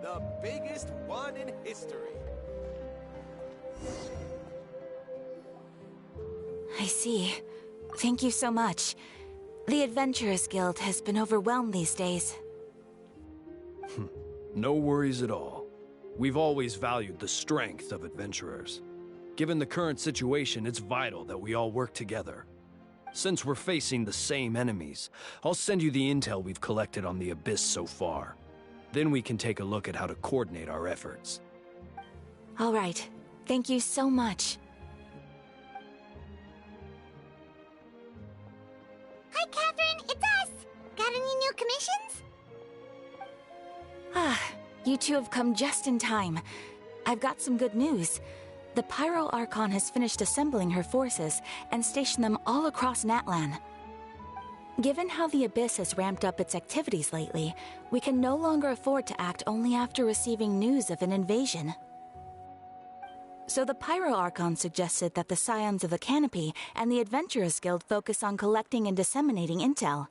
The biggest one in history. I see. Thank you so much. The Adventurers Guild has been overwhelmed these days. No worries at all. We've always valued the strength of adventurers. Given the current situation, it's vital that we all work together. Since we're facing the same enemies, I'll send you the intel we've collected on the Abyss so far. Then we can take a look at how to coordinate our efforts. All right. Thank you so much. Hi, Catherine. It's us. Got any new commissions? You two have come just in time. I've got some good news. The Pyro Archon has finished assembling her forces and stationed them all across Natlan. Given how the Abyss has ramped up its activities lately, we can no longer afford to act only after receiving news of an invasion. So the Pyro Archon suggested that the Scions of the Canopy and the Adventurers Guild focus on collecting and disseminating intel.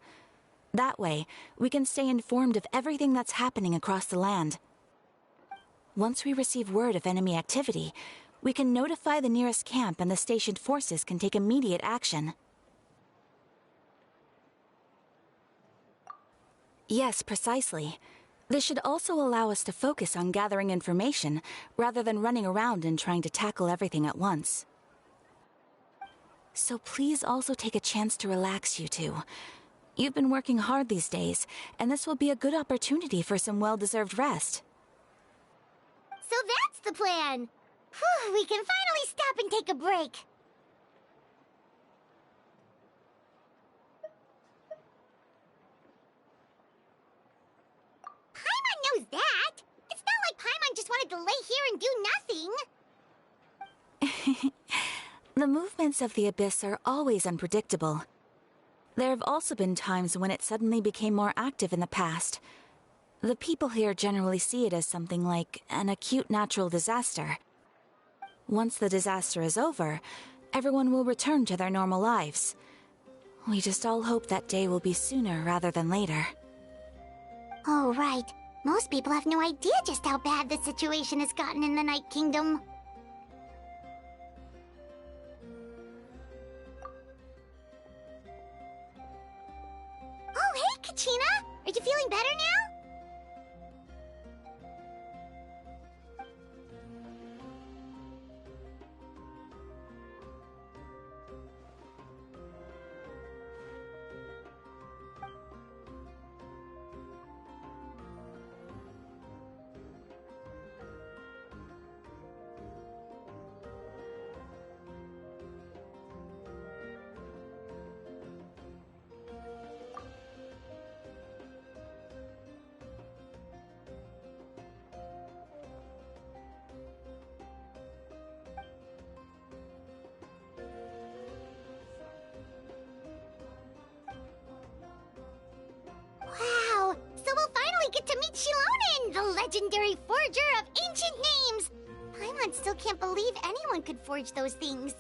That way, we can stay informed of everything that's happening across the land. Once we receive word of enemy activity, we can notify the nearest camp and the stationed forces can take immediate action. Yes, precisely. This should also allow us to focus on gathering information, rather than running around and trying to tackle everything at once. So please also take a chance to relax, you two. You've been working hard these days, and this will be a good opportunity for some well-deserved rest. So that's the plan. Whew, we can finally stop and take a break. Paimon knows that. It's not like Paimon just wanted to lay here and do nothing. The movements of the Abyss are always unpredictable. There have also been times when it suddenly became more active in the past. The people here generally see it as something like an acute natural disaster. Once the disaster is over, everyone will return to their normal lives. We just all hope that day will be sooner rather than later. Oh, right. Most people have no idea just how bad the situation has gotten in the Night Kingdom. Oh, hey, Kachina! Are you feeling better now? Wow! So we'll finally get to meet Shilonen, the legendary forger of ancient names! Paimon still can't believe anyone could forge those things.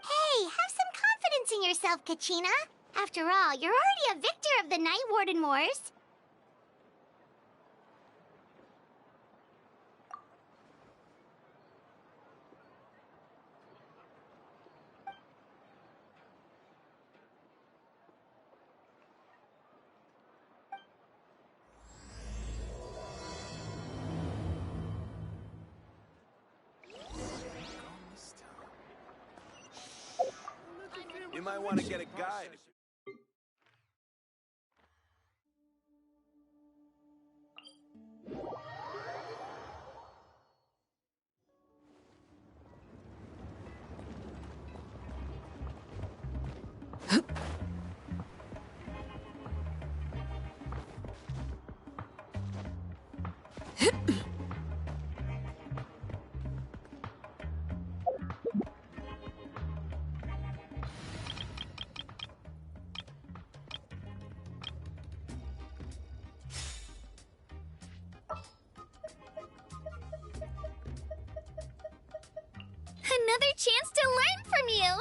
Hey, have some confidence in yourself, Kachina. After all, you're already a victor of the Night Warden Wars. You might want to get a guide. Another chance to learn from you!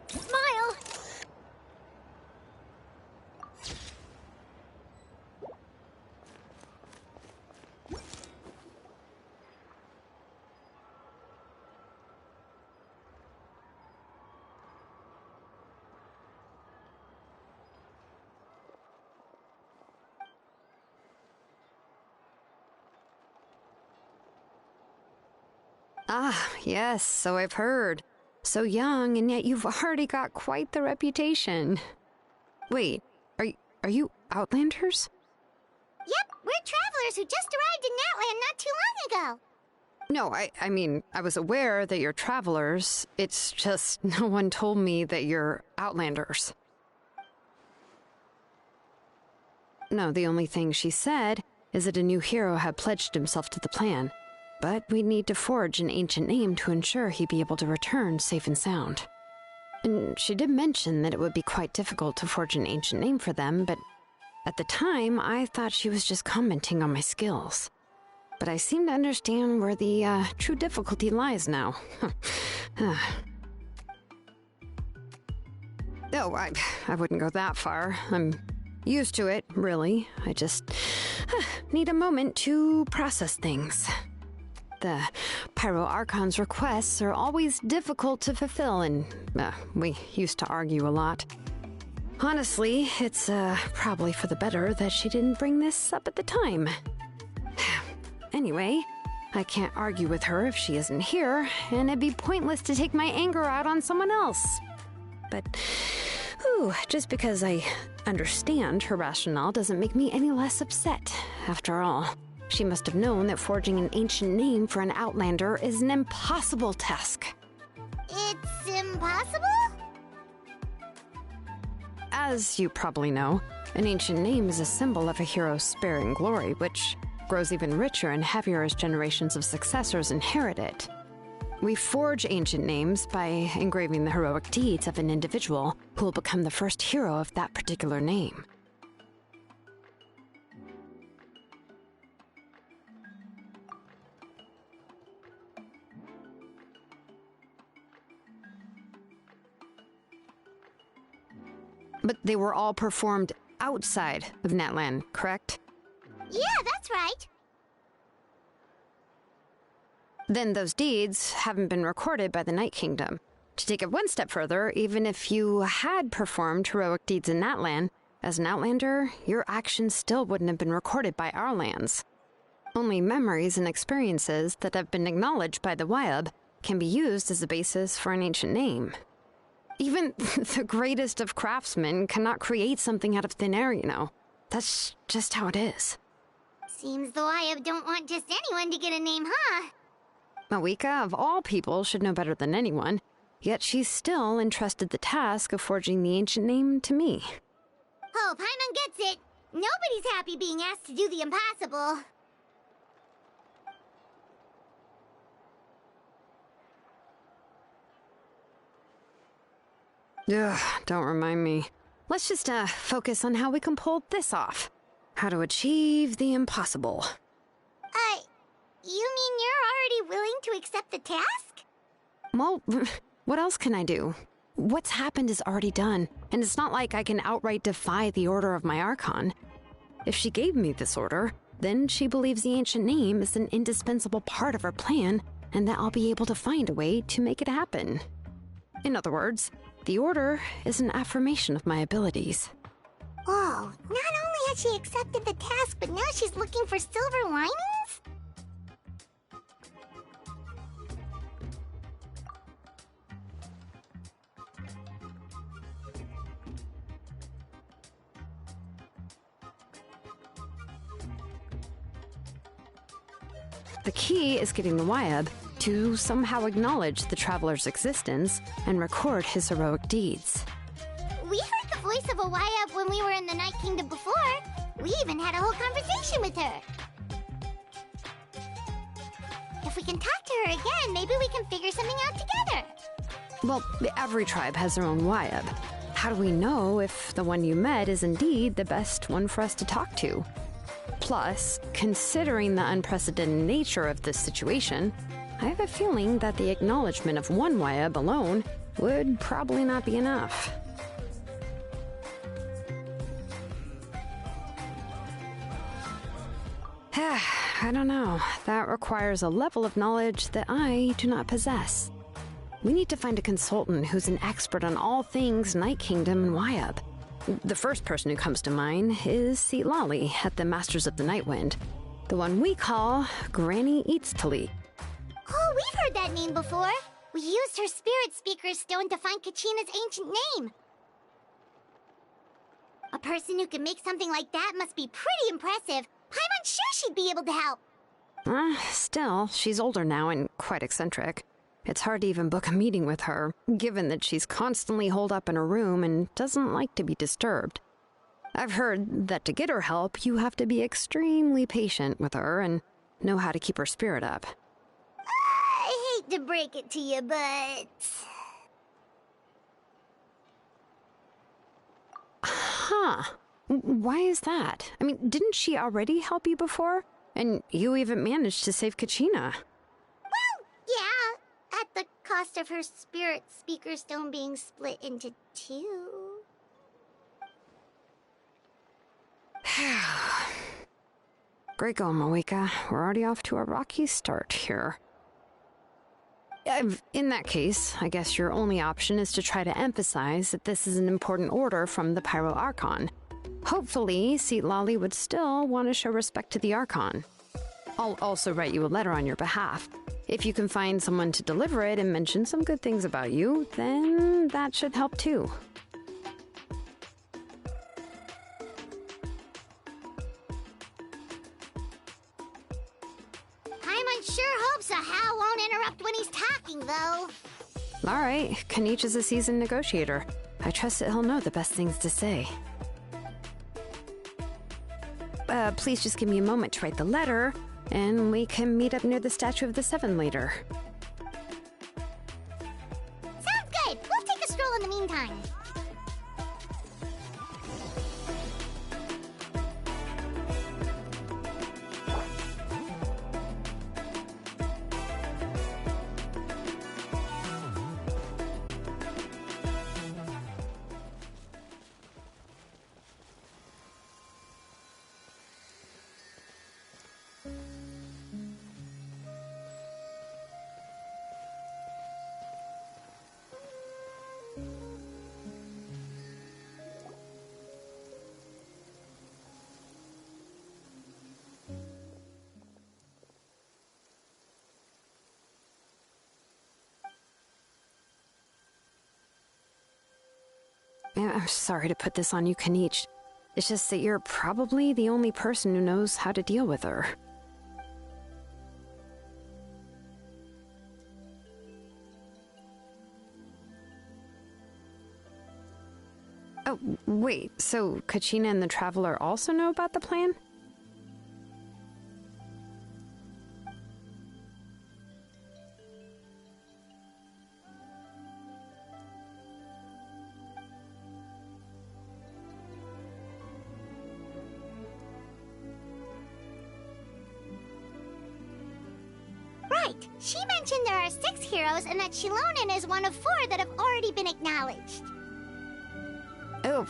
Smile! Ah, yes, so I've heard. So young, and yet you've already got quite the reputation. Wait, are you Outlanders? Yep, we're travelers who just arrived in Natland not too long ago. No, I mean, I was aware that you're travelers. It's just no one told me that you're Outlanders. No, the only thing she said is that a new hero had pledged himself to the plan. But we'd need to forge an ancient name to ensure he'd be able to return safe and sound. And she did mention that it would be quite difficult to forge an ancient name for them, but at the time, I thought she was just commenting on my skills. But I seem to understand where the true difficulty lies now. Oh, I wouldn't go that far. I'm used to it, really. I just need a moment to process things. The Pyro Archon's requests are always difficult to fulfill, and we used to argue a lot. Honestly, it's probably for the better that she didn't bring this up at the time. Anyway, I can't argue with her if she isn't here, and it'd be pointless to take my anger out on someone else. But, just because I understand her rationale doesn't make me any less upset. After all, she must have known that forging an ancient name for an Outlander is an impossible task. It's impossible? As you probably know, an ancient name is a symbol of a hero's spirit and glory, which grows even richer and heavier as generations of successors inherit it. We forge ancient names by engraving the heroic deeds of an individual who will become the first hero of that particular name. But they were all performed outside of Natlan, correct? Yeah, that's right. Then those deeds haven't been recorded by the Night Kingdom. To take it one step further, even if you had performed heroic deeds in Natlan, as an Outlander, your actions still wouldn't have been recorded by our lands. Only memories and experiences that have been acknowledged by the Wyab can be used as a basis for an ancient name. Even the greatest of craftsmen cannot create something out of thin air, you know. That's just how it is. Seems the Wyab don't want just anyone to get a name, huh? Mawika, of all people, should know better than anyone, yet she's still entrusted the task of forging the ancient name to me. Oh, Paimon gets it. Nobody's happy being asked to do the impossible. Ugh, don't remind me. Let's just focus on how we can pull this off. How to achieve the impossible. You mean you're already willing to accept the task? Well, what else can I do? What's happened is already done, and it's not like I can outright defy the order of my Archon. If she gave me this order, then she believes the ancient name is an indispensable part of her plan, and that I'll be able to find a way to make it happen. In other words, the order is an affirmation of my abilities. Whoa, not only has she accepted the task, but now she's looking for silver linings? The key is getting the Wyab to somehow acknowledge the traveler's existence and record his heroic deeds. We heard the voice of a Wyab when we were in the Night Kingdom before. We even had a whole conversation with her. If we can talk to her again, maybe we can figure something out together. Well, every tribe has their own Wyab. How do we know if the one you met is indeed the best one for us to talk to? Plus, considering the unprecedented nature of this situation, I have a feeling that the acknowledgement of one Wyab alone would probably not be enough. I don't know. That requires a level of knowledge that I do not possess. We need to find a consultant who's an expert on all things Night Kingdom and Wyab. The first person who comes to mind is Seatlali at the Masters of the Nightwind, the one we call Granny Eats Tali. Oh, we've heard that name before. We used her spirit speaker's stone to find Kachina's ancient name. A person who can make something like that must be pretty impressive. I'm unsure she'd be able to help. Still, she's older now and quite eccentric. It's hard to even book a meeting with her, given that she's constantly holed up in her room and doesn't like to be disturbed. I've heard that to get her help, you have to be extremely patient with her and know how to keep her spirit up. I hate to break it to you, but... Huh. Why is that? I mean, didn't she already help you before? And you even managed to save Kachina. Well, yeah. At the cost of her spirit speaker stone being split into two. Great going, Moeka. We're already off to a rocky start here. In that case, I guess your only option is to try to emphasize that this is an important order from the Pyro Archon. Hopefully, Seatlali would still want to show respect to the Archon. I'll also write you a letter on your behalf. If you can find someone to deliver it and mention some good things about you, then that should help too. Paimon sure hopes a Hal won't interrupt when he's talking, though. All right, Kanich is a seasoned negotiator. I trust that he'll know the best things to say. Please just give me a moment to write the letter, and we can meet up near the Statue of the Seven later. Sounds good. We'll take a stroll in the meantime. I'm sorry to put this on you, Kanich. It's just that you're probably the only person who knows how to deal with her. Oh, wait, so Kachina and the Traveler also know about the plan? Right. She mentioned there are 6 heroes and that Shilonen is one of 4 that have already been acknowledged. Oh,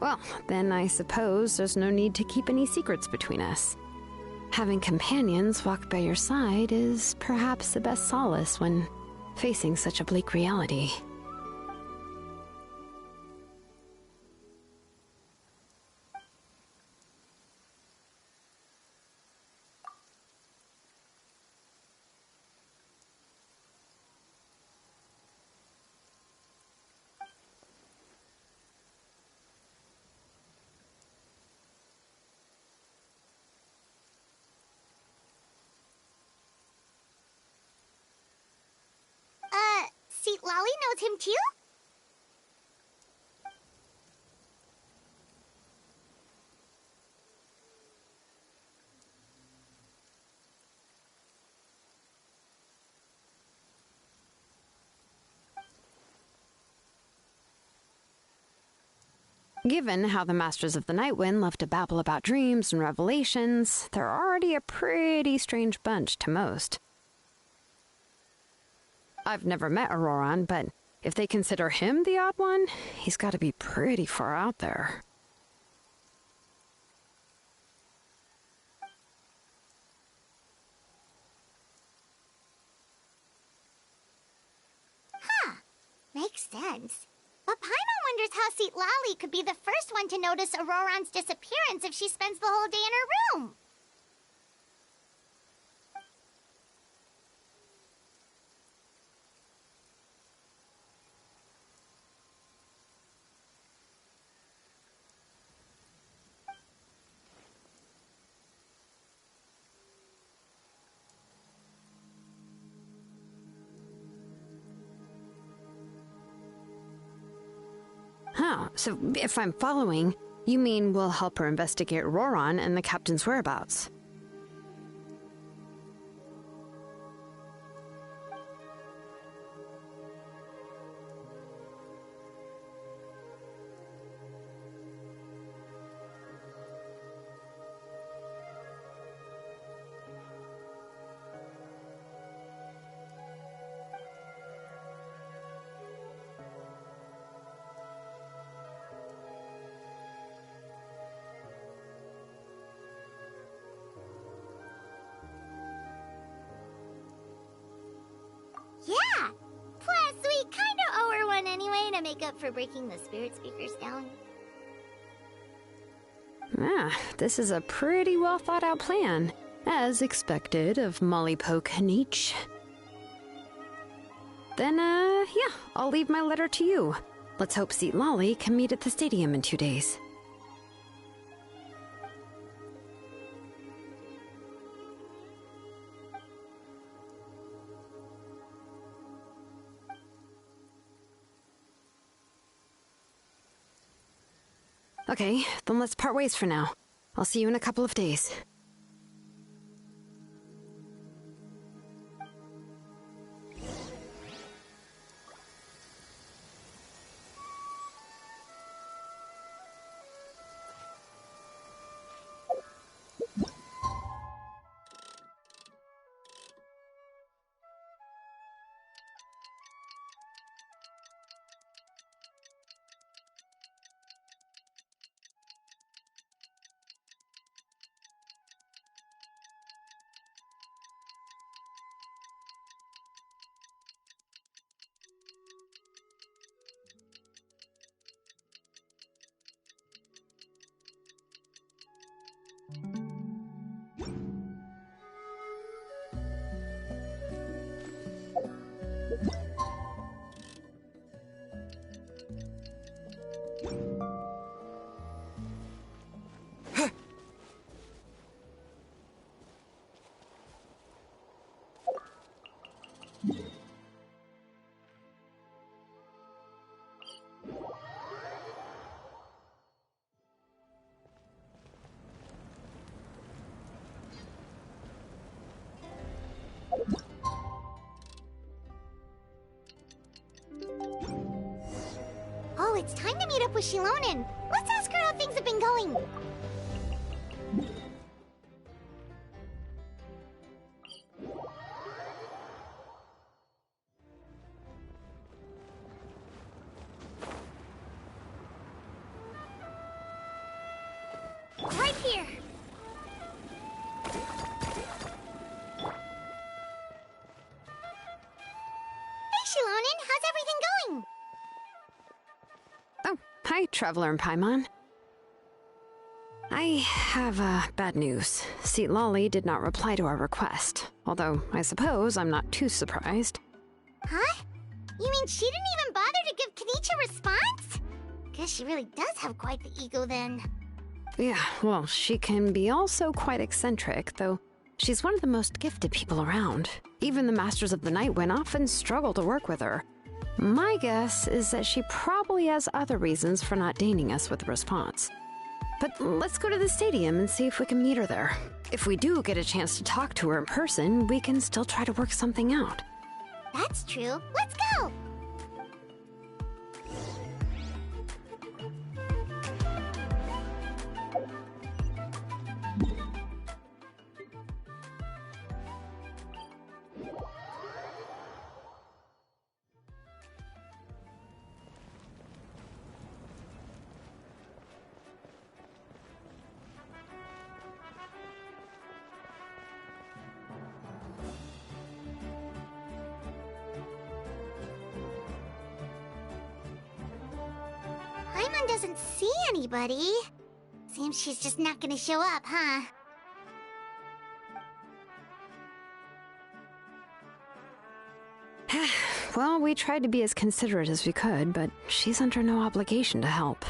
well, then I suppose there's no need to keep any secrets between us. Having companions walk by your side is perhaps the best solace when facing such a bleak reality. Seatlali knows him too? Given how the Masters of the Nightwind love to babble about dreams and revelations, they're already a pretty strange bunch to most. I've never met Auroran, but if they consider him the odd one, he's got to be pretty far out there. Huh. Makes sense. But Paimon wonders how Seatlali could be the first one to notice Auroran's disappearance if she spends the whole day in her room. Oh, so if I'm following, you mean we'll help her investigate Roron and the captain's whereabouts? Yeah! Plus, we kinda owe her one anyway to make up for breaking the spirit speakers down. Ah, this is a pretty well thought out plan, as expected of Molly Poke Nietzsche. Then, yeah, I'll leave my letter to you. Let's hope Seat Lolly can meet at the stadium in 2 days. Okay, then let's part ways for now. I'll see you in a couple of days. Oh, it's time to meet up with Shilonen. Let's ask her how things have been going. Right here. Hey, Shilonen, how's everything going? Oh, hi, Traveler and Paimon. I have, bad news. Seat Lolly did not reply to our request, although I suppose I'm not too surprised. Huh? You mean she didn't even bother to give Kenichi a response? Guess she really does have quite the ego then. Yeah, well, she can be also quite eccentric, though she's one of the most gifted people around. Even the Masters of the Night Wind often struggle to work with her. My guess is that she probably has other reasons for not deigning us with a response. But let's go to the stadium and see if we can meet her there. If we do get a chance to talk to her in person, we can still try to work something out. That's true. Let's go! Paimon doesn't see anybody. Seems she's just not gonna show up, huh? Well, we tried to be as considerate as we could, but she's under no obligation to help.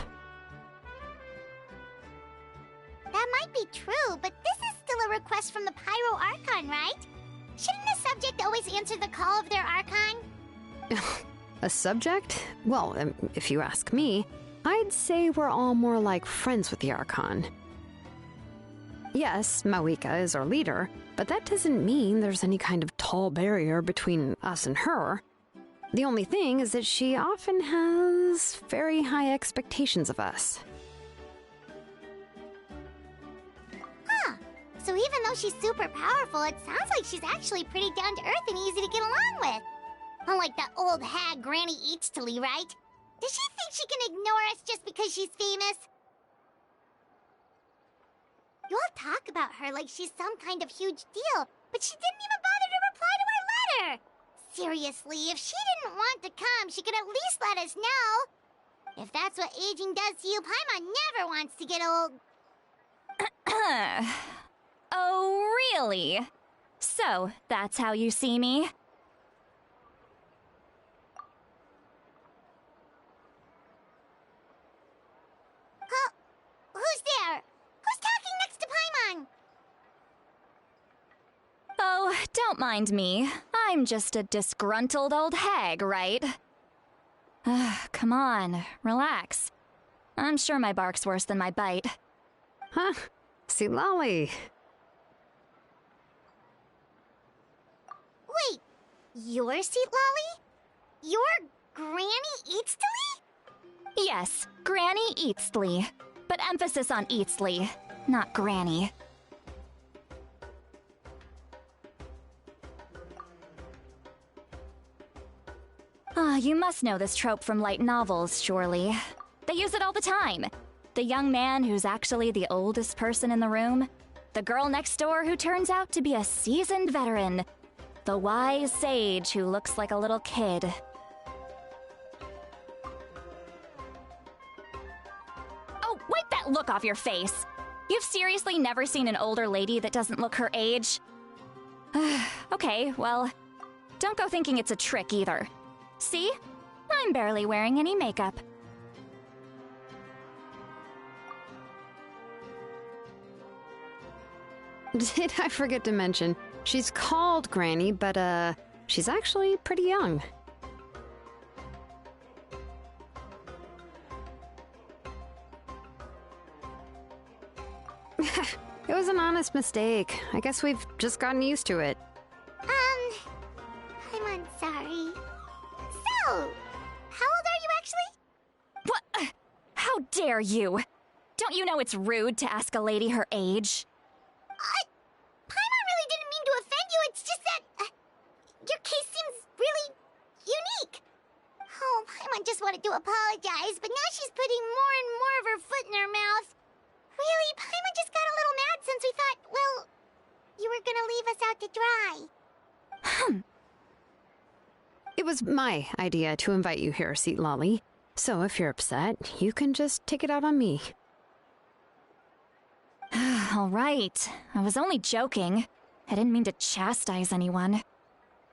That might be true, but this is still a request from the Pyro Archon, right? Shouldn't a subject always answer the call of their Archon? A subject? Well, if you ask me, I'd say we're all more like friends with the Archon. Yes, Mawika is our leader, but that doesn't mean there's any kind of tall barrier between us and her. The only thing is that she often has very high expectations of us. Huh. So even though she's super powerful, it sounds like she's actually pretty down to earth and easy to get along with. Unlike that old hag Granny Eatstily, right? Does she think she can ignore us just because she's famous? You all talk about her like she's some kind of huge deal, but she didn't even bother to reply to our letter! Seriously, if she didn't want to come, she could at least let us know. If that's what aging does to you, Paimon never wants to get old. Oh, really? So, that's how you see me? Huh? Who's there? Who's talking next to Paimon? Oh, don't mind me. I'm just a disgruntled old hag, right? Come on, relax. I'm sure my bark's worse than my bite. Huh? See, Lolly. Wait, you're Seat Lolly? You're Granny Eatstily? Yes, Granny Eatstly. But emphasis on Eatstly, not Granny. You must know this trope from light novels, surely. They use it all the time. The young man who's actually the oldest person in the room. The girl next door who turns out to be a seasoned veteran. The wise sage who looks like a little kid. Oh, wipe that look off your face! You've seriously never seen an older lady that doesn't look her age? Okay, well, don't go thinking it's a trick either. See? I'm barely wearing any makeup. Did I forget to mention, she's called Granny, but, she's actually pretty young. It was an honest mistake. I guess we've just gotten used to it. I'm sorry. So, how old are you actually? What? How dare you? Don't you know it's rude to ask a lady her age? Paimon really didn't mean to offend you, it's just that... your case seems really... unique. Oh, Paimon just wanted to apologize, but now she's putting more and more of her foot in her mouth. Really, Paimon just got a little mad since we thought, well, you were gonna leave us out to dry. It was my idea to invite you here, Seat Lolly. So if you're upset, you can just take it out on me. All right. I was only joking. I didn't mean to chastise anyone.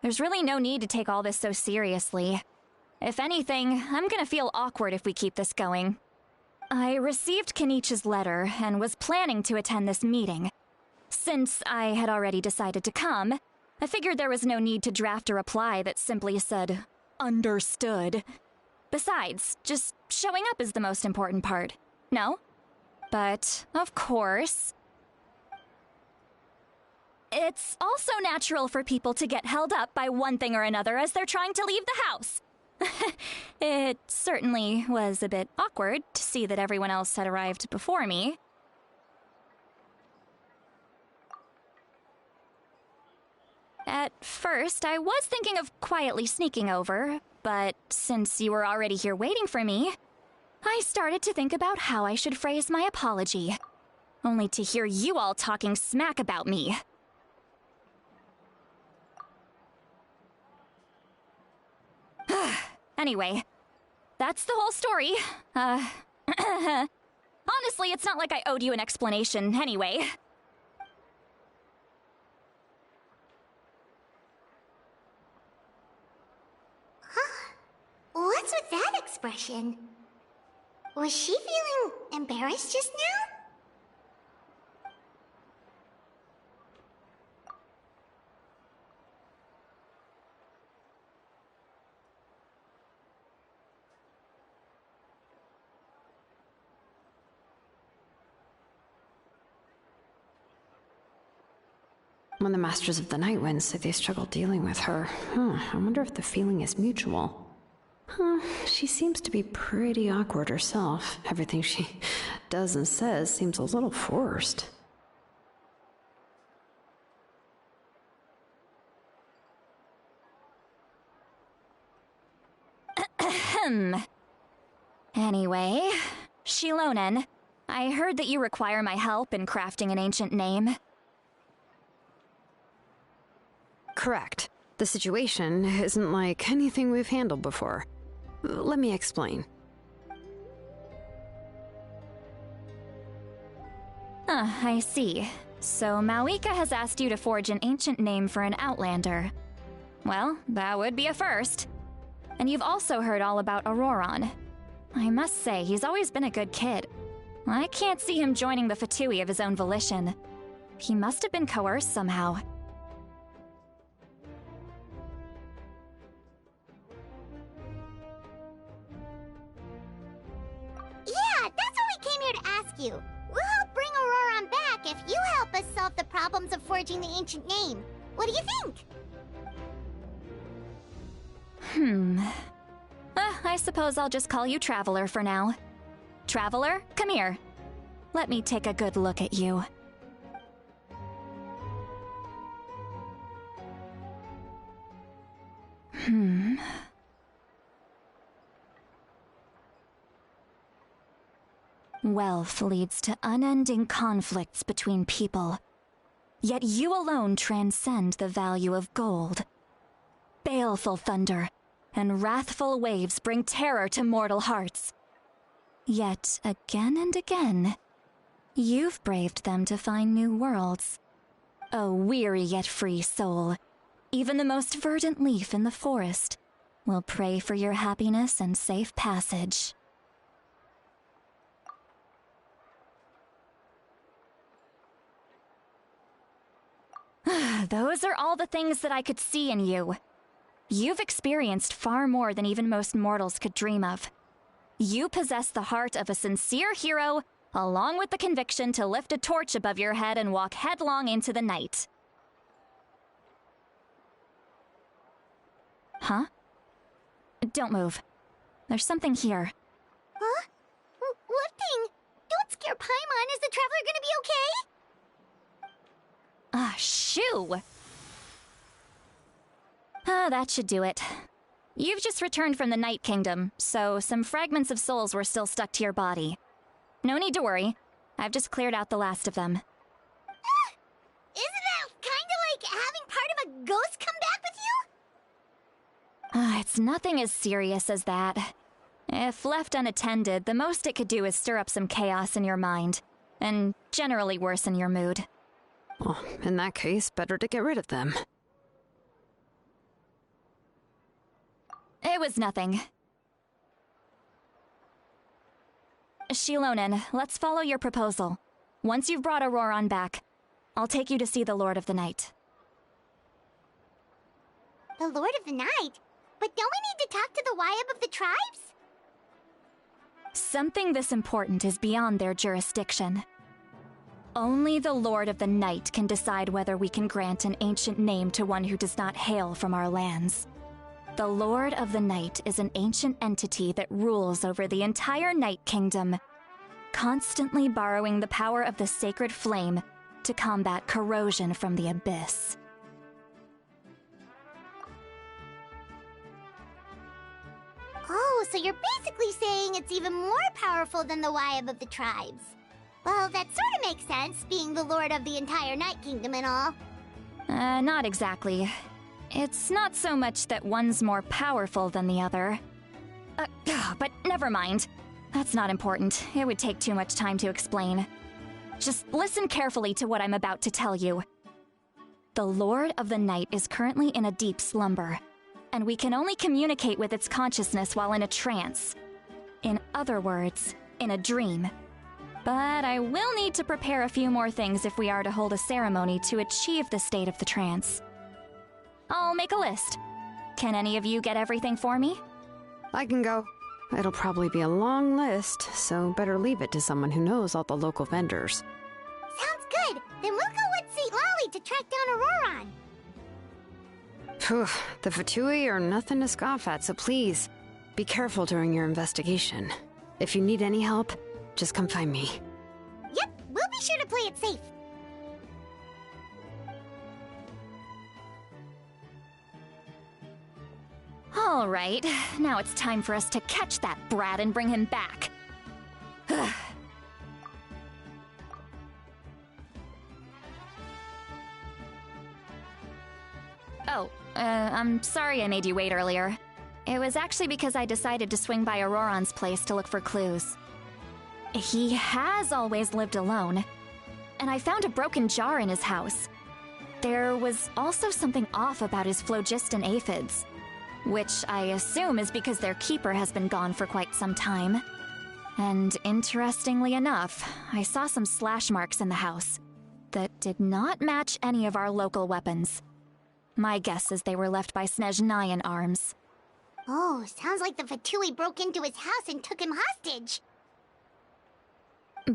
There's really no need to take all this so seriously. If anything, I'm gonna feel awkward if we keep this going. I received Kenichi's letter and was planning to attend this meeting. Since I had already decided to come, I figured there was no need to draft a reply that simply said, "Understood." Besides, just showing up is the most important part, no? But, of course... It's also natural for people to get held up by one thing or another as they're trying to leave the house. It certainly was a bit awkward to see that everyone else had arrived before me. At first, I was thinking of quietly sneaking over, but since you were already here waiting for me, I started to think about how I should phrase my apology, only to hear you all talking smack about me. Anyway, that's the whole story. Honestly, it's not like I owed you an explanation anyway. What's with that expression? Was she feeling embarrassed just now? When the Masters of the Night Wind say they struggle dealing with her, I wonder if the feeling is mutual. She seems to be pretty awkward herself. Everything she does and says seems a little forced. Anyway, Shilonen, I heard that you require my help in crafting an ancient name. Correct. The situation isn't like anything we've handled before. Let me explain. I see. So Mawika has asked you to forge an ancient name for an Outlander. Well, that would be a first. And you've also heard all about Auroron. I must say, he's always been a good kid. I can't see him joining the Fatui of his own volition. He must have been coerced somehow. Yeah, that's what we came here to ask you. We'll help bring Auroron back if you help us solve the problems of forging the ancient name. What do you think? I suppose I'll just call you Traveler for now. Traveler, come here. Let me take a good look at you. Wealth leads to unending conflicts between people. Yet you alone transcend the value of gold. Baleful thunder and wrathful waves bring terror to mortal hearts. Yet, again and again, you've braved them to find new worlds. O weary yet free soul, even the most verdant leaf in the forest will pray for your happiness and safe passage. Those are all the things that I could see in you. You've experienced far more than even most mortals could dream of. You possess the heart of a sincere hero, along with the conviction to lift a torch above your head and walk headlong into the night. Huh? Don't move. There's something here. Huh? What thing? Don't scare Paimon. Is the Traveler gonna be okay? Shoo! That should do it. You've just returned from the Night Kingdom, so some fragments of souls were still stuck to your body. No need to worry. I've just cleared out the last of them. Isn't that kinda like having part of a ghost come back with you? It's nothing as serious as that. If left unattended, the most it could do is stir up some chaos in your mind, and generally worsen your mood. Well, in that case, better to get rid of them. It was nothing. Shilonen, let's follow your proposal. Once you've brought Auroron back, I'll take you to see the Lord of the Night. The Lord of the Night? But don't we need to talk to the Wyab of the tribes? Something this important is beyond their jurisdiction. Only the Lord of the Night can decide whether we can grant an ancient name to one who does not hail from our lands. The Lord of the Night is an ancient entity that rules over the entire Night Kingdom, constantly borrowing the power of the sacred flame to combat corrosion from the abyss. Oh, so you're basically saying it's even more powerful than the Wyab of the tribes. Well, that sort of makes sense, being the lord of the entire Night Kingdom and all. Not exactly. It's not so much that one's more powerful than the other. But never mind. That's not important. It would take too much time to explain. Just listen carefully to what I'm about to tell you. The Lord of the Night is currently in a deep slumber, and we can only communicate with its consciousness while in a trance. In other words, in a dream. But I will need to prepare a few more things if we are to hold a ceremony to achieve the state of the trance. I'll make a list. Can any of you get everything for me? I can go. It'll probably be a long list, so better leave it to someone who knows all the local vendors. Sounds good. Then we'll go with St. Lolly Fatui to track down Auroron. Phew, the Fatui are nothing to scoff at, so please, be careful during your investigation. If you need any help, just come find me. Yep, we'll be sure to play it safe. All right, now it's time for us to catch that brat and bring him back. Oh, I'm sorry I made you wait earlier. It was actually because I decided to swing by Auroron's place to look for clues. He has always lived alone, and I found a broken jar in his house. There was also something off about his phlogiston aphids, which I assume is because their keeper has been gone for quite some time. And interestingly enough, I saw some slash marks in the house that did not match any of our local weapons. My guess is they were left by Snezhnayan arms. Oh, sounds like the Fatui broke into his house and took him hostage.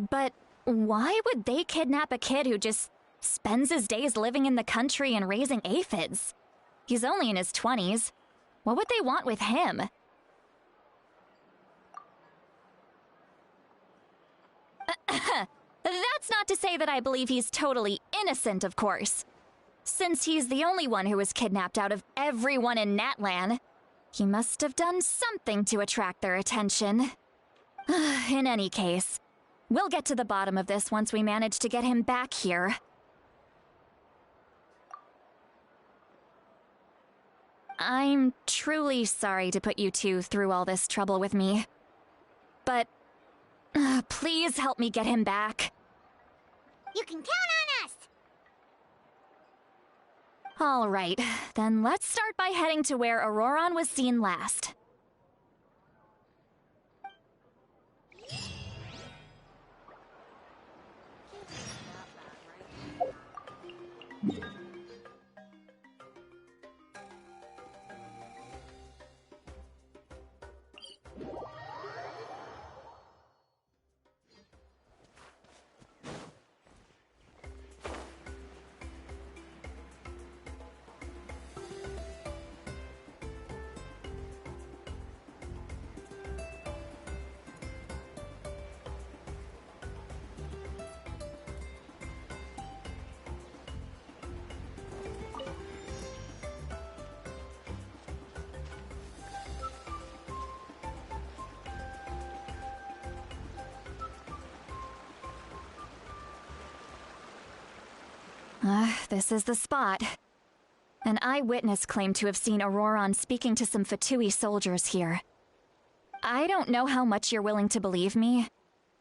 But why would they kidnap a kid who just spends his days living in the country and raising aphids? He's only in his 20s. What would they want with him? That's not to say that I believe he's totally innocent, of course. Since he's the only one who was kidnapped out of everyone in Natlan, he must have done something to attract their attention. In any case, we'll get to the bottom of this once we manage to get him back here. I'm truly sorry to put you two through all this trouble with me. But please help me get him back. You can count on us! All right, then let's start by heading to where Auroron was seen last. This is the spot. An eyewitness claimed to have seen Auroron speaking to some Fatui soldiers here. I don't know how much you're willing to believe me,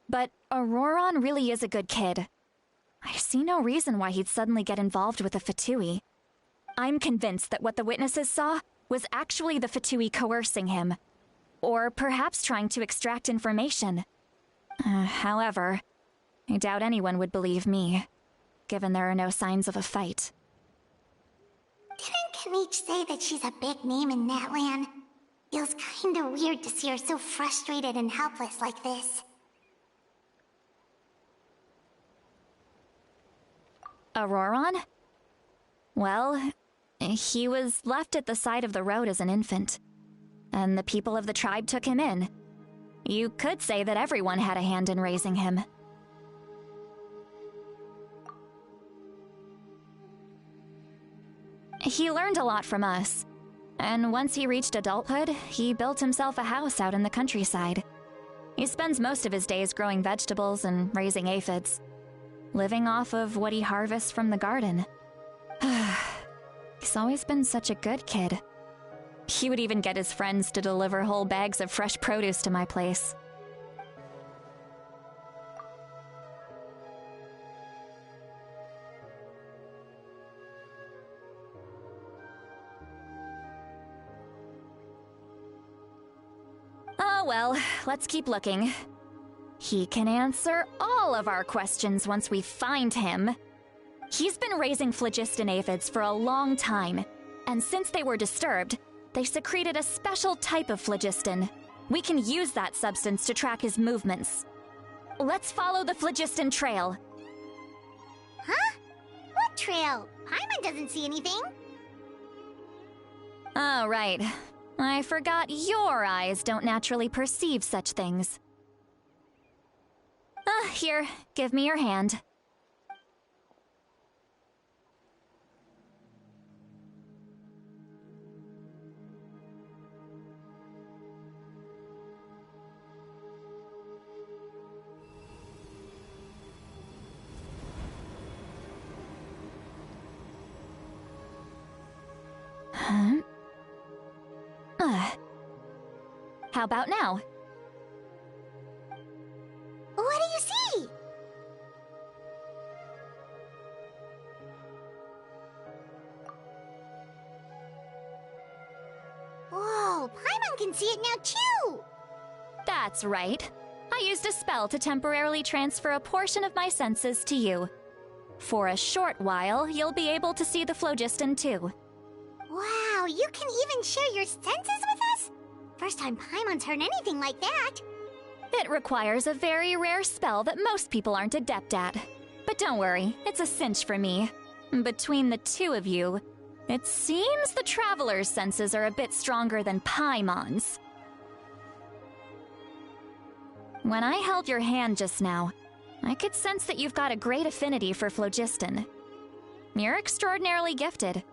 but Auroron really is a good kid. I see no reason why he'd suddenly get involved with the Fatui. I'm convinced that what the witnesses saw was actually the Fatui coercing him, or perhaps trying to extract information. However, I doubt anyone would believe me, given there are no signs of a fight. Didn't Kenich say that she's a big name in Natlan? Feels kinda weird to see her so frustrated and helpless like this. Auroron? Well, he was left at the side of the road as an infant, and the people of the tribe took him in. You could say that everyone had a hand in raising him. He learned a lot from us, and once he reached adulthood, he built himself a house out in the countryside. He spends most of his days growing vegetables and raising aphids, living off of what he harvests from the garden. He's always been such a good kid. He would even get his friends to deliver whole bags of fresh produce to my place. Oh well, let's keep looking. He can answer all of our questions once we find him. He's been raising phlogiston aphids for a long time, and since they were disturbed, they secreted a special type of phlogiston. We can use that substance to track his movements. Let's follow the phlogiston trail. Huh? What trail. Paimon doesn't see anything. Oh, right. I forgot your eyes don't naturally perceive such things. Here, give me your hand. Huh? How about now? What do you see? Whoa, Paimon can see it now too! That's right. I used a spell to temporarily transfer a portion of my senses to you. For a short while, you'll be able to see the phlogiston too. Wow, you can even share your senses with us? First time Paimon's heard anything like that. It requires a very rare spell that most people aren't adept at. But don't worry, it's a cinch for me. Between the two of you, it seems the Traveler's senses are a bit stronger than Paimon's. When I held your hand just now, I could sense that you've got a great affinity for phlogiston. You're extraordinarily gifted.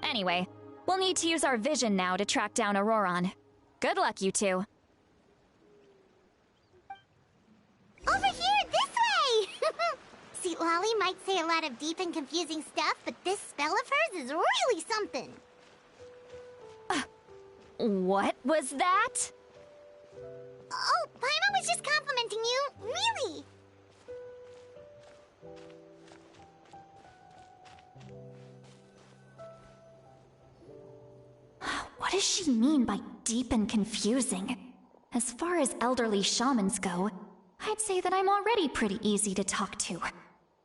Anyway, we'll need to use our vision now to track down Auroron. Good luck, you two. Over here, this way! See, Lolly might say a lot of deep and confusing stuff, but this spell of hers is really something. What was that? Oh, Paimon was just complimenting you, really. What does she mean by deep and confusing? As far as elderly shamans go, I'd say that I'm already pretty easy to talk to.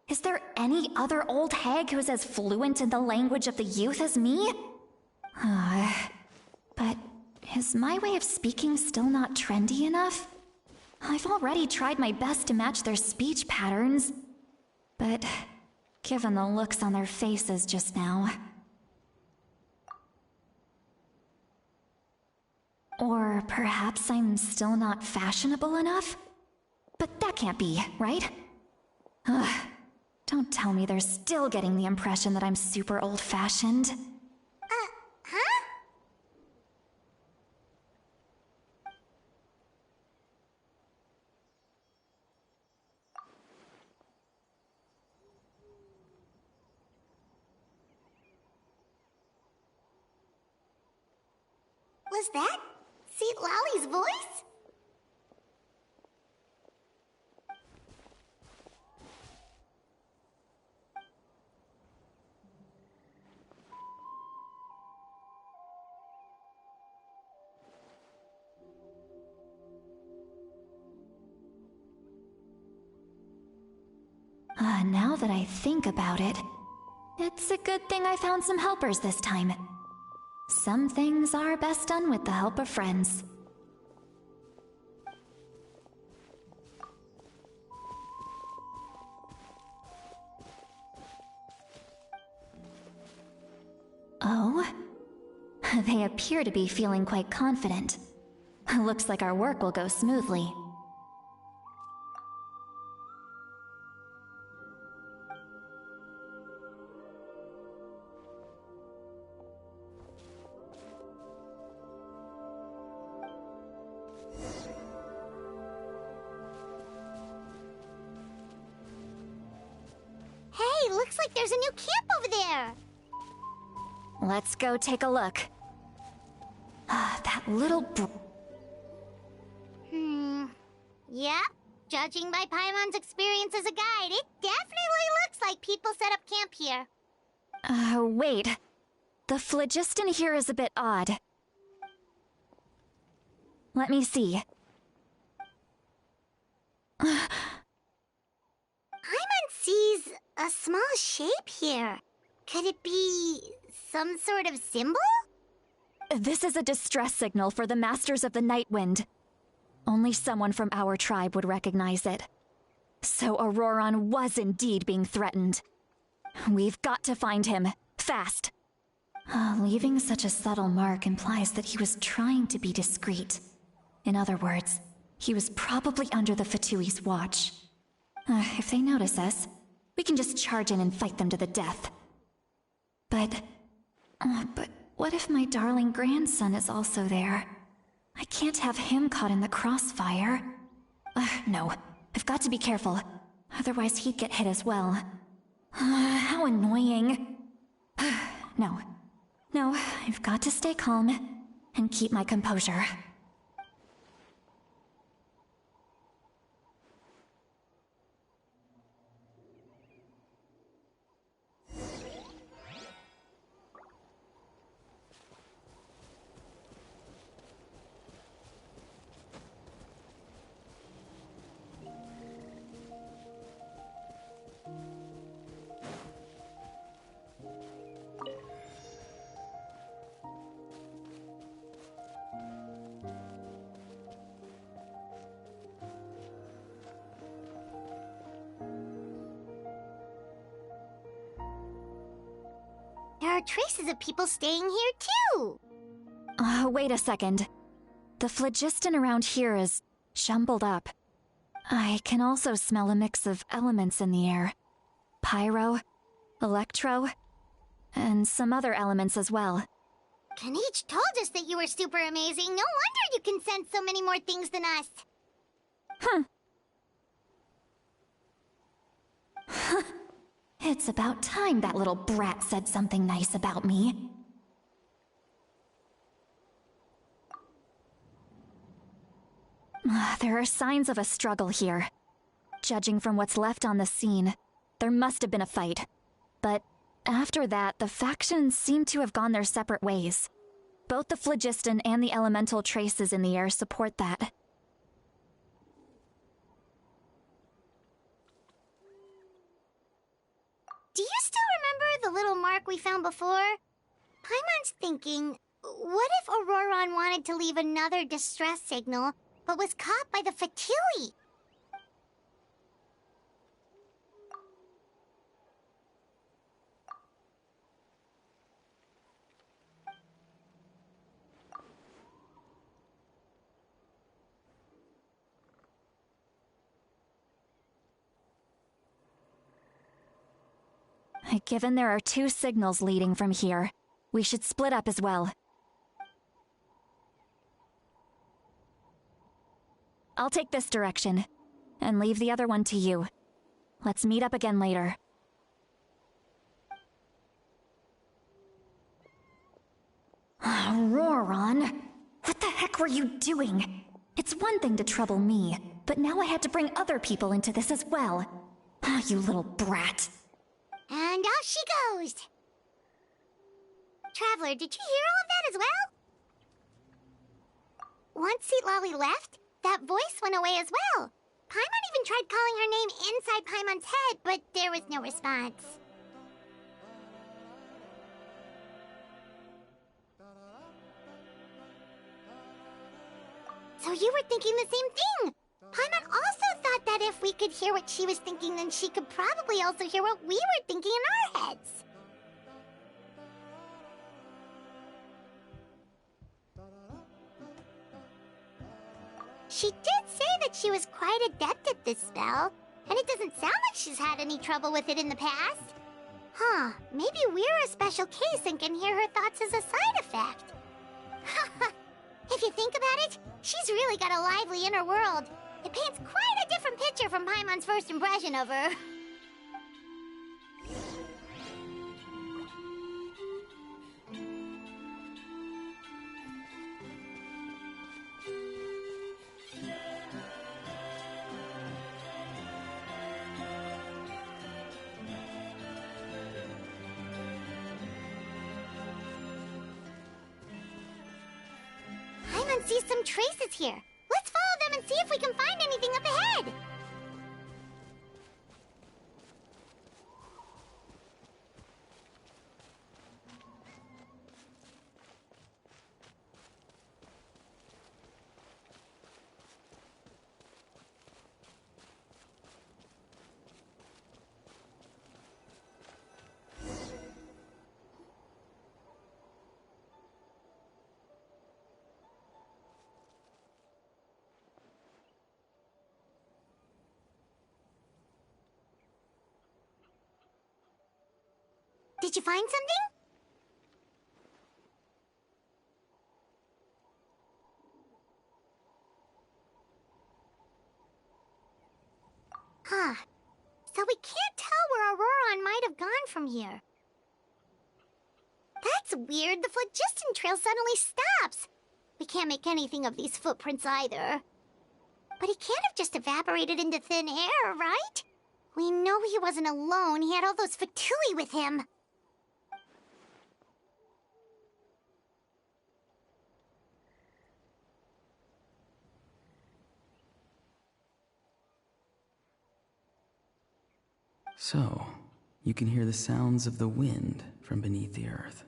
Is there any other old hag who's as fluent in the language of the youth as me? But is my way of speaking still not trendy enough? I've already tried my best to match their speech patterns. But given the looks on their faces just now... Or perhaps I'm still not fashionable enough? But that can't be, right? Ugh. Don't tell me they're still getting the impression that I'm super old-fashioned. Huh? Was that St. Lolly's voice? Now that I think about it, it's a good thing I found some helpers this time. Some things are best done with the help of friends. Oh? They appear to be feeling quite confident. Looks like our work will go smoothly. Hey, looks like there's a new camp over there. Let's go take a look. That little Yep. Judging by Paimon's experience as a guide, it definitely looks like people set up camp here. Wait. The phlogiston here is a bit odd. Let me see. Paimon sees a small shape here. Could it be some sort of symbol? This is a distress signal for the Masters of the Night Wind. Only someone from our tribe would recognize it. So Auroron was indeed being threatened. We've got to find him. Fast. Leaving such a subtle mark implies that he was trying to be discreet. In other words, he was probably under the Fatui's watch. If they notice us, we can just charge in and fight them to the death. But what if my darling grandson is also there? I can't have him caught in the crossfire. No, I've got to be careful. Otherwise he'd get hit as well. How annoying. No, I've got to stay calm and keep my composure. There are traces of people staying here, too! Wait a second. The phlogiston around here is jumbled up. I can also smell a mix of elements in the air. Pyro, electro, and some other elements as well. Kanichi told us that you were super amazing. No wonder you can sense so many more things than us. It's about time that little brat said something nice about me. There are signs of a struggle here. Judging from what's left on the scene, there must have been a fight. But after that, the factions seem to have gone their separate ways. Both the phlogiston and the elemental traces in the air support that. Do you still remember the little mark we found before? Paimon's thinking, what if Auroron wanted to leave another distress signal, but was caught by the Fatui? Given there are two signals leading from here, we should split up as well. I'll take this direction, and leave the other one to you. Let's meet up again later. Auroron! What the heck were you doing? It's one thing to trouble me, but now I had to bring other people into this as well. You little brat. And off she goes! Traveler, did you hear all of that as well? Once Seat Lolly left, that voice went away as well. Paimon even tried calling her name inside Paimon's head, but there was no response. So you were thinking the same thing! Paimon also thought that if we could hear what she was thinking, then she could probably also hear what we were thinking in our heads. She did say that she was quite adept at this spell, and it doesn't sound like she's had any trouble with it in the past. Huh, maybe we're a special case and can hear her thoughts as a side effect. If you think about it, she's really got a lively inner world. It paints quite a different picture from Paimon's first impression of her. Paimon sees some traces here. Let's follow them and see if we can find anything up ahead! you find something? Huh. So we can't tell where Auroron might have gone from here. That's weird. The phlogiston trail suddenly stops. We can't make anything of these footprints either. But he can't have just evaporated into thin air, right? We know he wasn't alone. He had all those Fatui with him. So, you can hear the sounds of the wind from beneath the earth.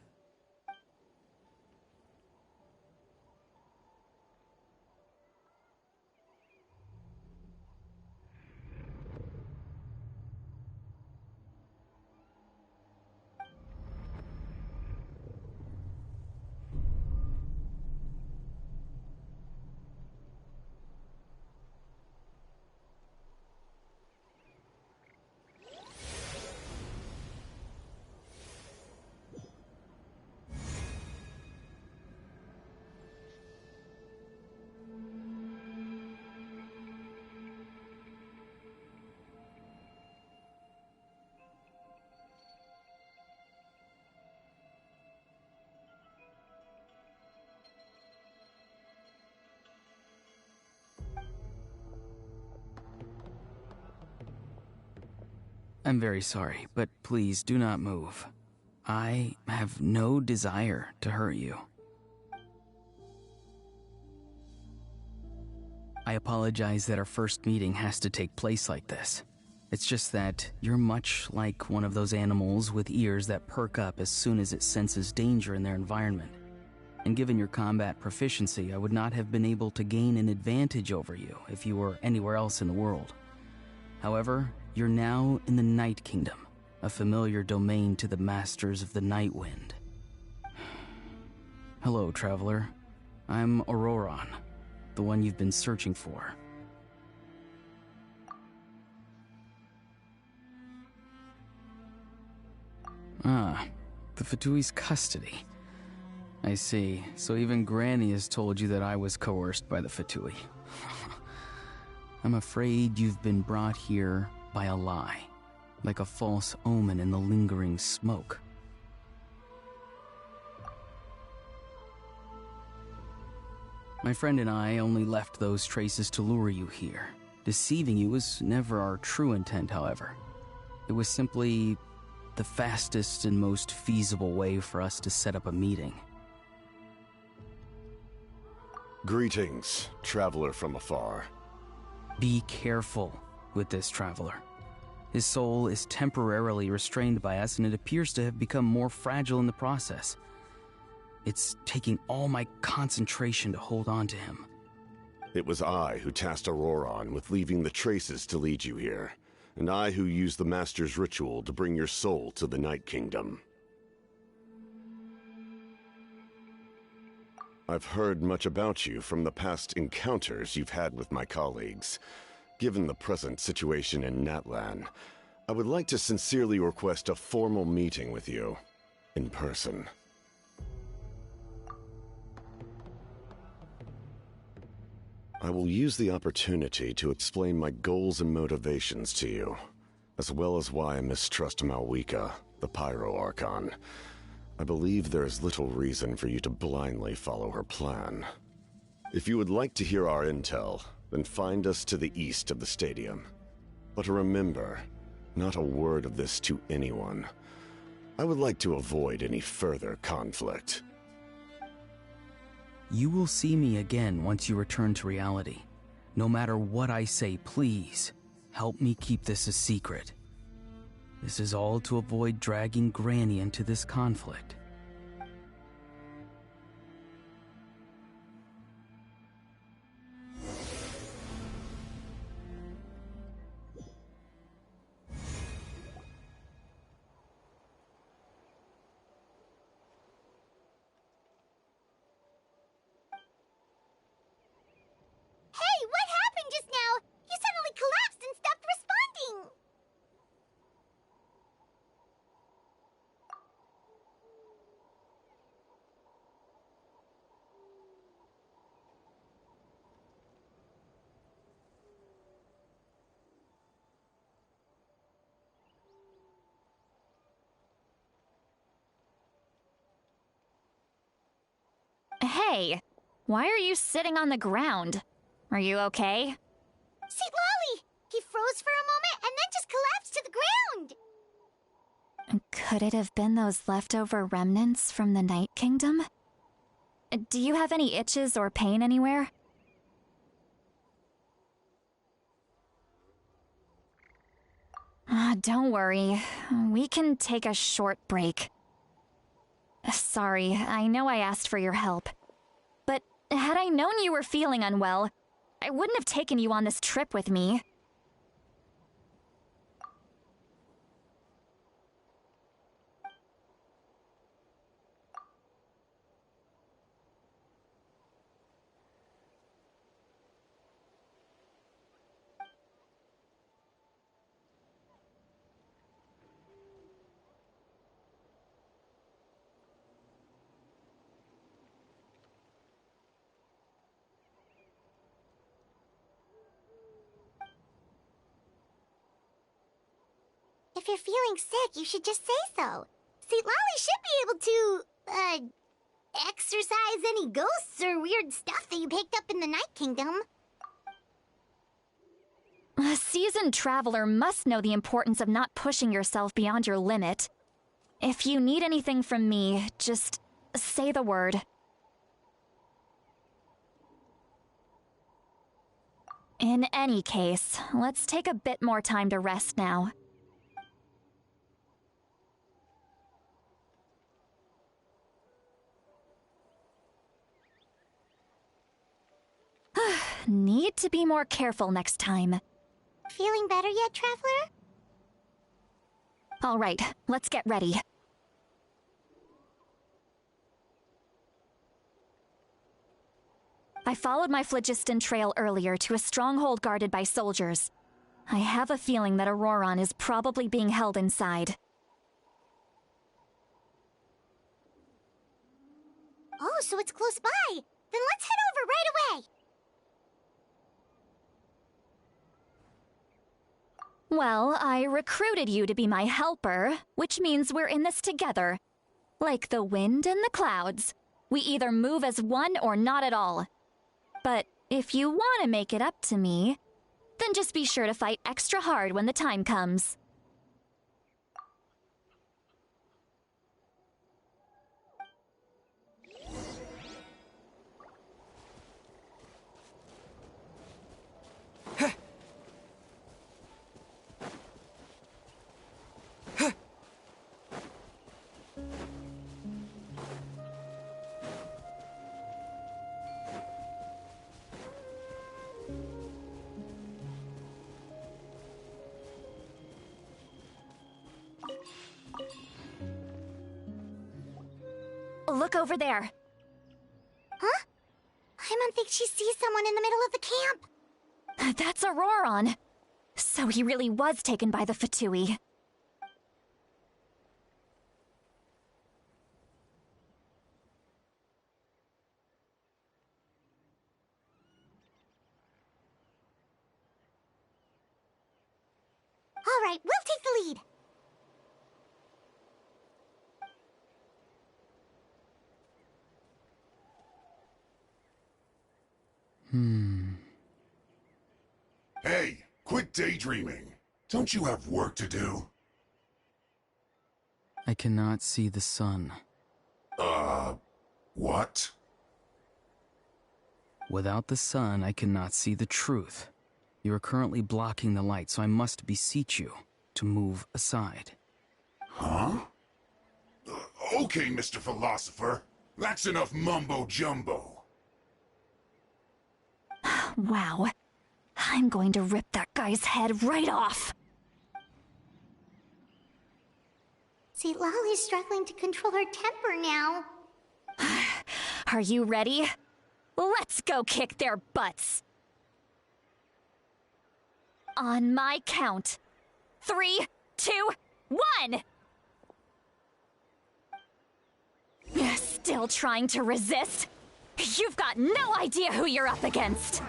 I'm very sorry, but please do not move. I have no desire to hurt you. I apologize that our first meeting has to take place like this. It's just that you're much like one of those animals with ears that perk up as soon as it senses danger in their environment. And given your combat proficiency, I would not have been able to gain an advantage over you if you were anywhere else in the world. However, you're now in the Night Kingdom, a familiar domain to the masters of the Night Wind. Hello, traveler. I'm Auroron, the one you've been searching for. Ah, the Fatui's custody. I see. So even Granny has told you that I was coerced by the Fatui. I'm afraid you've been brought here by a lie, like a false omen in the lingering smoke. My friend and I only left those traces to lure you here. Deceiving you was never our true intent, however. It was simply the fastest and most feasible way for us to set up a meeting. Greetings, traveler from afar. Be careful with this traveler. His soul is temporarily restrained by us, and it appears to have become more fragile in the process. It's taking all my concentration to hold on to him. It was I who tasked Auroron with leaving the traces to lead you here, and I who used the Master's ritual to bring your soul to the Night Kingdom. I've heard much about you from the past encounters you've had with my colleagues. Given the present situation in Natlan, I would like to sincerely request a formal meeting with you, in person. I will use the opportunity to explain my goals and motivations to you, as well as why I mistrust Malwika, the Pyro Archon. I believe there is little reason for you to blindly follow her plan. If you would like to hear our intel, then find us to the east of the stadium. But remember, not a word of this to anyone. I would like to avoid any further conflict. You will see me again once you return to reality. No matter what I say, please, help me keep this a secret. This is all to avoid dragging Granny into this conflict. Hey, what happened just now? You suddenly collapsed and stopped responding. Hey, why are you sitting on the ground? Are you okay? See, Lolly! He froze for a moment and then just collapsed to the ground! Could it have been those leftover remnants from the Night Kingdom? Do you have any itches or pain anywhere? Don't worry. We can take a short break. Sorry, I know I asked for your help. But had I known you were feeling unwell, I wouldn't have taken you on this trip with me. If you're feeling sick, you should just say so. See, Lolly should be able to, exorcise any ghosts or weird stuff that you picked up in the Night Kingdom. A seasoned traveler must know the importance of not pushing yourself beyond your limit. If you need anything from me, just say the word. In any case, let's take a bit more time to rest now. Need to be more careful next time. Feeling better yet, Traveler? All right, let's get ready. I followed my phlogiston trail earlier to a stronghold guarded by soldiers. I have a feeling that Auroron is probably being held inside. Oh, so it's close by. Then let's head over right away. Well, I recruited you to be my helper, which means we're in this together. Like the wind and the clouds. We either move as one or not at all. But if you want to make it up to me, then just be sure to fight extra hard when the time comes. Look over there. Huh? Paimon thinks she sees someone in the middle of the camp. That's Auroron. So he really was taken by the Fatui. All right, we'll take the lead. Hey, quit daydreaming. Don't you have work to do? I cannot see the sun. What? Without the sun, I cannot see the truth. You are currently blocking the light, so I must beseech you to move aside. Huh? Okay, Mr. Philosopher. That's enough mumbo-jumbo. Wow. I'm going to rip that guy's head right off. See, Lolly's struggling to control her temper now. Are you ready? Let's go kick their butts. On my count. 3, 2, 1! Still trying to resist? You've got no idea who you're up against.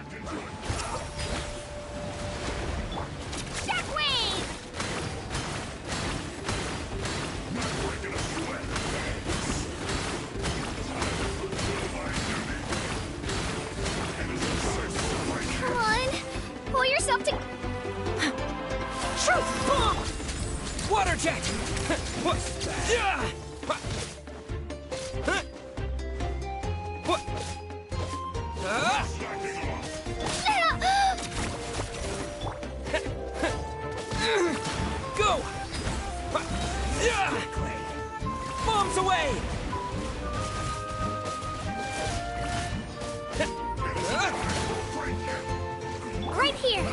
Shockwave! Water jet! Go! Bombs away! Right here!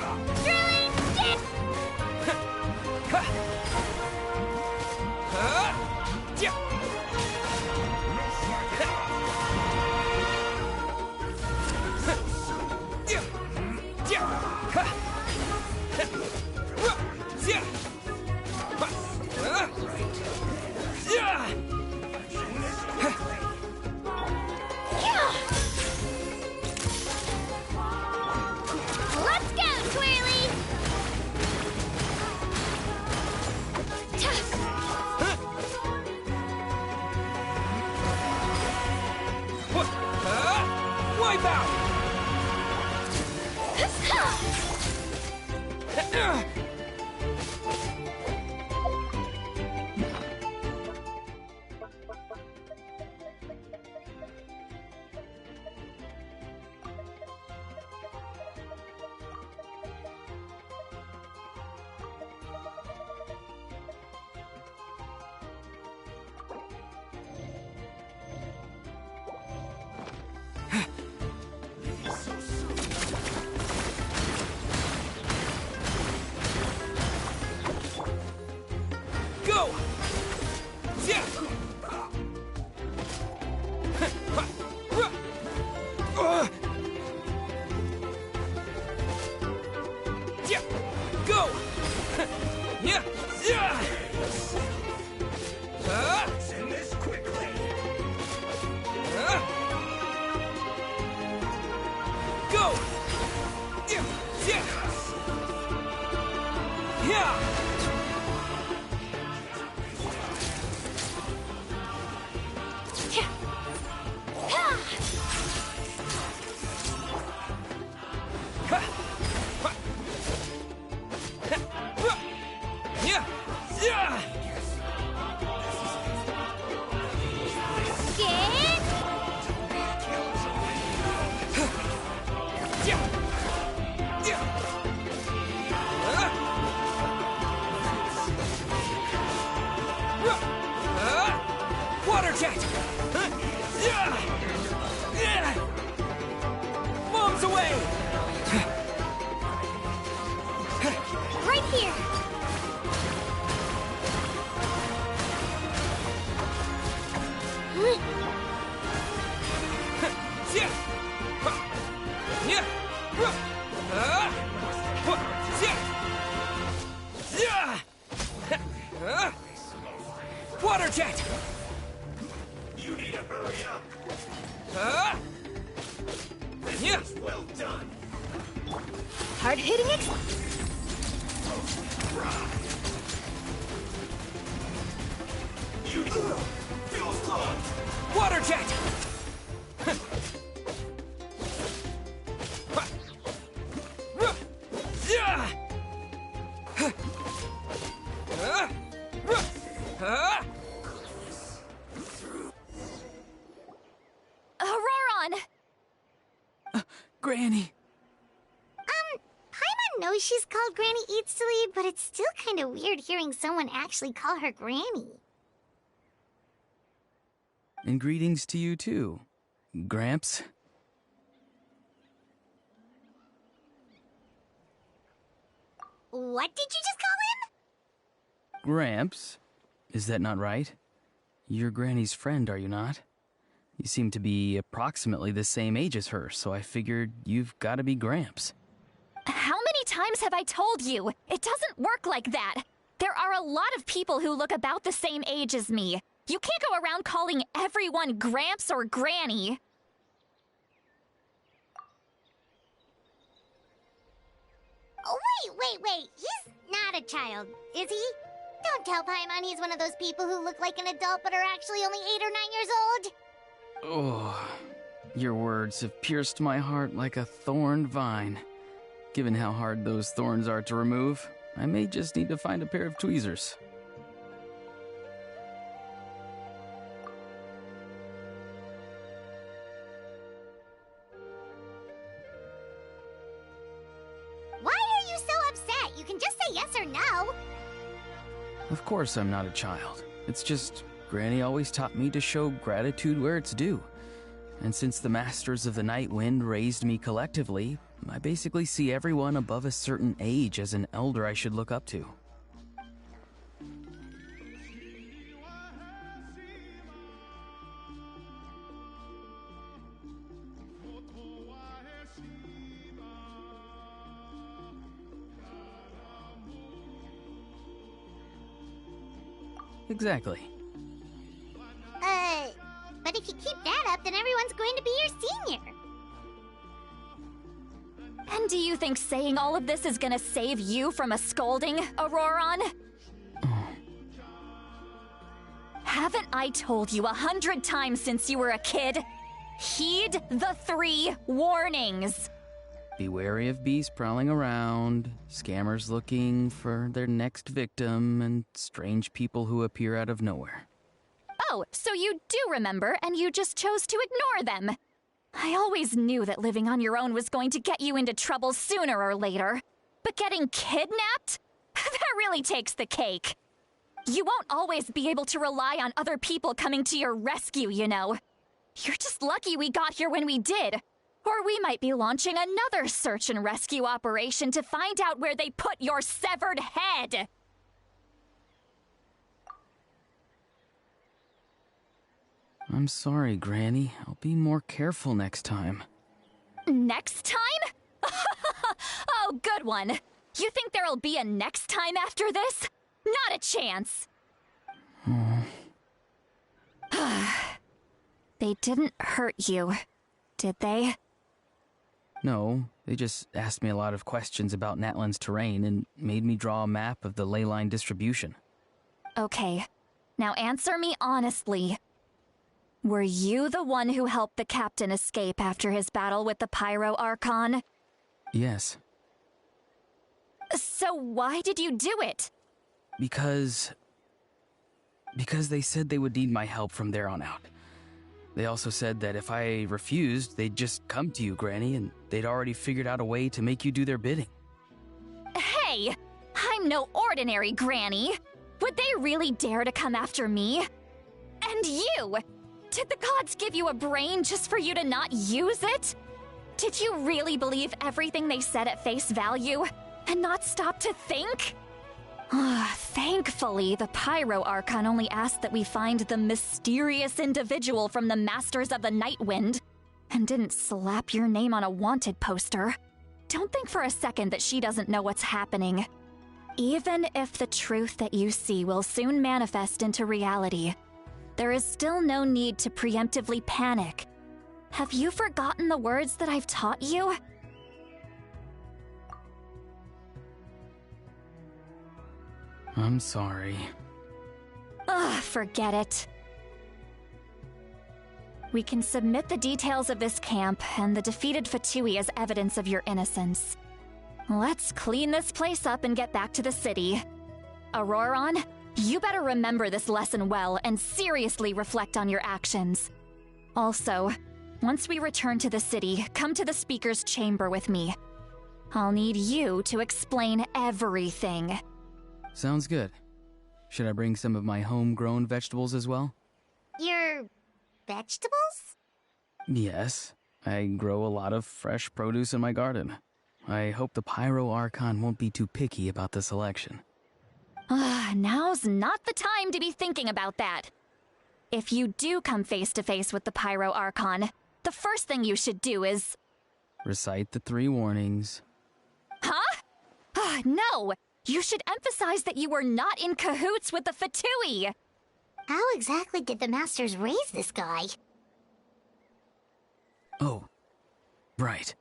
Drilling! Dip! Let's go, Twirly! Wipe out! Go! Yeah! Yeah! Go! Yeah! Yeah! Send this quickly. Go! Yeah! Yeah! Yeah! Water jet! Bombs away! Right here! Water jet! You need to hurry up. Yeah! Well done. Hard-hitting it? You feel flood. Water jet! Auroron! Granny! Paimon knows she's called Granny Eats to Lead, but it's still kind of weird hearing someone actually call her Granny. And greetings to you too, Gramps. What did you just call him? Gramps? Is that not right? You're Granny's friend, are you not? You seem to be approximately the same age as her, so I figured you've got to be Gramps. How many times have I told you? It doesn't work like that. There are a lot of people who look about the same age as me. You can't go around calling everyone Gramps or Granny. Oh, wait. He's not a child, is he? Don't tell Paimon he's one of those people who look like an adult but are actually only 8 or 9 years old. Oh, your words have pierced my heart like a thorned vine. Given how hard those thorns are to remove, I may just need to find a pair of tweezers. Why are you so upset? You can just say yes or no. Of course I'm not a child. It's just Granny always taught me to show gratitude where it's due. And since the Masters of the Night Wind raised me collectively, I basically see everyone above a certain age as an elder I should look up to. Exactly. But if you keep that up, then everyone's going to be your senior. And do you think saying all of this is gonna save you from a scolding, Auroron? Haven't I told you 100 times since you were a kid? Heed the 3 warnings. Be wary of beasts prowling around, scammers looking for their next victim, and strange people who appear out of nowhere. Oh, so you do remember, and you just chose to ignore them. I always knew that living on your own was going to get you into trouble sooner or later. But getting kidnapped? That really takes the cake. You won't always be able to rely on other people coming to your rescue, you know. You're just lucky we got here when we did. Or we might be launching another search and rescue operation to find out where they put your severed head. I'm sorry, Granny. I'll be more careful next time. Next time? Oh, good one. You think there'll be a next time after this? Not a chance. They didn't hurt you, did they? No, they just asked me a lot of questions about Natlan's terrain and made me draw a map of the ley line distribution. Okay, now answer me honestly. Were you the one who helped the captain escape after his battle with the Pyro Archon? Yes. So why did you do it? Because they said they would need my help from there on out. They also said that if I refused, they'd just come to you, Granny, and they'd already figured out a way to make you do their bidding. Hey, I'm no ordinary Granny. Would they really dare to come after me? And you! Did the gods give you a brain just for you to not use it? Did you really believe everything they said at face value and not stop to think? Thankfully, the Pyro Archon only asked that we find the mysterious individual from the Masters of the Night Wind and didn't slap your name on a wanted poster. Don't think for a second that she doesn't know what's happening. Even if the truth that you see will soon manifest into reality, there is still no need to preemptively panic. Have you forgotten the words that I've taught you? I'm sorry. Forget it. We can submit the details of this camp and the defeated Fatui as evidence of your innocence. Let's clean this place up and get back to the city. Auroron, you better remember this lesson well and seriously reflect on your actions. Also, once we return to the city, come to the speaker's chamber with me. I'll need you to explain everything. Sounds good. Should I bring some of my homegrown vegetables as well? Your vegetables? Yes. I grow a lot of fresh produce in my garden. I hope the Pyro Archon won't be too picky about the selection. Now's not the time to be thinking about that. If you do come face to face with the Pyro Archon, the first thing you should do is... recite the 3 warnings. Huh? No! You should emphasize that you were not in cahoots with the Fatui! How exactly did the Masters raise this guy? Oh, right.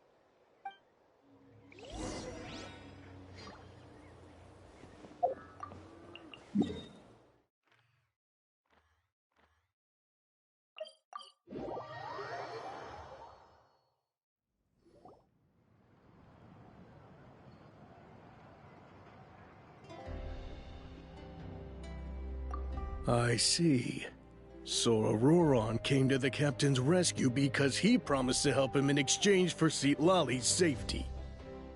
I see. So Auroron came to the captain's rescue because he promised to help him in exchange for Citlali's safety.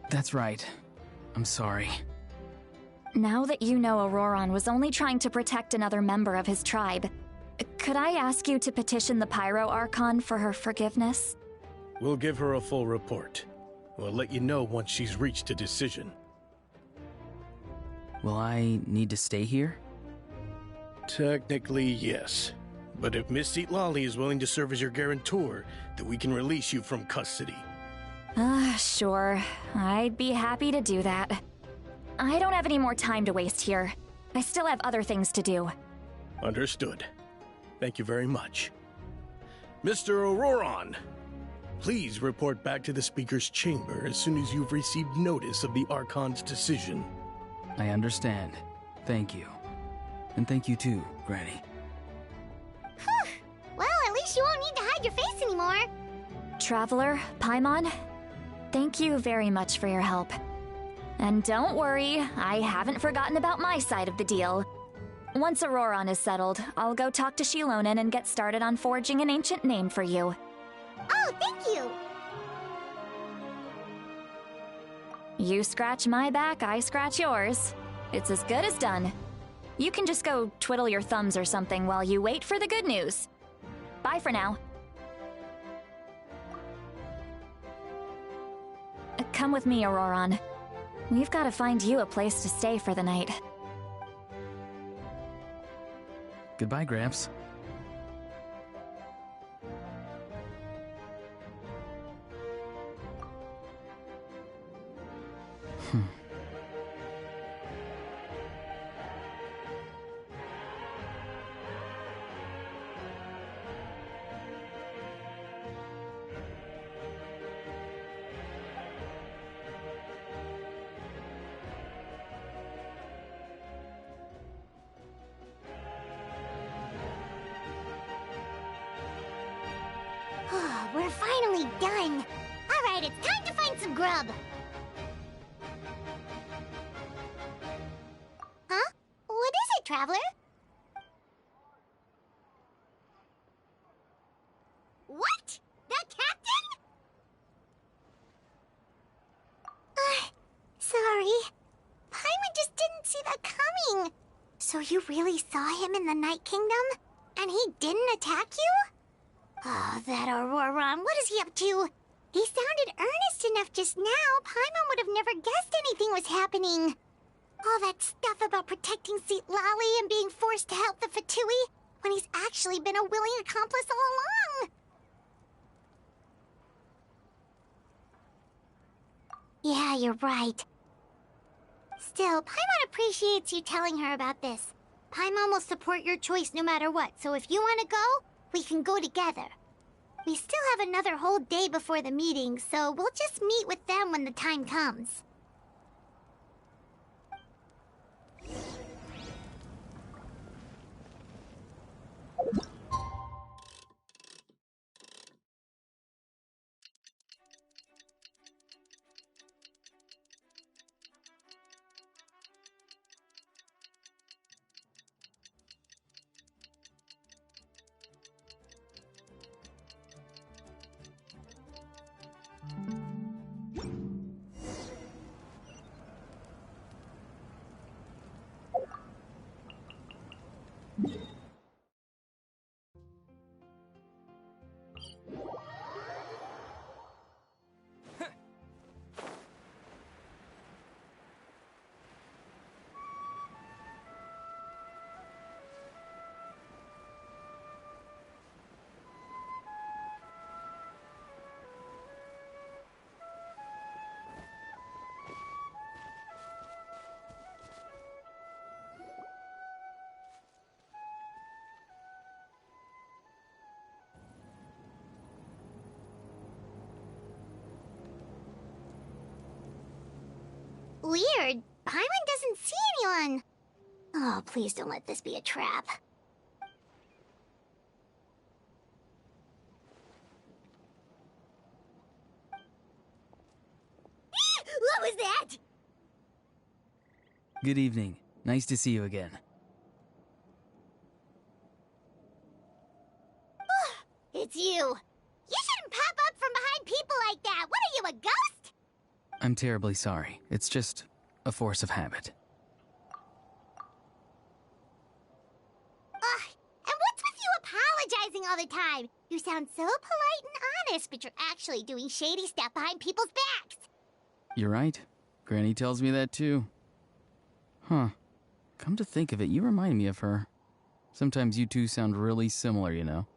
That's right. I'm sorry. Now that you know Auroron was only trying to protect another member of his tribe, could I ask you to petition the Pyro Archon for her forgiveness? We'll give her a full report. We'll let you know once she's reached a decision. Will I need to stay here? Technically, yes. But if Miss Citlali is willing to serve as your guarantor, then we can release you from custody. Sure. I'd be happy to do that. I don't have any more time to waste here. I still have other things to do. Understood. Thank you very much. Mr. Auroron, please report back to the Speaker's chamber as soon as you've received notice of the Archon's decision. I understand. Thank you. And thank you too, Granny. Well, at least you won't need to hide your face anymore. Traveler, Paimon, thank you very much for your help. And don't worry, I haven't forgotten about my side of the deal. Once Auroron is settled, I'll go talk to Shilonen and get started on forging an ancient name for you. Oh, thank you! You scratch my back, I scratch yours. It's as good as done. You can just go twiddle your thumbs or something while you wait for the good news. Bye for now. Come with me, Auroron. We've got to find you a place to stay for the night. Goodbye, Gramps. We're finally done. Alright, it's time to find some grub. Huh? What is it, Traveler? What? The captain? Sorry. Paimon just didn't see that coming. So you really saw him in the Night Kingdom? And he didn't attack you? Oh, that Auroron, what is he up to? He sounded earnest enough just now. Paimon would have never guessed anything was happening. All that stuff about protecting Citlali and being forced to help the Fatui, when he's actually been a willing accomplice all along. Yeah, you're right. Still, Paimon appreciates you telling her about this. Paimon will support your choice no matter what, so if you want to go, we can go together. We still have another whole day before the meeting, so we'll just meet with them when the time comes. Weird. Paimon doesn't see anyone. Oh, please don't let this be a trap. What was that? Good evening. Nice to see you again. it's you! You shouldn't pop up from behind people like that! What are you, a ghost? I'm terribly sorry. It's just a force of habit. Ugh, and what's with you apologizing all the time? You sound so polite and honest, but you're actually doing shady stuff behind people's backs. You're right. Granny tells me that too. Huh. Come to think of it, you remind me of her. Sometimes you two sound really similar, you know.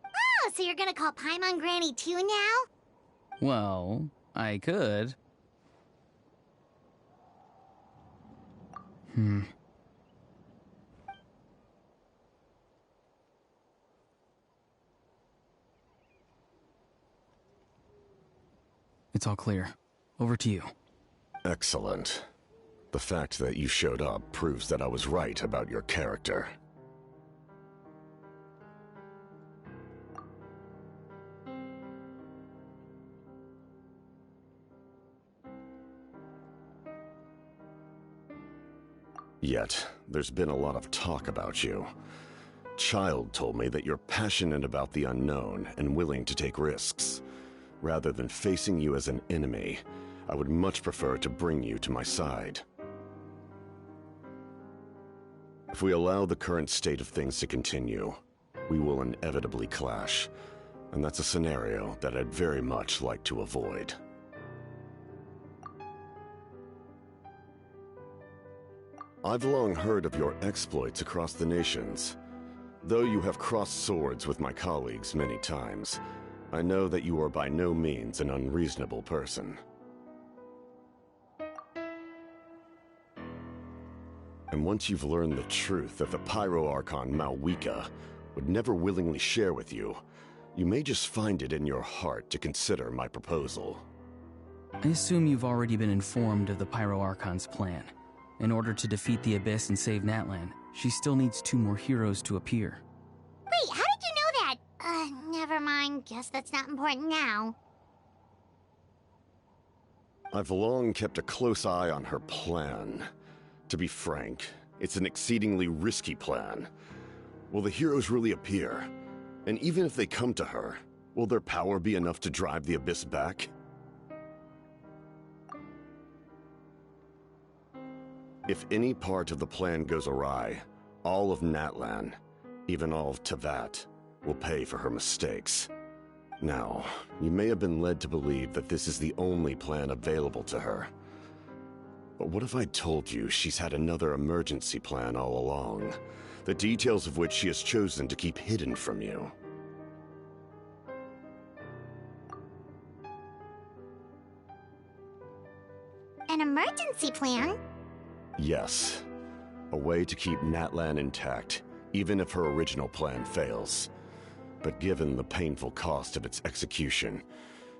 Oh, so you're gonna call Paimon Granny too now? Well, I could. It's all clear. Over to you. Excellent. The fact that you showed up proves that I was right about your character. Yet, there's been a lot of talk about you. Child told me that you're passionate about the unknown and willing to take risks. Rather than facing you as an enemy, I would much prefer to bring you to my side. If we allow the current state of things to continue, we will inevitably clash, and that's a scenario that I'd very much like to avoid. I've long heard of your exploits across the nations. Though you have crossed swords with my colleagues many times, I know that you are by no means an unreasonable person. And once you've learned the truth that the Pyro Archon Malwika would never willingly share with you, you may just find it in your heart to consider my proposal. I assume you've already been informed of the Pyro Archon's plan. In order to defeat the Abyss and save Natlan, she still needs 2 more heroes to appear. Wait, how did you know that? Never mind. Guess that's not important now. I've long kept a close eye on her plan. To be frank, it's an exceedingly risky plan. Will the heroes really appear? And even if they come to her, will their power be enough to drive the Abyss back? If any part of the plan goes awry, all of Natlan, even all of Teyvat, will pay for her mistakes. Now, you may have been led to believe that this is the only plan available to her. But what if I told you she's had another emergency plan all along, the details of which she has chosen to keep hidden from you? An emergency plan? Yes. A way to keep Natlan intact, even if her original plan fails. But given the painful cost of its execution,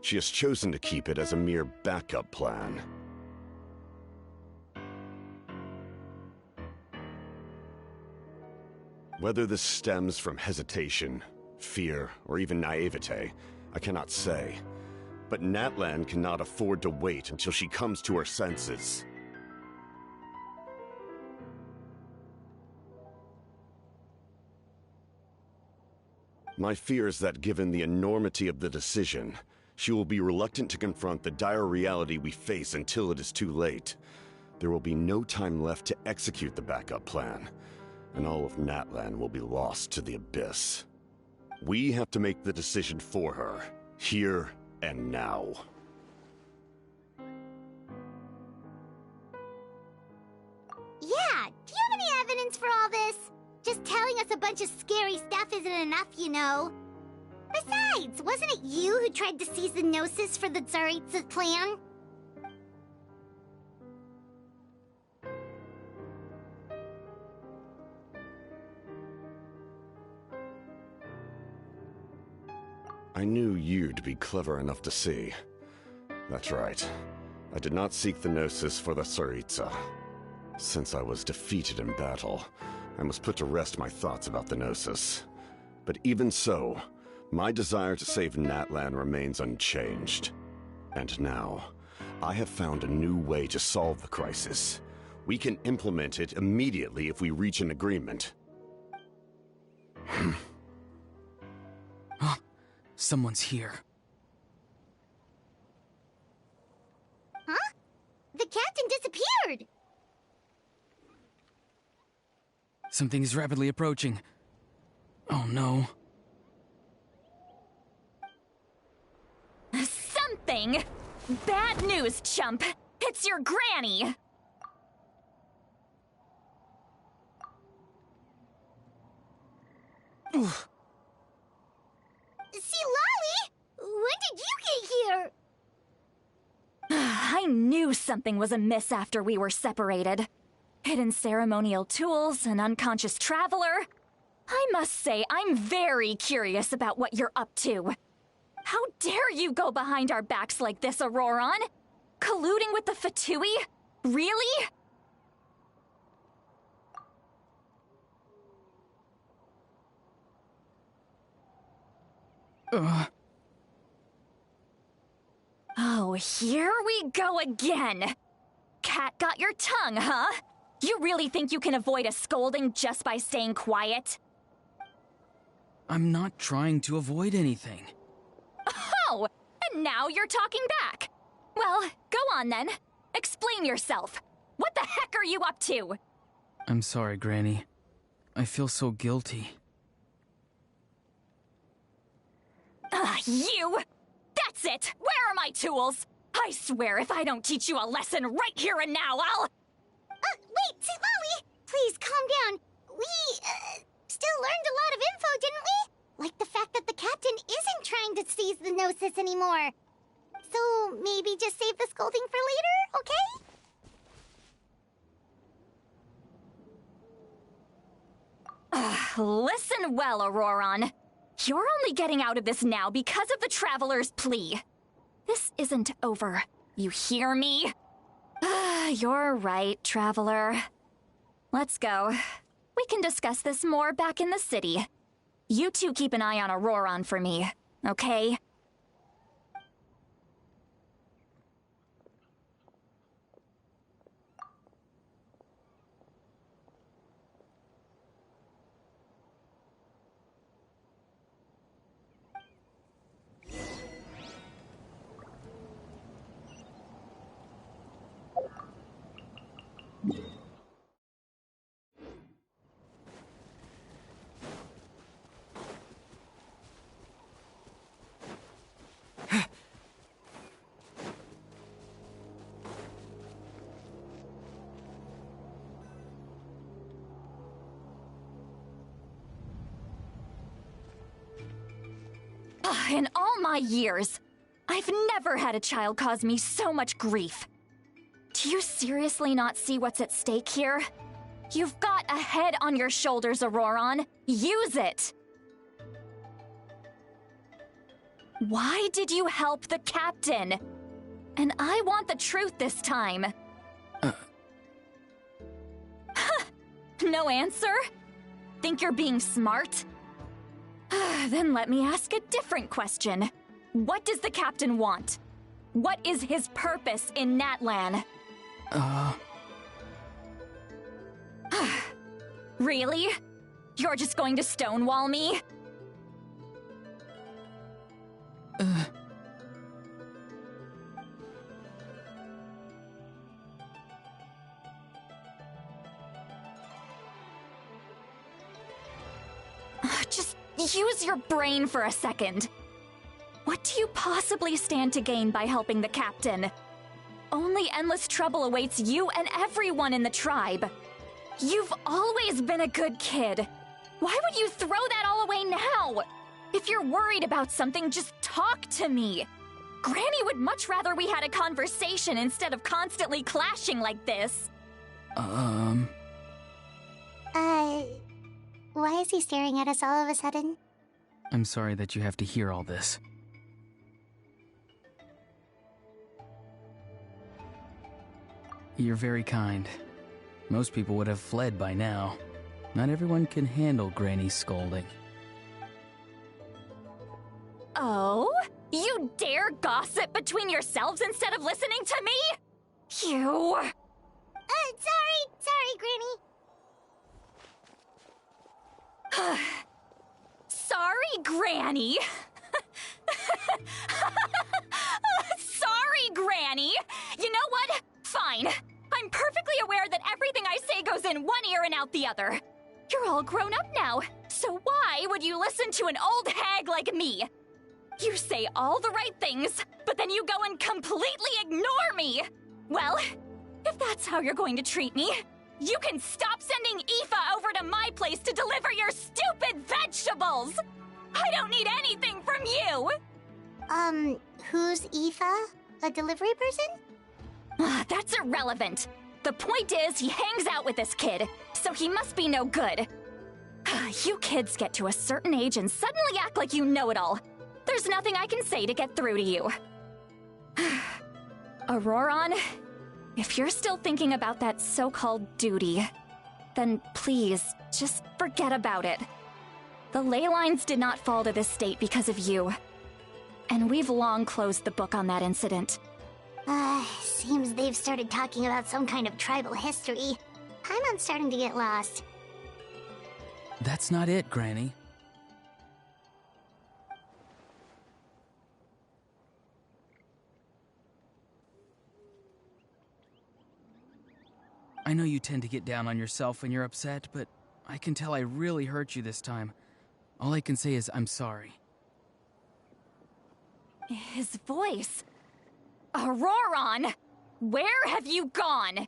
she has chosen to keep it as a mere backup plan. Whether this stems from hesitation, fear, or even naivete, I cannot say. But Natlan cannot afford to wait until she comes to her senses. My fear is that given the enormity of the decision, she will be reluctant to confront the dire reality we face until it is too late. There will be no time left to execute the backup plan, and all of Natlan will be lost to the Abyss. We have to make the decision for her, here and now. Yeah, do you have any evidence for all this? Just telling us a bunch of scary stuff isn't enough, you know. Besides, wasn't it you who tried to seize the Gnosis for the Tsaritsa's plan? I knew you'd be clever enough to see. That's right. I did not seek the Gnosis for the Tsaritsa. Since I was defeated in battle, I must put to rest my thoughts about the Gnosis. But even so, my desire to save Natlan remains unchanged. And now, I have found a new way to solve the crisis. We can implement it immediately if we reach an agreement. Someone's here. Huh? The captain disappeared! Something is rapidly approaching. Oh no. Something? Bad news, chump. It's your granny. Oof. See, Lolly! When did you get here? I knew something was amiss after we were separated. Hidden ceremonial tools, an unconscious traveler. I must say, I'm very curious about what you're up to. How dare you go behind our backs like this, Auroron? Colluding with the Fatui? Really? Oh, here we go again. Cat got your tongue, huh? You really think you can avoid a scolding just by staying quiet? I'm not trying to avoid anything. Oh, and now you're talking back. Well, go on then. Explain yourself. What the heck are you up to? I'm sorry, Granny. I feel so guilty. You! That's it! Where are my tools? I swear if I don't teach you a lesson right here and now, I'll... Wait, see, Lolly! Please, calm down. We, still learned a lot of info, didn't we? Like the fact that the captain isn't trying to seize the Gnosis anymore. So, maybe just save the scolding for later, okay? Listen well, Auroron. You're only getting out of this now because of the Traveler's plea. This isn't over. You hear me? You're right, Traveler. Let's go. We can discuss this more back in the city. You two keep an eye on Auroron for me, okay? In all my years, I've never had a child cause me so much grief. Do you seriously not see what's at stake here? You've got a head on your shoulders, Auroron. Use it! Why did you help the captain? And I want the truth this time. No answer? Think you're being smart? Then let me ask a different question. What does the captain want? What is his purpose in Natlan? Really? You're just going to stonewall me? Just use your brain for a second. What do you possibly stand to gain by helping the captain? Only endless trouble awaits you and everyone in the tribe. You've always been a good kid. Why would you throw that all away now? If you're worried about something, just talk to me. Granny would much rather we had a conversation instead of constantly clashing like this. Why is he staring at us all of a sudden? I'm sorry that you have to hear all this. You're very kind. Most people would have fled by now. Not everyone can handle Granny's scolding. Oh? You dare gossip between yourselves instead of listening to me? You... Sorry, Granny. Sorry, Granny. one ear and out the other. You're all grown up now, so why would you listen to an old hag like me? You say all the right things, but then you go and completely ignore me! Well, if that's how you're going to treat me, you can stop sending Aoife over to my place to deliver your stupid vegetables! I don't need anything from you! Who's Aoife? A delivery person? That's irrelevant. The point is, he hangs out with this kid, so he must be no good. You kids get to a certain age and suddenly act like you know it all. There's nothing I can say to get through to you. Auroron, if you're still thinking about that so-called duty, then please, just forget about it. The ley lines did not fall to this state because of you. And we've long closed the book on that incident. Seems they've started talking about some kind of tribal history. I'm starting to get lost. That's not it, Granny. I know you tend to get down on yourself when you're upset, but I can tell I really hurt you this time. All I can say is I'm sorry. His voice. Auroron! Where have you gone?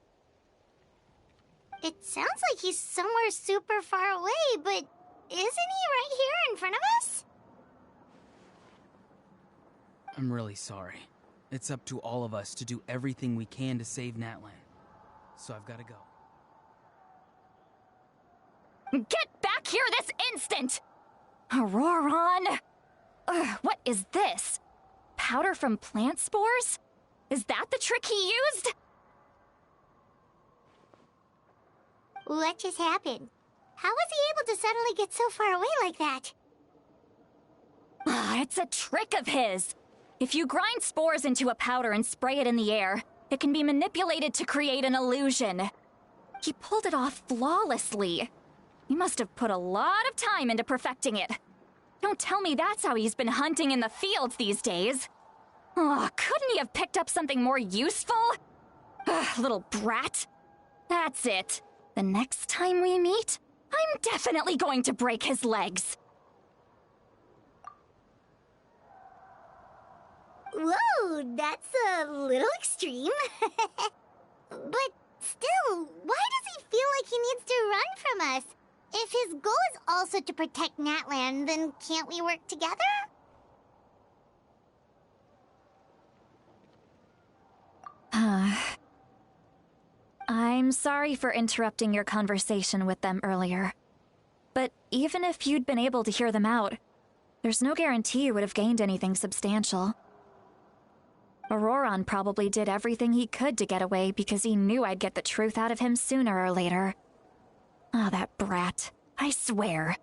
It sounds like he's somewhere super far away, but isn't he right here in front of us? I'm really sorry. It's up to all of us to do everything we can to save Natlan. So I've got to go. Get back here this instant! Auroron! What is this? Powder from plant spores? Is that the trick he used? What just happened? How was he able to suddenly get so far away like that? It's a trick of his. If you grind spores into a powder and spray it in the air, it can be manipulated to create an illusion. He pulled it off flawlessly. He must have put a lot of time into perfecting it. Don't tell me that's how he's been hunting in the fields these days. Couldn't he have picked up something more useful? Little brat. That's it. The next time we meet, I'm definitely going to break his legs. Whoa, that's a little extreme. But still, why does he feel like he needs to run from us? If his goal is also to protect Natlan, then can't we work together? I'm sorry for interrupting your conversation with them earlier. But even if you'd been able to hear them out, there's no guarantee you would have gained anything substantial. Auroron probably did everything he could to get away because he knew I'd get the truth out of him sooner or later. That brat. I swear.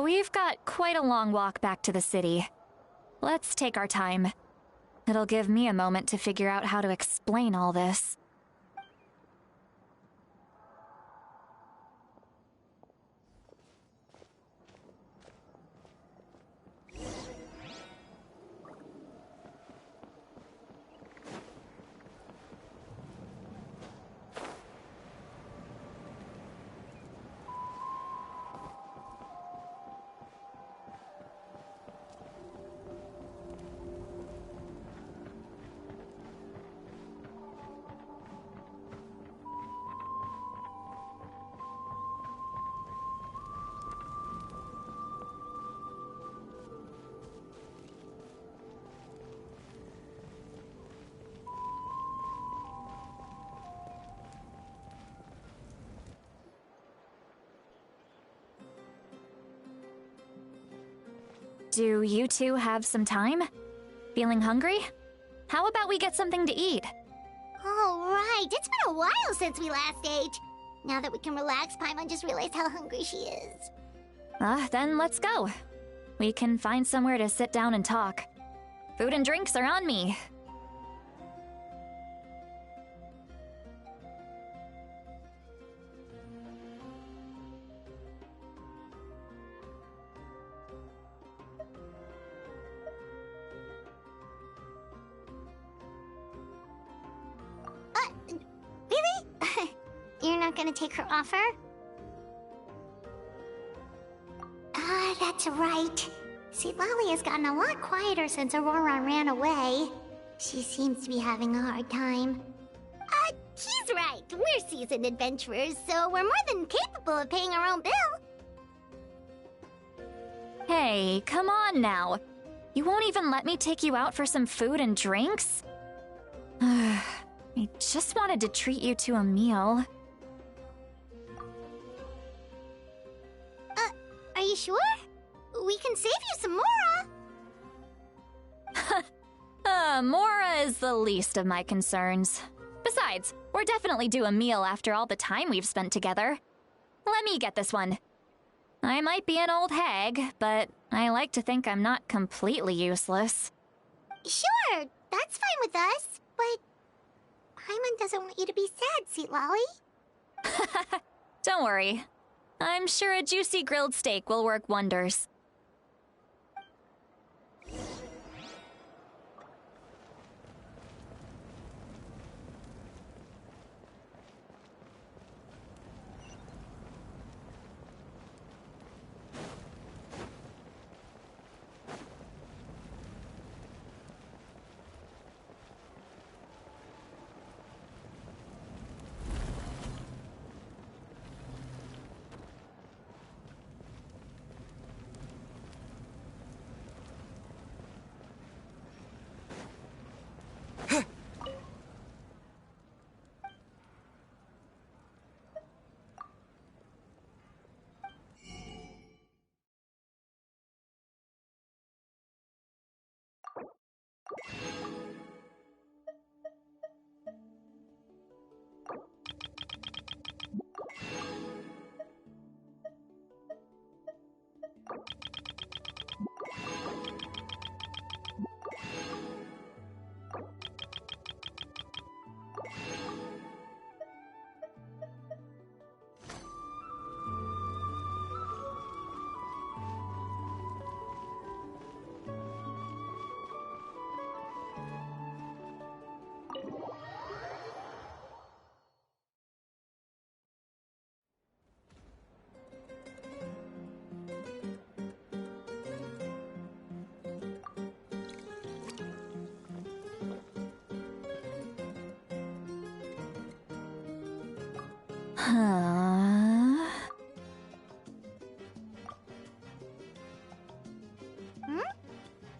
We've got quite a long walk back to the city. Let's take our time. It'll give me a moment to figure out how to explain all this. Do you two have some time? Feeling hungry? How about we get something to eat? Oh, right. It's been a while since we last ate. Now that we can relax, Paimon just realized how hungry she is. Then let's go. We can find somewhere to sit down and talk. Food and drinks are on me. Really? You're not gonna take her offer? That's right. See, Lolly has gotten a lot quieter since Aurora ran away. She seems to be having a hard time. He's right. We're seasoned adventurers, so we're more than capable of paying our own bill. Hey, come on now. You won't even let me take you out for some food and drinks? I just wanted to treat you to a meal. Are you sure? We can save you some Mora. Mora is the least of my concerns. Besides, we're definitely due a meal after all the time we've spent together. Let me get this one. I might be an old hag, but I like to think I'm not completely useless. Sure, that's fine with us, but Paimon doesn't want you to be sad, sweet Lolly. Don't worry. I'm sure a juicy grilled steak will work wonders.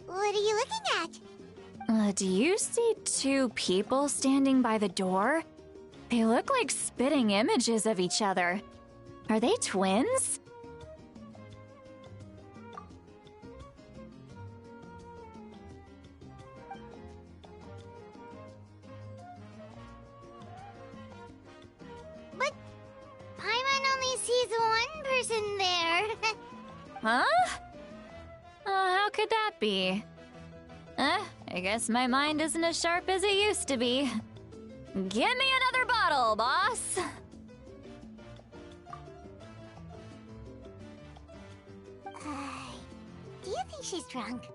What are you looking at? Do you see two people standing by the door? They look like spitting images of each other. Are they twins? But Paimon only sees one person there. Huh? How could that be? I guess my mind isn't as sharp as it used to be. Give me another bottle, boss! Do you think she's drunk?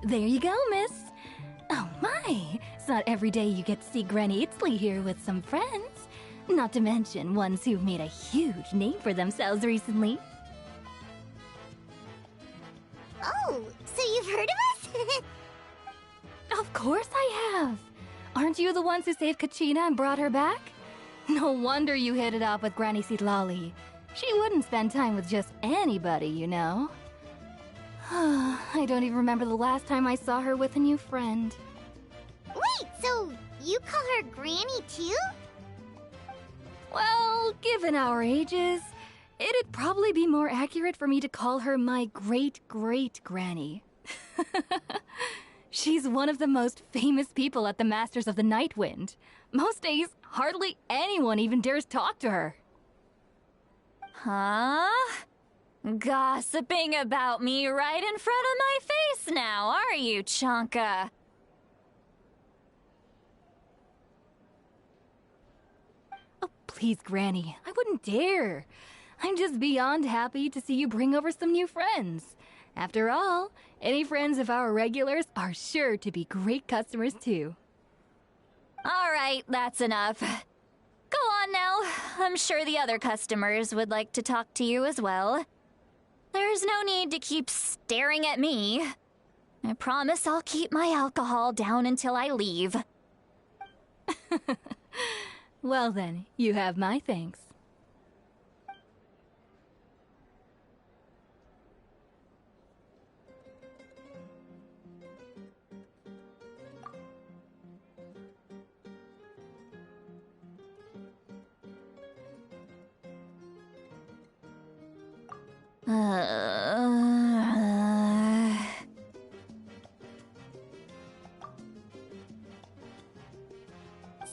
There you go, miss. Oh my, it's not every day you get to see Granny Itzley here with some friends. Not to mention ones who've made a huge name for themselves recently. Oh, so you've heard of us? Of course I have. Aren't you the ones who saved Kachina and brought her back? No wonder you hit it off with Granny Sitlali. She wouldn't spend time with just anybody, you know. I don't even remember the last time I saw her with a new friend. Wait, so you call her Granny too? Well, given our ages, it'd probably be more accurate for me to call her my great-great-granny. She's one of the most famous people at the Masters of the Nightwind. Most days, hardly anyone even dares talk to her. Huh? Gossiping about me right in front of my face now, are you, Chonka? Oh, please, Granny. I wouldn't dare. I'm just beyond happy to see you bring over some new friends. After all, any friends of our regulars are sure to be great customers too. All right, that's enough. Go on now. I'm sure the other customers would like to talk to you as well. There's no need to keep staring at me. I promise I'll keep my alcohol down until I leave. Well then, you have my thanks.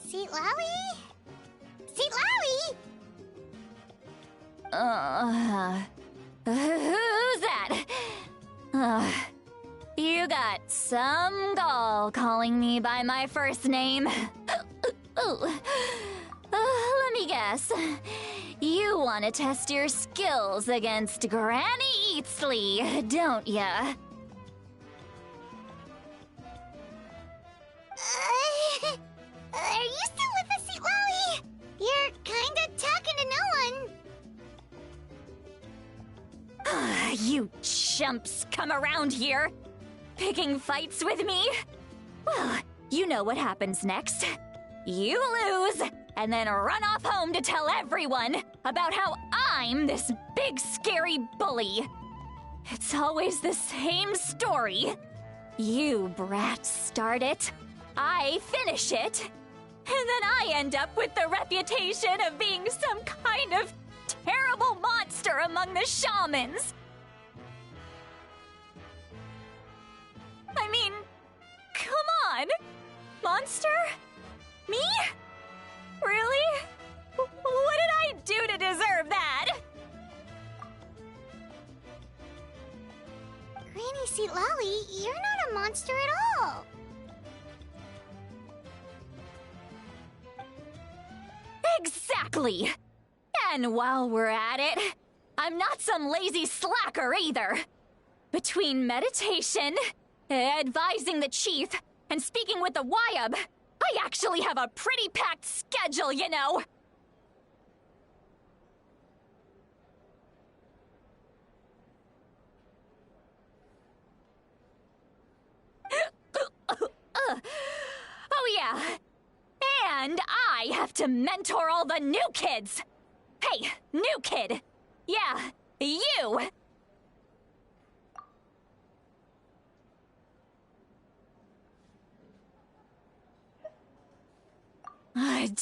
Seat Lally? Seat Lally? Who's that? You got some gall calling me by my first name. Let me guess. You want to test your skills against Granny Eatsley, don't ya? Are you still with us, Seat Lally? You're kinda talking to no one. You chumps come around here, picking fights with me? Well, you know what happens next. You lose, and then run off home to tell everyone about how I'm this big scary bully. It's always the same story. You brats start it, I finish it, and then I end up with the reputation of being some kind of terrible monster among the shamans. I mean, come on. Monster? Me? Really? What did I do to deserve that? Granny Seat Lally, you're not a monster at all. Exactly! And while we're at it, I'm not some lazy slacker either. Between meditation, advising the chief, and speaking with the Wyab, I actually have a pretty packed schedule, you know! Oh yeah! And I have to mentor all the new kids! Hey, new kid! Yeah, you!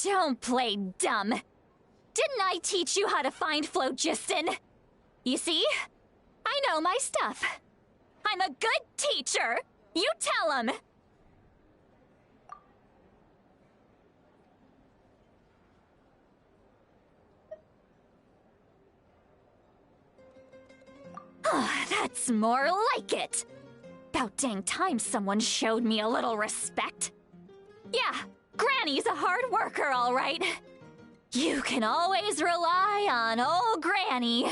Don't play dumb. Didn't I teach you how to find phlogiston? You see? I know my stuff. I'm a good teacher. You tell him. That's more like it. About dang time someone showed me a little respect. Yeah, Granny's a hard worker, all right. You can always rely on old Granny.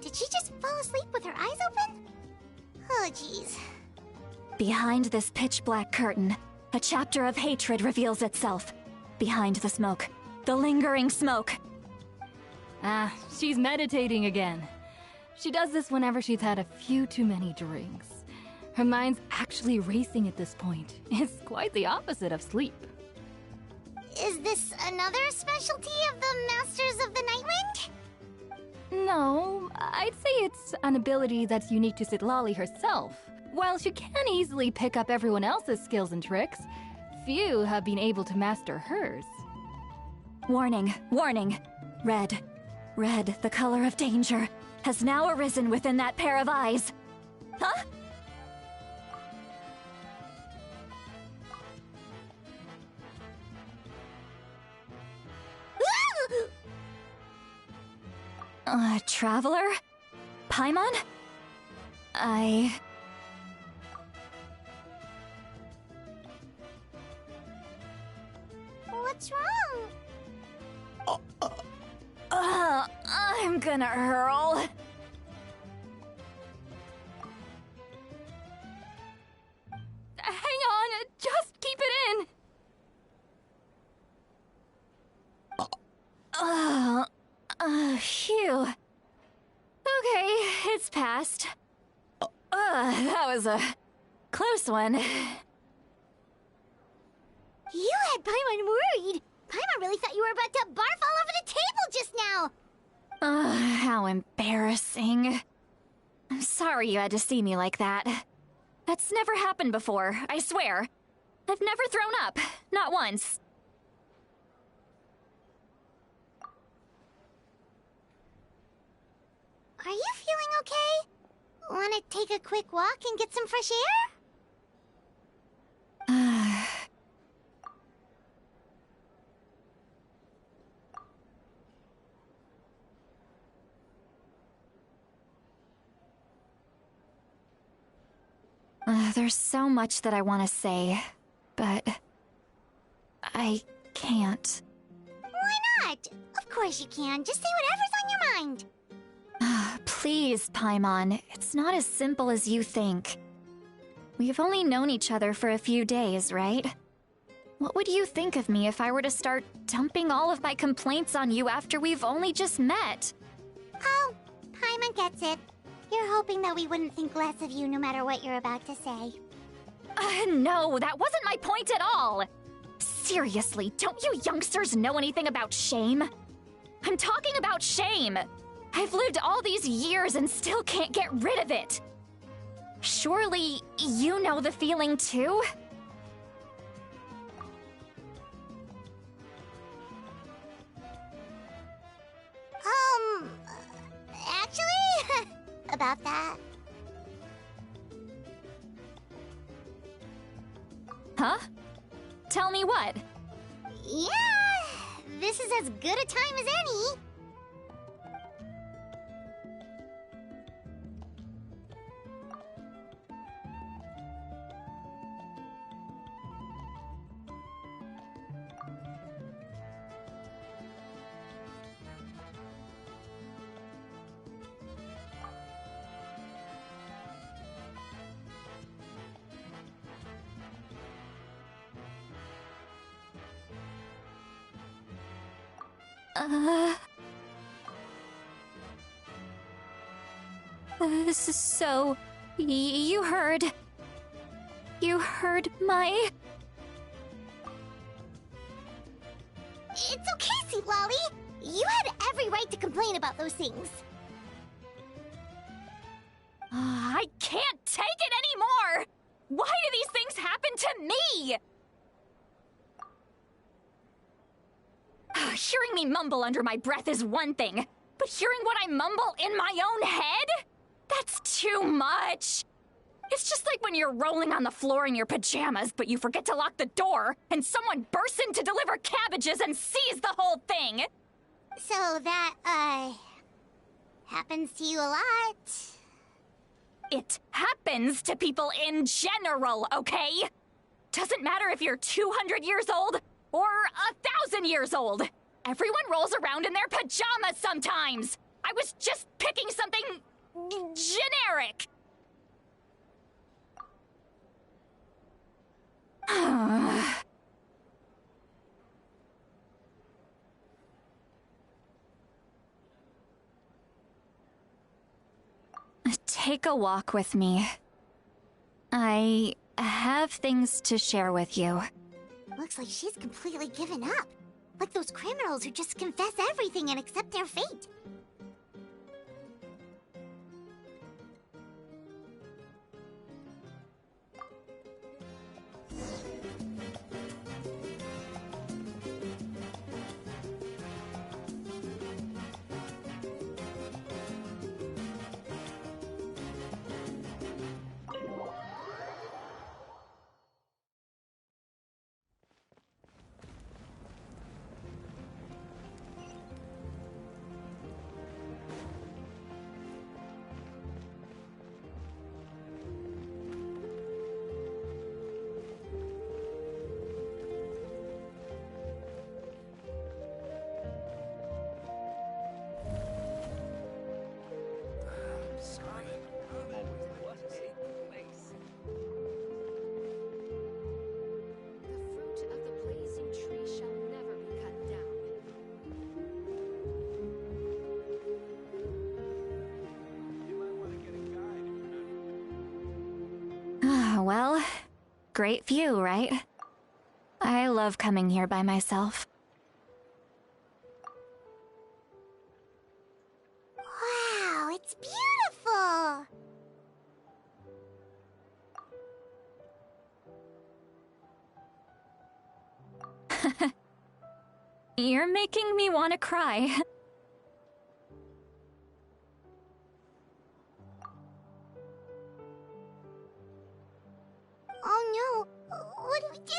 Did she just fall asleep with her eyes open? Oh, jeez. Behind this pitch-black curtain, a chapter of hatred reveals itself. Behind the smoke, the lingering smoke. Ah, she's meditating again. She does this whenever she's had a few too many drinks. Her mind's actually racing at this point. It's quite the opposite of sleep. Is this another specialty of the Masters of the Nightwind? No, I'd say it's an ability that's unique to Citlali herself. While she can easily pick up everyone else's skills and tricks, few have been able to master hers. Warning, warning. Red, the color of danger, has now arisen within that pair of eyes. Huh? Traveler? Paimon? What's wrong? I'm gonna hurl. Hang on, just keep it in. Phew. Okay, it's passed. That was a close one. You had Paimon worried. Paimon really thought you were about to barf all over the table just now. How embarrassing. I'm sorry you had to see me like that. That's never happened before, I swear. I've never thrown up, not once. Are you feeling okay? Want to take a quick walk and get some fresh air? There's so much that I want to say, but I can't. Why not? Of course you can. Just say whatever's on your mind. Please, Paimon, it's not as simple as you think. We've only known each other for a few days, right? What would you think of me if I were to start dumping all of my complaints on you after we've only just met? Oh, Paimon gets it. You're hoping that we wouldn't think less of you no matter what you're about to say. No, that wasn't my point at all! Seriously, don't you youngsters know anything about shame? I'm talking about shame! I've lived all these years and still can't get rid of it! Surely, you know the feeling too? Actually, about that. Huh? Tell me what? Yeah, this is as good a time as any. So, you heard my... It's okay, Citlali. You had every right to complain about those things. I can't take it anymore! Why do these things happen to me? Hearing me mumble under my breath is one thing, but hearing what I mumble in my own head? That's too much! It's just like when you're rolling on the floor in your pajamas, but you forget to lock the door, and someone bursts in to deliver cabbages and sees the whole thing! So that, happens to you a lot. It happens to people in general, okay? Doesn't matter if you're 200 years old or 1,000 years old. Everyone rolls around in their pajamas sometimes. I was just picking something generic. Take a walk with me. I have things to share with you. Looks like she's completely given up. Like those criminals who just confess everything and accept their fate. Well, great view, right? I love coming here by myself. Wow, it's beautiful! You're making me want to cry. Oh no, what do we do?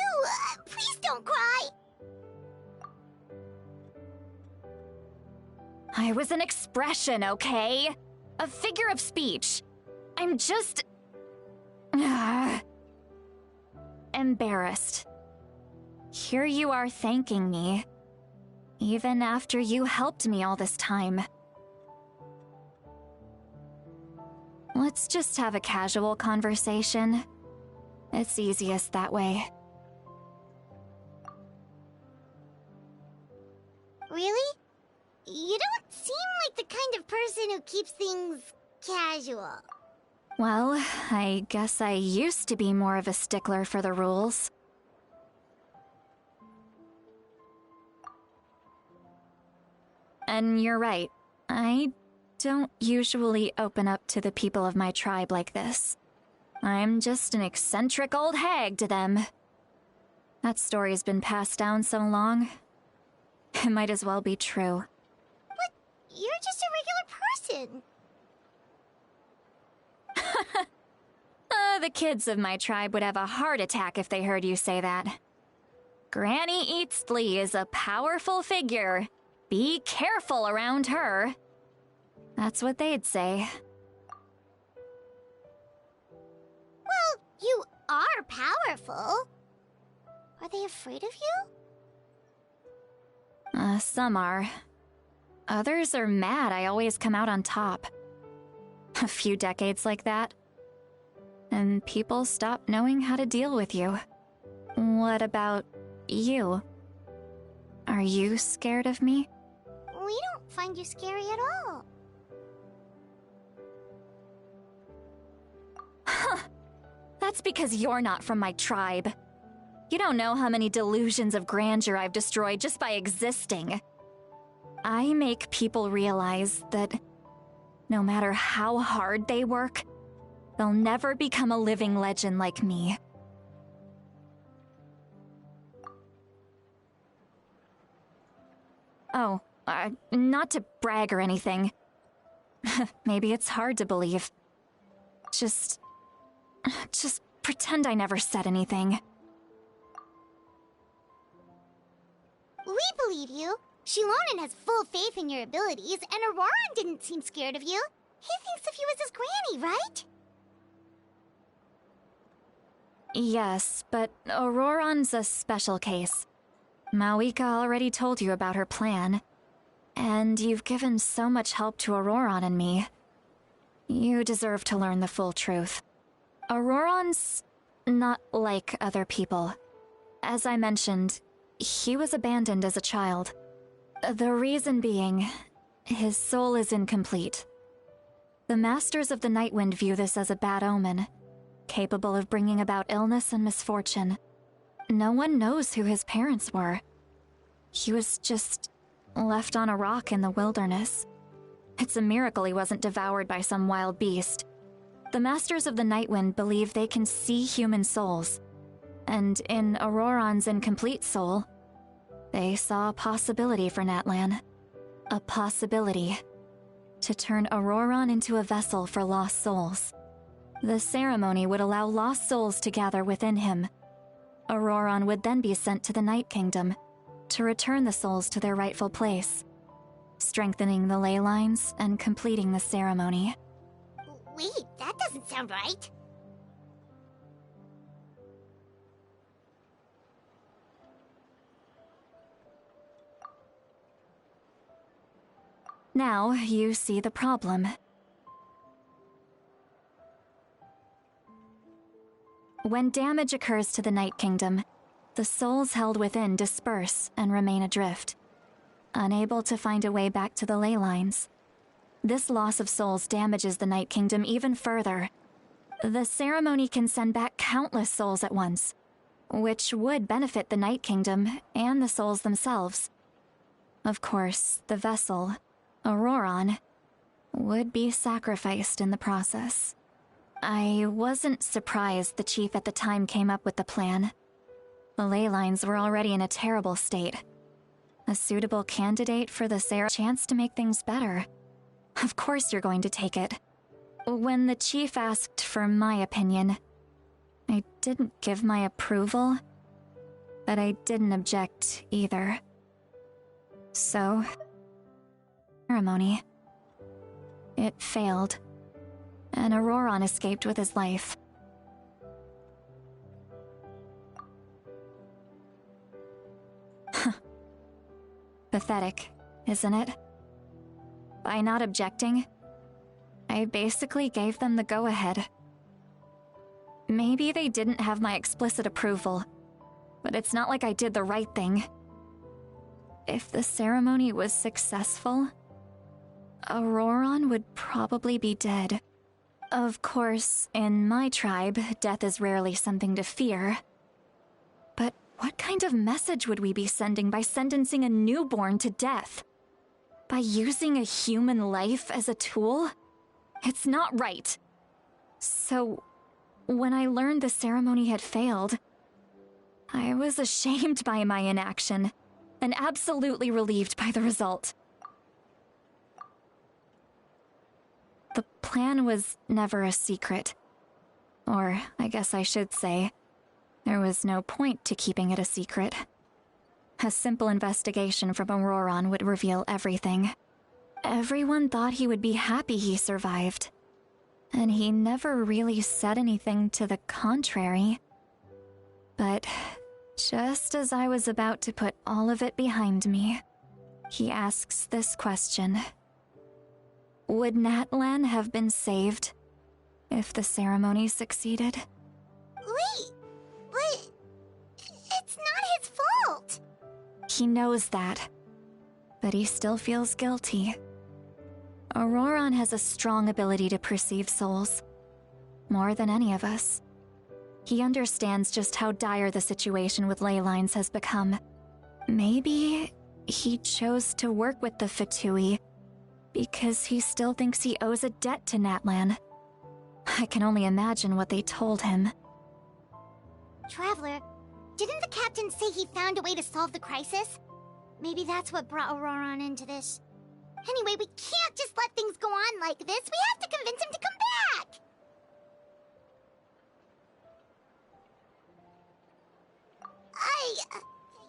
Please don't cry! I was an expression, okay? A figure of speech. I'm just... embarrassed. Here you are thanking me. Even after you helped me all this time. Let's just have a casual conversation. It's easiest that way. Really? You don't seem like the kind of person who keeps things casual. Well, I guess I used to be more of a stickler for the rules. And you're right. I don't usually open up to the people of my tribe like this. I'm just an eccentric old hag to them. That story's been passed down so long. It might as well be true. But you're just a regular person. The kids of my tribe would have a heart attack if they heard you say that. Granny Eatsley is a powerful figure. Be careful around her. That's what they'd say. Well, you are powerful. Are they afraid of you? Some are. Others are mad I always come out on top. A few decades like that, and people stop knowing how to deal with you. What about you? Are you scared of me? We don't find you scary at all. That's because you're not from my tribe. You don't know how many delusions of grandeur I've destroyed just by existing. I make people realize that no matter how hard they work, they'll never become a living legend like me. Oh, not to brag or anything. Maybe it's hard to believe. Just pretend I never said anything. We believe you. Shilonen has full faith in your abilities, and Auroran didn't seem scared of you. He thinks of you as his granny, right? Yes, but Auroran's a special case. Mawika already told you about her plan. And you've given so much help to Auroran and me. You deserve to learn the full truth. Auroran's not like other people. As I mentioned, he was abandoned as a child. The reason being, his soul is incomplete. The Masters of the Nightwind view this as a bad omen, capable of bringing about illness and misfortune. no one knows who his parents were. He was just left on a rock in the wilderness. It's a miracle he wasn't devoured by some wild beast. The Masters of the Nightwind believe they can see human souls, and in Auroron's incomplete soul, they saw a possibility for Natlan. A possibility to turn Auroron into a vessel for lost souls. The ceremony would allow lost souls to gather within him. Auroron would then be sent to the Night Kingdom to return the souls to their rightful place, strengthening the ley lines and completing the ceremony. Wait, that doesn't sound right. Now you see the problem. When damage occurs to the Night Kingdom, the souls held within disperse and remain adrift, unable to find a way back to the ley lines. This loss of souls damages the Night Kingdom even further. The ceremony can send back countless souls at once, which would benefit the Night Kingdom and the souls themselves. Of course, the vessel, Auroron, would be sacrificed in the process. I wasn't surprised the chief at the time came up with the plan. The ley lines were already in a terrible state. A suitable candidate for the chance to make things better. Of course you're going to take it. When the chief asked for my opinion, I didn't give my approval, but I didn't object either. So, ceremony. It failed, and Auroron escaped with his life. Pathetic, isn't it? By not objecting, I basically gave them the go-ahead. Maybe they didn't have my explicit approval, but it's not like I did the right thing. If the ceremony was successful, Auroron would probably be dead. Of course, in my tribe, death is rarely something to fear. But what kind of message would we be sending by sentencing a newborn to death? By using a human life as a tool? It's not right. So, when I learned the ceremony had failed, I was ashamed by my inaction, and absolutely relieved by the result. The plan was never a secret. Or, I guess I should say, there was no point to keeping it a secret. A simple investigation from Auroron would reveal everything. Everyone thought he would be happy he survived. And he never really said anything to the contrary. But just as I was about to put all of it behind me, he asks this question. Would Natlan have been saved if the ceremony succeeded? Wait, but it's not his fault. He knows that, but he still feels guilty. Auroron has a strong ability to perceive souls, more than any of us. He understands just how dire the situation with ley lines has become. Maybe he chose to work with the Fatui because he still thinks he owes a debt to Natlan. I can only imagine what they told him. Traveler, didn't the captain say he found a way to solve the crisis? Maybe that's what brought Auroron into this. Anyway, we can't just let things go on like this. We have to convince him to come back!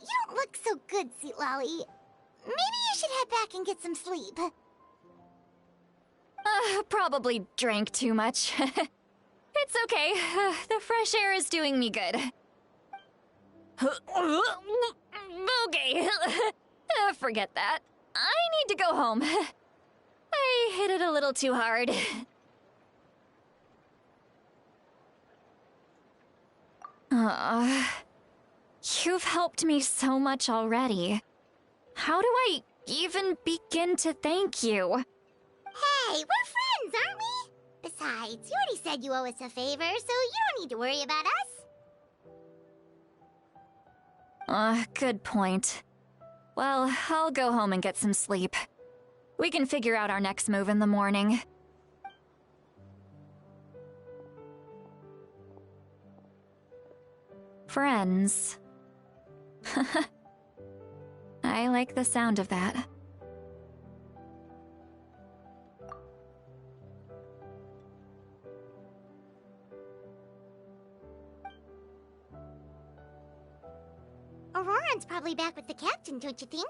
You don't look so good, Sweet Lolly. Maybe you should head back and get some sleep. Probably drank too much. It's okay. The fresh air is doing me good. Okay. Forget that. I need to go home. I hit it a little too hard. You've helped me so much already. How do I even begin to thank you? Hey, we're friends, aren't we? Besides, you already said you owe us a favor, so you don't need to worry about us. Good point. Well, I'll go home and get some sleep. We can figure out our next move in the morning. Friends. I like the sound of that. Auroran's probably back with the captain, don't you think?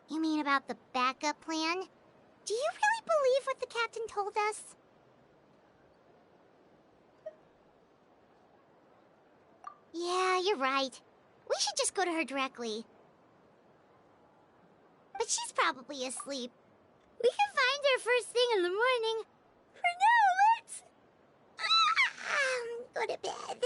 You mean about the backup plan? Do you really believe what the captain told us? Yeah, you're right. We should just go to her directly. But she's probably asleep. We can find her first thing in the morning. For now, let's... go to bed.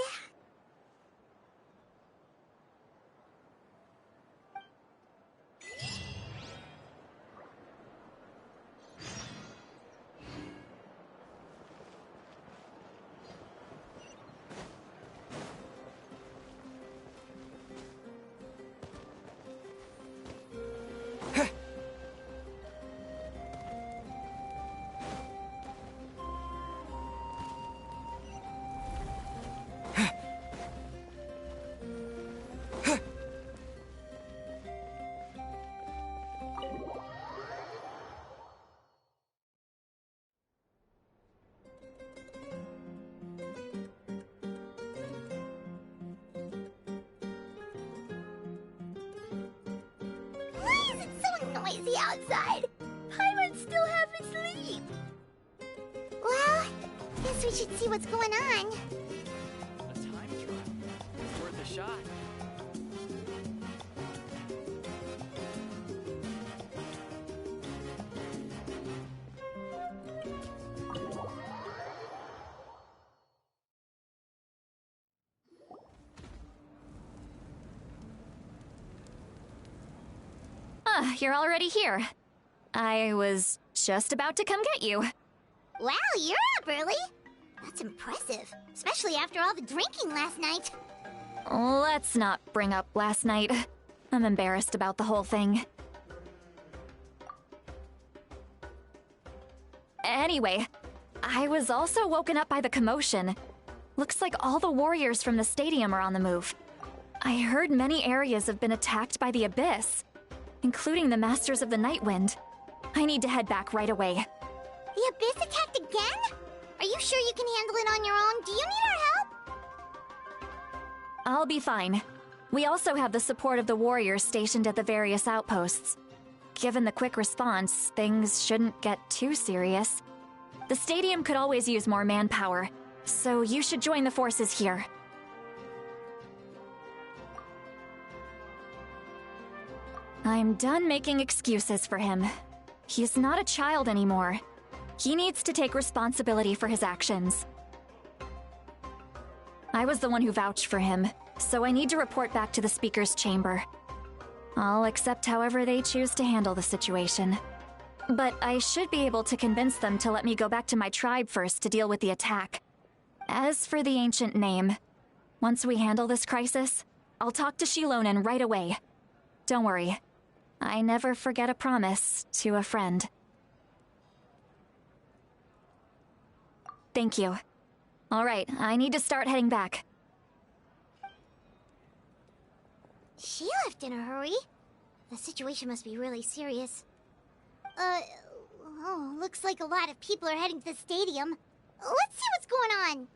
Noisy outside. Paimon still half asleep. Well, guess we should see what's going on. A time trial. It's worth a shot. You're already here. I was just about to come get you. Wow, you're up early. That's impressive, especially after all the drinking last night. Let's not bring up last night. I'm embarrassed about the whole thing. Anyway, I was also woken up by the commotion. Looks like all the warriors from the stadium are on the move. I heard many areas have been attacked by the Abyss, including the Masters of the Nightwind. I need to head back right away. The Abyss attacked again? Are you sure you can handle it on your own? Do you need our help? I'll be fine. We also have the support of the warriors stationed at the various outposts. Given the quick response, things shouldn't get too serious. The stadium could always use more manpower, so you should join the forces here. I'm done making excuses for him. He's not a child anymore. He needs to take responsibility for his actions. I was the one who vouched for him, so I need to report back to the Speaker's chamber. I'll accept however they choose to handle the situation. But I should be able to convince them to let me go back to my tribe first to deal with the attack. As for the ancient name, once we handle this crisis, I'll talk to Shilonen right away. Don't worry. I never forget a promise to a friend. Thank you. All right, I need to start heading back. She left in a hurry. The situation must be really serious. Looks like a lot of people are heading to the stadium. Let's see what's going on.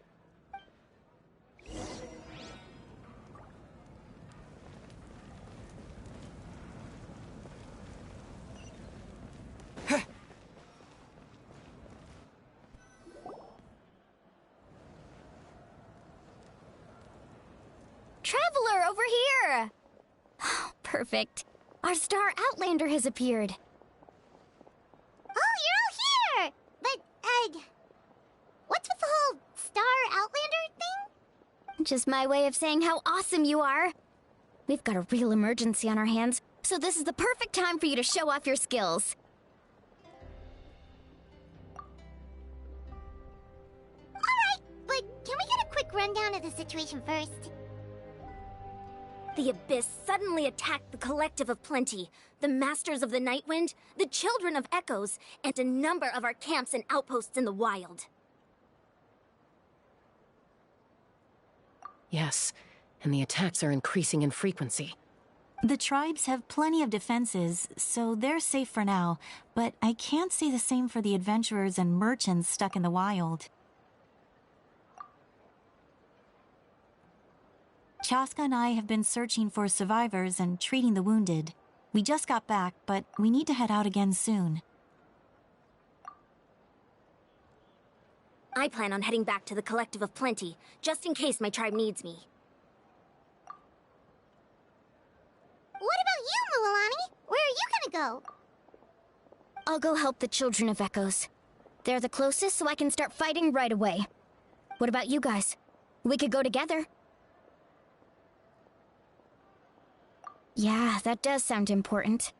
Traveler, over here! Perfect. Our Star Outlander has appeared. Oh, you're all here! But, what's with the whole Star Outlander thing? Just my way of saying how awesome you are. We've got a real emergency on our hands, so this is the perfect time for you to show off your skills. Alright, but can we get a quick rundown of the situation first. The Abyss suddenly attacked the Collective of Plenty, the Masters of the Nightwind, the Children of Echoes, and a number of our camps and outposts in the wild. Yes, and the attacks are increasing in frequency. The tribes have plenty of defenses, so they're safe for now, but I can't say the same for the adventurers and merchants stuck in the wild. Chaska and I have been searching for survivors and treating the wounded. We just got back, but we need to head out again soon. I plan on heading back to the Collective of Plenty, just in case my tribe needs me. What about you, Mualani? Where are you gonna go? I'll go help the Children of Echoes. They're the closest, so I can start fighting right away. What about you guys? We could go together. Yeah, that does sound important.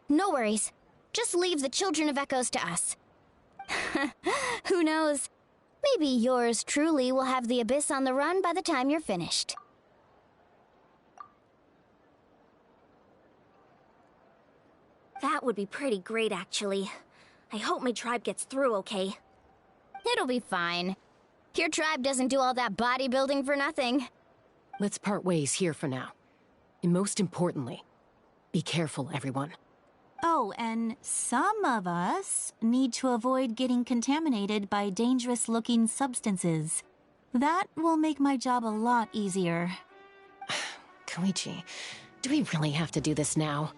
No worries. Just leave the Children of Echoes to us. Who knows? Maybe yours truly will have the Abyss on the run by the time you're finished. That would be pretty great, actually. I hope my tribe gets through okay. It'll be fine. Your tribe doesn't do all that bodybuilding for nothing. Let's part ways here for now. And most importantly, be careful, everyone. Oh, and some of us need to avoid getting contaminated by dangerous-looking substances. That will make my job a lot easier. Koichi, do we really have to do this now?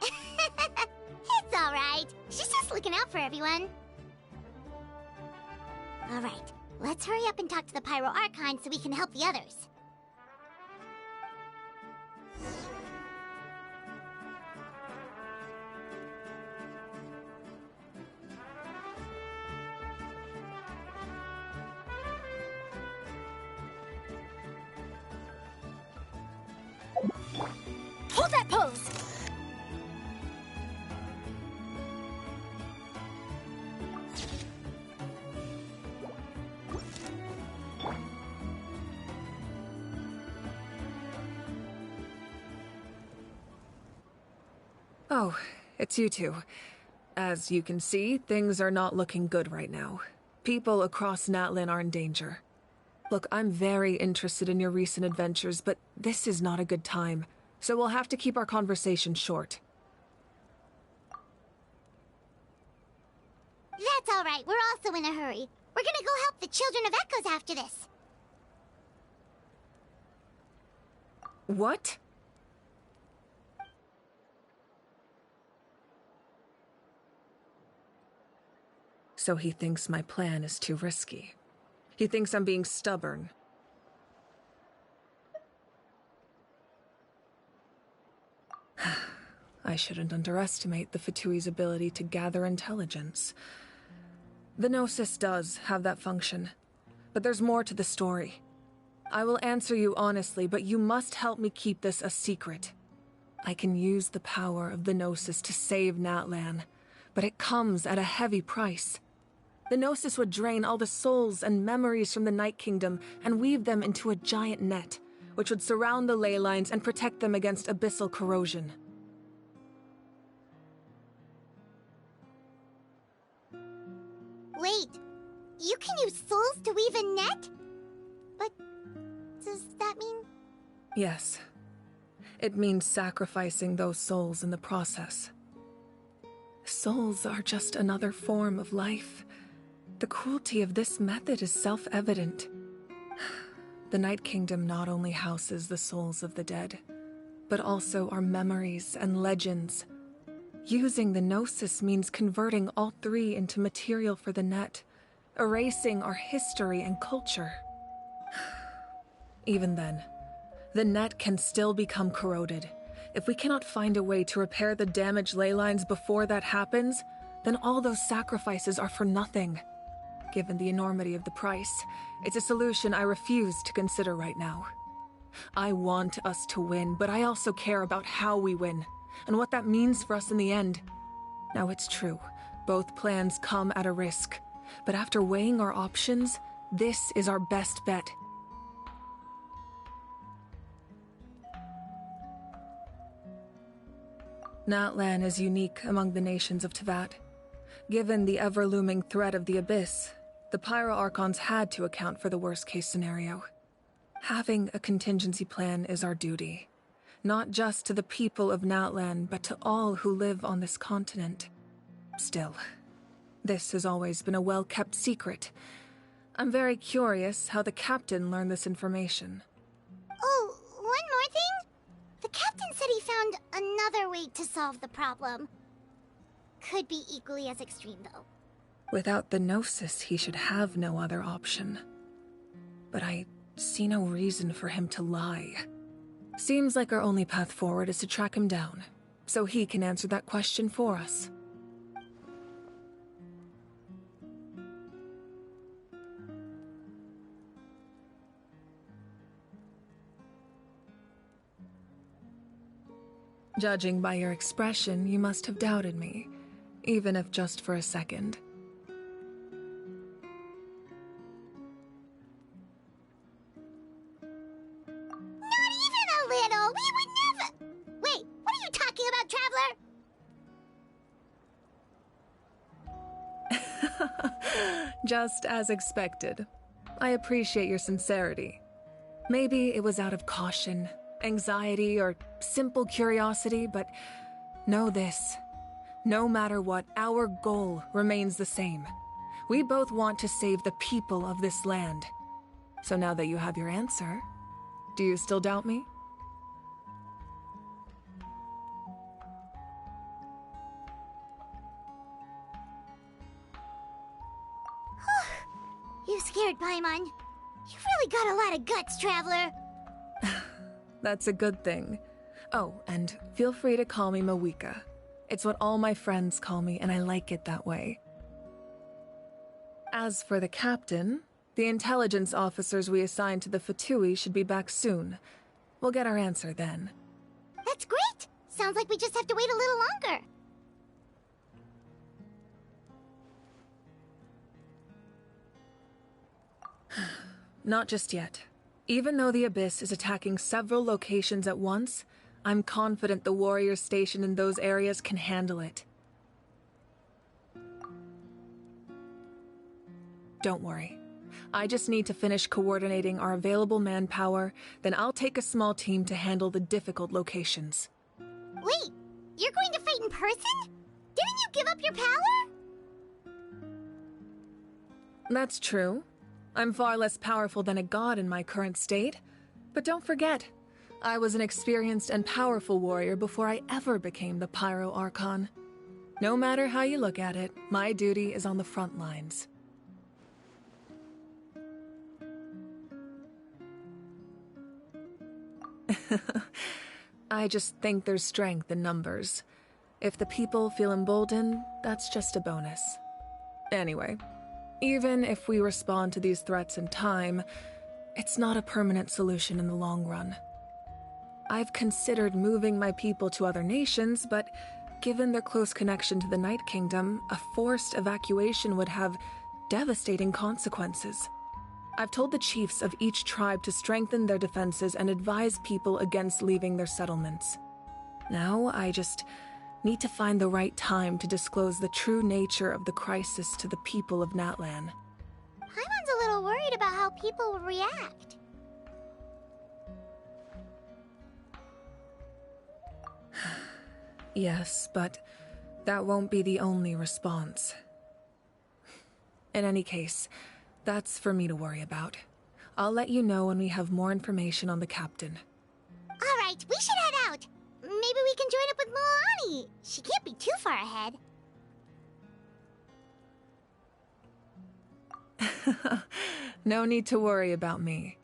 It's alright. She's just looking out for everyone. Alright, let's hurry up and talk to the Pyro Archon so we can help the others. Hold that pose! Oh, it's you two. As you can see, things are not looking good right now. People across Natlan are in danger. Look, I'm very interested in your recent adventures, but this is not a good time, so we'll have to keep our conversation short. That's alright, we're also in a hurry. We're gonna go help the Children of Echoes after this. What? So he thinks my plan is too risky. He thinks I'm being stubborn. I shouldn't underestimate the Fatui's ability to gather intelligence. The Gnosis does have that function, but there's more to the story. I will answer you honestly, but you must help me keep this a secret. I can use the power of the Gnosis to save Natlan, but it comes at a heavy price. The Gnosis would drain all the souls and memories from the Night Kingdom and weave them into a giant net, which would surround the ley lines and protect them against abyssal corrosion. Wait, you can use souls to weave a net? But does that mean... Yes. It means sacrificing those souls in the process. Souls are just another form of life. The cruelty of this method is self-evident. The Night Kingdom not only houses the souls of the dead, but also our memories and legends. Using the Gnosis means converting all three into material for the net, erasing our history and culture. Even then, the net can still become corroded. If we cannot find a way to repair the damaged ley lines before that happens, then all those sacrifices are for nothing. Given the enormity of the price, it's a solution I refuse to consider right now. I want us to win, but I also care about how we win, and what that means for us in the end. Now, it's true, both plans come at a risk, but after weighing our options, this is our best bet. Natlan is unique among the nations of Teyvat. Given the ever-looming threat of the Abyss, the Pyro Archons had to account for the worst-case scenario. Having a contingency plan is our duty, not just to the people of Natlan, but to all who live on this continent. Still, this has always been a well-kept secret. I'm very curious how the captain learned this information. Oh, one more thing? The captain said he found another way to solve the problem. Could be equally as extreme, though. Without the Gnosis, he should have no other option. But I see no reason for him to lie. Seems like our only path forward is to track him down, so he can answer that question for us. Judging by your expression, you must have doubted me, even if just for a second. Not even a little! We would never— Wait, what are you talking about, Traveler? Just as expected. I appreciate your sincerity. Maybe it was out of caution, anxiety, or simple curiosity, but know this. No matter what, our goal remains the same. We both want to save the people of this land. So now that you have your answer, do you still doubt me? You scared Paimon. You've really got a lot of guts, Traveler. That's a good thing. Oh, and feel free to call me Mawika. It's what all my friends call me, and I like it that way. As for the captain, the intelligence officers we assigned to the Fatui should be back soon. We'll get our answer then. That's great! Sounds like we just have to wait a little longer. Not just yet. Even though the Abyss is attacking several locations at once, I'm confident the warriors stationed in those areas can handle it. Don't worry. I just need to finish coordinating our available manpower, then I'll take a small team to handle the difficult locations. Wait, you're going to fight in person? Didn't you give up your power? That's true. I'm far less powerful than a god in my current state. But don't forget, I was an experienced and powerful warrior before I ever became the Pyro Archon. No matter how you look at it, my duty is on the front lines. I just think there's strength in numbers. If the people feel emboldened, that's just a bonus. Anyway, even if we respond to these threats in time, it's not a permanent solution in the long run. I've considered moving my people to other nations, but given their close connection to the Night Kingdom, a forced evacuation would have devastating consequences. I've told the chiefs of each tribe to strengthen their defenses and advise people against leaving their settlements. Now, I just need to find the right time to disclose the true nature of the crisis to the people of Natlan. Paimon's a little worried about how people will react. Yes, but that won't be the only response. In any case, that's for me to worry about. I'll let you know when we have more information on the captain. Alright, we should head out. Maybe we can join up with Moani. She can't be too far ahead. No need to worry about me.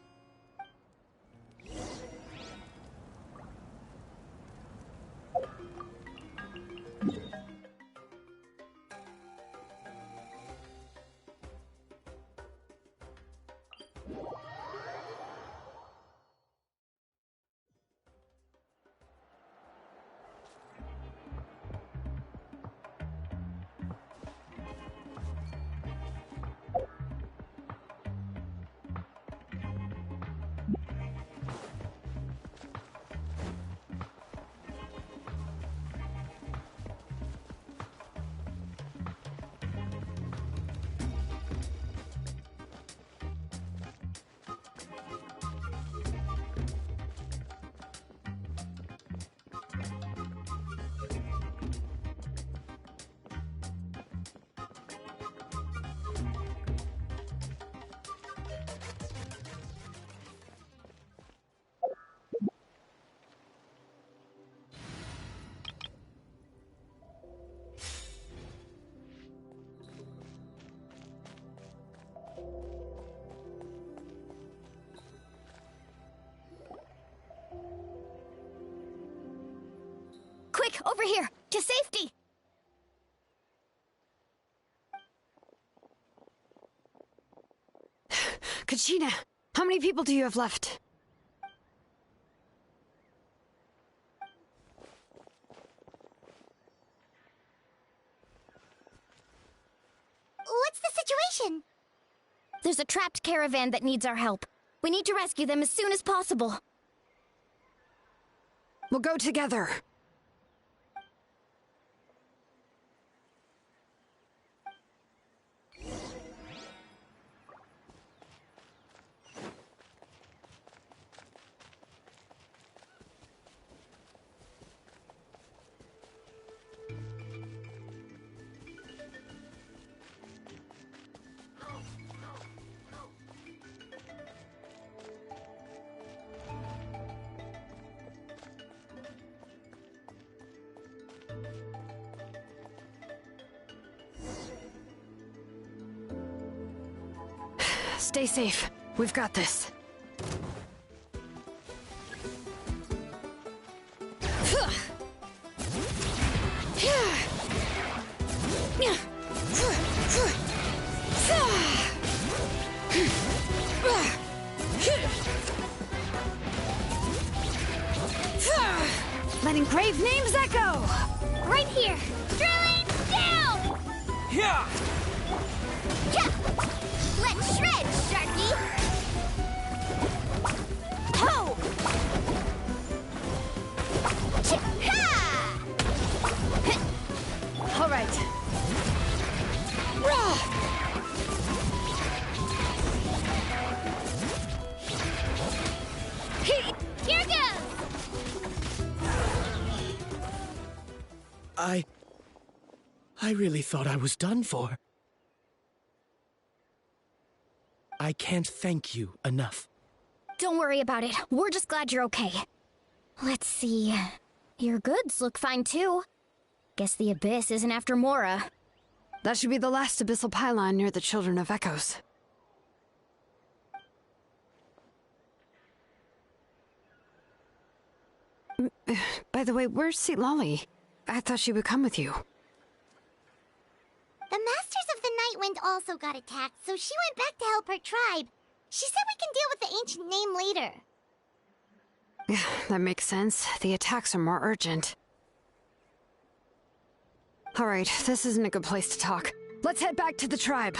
Quick, over here! To safety! Kachina, how many people do you have left? What's the situation? There's a trapped caravan that needs our help. We need to rescue them as soon as possible. We'll go together. Stay safe. We've got this. Letting grave names echo! Right here! Drilling down! Yeah! Yeah! Let's shred, Sharky! Ho! Ch-ha! All right. Here goes! I really thought I was done for. I can't thank you enough. Don't worry about it. We're just glad you're okay. Let's see. Your goods look fine too. Guess the Abyss isn't after Mora. That should be the last abyssal pylon near the Children of Echoes. By the way, where's Lolly? I thought she would come with you. The Masters of the Night Wind also got attacked, so she went back to help her tribe. She said we can deal with the ancient name later. Yeah, that makes sense. The attacks are more urgent. Alright, this isn't a good place to talk. Let's head back to the tribe.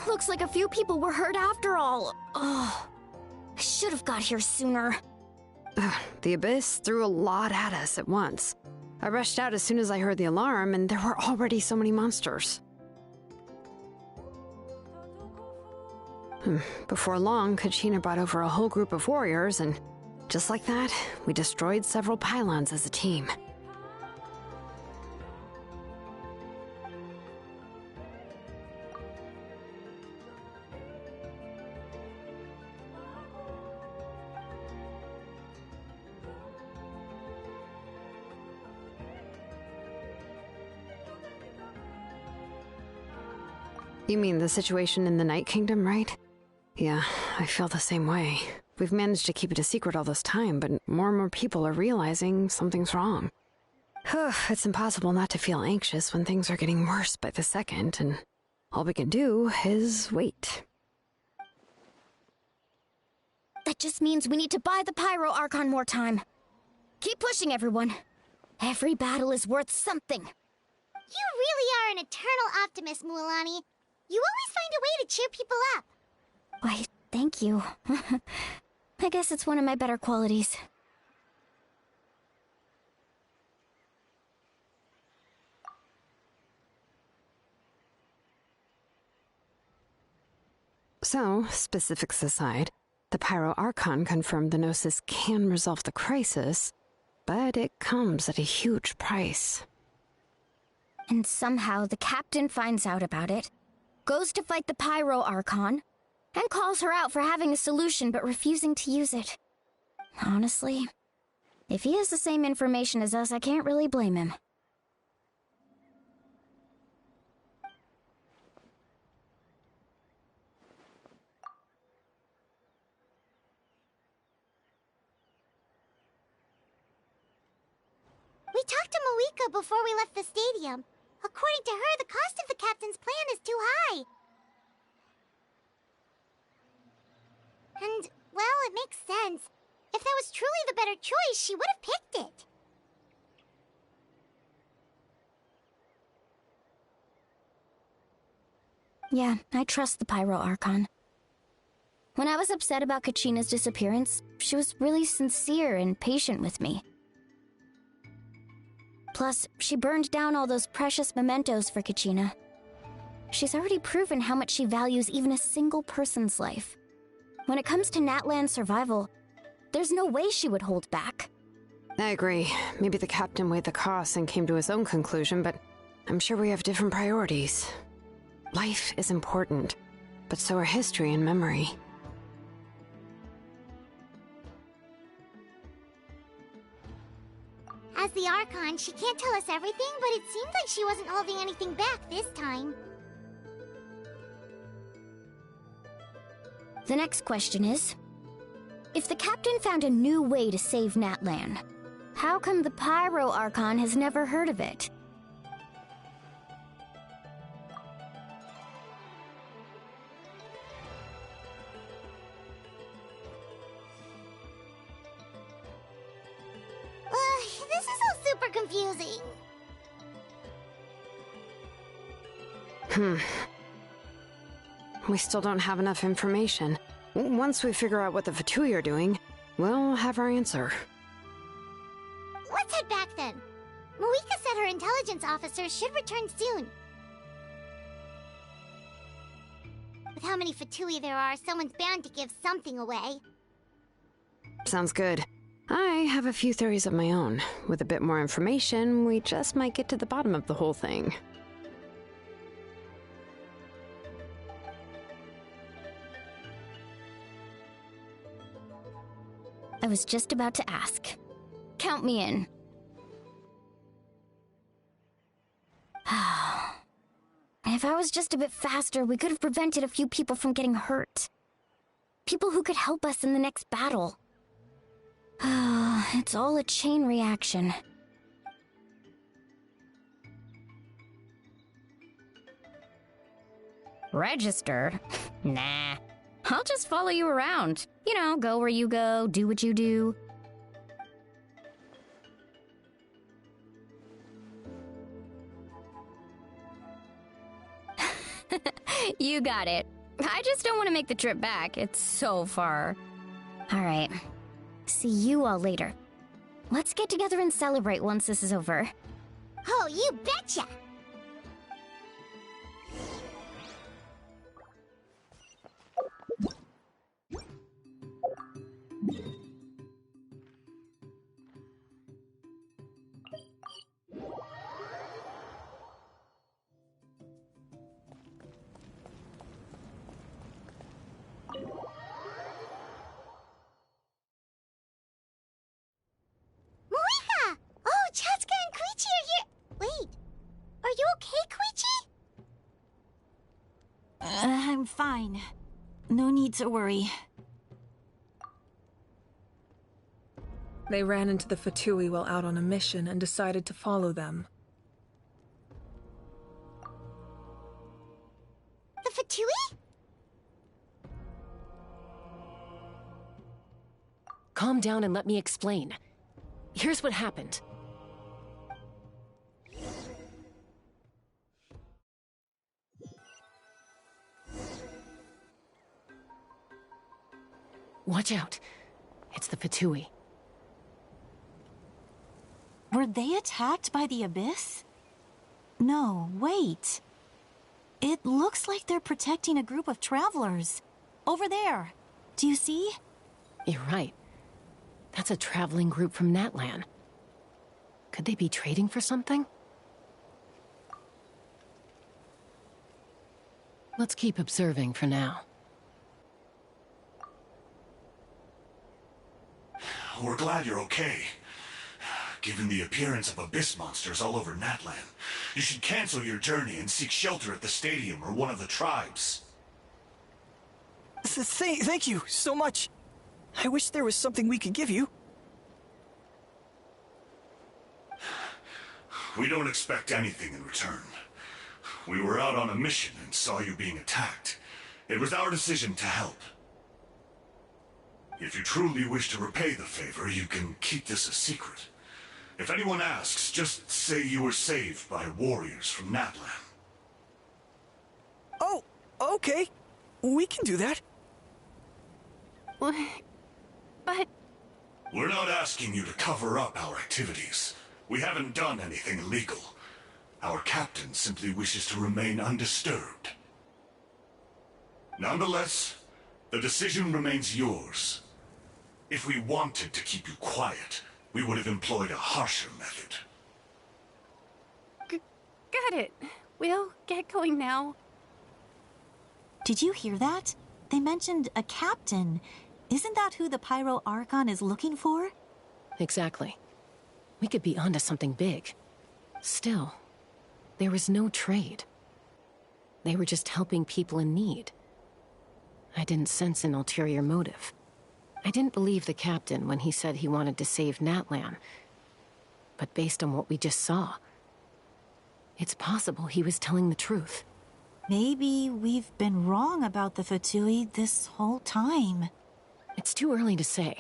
Looks like a few people were hurt after all. Oh, I should have got here sooner. The Abyss threw a lot at us at once. I rushed out as soon as I heard the alarm, and there were already so many monsters. Before long, Kachina brought over a whole group of warriors, and just like that, we destroyed several pylons as a team. You mean the situation in the Night Kingdom, right? Yeah, I feel the same way. We've managed to keep it a secret all this time, but more and more people are realizing something's wrong. It's impossible not to feel anxious when things are getting worse by the second, and all we can do is wait. That just means we need to buy the Pyro Archon more time. Keep pushing, everyone. Every battle is worth something. You really are an eternal optimist, Mualani. You always find a way to cheer people up. Why, thank you. I guess it's one of my better qualities. So, specifics aside, the Pyro Archon confirmed the Gnosis can resolve the crisis, but it comes at a huge price. And somehow the captain finds out about it, goes to fight the Pyro Archon, and calls her out for having a solution but refusing to use it. Honestly, if he has the same information as us, I can't really blame him. We talked to Moika before we left the stadium. According to her, the cost of the captain's plan is too high. And, well, it makes sense. If that was truly the better choice, she would have picked it. Yeah, I trust the Pyro Archon. When I was upset about Kachina's disappearance, she was really sincere and patient with me. Plus, she burned down all those precious mementos for Kachina. She's already proven how much she values even a single person's life. When it comes to Natlan's survival, there's no way she would hold back. I agree. Maybe the captain weighed the costs and came to his own conclusion, but I'm sure we have different priorities. Life is important, but so are history and memory. As the Archon, she can't tell us everything, but it seems like she wasn't holding anything back this time. The next question is, if the captain found a new way to save Natlan, how come the Pyro Archon has never heard of it? This is all super confusing. We still don't have enough information. Once we figure out what the Fatui are doing, we'll have our answer. Let's head back then. Moika said her intelligence officer should return soon. With how many Fatui there are, someone's bound to give something away. Sounds good. I have a few theories of my own. With a bit more information, we just might get to the bottom of the whole thing. I was just about to ask. Count me in. If I was just a bit faster, we could have prevented a few people from getting hurt. People who could help us in the next battle. It's all a chain reaction. Register? Nah. I'll just follow you around. You know, go where you go, do what you do. You got it. I just don't want to make the trip back. It's so far. All right. See you all later. Let's get together and celebrate once this is over. Oh, you betcha! I'm fine. No need to worry. They ran into the Fatui while out on a mission and decided to follow them. The Fatui? Calm down and let me explain. Here's what happened. Watch out. It's the Fatui. Were they attacked by the Abyss? No, wait. It looks like they're protecting a group of travelers. Over there. Do you see? You're right. That's a traveling group from Natlan. Could they be trading for something? Let's keep observing for now. We're glad you're okay. Given the appearance of abyss monsters all over Natlan, you should cancel your journey and seek shelter at the stadium or one of the tribes. Thank you so much. I wish there was something we could give you. We don't expect anything in return. We were out on a mission and saw you being attacked. It was our decision to help. If you truly wish to repay the favor, you can keep this a secret. If anyone asks, just say you were saved by warriors from Natlan. Oh, okay. We can do that. But... We're not asking you to cover up our activities. We haven't done anything illegal. Our captain simply wishes to remain undisturbed. Nonetheless, the decision remains yours. If we wanted to keep you quiet, we would have employed a harsher method. Got it. We'll get going now. Did you hear that? They mentioned a captain. Isn't that who the Pyro Archon is looking for? Exactly. We could be onto something big. Still, there was no trade. They were just helping people in need. I didn't sense an ulterior motive. I didn't believe the captain when he said he wanted to save Natlan. But based on what we just saw, it's possible he was telling the truth. Maybe we've been wrong about the Fatui this whole time. It's too early to say.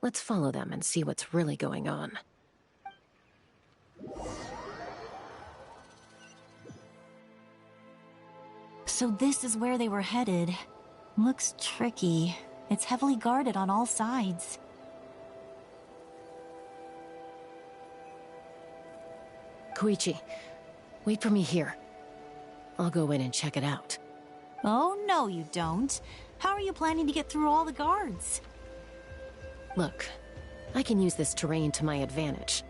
Let's follow them and see what's really going on. So this is where they were headed. Looks tricky. It's heavily guarded on all sides. Koichi, wait for me here. I'll go in and check it out. Oh, no you don't. How are you planning to get through all the guards? Look, I can use this terrain to my advantage.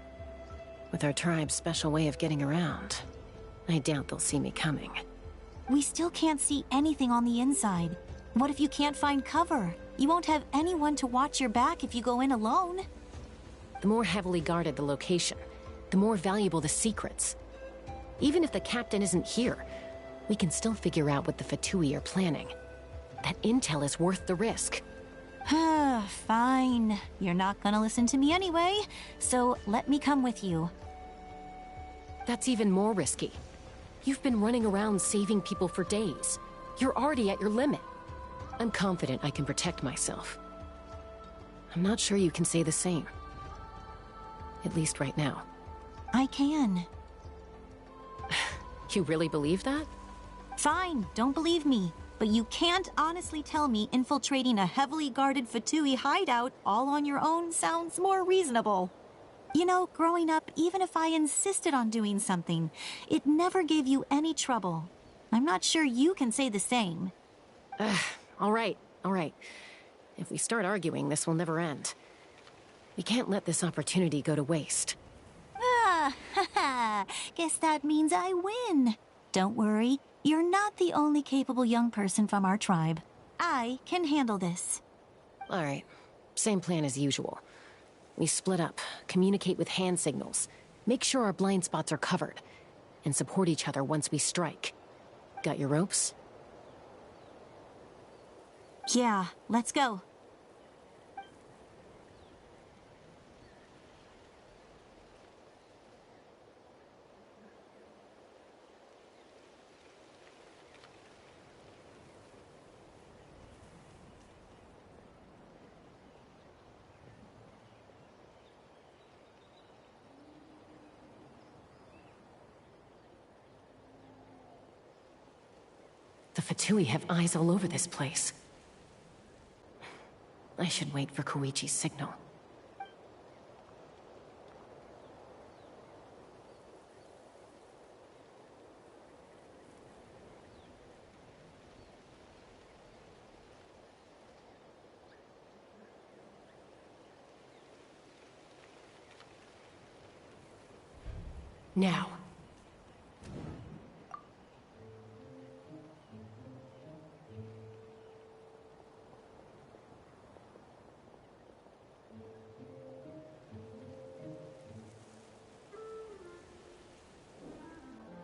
With our tribe's special way of getting around, I doubt they'll see me coming. We still can't see anything on the inside. What if you can't find cover? You won't have anyone to watch your back if you go in alone. The more heavily guarded the location, the more valuable the secrets. Even if the captain isn't here, we can still figure out what the Fatui are planning. That intel is worth the risk. Fine. You're not gonna listen to me anyway, so let me come with you. That's even more risky. You've been running around saving people for days. You're already at your limit. I'm confident I can protect myself. I'm not sure you can say the same. At least right now. I can. You really believe that? Fine, don't believe me. But you can't honestly tell me infiltrating a heavily guarded Fatui hideout all on your own sounds more reasonable. You know, growing up, even if I insisted on doing something, it never gave you any trouble. I'm not sure you can say the same. All right. If we start arguing, this will never end. We can't let this opportunity go to waste. Guess that means I win. Don't worry, you're not the only capable young person from our tribe. I can handle this. All right, same plan as usual. We split up, communicate with hand signals, make sure our blind spots are covered, and support each other once we strike. Got your ropes? Yeah, let's go. The Fatui have eyes all over this place. I should wait for Koichi's signal. Now.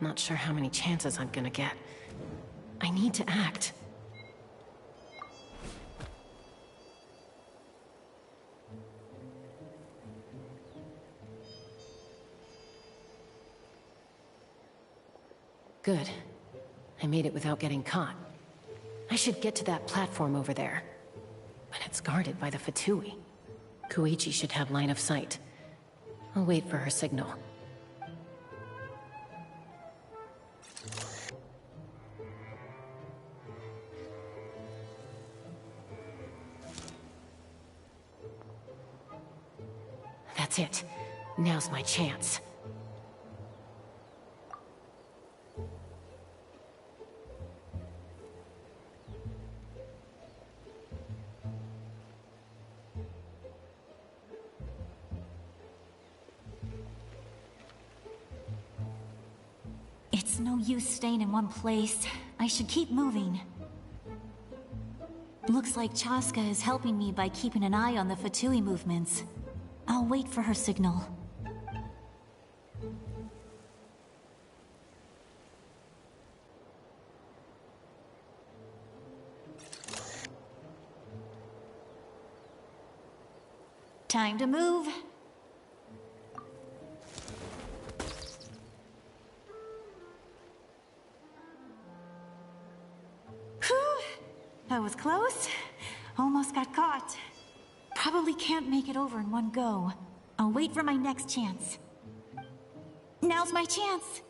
Not sure how many chances I'm gonna get. I need to act. Good. I made it without getting caught. I should get to that platform over there. But it's guarded by the Fatui. Koichi should have line of sight. I'll wait for her signal. That's it. Now's my chance. It's no use staying in one place. I should keep moving. Looks like Chaska is helping me by keeping an eye on the Fatui movements. I'll wait for her signal. Time to move. Whew! That was close. Almost got caught. Probably can't make it over in one go. I'll wait for my next chance. Now's my chance!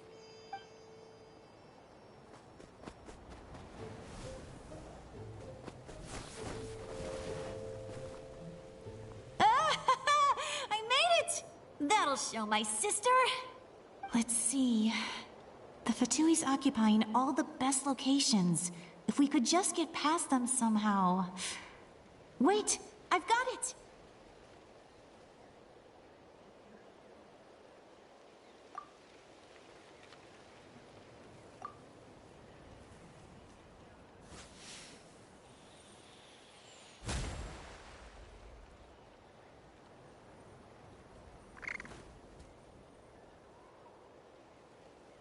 I made it! That'll show my sister. Let's see. The Fatui's occupying all the best locations. If we could just get past them somehow. Wait! I've got it!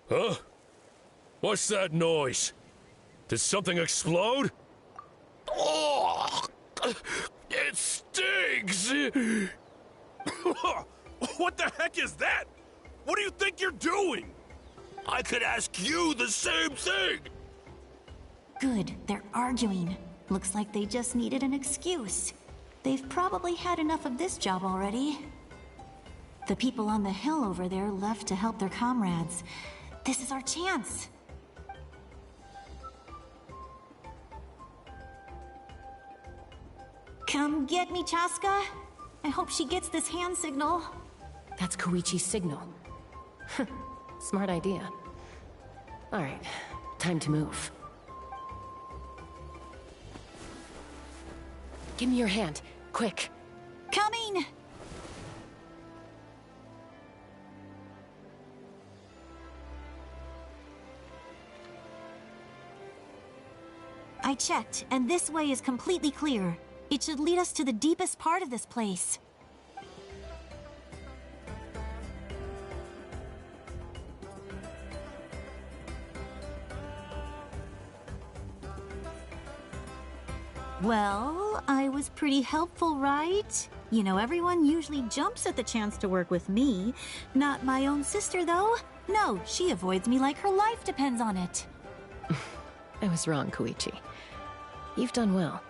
Huh? What's that noise? Did something explode? Oh! It stinks! What the heck is that? What do you think you're doing? I could ask you the same thing! Good, they're arguing. Looks like they just needed an excuse. They've probably had enough of this job already. The people on the hill over there left to help their comrades. This is our chance. Come get me, Chaska. I hope she gets this hand signal. That's Koichi's signal. Smart idea. Alright, time to move. Give me your hand, quick. Coming! I checked, and this way is completely clear. It should lead us to the deepest part of this place. Well, I was pretty helpful, right? You know, everyone usually jumps at the chance to work with me. Not my own sister, though. No, she avoids me like her life depends on it. I was wrong, Koichi. You've done well.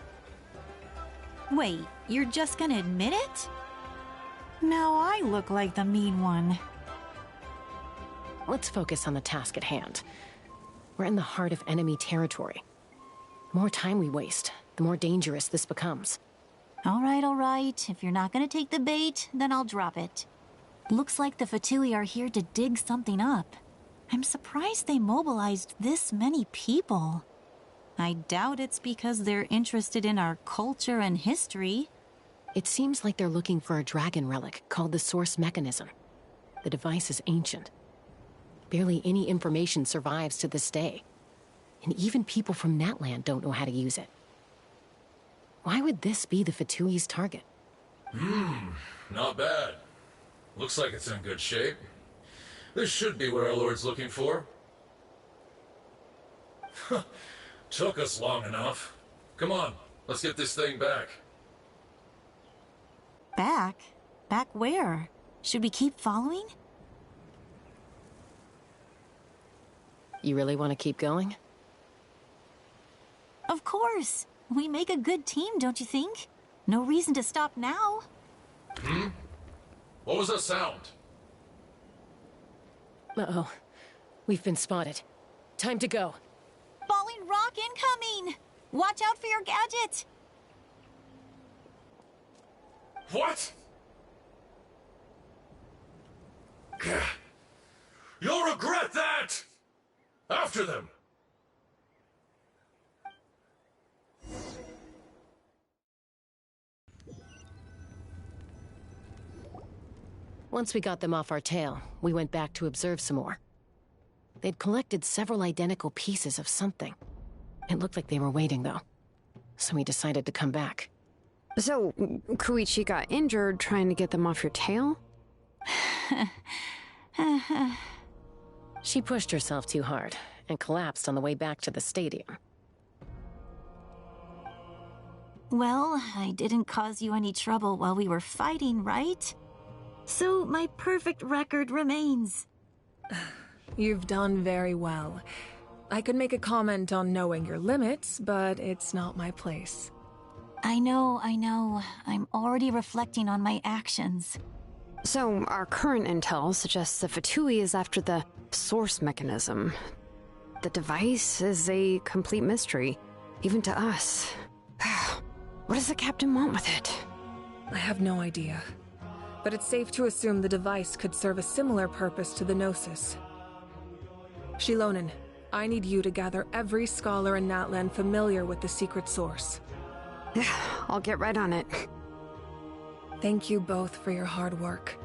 Wait, you're just gonna admit it? Now I look like the mean one. Let's focus on the task at hand. We're in the heart of enemy territory. The more time we waste, the more dangerous this becomes. All right. If you're not gonna take the bait, then I'll drop it. Looks like the Fatui are here to dig something up. I'm surprised they mobilized this many people. I doubt it's because they're interested in our culture and history. It seems like they're looking for a dragon relic called the Source Mechanism. The device is ancient. Barely any information survives to this day. And even people from Natland don't know how to use it. Why would this be the Fatui's target? Not bad. Looks like it's in good shape. This should be what our Lord's looking for. Took us long enough. Come on, let's get this thing back. Back? Back where? Should we keep following? You really want to keep going? Of course. We make a good team, don't you think? No reason to stop now. What was that sound? Uh-oh. We've been spotted. Time to go. Falling rock incoming! Watch out for your gadget! What? You'll regret that! After them! Once we got them off our tail, we went back to observe some more. They'd collected several identical pieces of something. It looked like they were waiting, though. So we decided to come back. So, Koichi got injured trying to get them off your tail? She pushed herself too hard and collapsed on the way back to the stadium. Well, I didn't cause you any trouble while we were fighting, right? So my perfect record remains. You've done very well. I could make a comment on knowing your limits, but it's not my place. I know. I'm already reflecting on my actions. So, our current intel suggests the Fatui is after the source mechanism. The device is a complete mystery, even to us. What does the captain want with it? I have no idea. But it's safe to assume the device could serve a similar purpose to the Gnosis. Shilonen, I need you to gather every scholar in Natland familiar with the secret source. I'll get right on it. Thank you both for your hard work.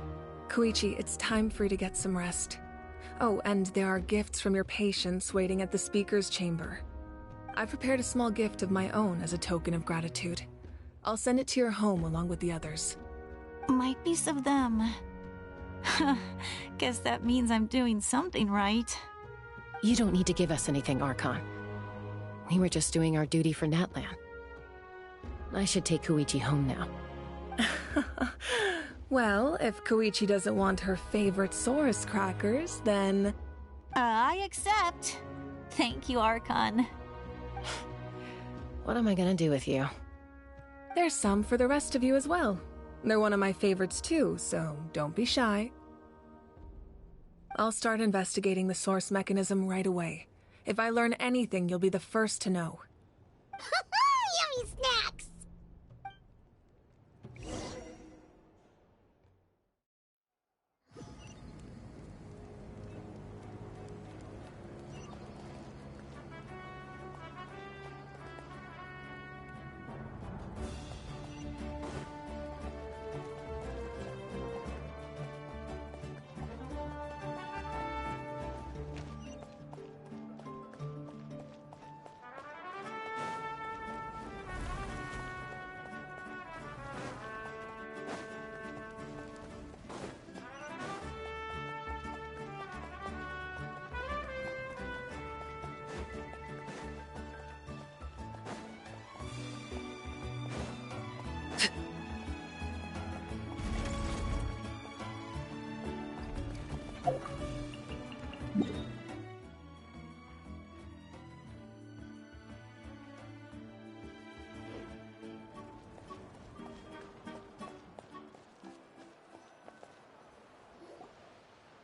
Koichi, it's time for you to get some rest. Oh, and there are gifts from your patients waiting at the speaker's chamber. I've prepared a small gift of my own as a token of gratitude. I'll send it to your home along with the others. My piece of them. Guess that means I'm doing something right. You don't need to give us anything, Archon. We were just doing our duty for Natland. I should take Koichi home now. Well, if Koichi doesn't want her favorite Saurus crackers, then... I accept. Thank you, Archon. What am I gonna do with you? There's some for the rest of you as well. They're one of my favorites too, so don't be shy. I'll start investigating the source mechanism right away. If I learn anything, you'll be the first to know. Yummy snacks!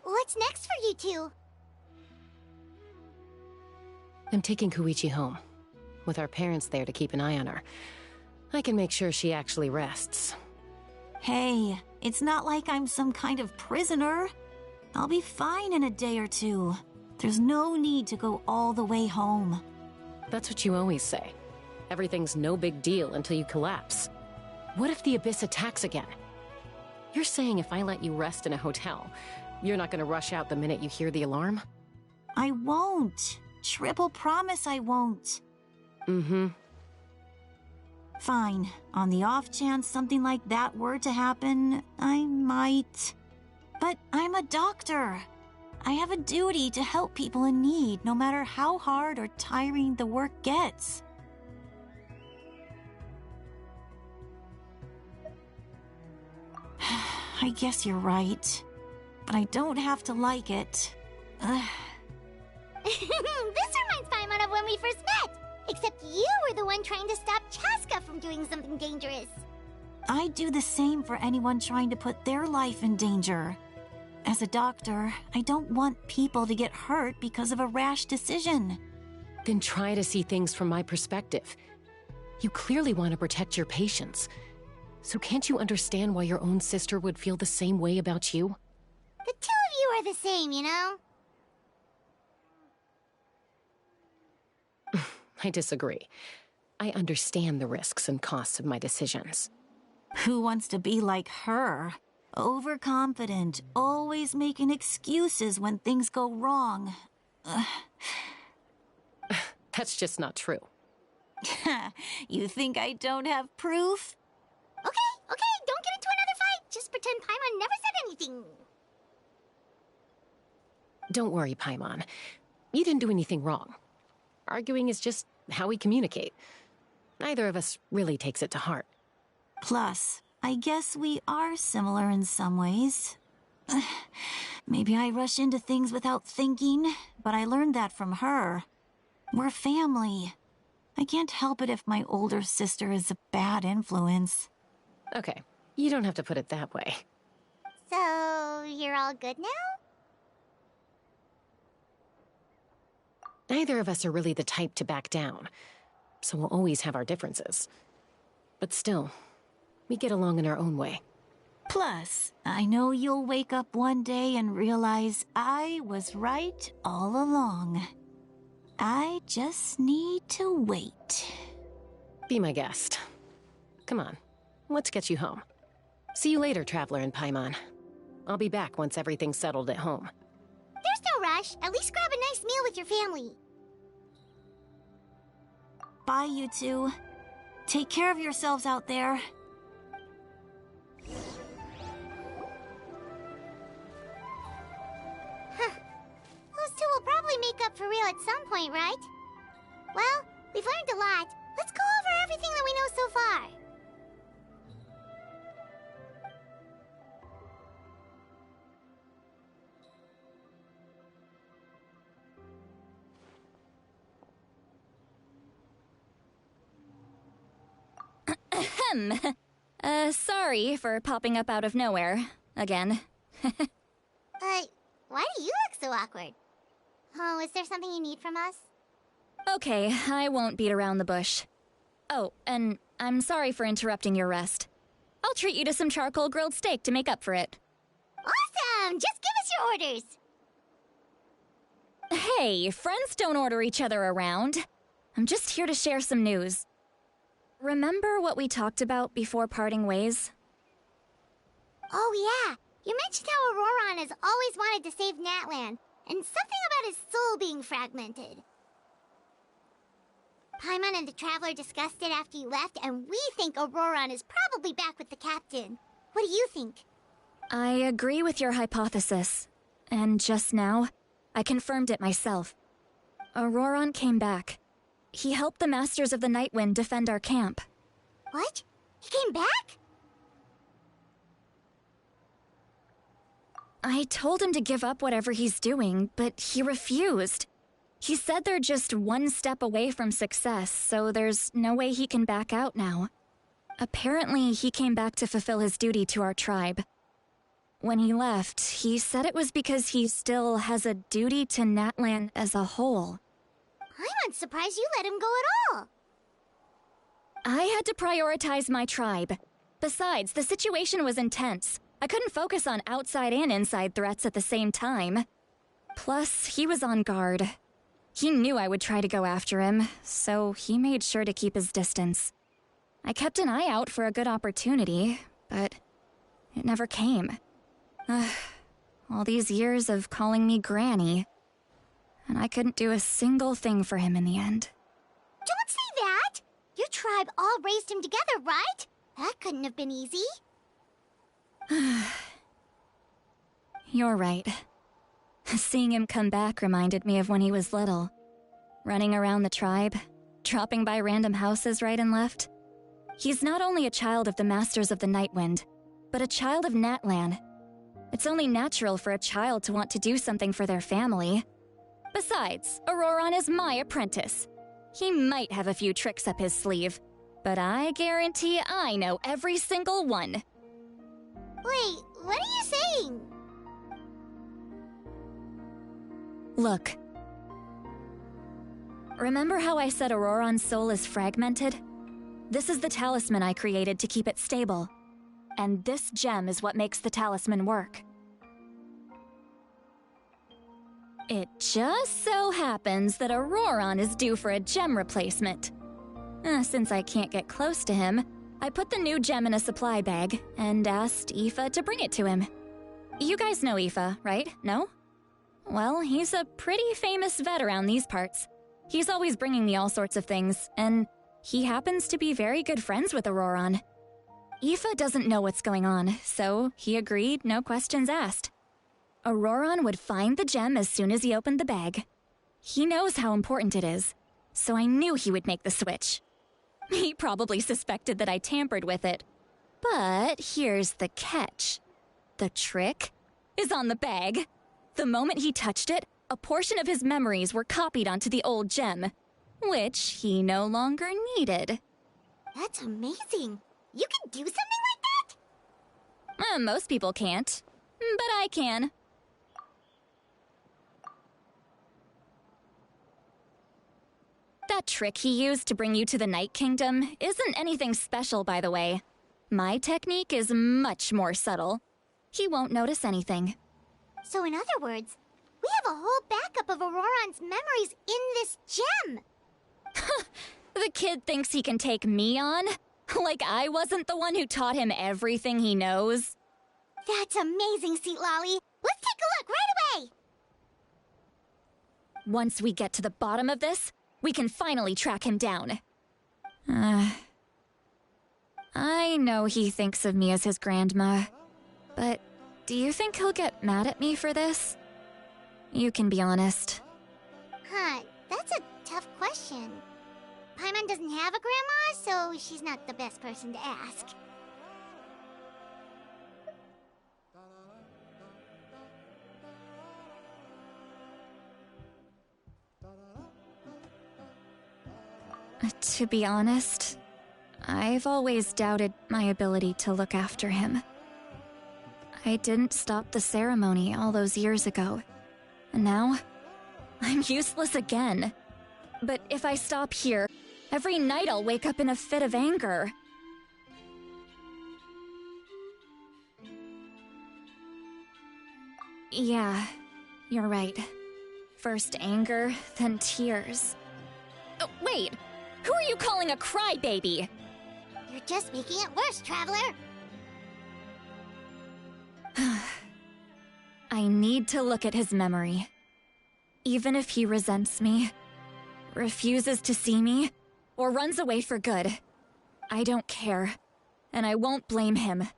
What's next for you two? I'm taking Koichi home. With our parents there to keep an eye on her. I can make sure she actually rests. Hey, it's not like I'm some kind of prisoner. I'll be fine in a day or two. There's no need to go all the way home. That's what you always say. Everything's no big deal until you collapse. What if the Abyss attacks again? You're saying if I let you rest in a hotel, You're not gonna rush out the minute you hear the alarm? I won't. Triple promise I won't. Mm-hmm. Fine. On the off chance something like that were to happen, I might. But I'm a doctor. I have a duty to help people in need, no matter how hard or tiring the work gets. I guess you're right. But I don't have to like it. This reminds Paimon of when we first met. Except you were the one trying to stop Chaska from doing something dangerous. I'd do the same for anyone trying to put their life in danger. As a doctor, I don't want people to get hurt because of a rash decision. Then try to see things from my perspective. You clearly want to protect your patients. So can't you understand why your own sister would feel the same way about you? The two of you are the same, you know? I disagree. I understand the risks and costs of my decisions. Who wants to be like her? Overconfident, always making excuses when things go wrong. That's just not true. You think I don't have proof? Okay, don't get into another fight. Just pretend Paimon never said anything. Don't worry, Paimon. You didn't do anything wrong. Arguing is just how we communicate. Neither of us really takes it to heart. Plus, I guess we are similar in some ways. Maybe I rush into things without thinking, but I learned that from her. We're family. I can't help it if my older sister is a bad influence. Okay, you don't have to put it that way. So, you're all good now? Neither of us are really the type to back down, so we'll always have our differences. But still, we get along in our own way. Plus, I know you'll wake up one day and realize I was right all along. I just need to wait. Be my guest. Come on, let's get you home. See you later, Traveler and Paimon. I'll be back once everything's settled at home. There's no rush. At least grab a nice meal with your family. Bye, you two. Take care of yourselves out there. Those two will probably make up for real at some point, right? Well, we've learned a lot. Let's go over everything that we know so far. Sorry for popping up out of nowhere. Again. Why do you look so awkward? Oh, is there something you need from us? Okay, I won't beat around the bush. Oh, and I'm sorry for interrupting your rest. I'll treat you to some charcoal grilled steak to make up for it. Awesome! Just give us your orders! Hey, friends don't order each other around. I'm just here to share some news. Remember what we talked about before parting ways? Oh yeah, you mentioned how Auroron has always wanted to save Natlan, and something about his soul being fragmented. Paimon and the Traveler discussed it after you left, and we think Auroron is probably back with the captain. What do you think? I agree with your hypothesis. And just now, I confirmed it myself. Auroron came back. He helped the Masters of the Nightwind defend our camp. What? He came back? I told him to give up whatever he's doing, but he refused. He said they're just one step away from success, so there's no way he can back out now. Apparently, he came back to fulfill his duty to our tribe. When he left, he said it was because he still has a duty to Natlan as a whole. I'm surprised you let him go at all. I had to prioritize my tribe. Besides, the situation was intense. I couldn't focus on outside and inside threats at the same time. Plus, he was on guard. He knew I would try to go after him, so he made sure to keep his distance. I kept an eye out for a good opportunity, but it never came. All these years of calling me Granny. And I couldn't do a single thing for him in the end. Don't say that! Your tribe all raised him together, right? That couldn't have been easy. You're right. Seeing him come back reminded me of when he was little. Running around the tribe, dropping by random houses right and left. He's not only a child of the Masters of the Nightwind, but a child of Natlan. It's only natural for a child to want to do something for their family. Besides, Auroron is my apprentice. He might have a few tricks up his sleeve, but I guarantee I know every single one. Wait, what are you saying? Look. Remember how I said Auroron's soul is fragmented? This is the talisman I created to keep it stable. And this gem is what makes the talisman work. It just so happens that Auroron is due for a gem replacement. Since I can't get close to him, I put the new gem in a supply bag and asked Aoife to bring it to him. You guys know Aoife, right? No? Well, he's a pretty famous vet around these parts. He's always bringing me all sorts of things, and he happens to be very good friends with Auroron. Aoife doesn't know what's going on, so he agreed, no questions asked. Auroron would find the gem as soon as he opened the bag. He knows how important it is, so I knew he would make the switch. He probably suspected that I tampered with it. But here's the catch. The trick is on the bag. The moment he touched it, a portion of his memories were copied onto the old gem, which he no longer needed. That's amazing. You can do something like that? Most people can't, but I can. That trick he used to bring you to the Night Kingdom isn't anything special, by the way. My technique is much more subtle. He won't notice anything. So in other words, we have a whole backup of Auroron's memories in this gem! The kid thinks he can take me on? Like I wasn't the one who taught him everything he knows? That's amazing, Seat Lolly! Let's take a look right away! Once we get to the bottom of this, we can finally track him down. I know he thinks of me as his grandma, but do you think he'll get mad at me for this? You can be honest. That's a tough question. Paimon doesn't have a grandma, so she's not the best person to ask. To be honest, I've always doubted my ability to look after him. I didn't stop the ceremony all those years ago, and now I'm useless again. But if I stop here, every night I'll wake up in a fit of anger. Yeah, you're right. First anger, then tears. Oh, wait! Who are you calling a crybaby? You're just making it worse, Traveler! I need to look at his memory. Even if he resents me, refuses to see me, or runs away for good, I don't care, and I won't blame him.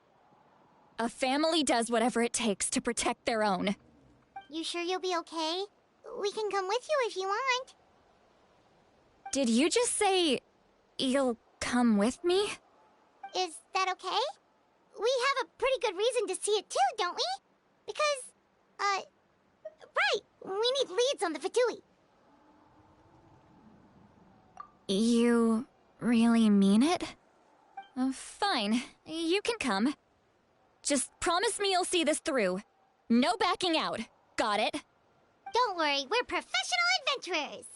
A family does whatever it takes to protect their own. You sure you'll be okay? We can come with you if you want. Did you just say you'll come with me? Is that okay? We have a pretty good reason to see it too, don't we? Because, right, we need leads on the Fatui. You really mean it? Fine, you can come. Just promise me you'll see this through. No backing out. Got it? Don't worry, we're professional adventurers.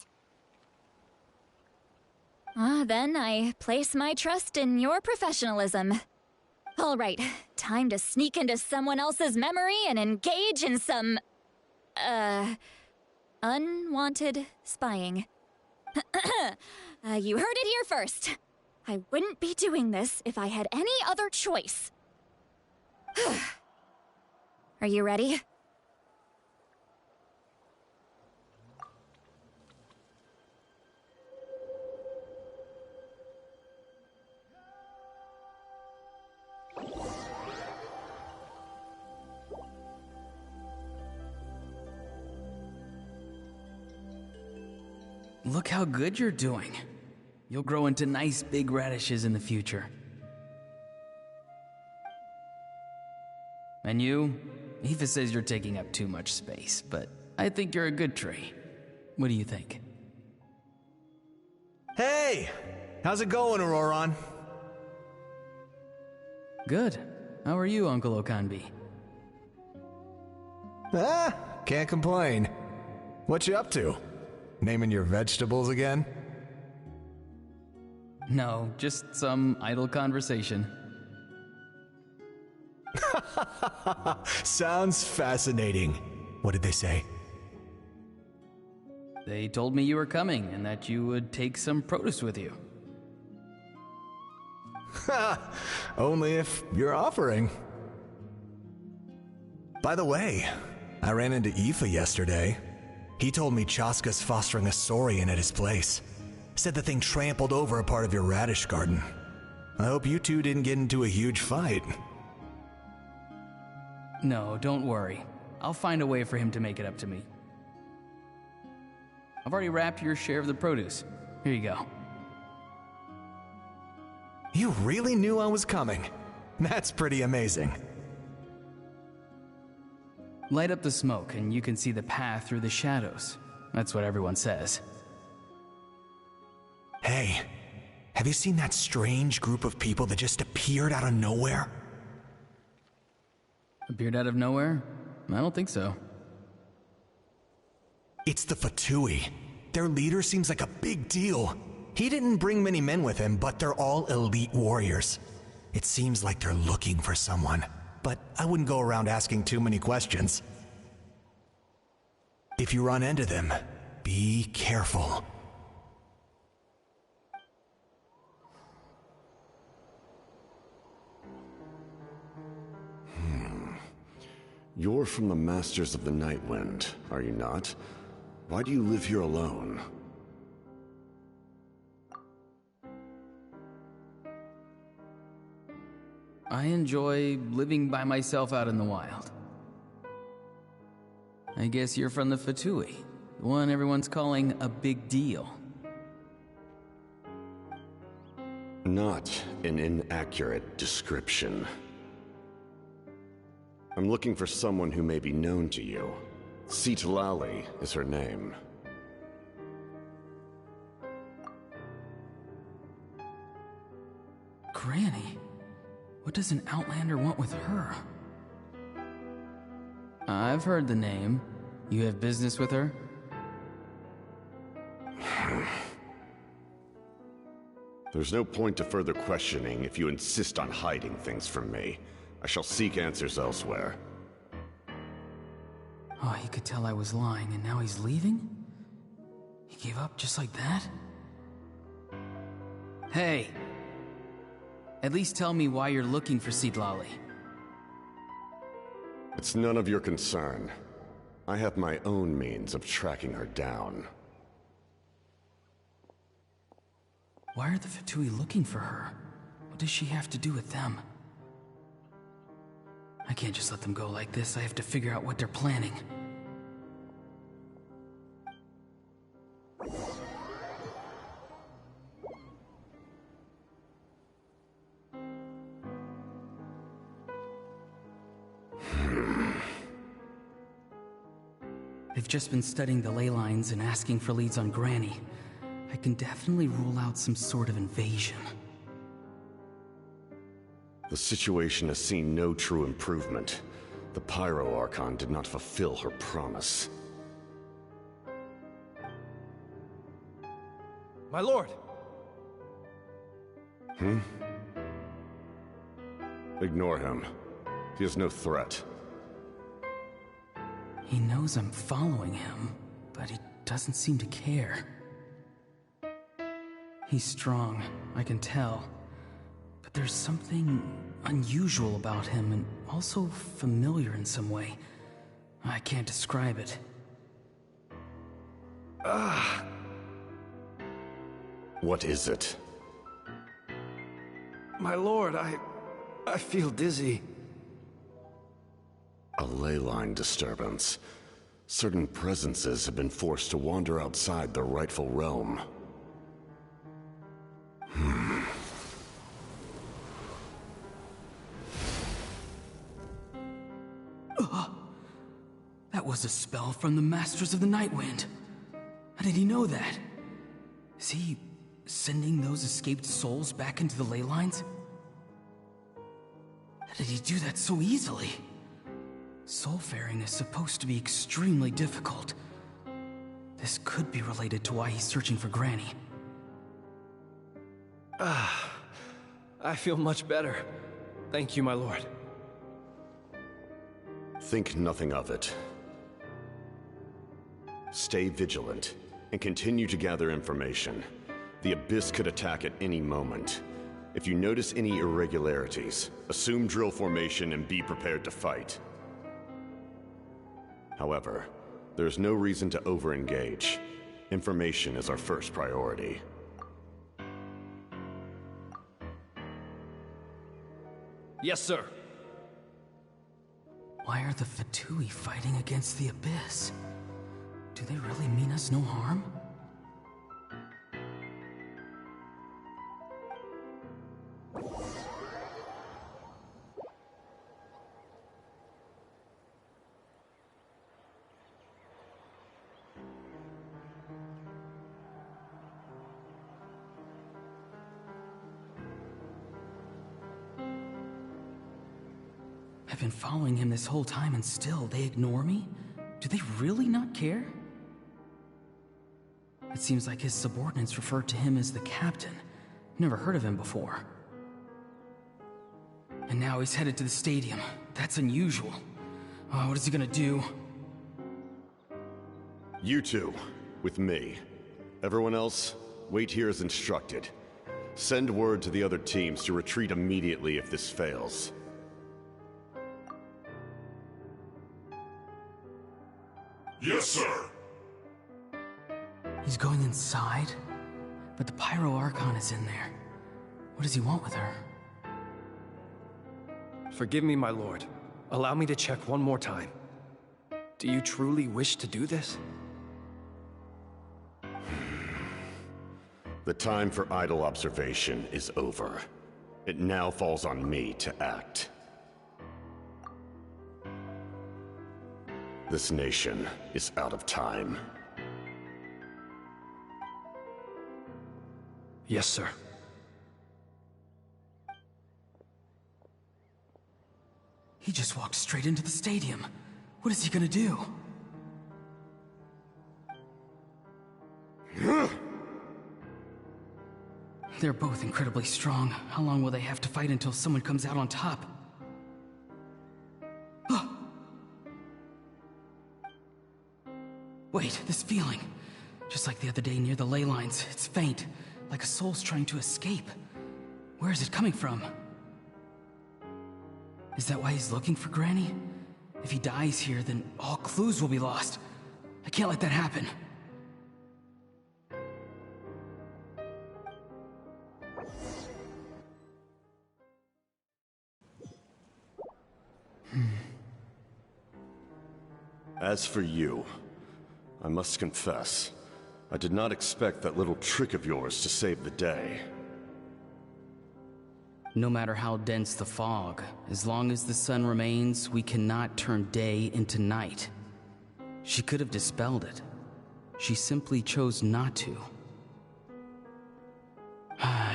Then I place my trust in your professionalism. All right, time to sneak into someone else's memory and engage in some, unwanted spying. You heard it here first. I wouldn't be doing this if I had any other choice. Are you ready? Look how good you're doing. You'll grow into nice big radishes in the future. And you? Aoife says you're taking up too much space, but I think you're a good tree. What do you think? Hey! How's it going, Auroron? Good. How are you, Uncle Okanbi? Can't complain. What you up to? Naming your vegetables again? No, just some idle conversation. Sounds fascinating. What did they say? They told me you were coming and that you would take some produce with you. Only if you're offering. By the way, I ran into Aoife yesterday. He told me Chaska's fostering a saurian at his place. Said the thing trampled over a part of your radish garden. I hope you two didn't get into a huge fight. No, don't worry. I'll find a way for him to make it up to me. I've already wrapped your share of the produce. Here you go. You really knew I was coming. That's pretty amazing. Light up the smoke and you can see the path through the shadows. That's what everyone says. Hey, have you seen that strange group of people that just appeared out of nowhere? Appeared out of nowhere? I don't think so. It's the Fatui. Their leader seems like a big deal. He didn't bring many men with him, but they're all elite warriors. It seems like they're looking for someone, but I wouldn't go around asking too many questions. If you run into them, be careful. You're from the Masters of the Night Wind, are you not? Why do you live here alone? I enjoy living by myself out in the wild. I guess you're from the Fatui, the one everyone's calling a big deal. Not an inaccurate description. I'm looking for someone who may be known to you. Citlali is her name. Granny? What does an Outlander want with her? I've heard the name. You have business with her? There's no point to further questioning if you insist on hiding things from me. I shall seek answers elsewhere. Oh, he could tell I was lying, and now he's leaving? He gave up just like that? Hey! At least tell me why you're looking for Citlali. It's none of your concern. I have my own means of tracking her down. Why are the Fatui looking for her? What does she have to do with them? I can't just let them go like this. I have to figure out what they're planning. They've just been studying the ley lines and asking for leads on Granny. I can definitely rule out some sort of invasion. The situation has seen no true improvement. The Pyro Archon did not fulfill her promise. My lord! Ignore him. He is no threat. He knows I'm following him, but he doesn't seem to care. He's strong, I can tell. But there's something unusual about him and also familiar in some way. I can't describe it. What is it? My lord, I feel dizzy. A ley line disturbance. Certain presences have been forced to wander outside their rightful realm. That was a spell from the Masters of the Nightwind. How did he know that? Is he sending those escaped souls back into the ley lines? How did he do that so easily? Soulfaring is supposed to be extremely difficult. This could be related to why he's searching for Granny. I feel much better. Thank you, my lord. Think nothing of it. Stay vigilant, and continue to gather information. The Abyss could attack at any moment. If you notice any irregularities, assume drill formation and be prepared to fight. However, there's no reason to over-engage. Information is our first priority. Yes, sir. Why are the Fatui fighting against the Abyss? Do they really mean us no harm? I've been following him this whole time and still they ignore me? Do they really not care? It seems like his subordinates referred to him as the captain. Never heard of him before. And now he's headed to the stadium. That's unusual. What is he gonna do? You two, with me. Everyone else, wait here as instructed. Send word to the other teams to retreat immediately if this fails. Yes, sir. He's going inside? But the Pyro Archon is in there. What does he want with her? Forgive me, my lord. Allow me to check one more time. Do you truly wish to do this? The time for idle observation is over. It now falls on me to act. This nation is out of time. Yes, sir. He just walked straight into the stadium. What is he gonna do? They're both incredibly strong. How long will they have to fight until someone comes out on top? Wait, this feeling. Just like the other day near the ley lines, it's faint, like a soul's trying to escape. Where is it coming from? Is that why he's looking for Granny? If he dies here, then all clues will be lost. I can't let that happen. As for you, I must confess, I did not expect that little trick of yours to save the day. No matter how dense the fog, as long as the sun remains, we cannot turn day into night. She could have dispelled it. She simply chose not to.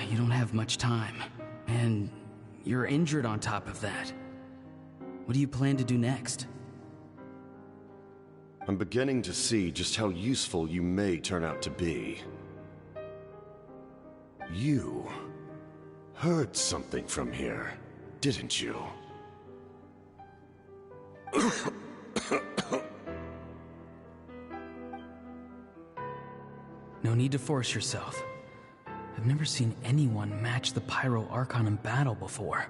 You don't have much time, and you're injured on top of that. What do you plan to do next? I'm beginning to see just how useful you may turn out to be. You heard something from here, didn't you? No need to force yourself. I've never seen anyone match the Pyro Archon in battle before.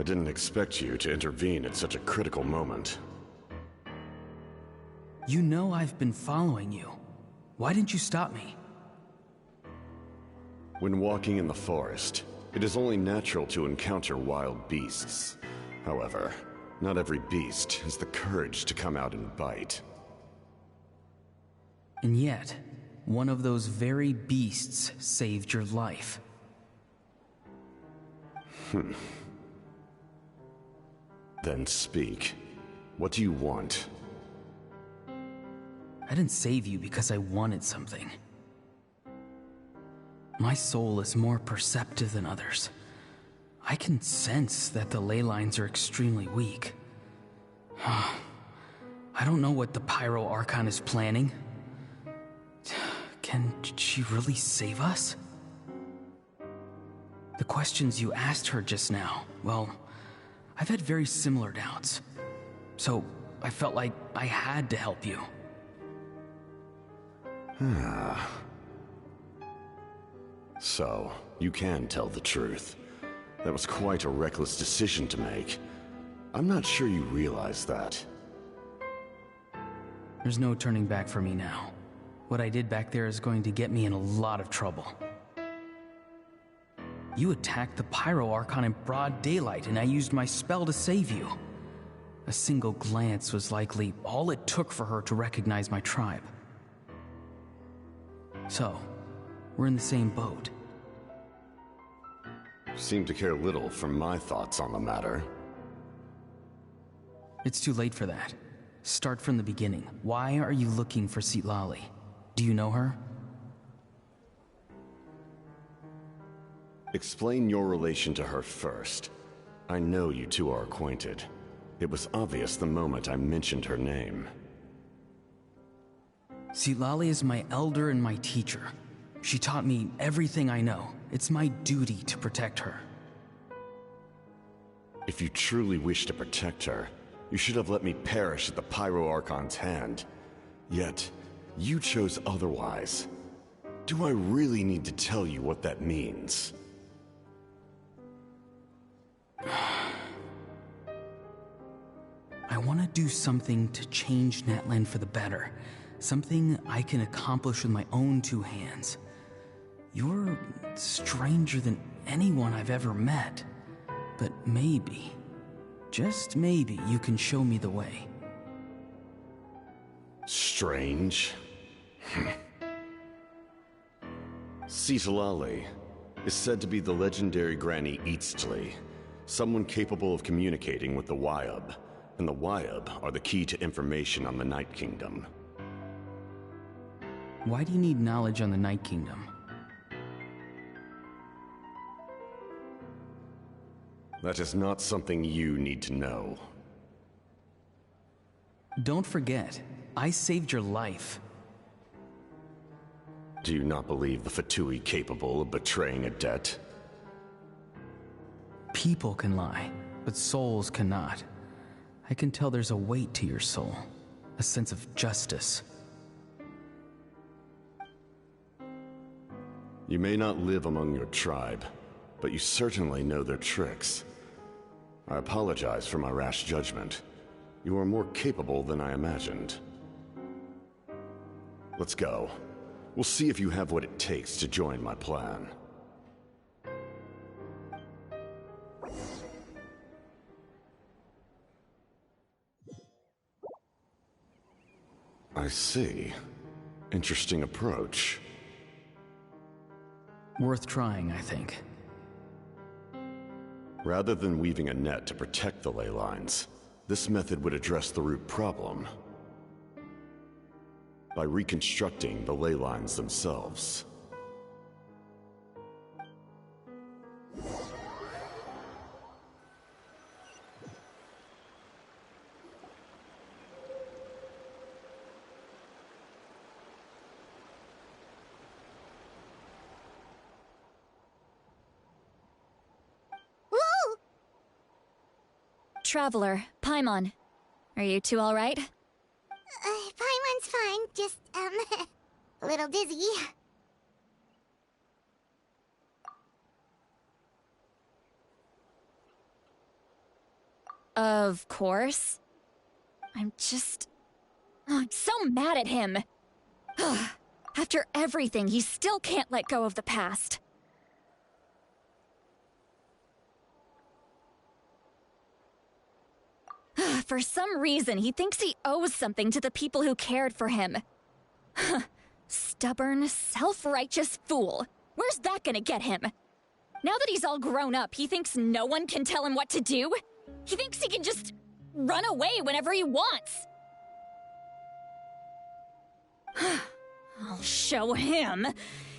I didn't expect you to intervene at such a critical moment. You know I've been following you. Why didn't you stop me? When walking in the forest, it is only natural to encounter wild beasts. However, Not every beast has the courage to come out and bite. And yet, one of those very beasts saved your life. Then speak. What do you want? I didn't save you because I wanted something. My soul is more perceptive than others. I can sense that the ley lines are extremely weak. I don't know what the Pyro Archon is planning. Can she really save us? The questions you asked her just now, well, I've had very similar doubts. So I felt like I had to help you. So, you can tell the truth. That was quite a reckless decision to make. I'm not sure you realize that. There's no turning back for me now. What I did back there is going to get me in a lot of trouble. You attacked the Pyro Archon in broad daylight, and I used my spell to save you. A single glance was likely all it took for her to recognize my tribe. So, we're in the same boat. You seem to care little for my thoughts on the matter. It's too late for that. Start from the beginning. Why are you looking for Citlali? Do you know her? Explain your relation to her first. I know you two are acquainted. It was obvious the moment I mentioned her name. Citlali is my elder and my teacher. She taught me everything I know. It's my duty to protect her. If you truly wish to protect her, you should have let me perish at the Pyro Archon's hand. Yet, you chose otherwise. Do I really need to tell you what that means? I want to do something to change Natlan for the better. Something I can accomplish with my own two hands. You're stranger than anyone I've ever met. But maybe, just maybe, you can show me the way. Strange? Citlali is said to be the legendary Granny Eastly, someone capable of communicating with the Wyub, and the Wyub are the key to information on the Night Kingdom. Why do you need knowledge on the Night Kingdom? That is not something you need to know. Don't forget, I saved your life. Do you not believe the Fatui capable of betraying a debt? People can lie, but souls cannot. I can tell there's a weight to your soul, a sense of justice. You may not live among your tribe, but you certainly know their tricks. I apologize for my rash judgment. You are more capable than I imagined. Let's go. We'll see if you have what it takes to join my plan. I see. Interesting approach. Worth trying, I think. Rather than weaving a net to protect the ley lines, this method would address the root problem by reconstructing the ley lines themselves. Traveler, Paimon. Are you two all right? Paimon's fine, just, a little dizzy. Of course. I'm so mad at him. After everything, he still can't let go of the past. For some reason, he thinks he owes something to the people who cared for him. Stubborn, self-righteous fool. Where's that gonna get him? Now that he's all grown up, he thinks no one can tell him what to do? He thinks he can just run away whenever he wants. I'll show him.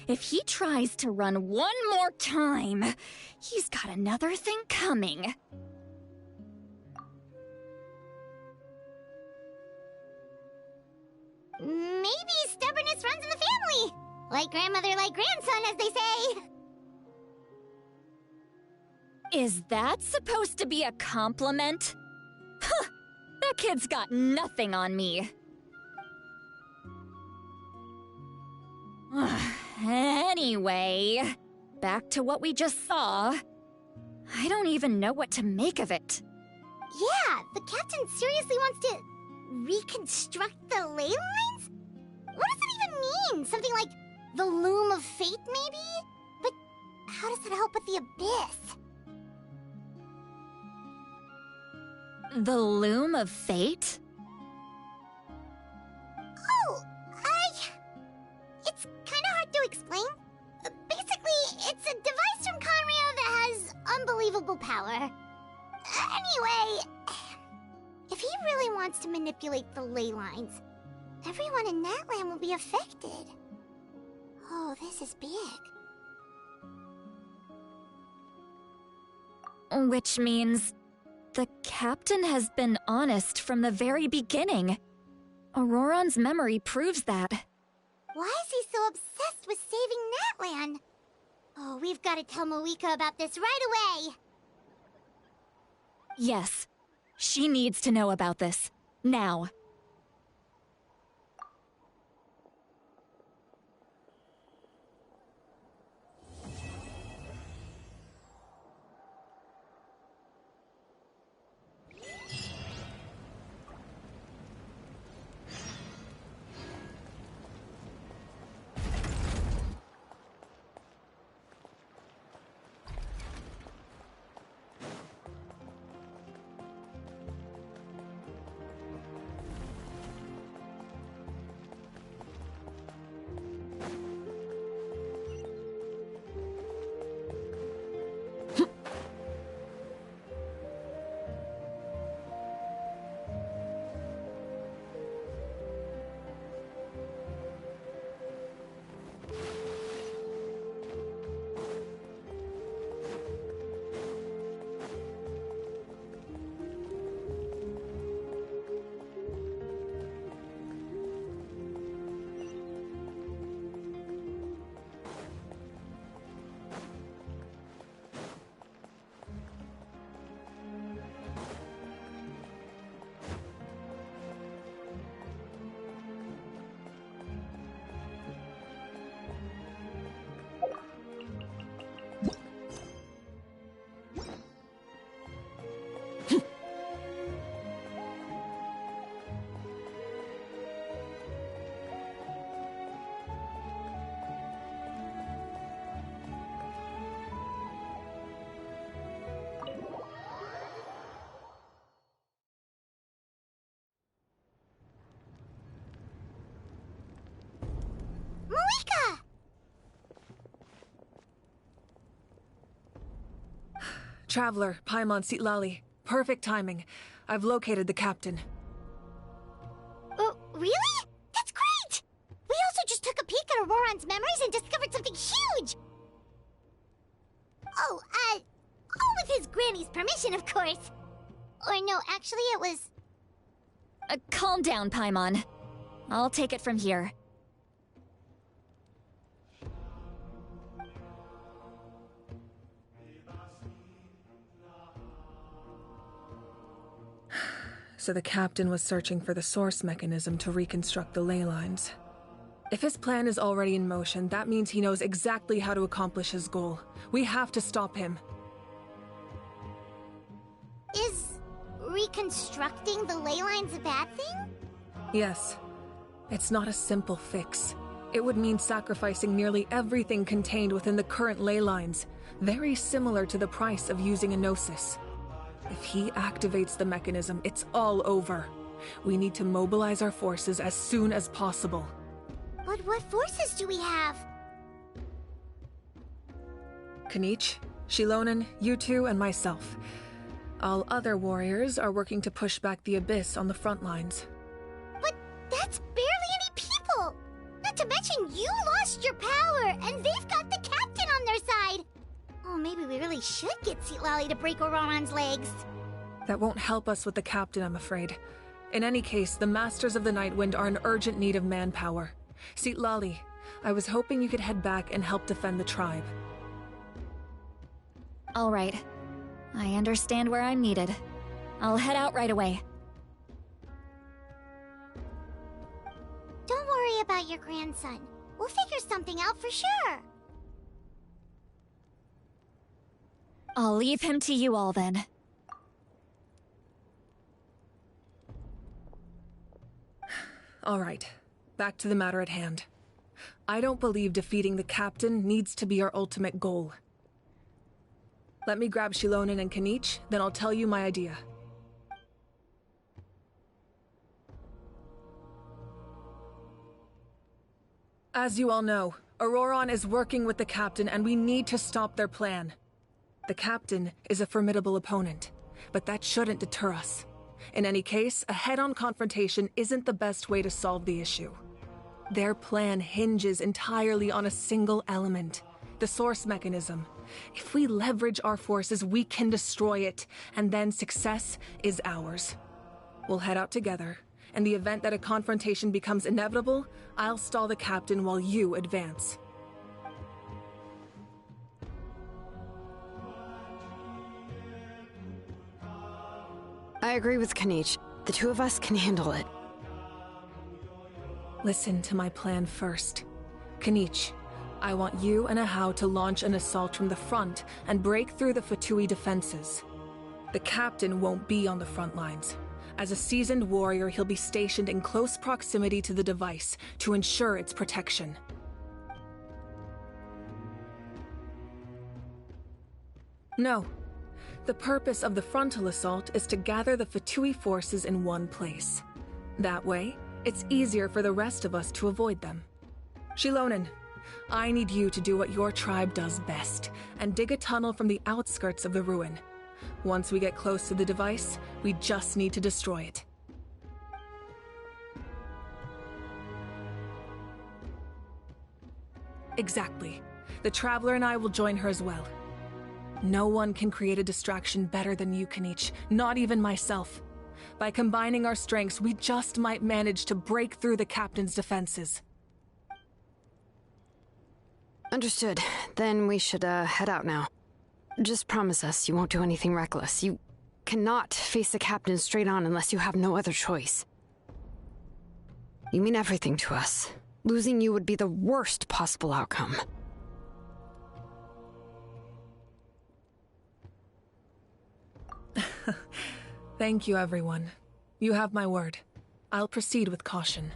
If he tries to run one more time, he's got another thing coming. Maybe stubbornness runs in the family. Like grandmother, like grandson, as they say. Is that supposed to be a compliment? Huh! That kid's got nothing on me. Anyway, back to what we just saw. I don't even know what to make of it. Yeah, the captain seriously wants to reconstruct the ley lines? What does it even mean? Something like the loom of fate, maybe? But how does that help with the abyss? The loom of fate? Oh, it's kind of hard to explain. Basically, it's a device from Conrio that has unbelievable power. Anyway, if he really wants to manipulate the ley lines, everyone in Natlan will be affected. Oh, this is big. Which means the captain has been honest from the very beginning. Auroron's memory proves that. Why is he so obsessed with saving Natlan? Oh, we've got to tell Moika about this right away. Yes, she needs to know about this. Now. Moika! Traveler, Paimon Sitlali. Perfect timing. I've located the captain. Oh, really? That's great! We also just took a peek at Auroron's memories and discovered something huge! Oh, all with his granny's permission, of course. Or no, actually it was... Calm down, Paimon. I'll take it from here. So the captain was searching for the source mechanism to reconstruct the ley lines. If his plan is already in motion, that means he knows exactly how to accomplish his goal. We have to stop him. Is reconstructing the ley lines a bad thing? Yes. It's not a simple fix. It would mean sacrificing nearly everything contained within the current ley lines, very similar to the price of using a gnosis. If he activates the mechanism, it's all over. We need to mobilize our forces as soon as possible. But what forces do we have? Kanich, Shilonen, you two, and myself. All other warriors are working to push back the Abyss on the front lines. But that's barely any people! Not to mention you lost your power, and they've got the captain on their side! Oh, maybe we really should get Citlali to break Auroran's legs. That won't help us with the captain, I'm afraid. In any case, the Masters of the Nightwind are in urgent need of manpower. Citlali, I was hoping you could head back and help defend the tribe. All right. I understand where I'm needed. I'll head out right away. Don't worry about your grandson. We'll figure something out for sure. I'll leave him to you all then. All right. Back to the matter at hand. I don't believe defeating the captain needs to be our ultimate goal. Let me grab Shilonen and Kanich, then I'll tell you my idea. As you all know, Auroran is working with the captain and we need to stop their plan. The captain is a formidable opponent, but that shouldn't deter us. In any case, a head-on confrontation isn't the best way to solve the issue. Their plan hinges entirely on a single element, the source mechanism. If we leverage our forces, we can destroy it, and then success is ours. We'll head out together. In the event that a confrontation becomes inevitable, I'll stall the captain while you advance. I agree with Kanich. The two of us can handle it. Listen to my plan first. Kanich, I want you and Ahau to launch an assault from the front and break through the Fatui defenses. The captain won't be on the front lines. As a seasoned warrior, he'll be stationed in close proximity to the device to ensure its protection. No. The purpose of the frontal assault is to gather the Fatui forces in one place. That way, it's easier for the rest of us to avoid them. Shilonen, I need you to do what your tribe does best, and dig a tunnel from the outskirts of the ruin. Once we get close to the device, we just need to destroy it. Exactly. The Traveler and I will join her as well. No one can create a distraction better than you, Kanich, not even myself. By combining our strengths, we just might manage to break through the captain's defenses. Understood. Then we should, head out now. Just promise us you won't do anything reckless. You cannot face the captain straight on unless you have no other choice. You mean everything to us. Losing you would be the worst possible outcome. Thank you, everyone. You have my word. I'll proceed with caution.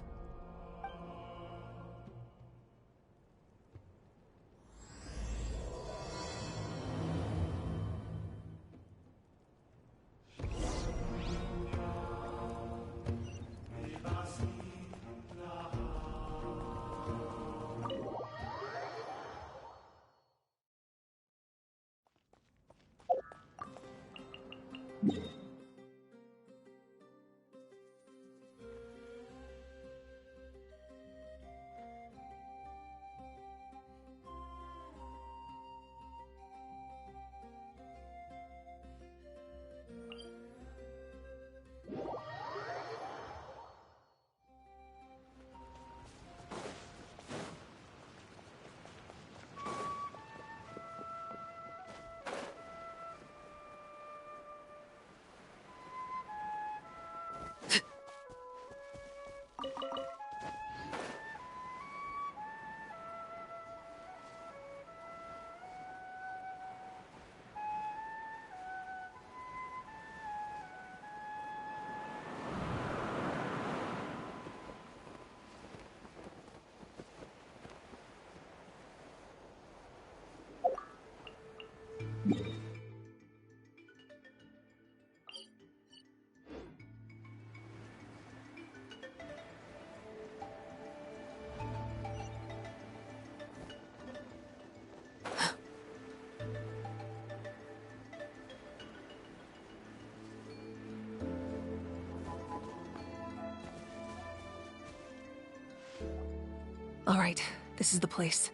All right, this is the place.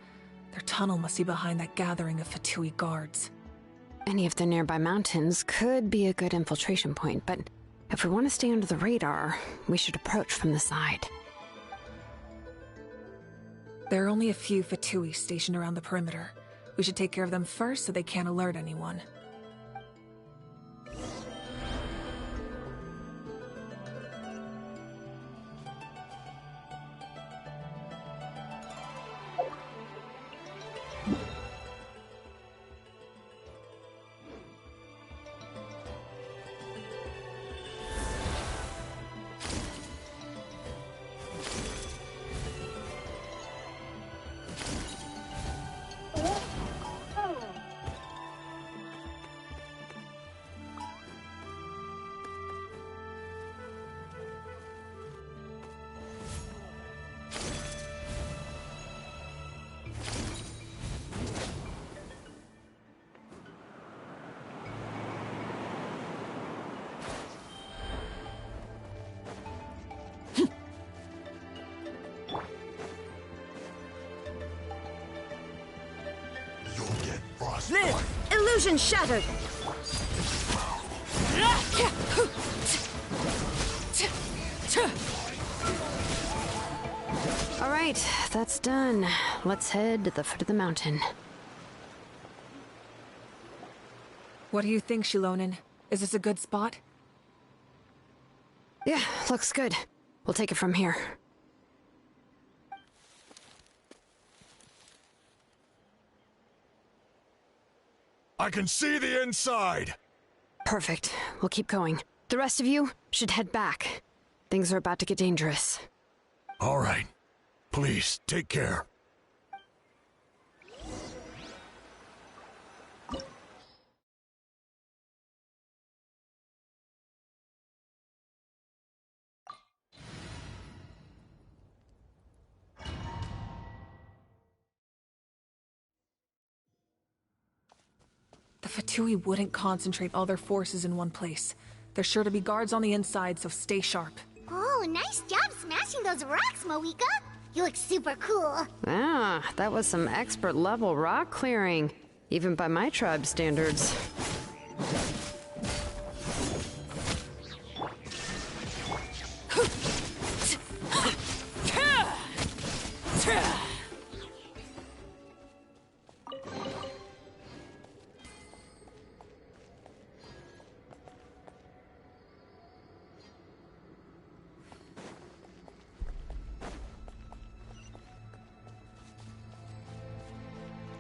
Their tunnel must be behind that gathering of Fatui guards. Any of the nearby mountains could be a good infiltration point, but if we want to stay under the radar, we should approach from the side. There are only a few Fatui stationed around the perimeter. We should take care of them first so they can't alert anyone. Live! Illusion shattered! All right, that's done. Let's head to the foot of the mountain. What do you think, Shilonen? Is this a good spot? Yeah, looks good. We'll take it from here. I can see the inside! Perfect. We'll keep going. The rest of you should head back. Things are about to get dangerous. All right. Please, take care. The Fatui wouldn't concentrate all their forces in one place. There's sure to be guards on the inside, so stay sharp. Oh, nice job smashing those rocks, Moika! You look super cool. Ah, that was some expert level rock clearing, even by my tribe's standards.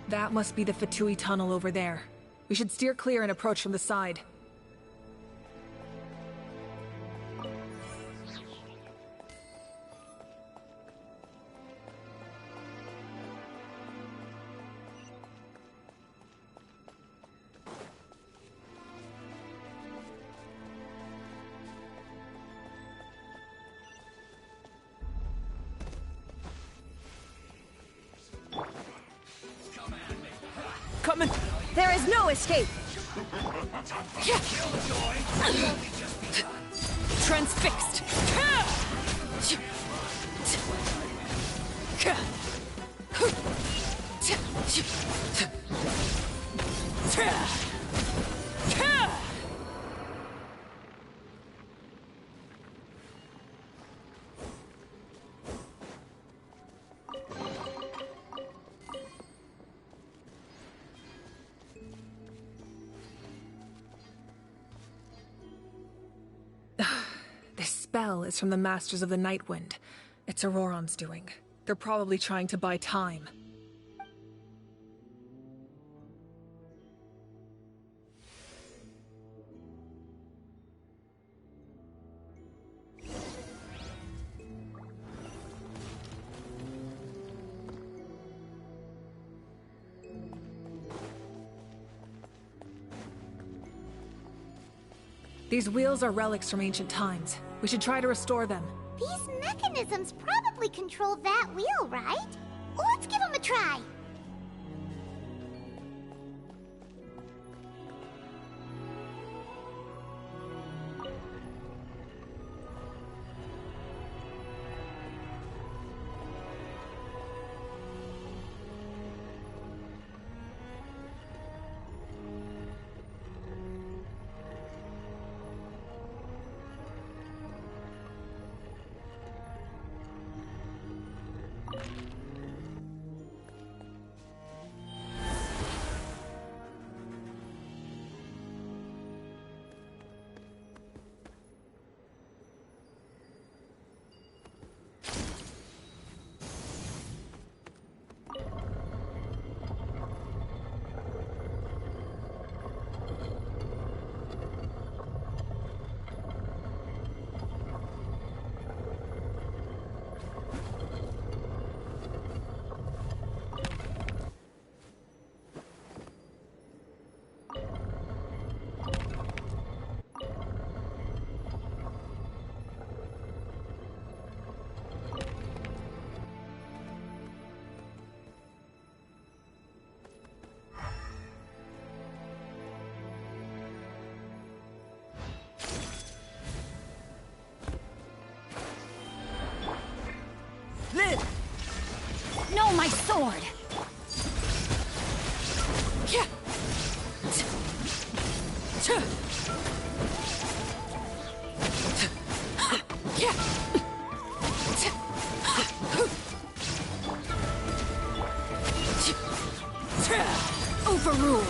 That must be the Fatui tunnel over there. We should steer clear and approach from the side. Coming! There is no escape! Transfixed! This spell is from the Masters of the Nightwind. It's Auroron's doing. They're probably trying to buy time. These wheels are relics from ancient times. We should try to restore them. These mechanisms probably control that wheel, right? Let's give them a try. sword! Yeah. Overruled.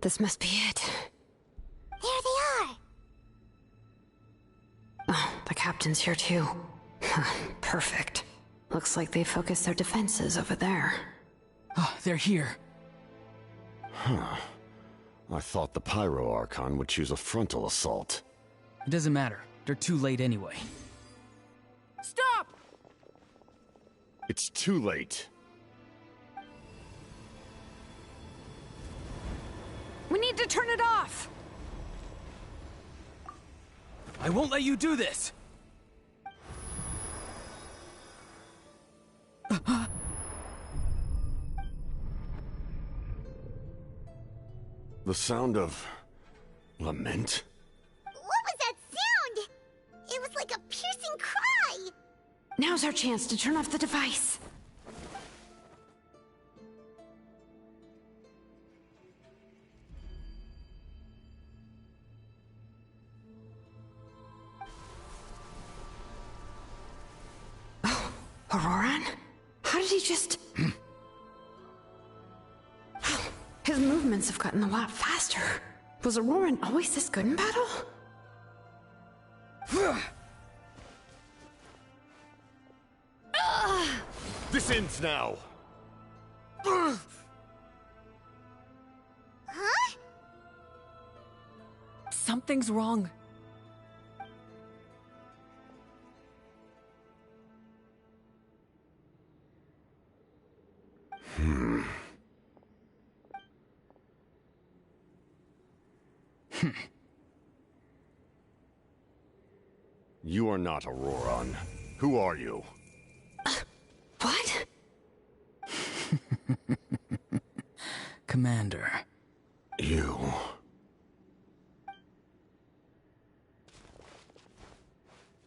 This must be it. There they are! Oh, the captain's here too. Perfect. Looks like they focused their defenses over there. Oh, they're here. Huh. I thought the Pyro Archon would choose a frontal assault. It doesn't matter. They're too late anyway. Stop! It's too late. We need to turn it off! I won't let you do this! The sound of... lament? What was that sound? It was like a piercing cry! Now's our chance to turn off the device. Oh, Auroran? How did he just... His movements have gotten a lot faster. Was Auroran always this good in battle? This ends now! Huh? Something's wrong. You are not Auroran. Who are you? What? Commander. You...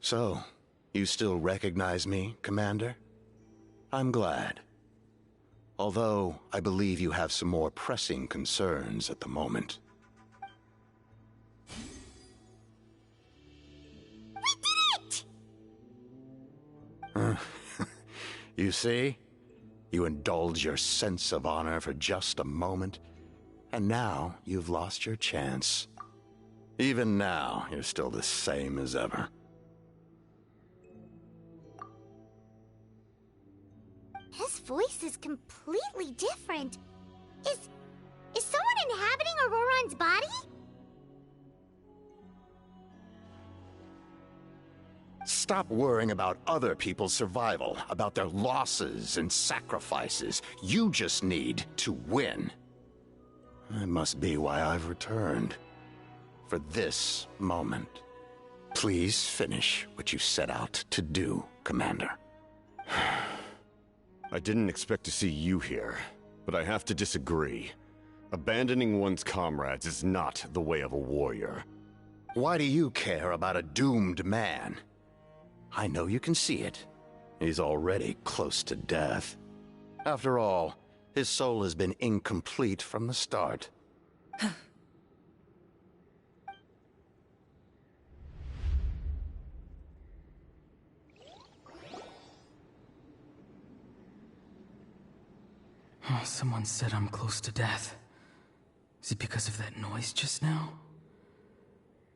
So, you still recognize me, Commander? I'm glad. Although, I believe you have some more pressing concerns at the moment. You see? You indulge your sense of honor for just a moment, and now you've lost your chance. Even now, you're still the same as ever. His voice is completely different. Is someone inhabiting Auroron's body? Stop worrying about other people's survival, about their losses and sacrifices. You just need to win. That must be why I've returned. For this moment. Please finish what you set out to do, Commander. I didn't expect to see you here, but I have to disagree. Abandoning one's comrades is not the way of a warrior. Why do you care about a doomed man? I know you can see it. He's already close to death. After all, his soul has been incomplete from the start. Oh, someone said I'm close to death. Is it because of that noise just now?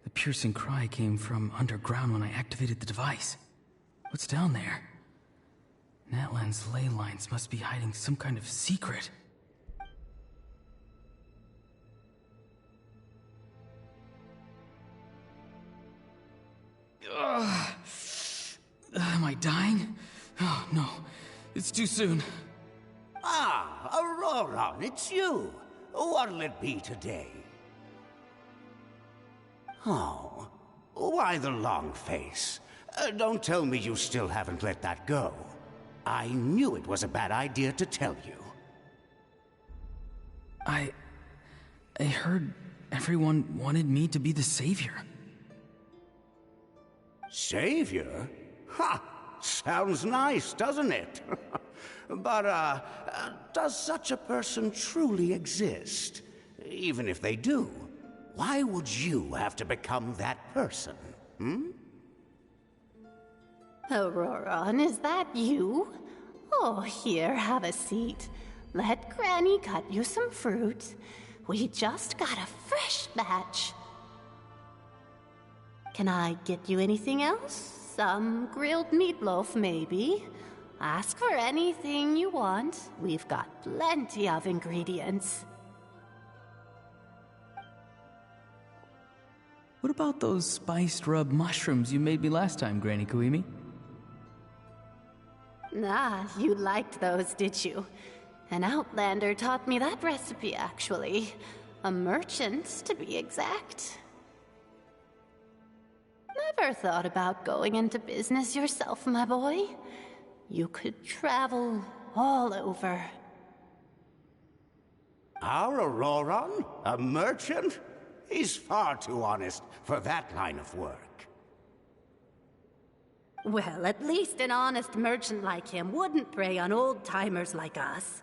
The piercing cry came from underground when I activated the device. What's down there? Natlan's ley lines must be hiding some kind of secret. Am I dying? Oh, no. It's too soon. Ah, Auroron, it's you. What'll it be today? Oh, why the long face? Don't tell me you still haven't let that go. I knew it was a bad idea to tell you. I heard everyone wanted me to be the savior. Savior? Ha! Sounds nice, doesn't it? But, does such a person truly exist? Even if they do, why would you have to become that person, hmm? Auroron, is that you? Oh, here, have a seat. Let Granny cut you some fruit. We just got a fresh batch. Can I get you anything else? Some grilled meatloaf, maybe? Ask for anything you want. We've got plenty of ingredients. What about those spiced rub mushrooms you made me last time, Granny Kuimi? Ah, you liked those, did you? An outlander taught me that recipe, actually. A merchant, to be exact. Never thought about going into business yourself, my boy? You could travel all over. Our Auroron? A merchant? He's far too honest for that line of work. Well, at least an honest merchant like him wouldn't prey on old-timers like us.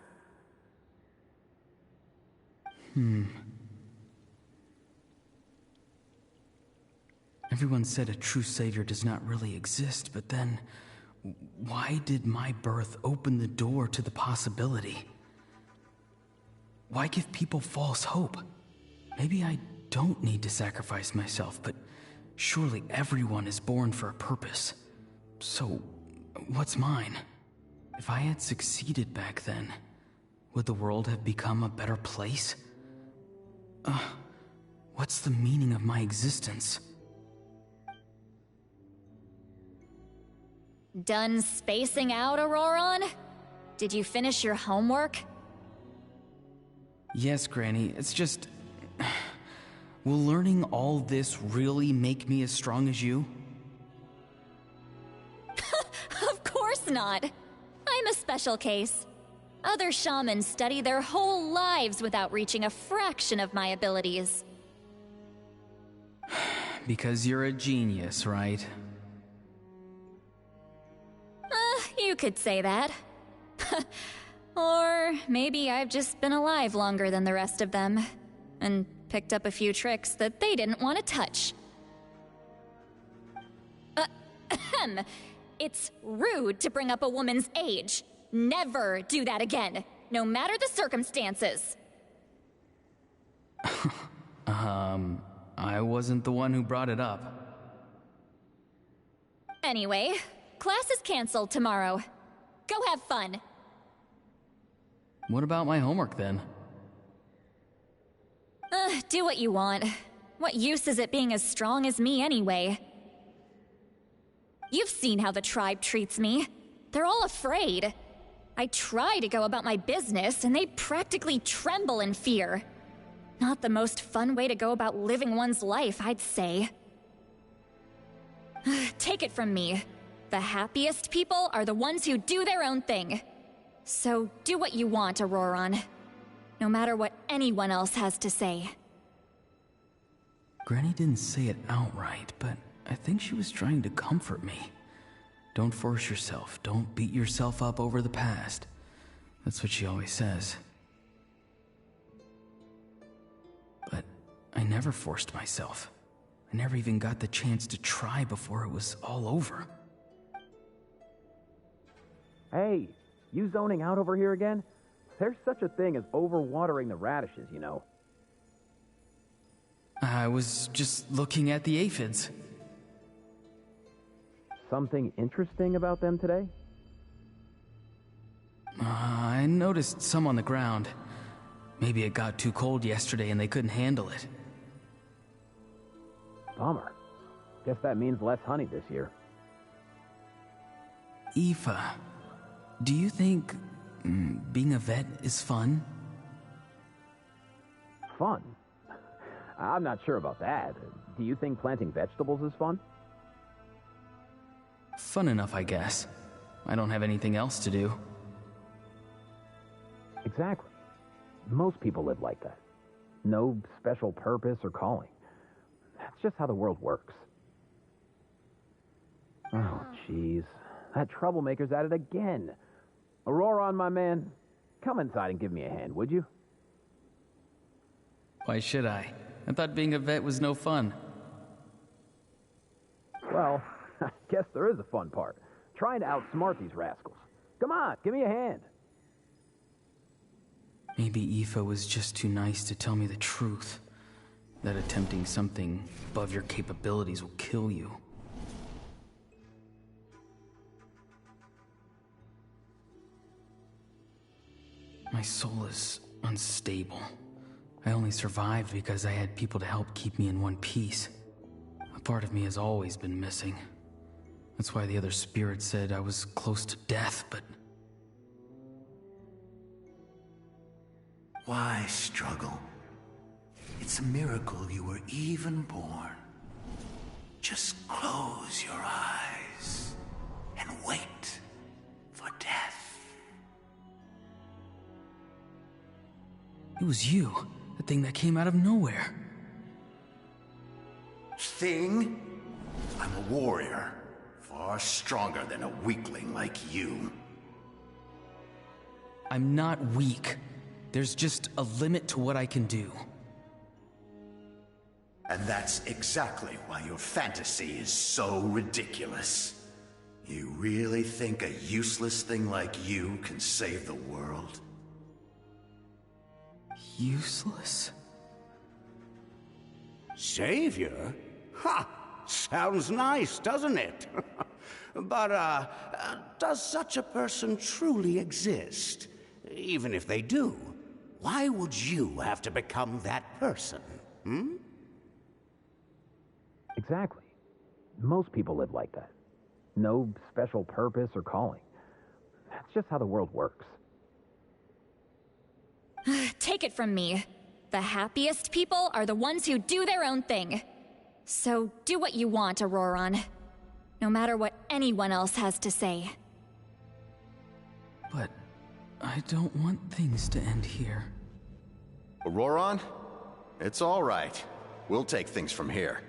Everyone said a true savior does not really exist, but then why did my birth open the door to the possibility? Why give people false hope? Maybe I don't need to sacrifice myself, but surely everyone is born for a purpose. So, what's mine? If I had succeeded back then, would the world have become a better place? What's the meaning of my existence? Done spacing out, Auroron? Did you finish your homework? Yes, Granny, it's just... Will learning all this really make me as strong as you? Of course not. I'm a special case. Other shamans study their whole lives without reaching a fraction of my abilities. Because you're a genius, right? You could say that. Or maybe I've just been alive longer than the rest of them, and picked up a few tricks that they didn't want to touch. It's rude to bring up a woman's age. Never do that again, no matter the circumstances. I'm I wasn't the one who brought it up. Anyway, class is canceled tomorrow. Go have fun. What about my homework then? Do what you want. What use is it being as strong as me anyway? You've seen how the tribe treats me. They're all afraid. I try to go about my business, and they practically tremble in fear. Not the most fun way to go about living one's life, I'd say. Take it from me. The happiest people are the ones who do their own thing. So do what you want, Auroron. No matter what anyone else has to say. Granny didn't say it outright, but I think she was trying to comfort me. Don't force yourself. Don't beat yourself up over the past. That's what she always says. But I never forced myself. I never even got the chance to try before it was all over. Hey, you zoning out over here again? There's such a thing as overwatering the radishes, you know. I was just looking at the aphids. Something interesting about them today? I noticed some on the ground. Maybe it got too cold yesterday and they couldn't handle it. Bummer. Guess that means less honey this year. Aoife, do you think being a vet is fun? Fun? I'm not sure about that. Do you think planting vegetables is fun? Fun enough, I guess. I don't have anything else to do. Exactly. Most people live like that. No special purpose or calling. That's just how the world works. Oh, jeez. That troublemaker's at it again. Auroron, my man, come inside and give me a hand, would you? Why should I? I thought being a vet was no fun. Well, I guess there is a fun part. Trying to outsmart these rascals. Come on, give me a hand. Maybe Aoife was just too nice to tell me the truth. That attempting something above your capabilities will kill you. My soul is unstable. I only survived because I had people to help keep me in one piece. A part of me has always been missing. That's why the other spirits said I was close to death, but... Why struggle? It's a miracle you were even born. Just close your eyes and wait for death. It was you, the thing that came out of nowhere. Thing? I'm a warrior, far stronger than a weakling like you. I'm not weak. There's just a limit to what I can do. And that's exactly why your fantasy is so ridiculous. You really think a useless thing like you can save the world? Useless? Savior? Ha! Sounds nice, doesn't it? But, does such a person truly exist? Even if they do, why would you have to become that person? Exactly. Most people live like that. No special purpose or calling. That's just how the world works. Take it from me. The happiest people are the ones who do their own thing. So do what you want, Auroron. No matter what anyone else has to say. But I don't want things to end here. Auroron? It's all right. We'll take things from here.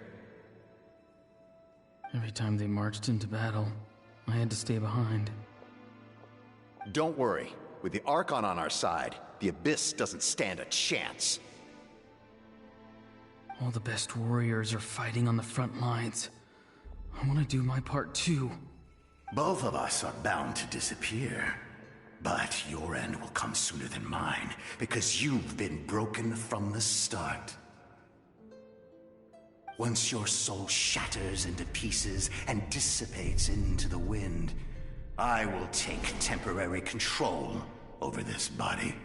Every time they marched into battle, I had to stay behind. Don't worry. With the Archon on our side, the Abyss doesn't stand a chance. All the best warriors are fighting on the front lines. I want to do my part too. Both of us are bound to disappear. But your end will come sooner than mine, because you've been broken from the start. Once your soul shatters into pieces and dissipates into the wind, I will take temporary control over this body.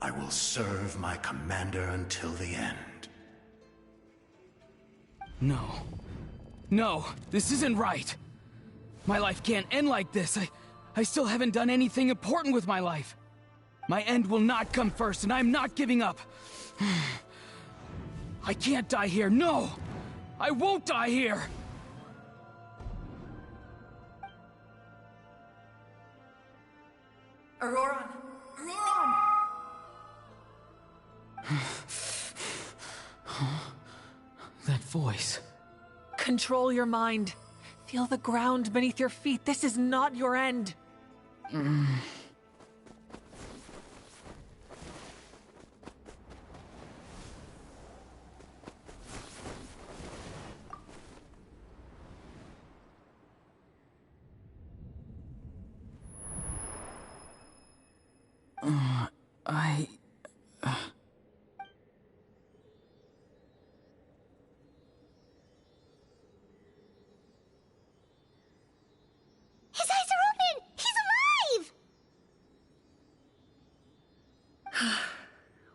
I will serve my commander until the end. No. No, this isn't right. My life can't end like this. I still haven't done anything important with my life. My end will not come first, and I'm not giving up. I can't die here. No! I won't die here! Auroran! Auroran! That voice. Control your mind. Feel the ground beneath your feet. This is not your end. His eyes are open! He's alive!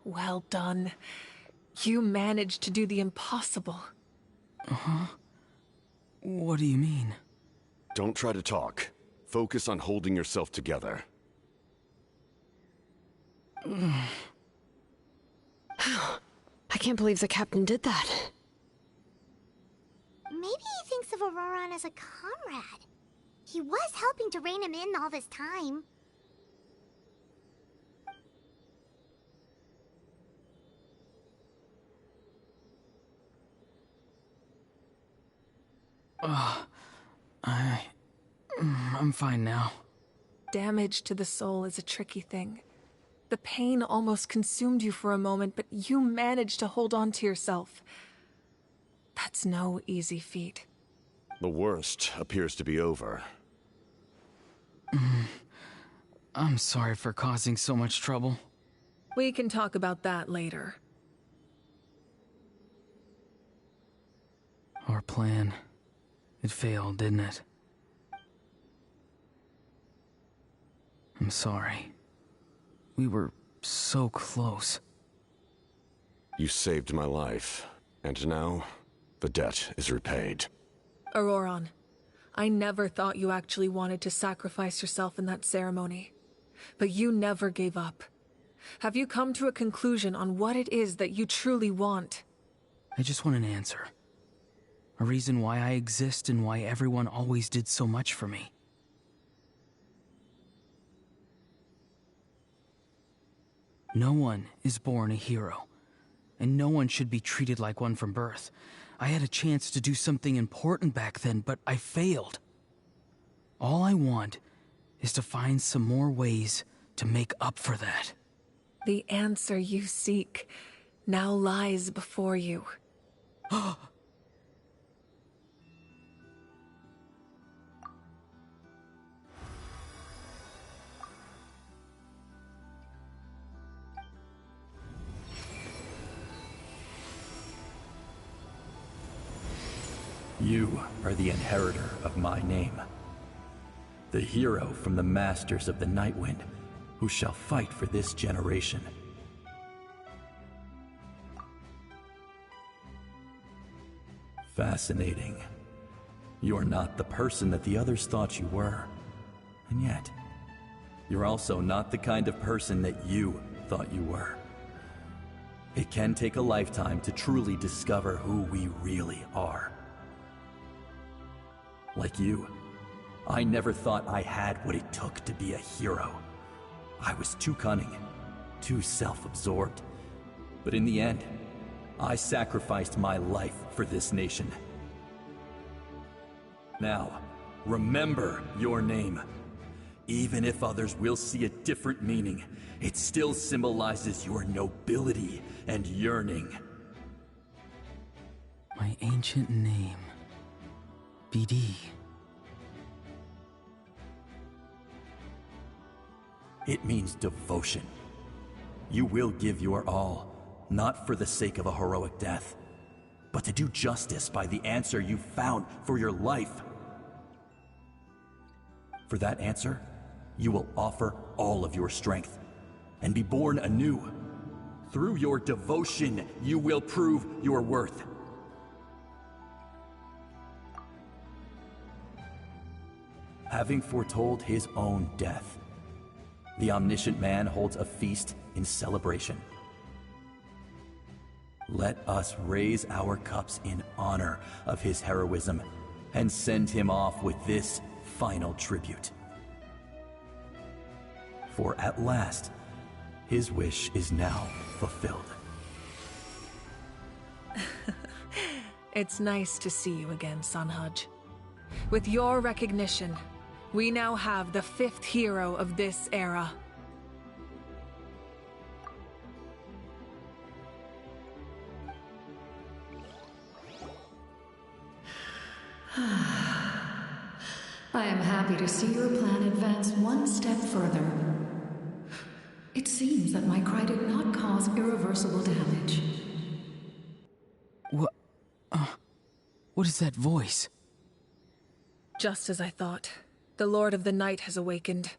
Well done. You managed to do the impossible. Uh-huh. What do you mean? Don't try to talk. Focus on holding yourself together. I can't believe the captain did that. Maybe he thinks of Auroran as a comrade. He was helping to rein him in all this time. I'm fine now. Damage to the soul is a tricky thing. The pain almost consumed you for a moment, but you managed to hold on to yourself. That's no easy feat. The worst appears to be over. I'm sorry for causing so much trouble. We can talk about that later. Our plan. It failed, didn't it? I'm sorry. We were so close. You saved my life, and now the debt is repaid. Auroran, I never thought you actually wanted to sacrifice yourself in that ceremony. But you never gave up. Have you come to a conclusion on what it is that you truly want? I just want an answer. A reason why I exist and why everyone always did so much for me. No one is born a hero, and no one should be treated like one from birth. I had a chance to do something important back then, but I failed. All I want is to find some more ways to make up for that. The answer you seek now lies before you. You are the inheritor of my name. The hero from the Masters of the Nightwind, who shall fight for this generation. Fascinating. You're not the person that the others thought you were. And yet, you're also not the kind of person that you thought you were. It can take a lifetime to truly discover who we really are. Like you, I never thought I had what it took to be a hero. I was too cunning, too self-absorbed. But in the end, I sacrificed my life for this nation. Now, remember your name. Even if others will see a different meaning, it still symbolizes your nobility and yearning. My ancient name. BD. It means devotion. You will give your all, not for the sake of a heroic death, but to do justice by the answer you found for your life. For that answer, you will offer all of your strength and be born anew. Through your devotion, you will prove your worth. Having foretold his own death, the omniscient man holds a feast in celebration. Let us raise our cups in honor of his heroism and send him off with this final tribute. For at last, his wish is now fulfilled. It's nice to see you again, Sunhudge. With your recognition, we now have the 5th hero of this era. I am happy to see your plan advance one step further. It seems that my cry did not cause irreversible damage. What is that voice? Just as I thought. The Lord of the Night has awakened.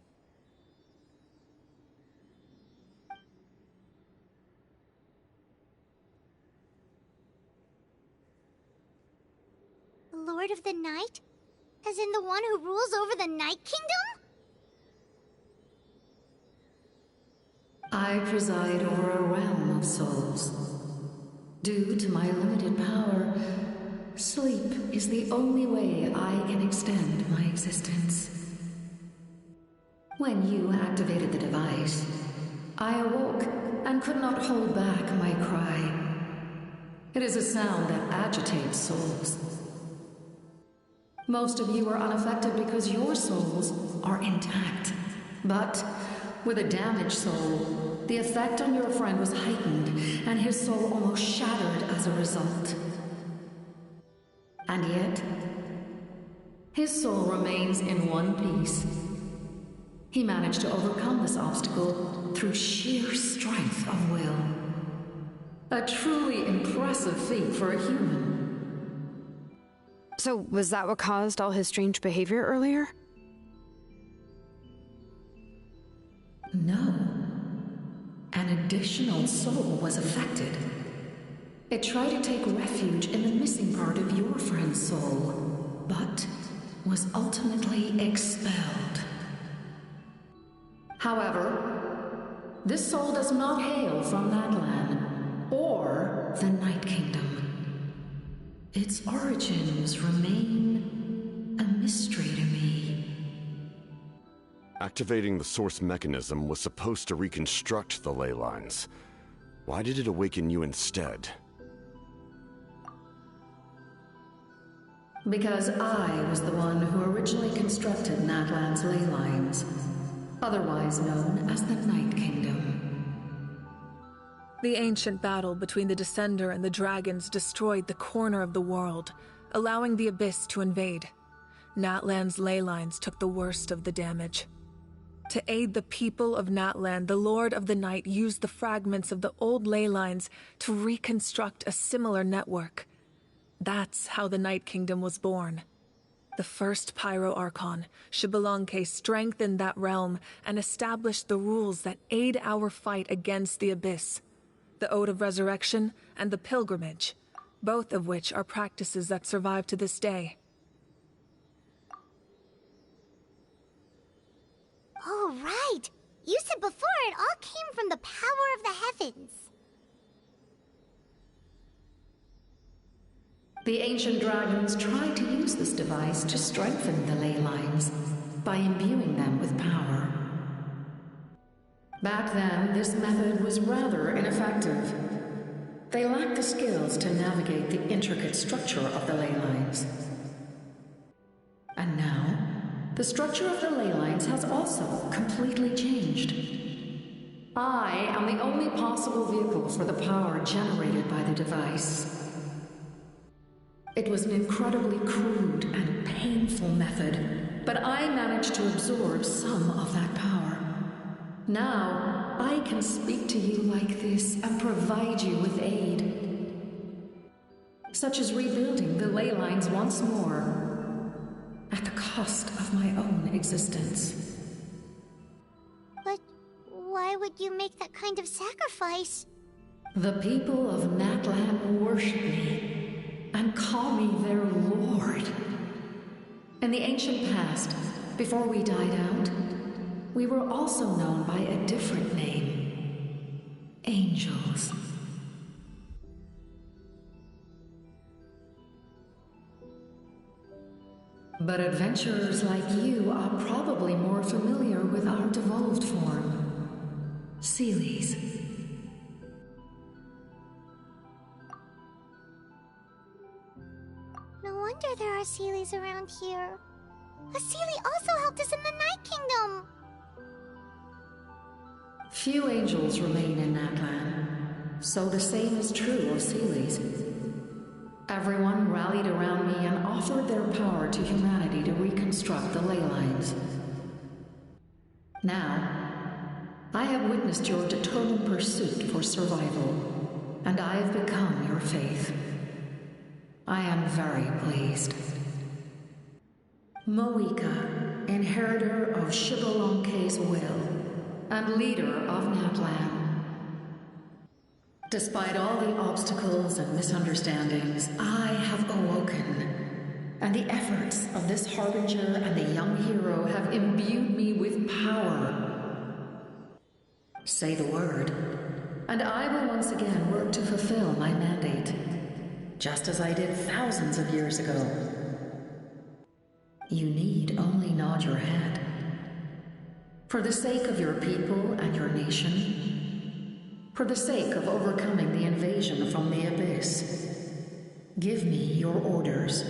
The Lord of the Night? As in the one who rules over the Night Kingdom? I preside over a realm of souls. Due to my limited power, sleep is the only way I can extend my existence. When you activated the device, I awoke and could not hold back my cry. It is a sound that agitates souls. Most of you are unaffected because your souls are intact. But with a damaged soul, the effect on your friend was heightened, and his soul almost shattered as a result. And yet, his soul remains in one piece. He managed to overcome this obstacle through sheer strength of will. A truly impressive feat for a human. So, was that what caused all his strange behavior earlier? No. An additional soul was affected. It tried to take refuge in the missing part of your friend's soul, but was ultimately expelled. However, this soul does not hail from Natlan or the Night Kingdom. Its origins remain a mystery to me. Activating the source mechanism was supposed to reconstruct the ley lines. Why did it awaken you instead? Because I was the one who originally constructed Natlan's ley lines, otherwise known as the Night Kingdom. The ancient battle between the Descender and the dragons destroyed the corner of the world, allowing the Abyss to invade. Natlan's ley lines took the worst of the damage. To aid the people of Natlan, the Lord of the Night used the fragments of the old ley lines to reconstruct a similar network. That's how the Night Kingdom was born. The first Pyro Archon, Xbalanque, strengthened that realm and established the rules that aid our fight against the Abyss. The Ode of Resurrection and the Pilgrimage, both of which are practices that survive to this day. Oh, right! You said before it all came from the power of the heavens. The ancient dragons tried to use this device to strengthen the ley lines by imbuing them with power. Back then, this method was rather ineffective. They lacked the skills to navigate the intricate structure of the ley lines. And now, the structure of the ley lines has also completely changed. I am the only possible vehicle for the power generated by the device. It was an incredibly crude and painful method, but I managed to absorb some of that power. Now, I can speak to you like this and provide you with aid. such as rebuilding the ley lines once more, at the cost of my own existence. But why would you make that kind of sacrifice? The people of Natlan worship me and call me their lord. In the ancient past, before we died out, we were also known by a different name. Angels. But adventurers like you are probably more familiar with our devolved form. Seelies. No wonder there are Seelies around here. A Seelie also helped us in the Night Kingdom! Few angels remain in Natlan, so the same is true of Seelies. Everyone rallied around me and offered their power to humanity to reconstruct the ley lines. Now, I have witnessed your determined pursuit for survival, and I have become your faith. I am very pleased. Moika, inheritor of Shibalonke's will, and leader of Natlan. Despite all the obstacles and misunderstandings, I have awoken, and the efforts of this Harbinger and the young hero have imbued me with power. Say the word, and I will once again work to fulfill my mandate, just as I did thousands of years ago. You need only nod your head. For the sake of your people and your nation, for the sake of overcoming the invasion from the Abyss, give me your orders.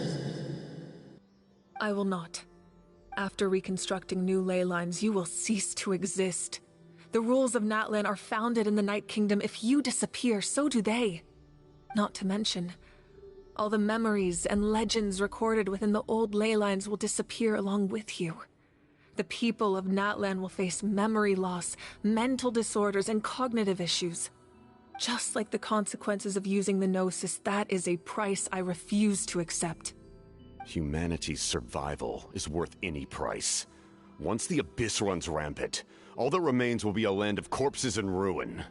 I will not. After reconstructing new ley lines, you will cease to exist. The rules of Natlan are founded in the Night Kingdom. If you disappear, so do they. Not to mention, all the memories and legends recorded within the old ley lines will disappear along with you. The people of Natlan will face memory loss, mental disorders, and cognitive issues. Just like the consequences of using the Gnosis, that is a price I refuse to accept. Humanity's survival is worth any price. Once the Abyss runs rampant, all that remains will be a land of corpses and ruin.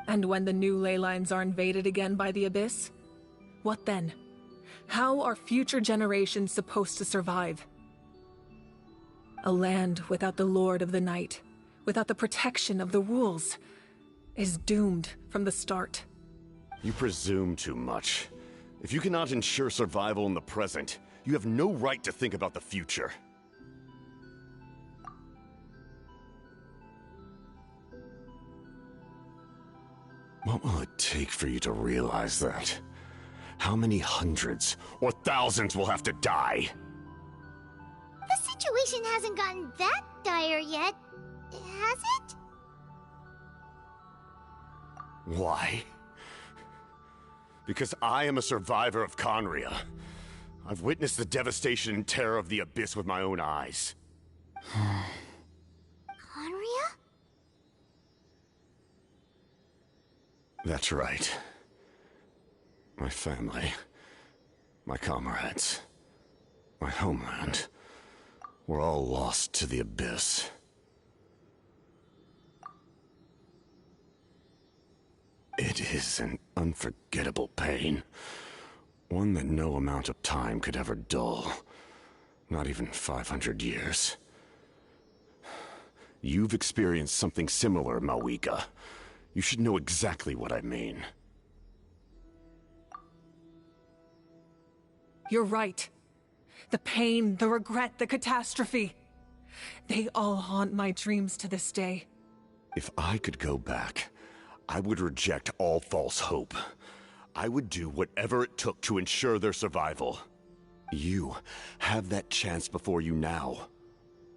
And when the new ley lines are invaded again by the Abyss? What then? How are future generations supposed to survive? A land without the Lord of the Night, without the protection of the rules, is doomed from the start. You presume too much. If you cannot ensure survival in the present, you have no right to think about the future. What will it take for you to realize that? How many hundreds or thousands will have to die? The situation hasn't gotten that dire yet, has it? Why? Because I am a survivor of Conria. I've witnessed the devastation and terror of the Abyss with my own eyes. Conria? That's right. My family, my comrades, my homeland, were all lost to the Abyss. It is an unforgettable pain. One that no amount of time could ever dull. Not even 500 years. You've experienced something similar, Mawika. You should know exactly what I mean. You're right. The pain, the regret, the catastrophe. They all haunt my dreams to this day. If I could go back, I would reject all false hope. I would do whatever it took to ensure their survival. You have that chance before you now.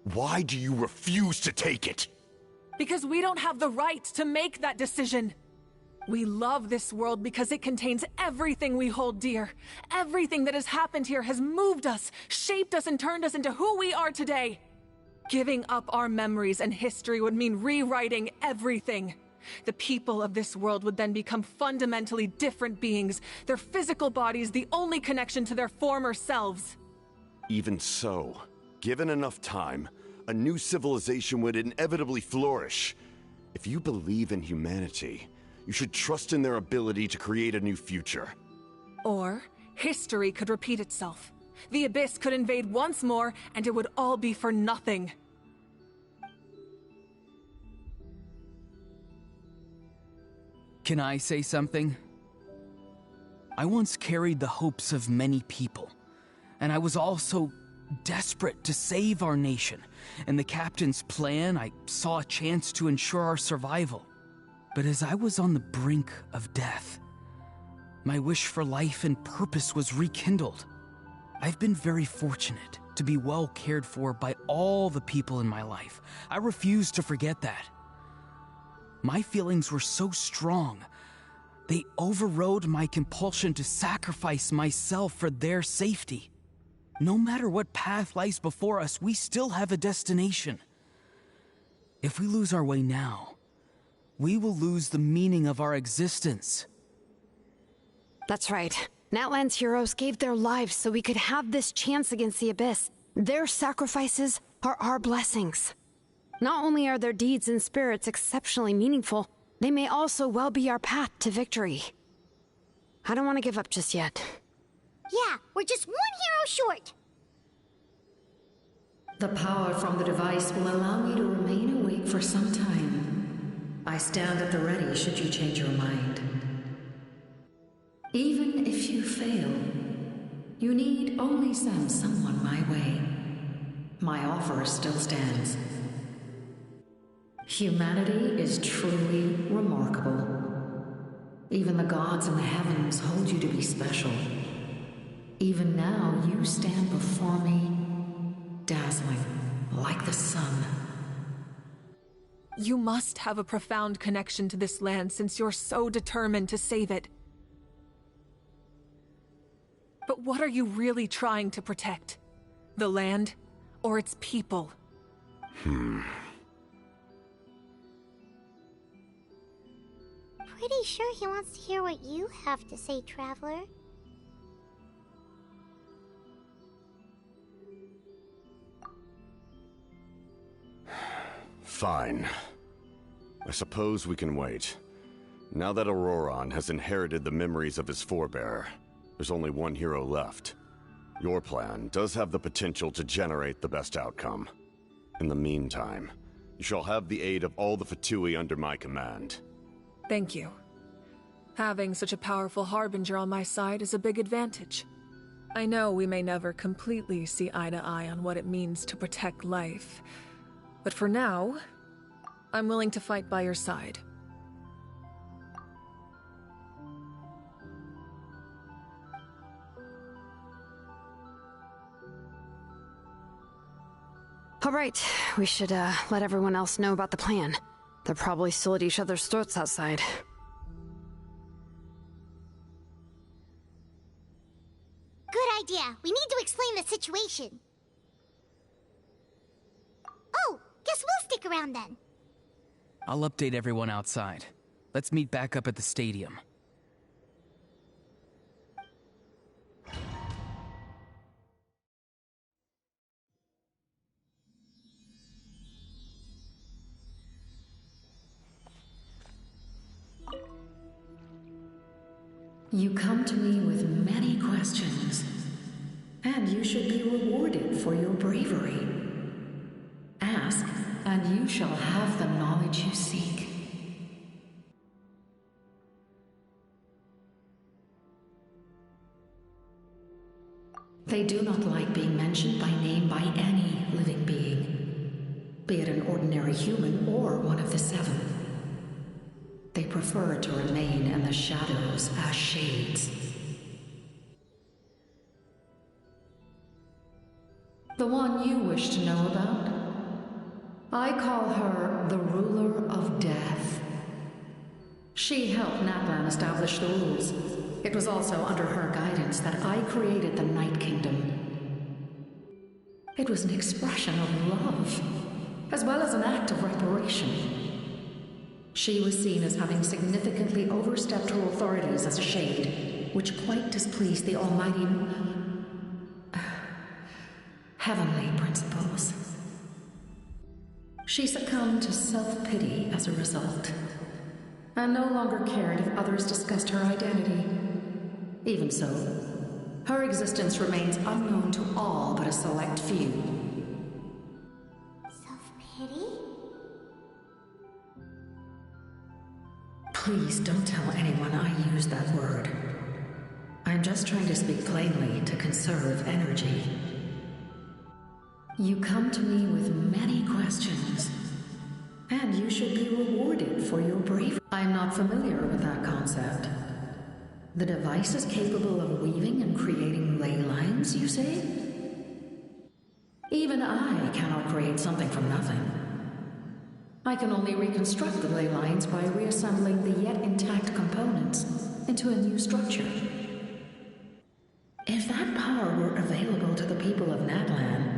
Why do you refuse to take it? Because we don't have the right to make that decision. We love this world because it contains everything we hold dear. Everything that has happened here has moved us, shaped us, and turned us into who we are today. Giving up our memories and history would mean rewriting everything. The people of this world would then become fundamentally different beings, their physical bodies the only connection to their former selves. Even so, given enough time, a new civilization would inevitably flourish. If you believe in humanity, you should trust in their ability to create a new future. Or, history could repeat itself. The Abyss could invade once more, and it would all be for nothing. Can I say something? I once carried the hopes of many people, and I was also desperate to save our nation. In the captain's plan, I saw a chance to ensure our survival. But as I was on the brink of death, my wish for life and purpose was rekindled. I've been very fortunate to be well cared for by all the people in my life. I refuse to forget that. My feelings were so strong, they overrode my compulsion to sacrifice myself for their safety. No matter what path lies before us, we still have a destination. If we lose our way now, we will lose the meaning of our existence. That's right. Natlan's heroes gave their lives so we could have this chance against the Abyss. Their sacrifices are our blessings. Not only are their deeds and spirits exceptionally meaningful, they may also well be our path to victory. I don't want to give up just yet. Yeah, we're just one hero short. The power from the device will allow me to remain awake for some time. I stand at the ready should you change your mind. Even if you fail, you need only send someone my way. My offer still stands. Humanity is truly remarkable. Even the gods in the heavens hold you to be special. Even now, you stand before me, dazzling like the sun. You must have a profound connection to this land since you're so determined to save it. But what are you really trying to protect? The land or its people? Pretty sure he wants to hear what you have to say, Traveler. Fine. I suppose we can wait. Now that Auroron has inherited the memories of his forebear, there's only one hero left. Your plan does have the potential to generate the best outcome. In the meantime, you shall have the aid of all the Fatui under my command. Thank you. Having such a powerful harbinger on my side is a big advantage. I know we may never completely see eye to eye on what it means to protect life, but for now, I'm willing to fight by your side. All right, we should let everyone else know about the plan. They're probably still at each other's throats outside. Good idea. We need to explain the situation. Oh, guess we'll stick around then. I'll update everyone outside. Let's meet back up at the stadium. You come to me with many questions, and you should be rewarded for your bravery. Ask, and you shall have the knowledge you seek. They do not like being mentioned by name by any living being, be it an ordinary human or one of the seven. They prefer to remain in the shadows as shades. The one you wish to know about? I call her the Ruler of Death. She helped Natlan establish the rules. It was also under her guidance that I created the Night Kingdom. It was an expression of love, as well as an act of reparation. She was seen as having significantly overstepped her authorities as a shade, which quite displeased the almighty heavenly principles. She succumbed to self-pity as a result, and no longer cared if others discussed her identity. Even so, her existence remains unknown to all but a select few. Self-pity? Please don't tell anyone I used that word. I'm just trying to speak plainly to conserve energy. You come to me with many questions, and you should be rewarded for your bravery. I'm not familiar with that concept. The device is capable of weaving and creating ley lines, you say? Even I cannot create something from nothing. I can only reconstruct the ley lines by reassembling the yet intact components into a new structure. If that power were available to the people of Natlan,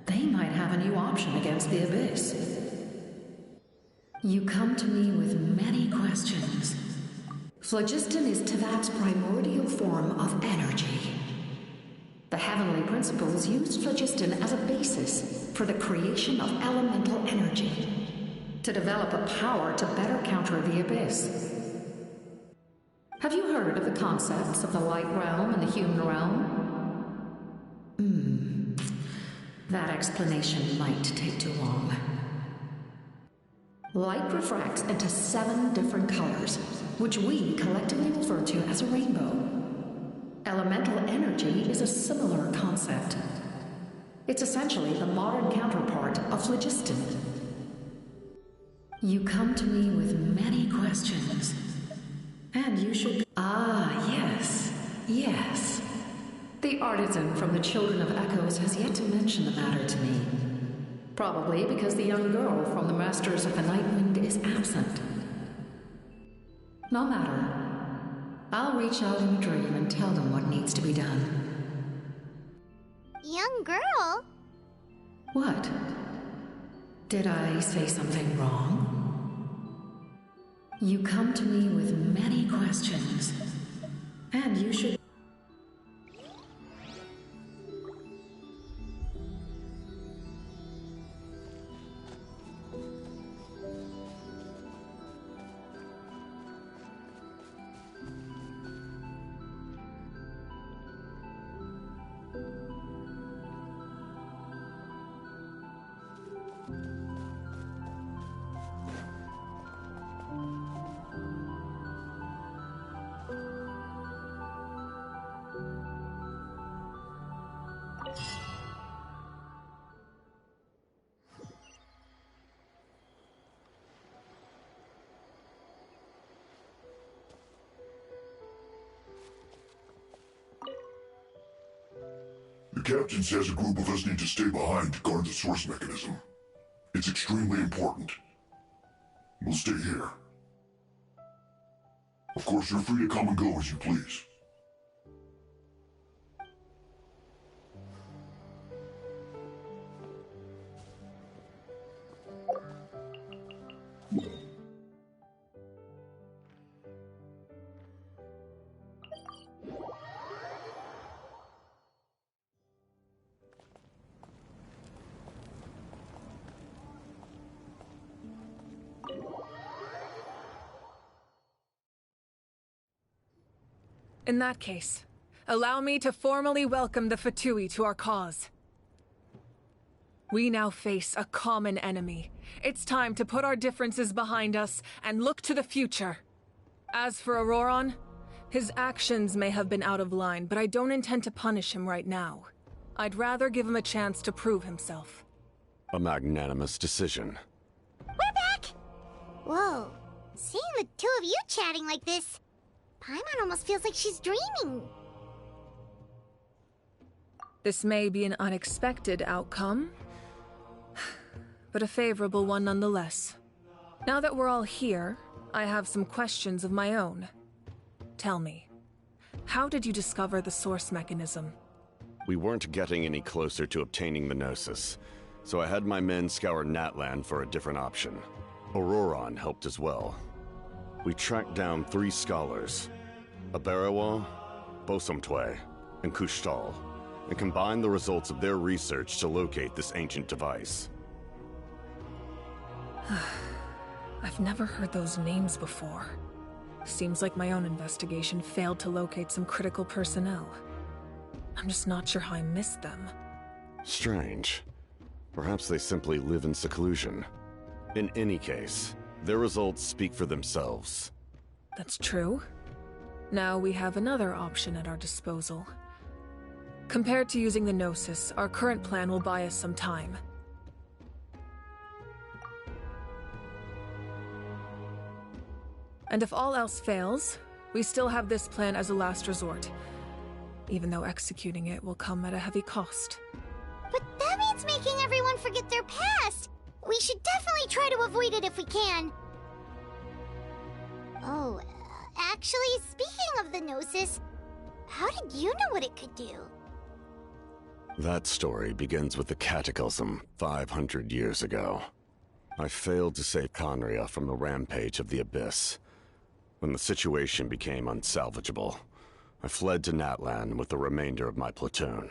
they might have a new option against the Abyss. You come to me with many questions. Phlogiston is Teyvat's primordial form of energy. The heavenly principles used phlogiston as a basis for the creation of elemental energy, to develop a power to better counter the Abyss. Have you heard of the concepts of the light realm and the human realm? That explanation might take too long. Light refracts into 7 different colors, which we collectively refer to as a rainbow. Elemental energy is a similar concept. It's essentially the modern counterpart of phlogiston. You come to me with many questions, and you should... Yes. The artisan from the Children of Echoes has yet to mention the matter to me. Probably because the young girl from the Masters of the Nightwind is absent. No matter. I'll reach out in a dream and tell them what needs to be done. Young girl? What? Did I say something wrong? You come to me with many questions, and you should... The captain says a group of us need to stay behind to guard the source mechanism. It's extremely important. We'll stay here. Of course, you're free to come and go as you please. In that case, allow me to formally welcome the Fatui to our cause. We now face a common enemy. It's time to put our differences behind us and look to the future. As for Auroron, his actions may have been out of line, but I don't intend to punish him right now. I'd rather give him a chance to prove himself. A magnanimous decision. We're back! Whoa, seeing the two of you chatting like this, Paimon almost feels like she's dreaming. This may be an unexpected outcome, but a favorable one nonetheless. Now that we're all here, I have some questions of my own. Tell me, how did you discover the source mechanism? We weren't getting any closer to obtaining the Gnosis, so I had my men scour Natlan for a different option. Auroron helped as well. We tracked down 3 scholars, Abarawa, Bosomtwe, and Kushtal, and combined the results of their research to locate this ancient device. I've never heard those names before. Seems like my own investigation failed to locate some critical personnel. I'm just not sure how I missed them. Strange. Perhaps they simply live in seclusion. In any case, their results speak for themselves. That's true. Now we have another option at our disposal. Compared to using the Gnosis, our current plan will buy us some time. And if all else fails, we still have this plan as a last resort, even though executing it will come at a heavy cost. But that means making everyone forget their past! We should definitely try to avoid it if we can. Oh, actually, speaking of the Gnosis, how did you know what it could do? That story begins with the Cataclysm 500 years ago. I failed to save Conria from the rampage of the Abyss. When the situation became unsalvageable, I fled to Natlan with the remainder of my platoon,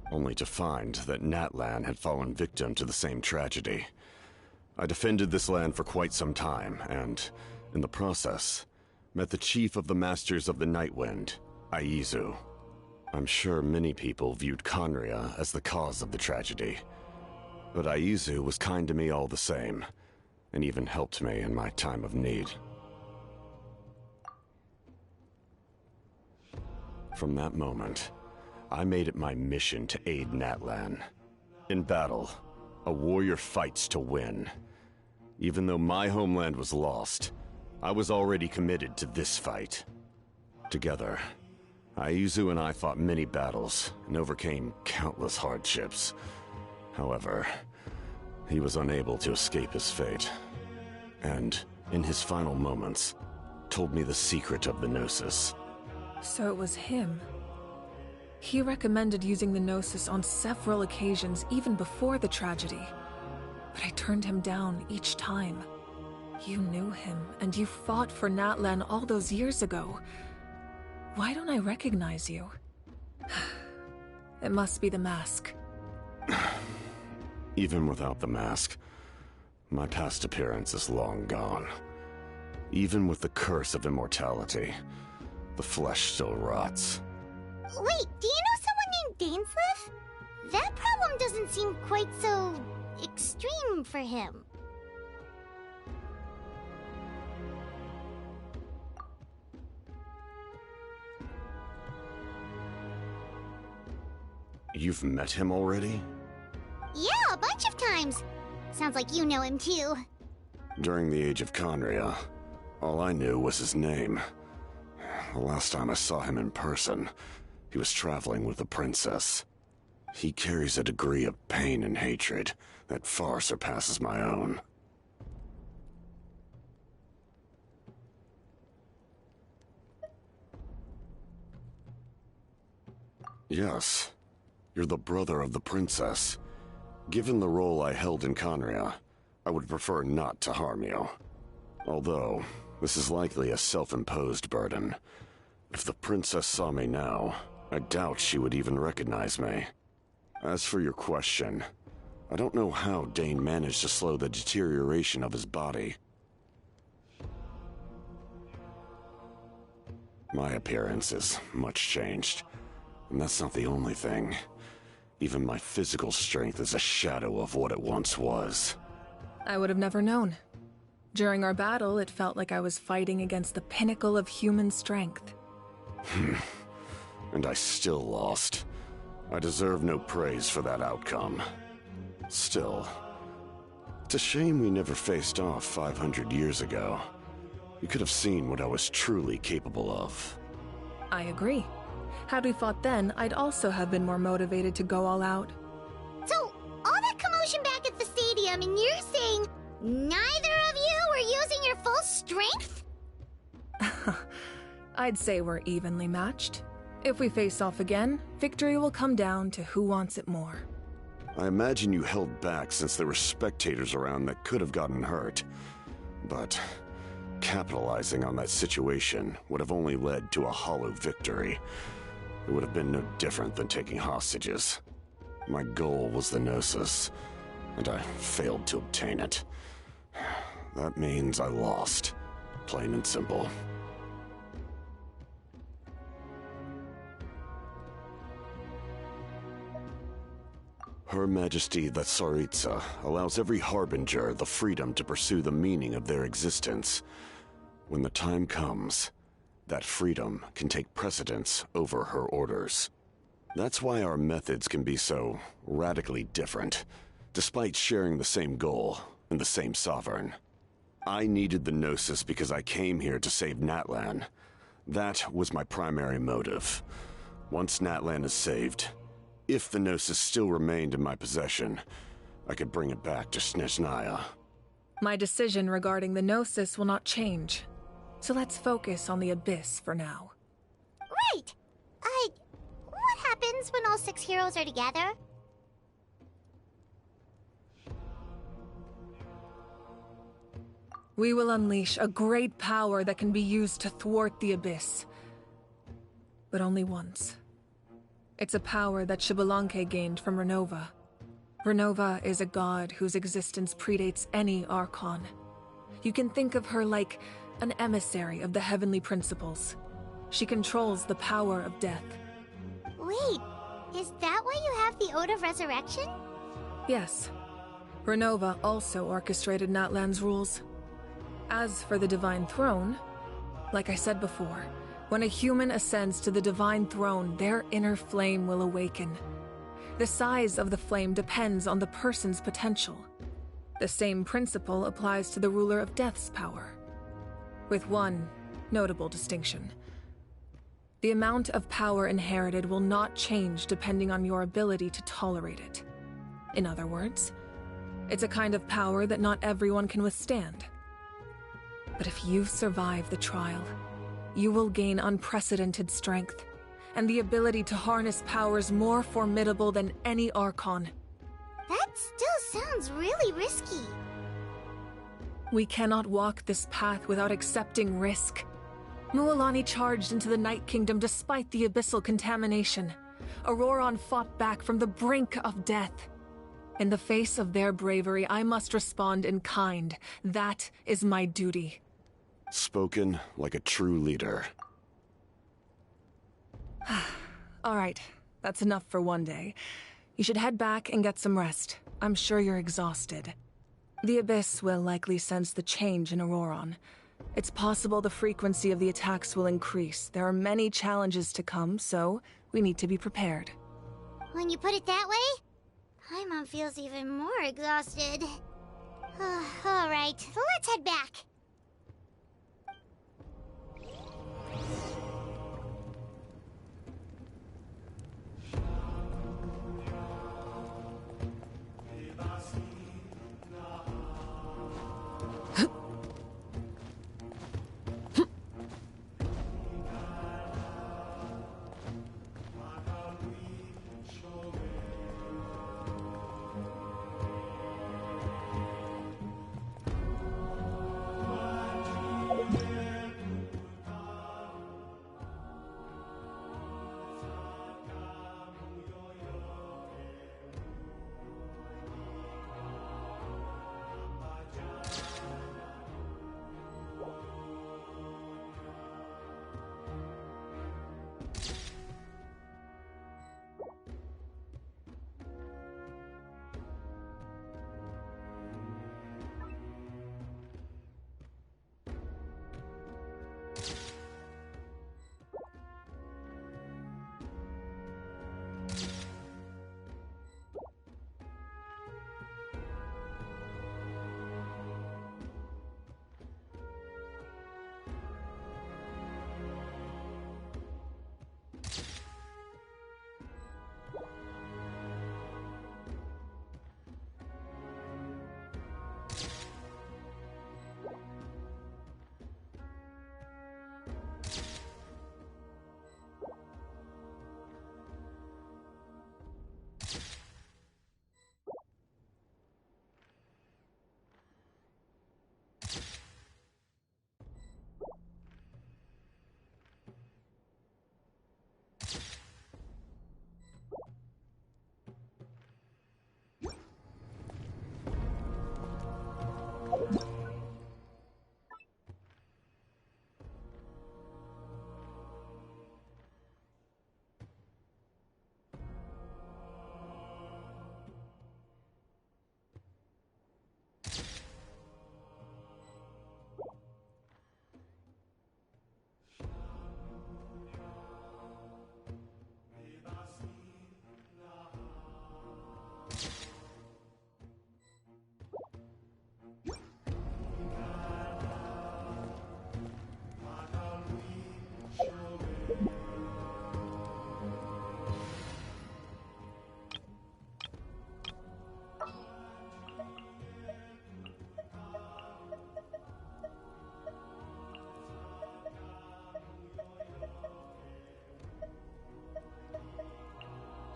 only to find that Natlan had fallen victim to the same tragedy. I defended this land for quite some time, and, in the process, met the chief of the Masters of the Nightwind, Aizu. I'm sure many people viewed Conria as the cause of the tragedy, but Aizu was kind to me all the same, and even helped me in my time of need. From that moment, I made it my mission to aid Natlan. In battle, a warrior fights to win. Even though my homeland was lost, I was already committed to this fight. Together, Aizu and I fought many battles and overcame countless hardships. However, he was unable to escape his fate, and, in his final moments, told me the secret of the Gnosis. So it was him. He recommended using the Gnosis on several occasions even before the tragedy. But I turned him down each time. You knew him, and you fought for Natlan all those years ago. Why don't I recognize you? It must be the mask. Even without the mask, my past appearance is long gone. Even with the curse of immortality, the flesh still rots. Wait, do you know someone named Dainsleif? That problem doesn't seem quite so extreme for him. You've met him already? Yeah, a bunch of times. Sounds like you know him too. During the Age of Conria, all I knew was his name. The last time I saw him in person, he was traveling with the princess. He carries a degree of pain and hatred that far surpasses my own. Yes, you're the brother of the princess. Given the role I held in Conria, I would prefer not to harm you. Although, this is likely a self-imposed burden. If the princess saw me now, I doubt she would even recognize me. As for your question, I don't know how Dane managed to slow the deterioration of his body. My appearance is much changed, and that's not the only thing. Even my physical strength is a shadow of what it once was. I would have never known. During our battle, it felt like I was fighting against the pinnacle of human strength. And I still lost. I deserve no praise for that outcome. Still, it's a shame we never faced off 500 years ago. You could have seen what I was truly capable of. I agree. Had we fought then, I'd also have been more motivated to go all out. So, all that commotion back at the stadium, and you're saying neither of you were using your full strength? I'd say we're evenly matched. If we face off again, victory will come down to who wants it more. I imagine you held back since there were spectators around that could have gotten hurt. But capitalizing on that situation would have only led to a hollow victory. It would have been no different than taking hostages. My goal was the Gnosis, and I failed to obtain it. That means I lost. Plain and simple. Her Majesty the Tsaritsa allows every Harbinger the freedom to pursue the meaning of their existence. When the time comes, that freedom can take precedence over her orders. That's why our methods can be so radically different, despite sharing the same goal and the same sovereign. I needed the Gnosis because I came here to save Natlan. That was my primary motive. Once Natlan is saved, if the Gnosis still remained in my possession, I could bring it back to Snezhnaya. My decision regarding the Gnosis will not change. So let's focus on the Abyss for now. Right! What happens when all 6 heroes are together? We will unleash a great power that can be used to thwart the Abyss. But only once. It's a power that Xbalanque gained from Renova. Renova is a god whose existence predates any Archon. You can think of her like an emissary of the heavenly principles. She controls the power of death. Wait, is that why you have the Ode of Resurrection? Yes. Renova also orchestrated Natlan's rules. As for the Divine Throne, like I said before, when a human ascends to the Divine Throne, their inner flame will awaken. The size of the flame depends on the person's potential. The same principle applies to the ruler of Death's power, with one notable distinction. The amount of power inherited will not change depending on your ability to tolerate it. In other words, it's a kind of power that not everyone can withstand. But if you survive the trial, you will gain unprecedented strength, and the ability to harness powers more formidable than any Archon. That still sounds really risky. We cannot walk this path without accepting risk. Mualani charged into the Night Kingdom despite the abyssal contamination. Auroron fought back from the brink of death. In the face of their bravery, I must respond in kind. That is my duty. Spoken like a true leader. All right, that's enough for one day. You should head back and get some rest. I'm sure you're exhausted. The Abyss will likely sense the change in Auroron. It's possible the frequency of the attacks will increase. There are many challenges to come, so we need to be prepared. When you put it that way, Paimon feels even more exhausted. All right, let's head back.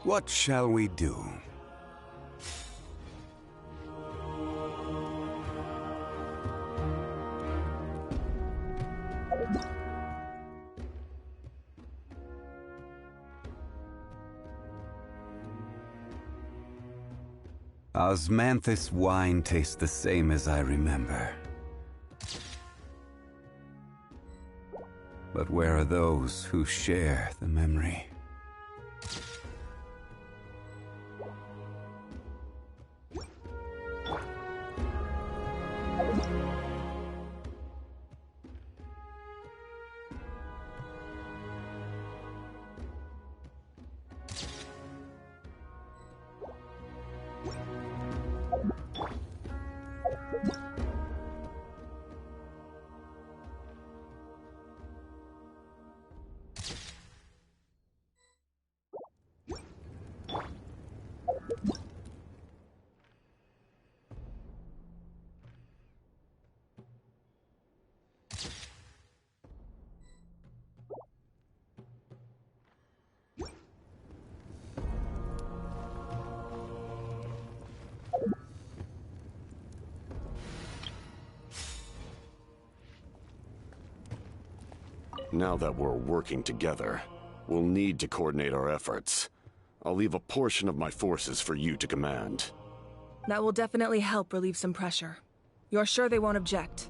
What shall we do? Osmanthus wine tastes the same as I remember. But where are those who share the memory? Now that we're working together, we'll need to coordinate our efforts. I'll leave a portion of my forces for you to command. That will definitely help relieve some pressure. You're sure they won't object?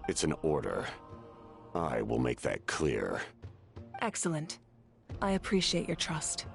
It's an order. I will make that clear. Excellent. I appreciate your trust.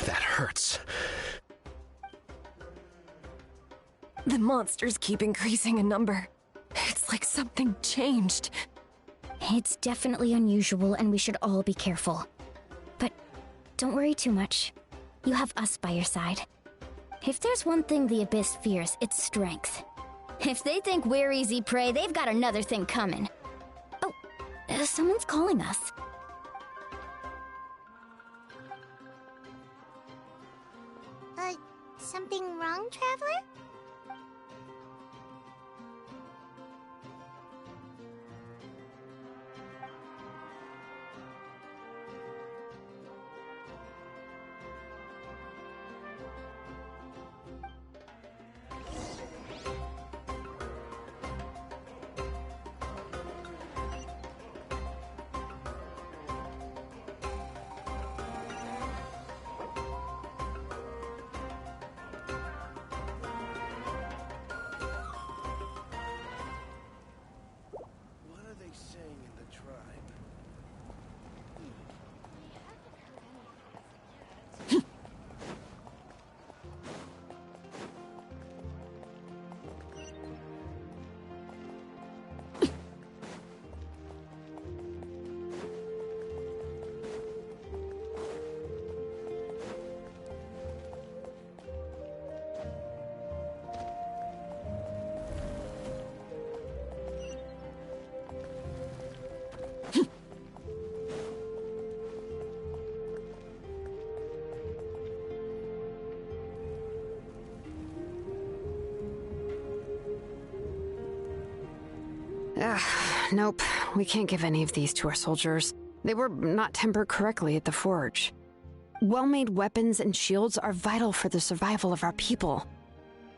That hurts. The monsters keep increasing in number. It's like something changed. It's definitely unusual, and we should all be careful. But don't worry too much. You have us by your side. If there's one thing the Abyss fears, it's strength. If they think we're easy prey, they've got another thing coming. Oh, someone's calling us. Something wrong, Traveler? Nope, we can't give any of these to our soldiers. They were not tempered correctly at the forge. Well-made weapons and shields are vital for the survival of our people.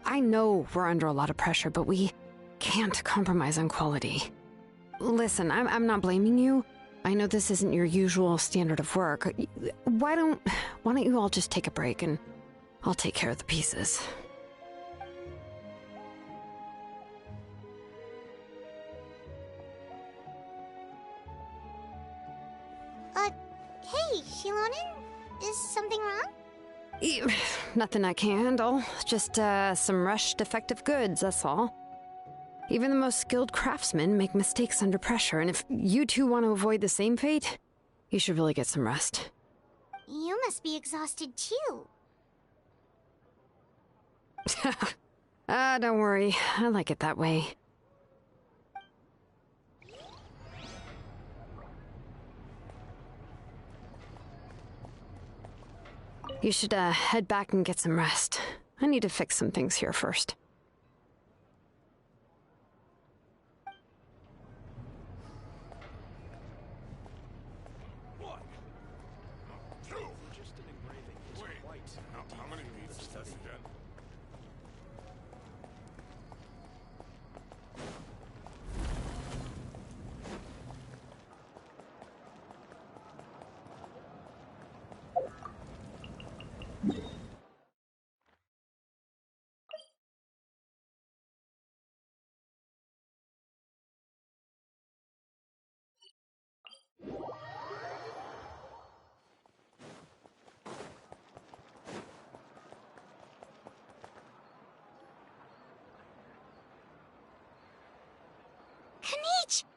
I know we're under a lot of pressure, but we can't compromise on quality. Listen, I'm not blaming you. I know this isn't your usual standard of work. Why don't you all just take a break and I'll take care of the pieces. Hey, Shilonen? Is something wrong? Nothing I can't handle. Just, some rushed defective goods, that's all. Even the most skilled craftsmen make mistakes under pressure, and if you two want to avoid the same fate, you should really get some rest. You must be exhausted too. Don't worry. I like it that way. You should, head back and get some rest. I need to fix some things here first.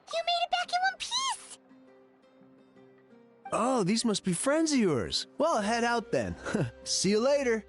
You made it back in one piece! Oh, these must be friends of yours. Well, head out then. See you later.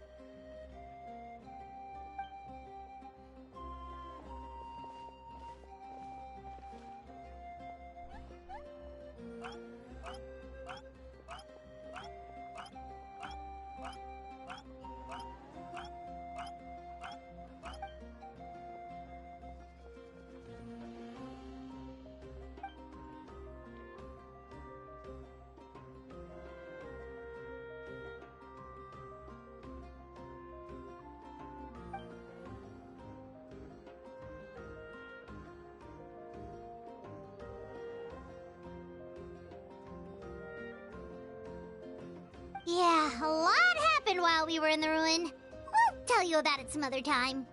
Yeah, a lot happened while we were in the ruin. We'll tell you about it some other time.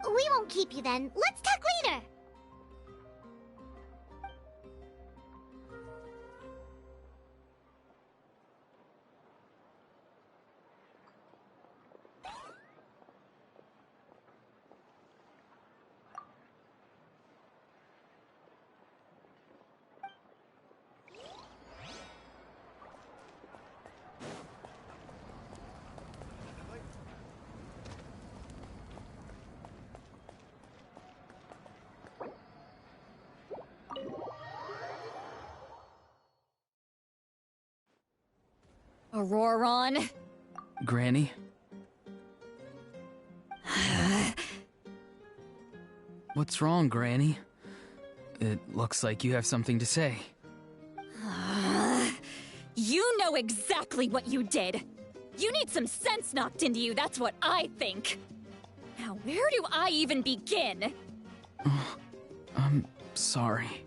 We won't keep you then. Let's talk later. Auroron? Granny? What's wrong, Granny? It looks like you have something to say. You know exactly what you did. You need some sense knocked into you, that's what I think. Now, where do I even begin? I'm sorry.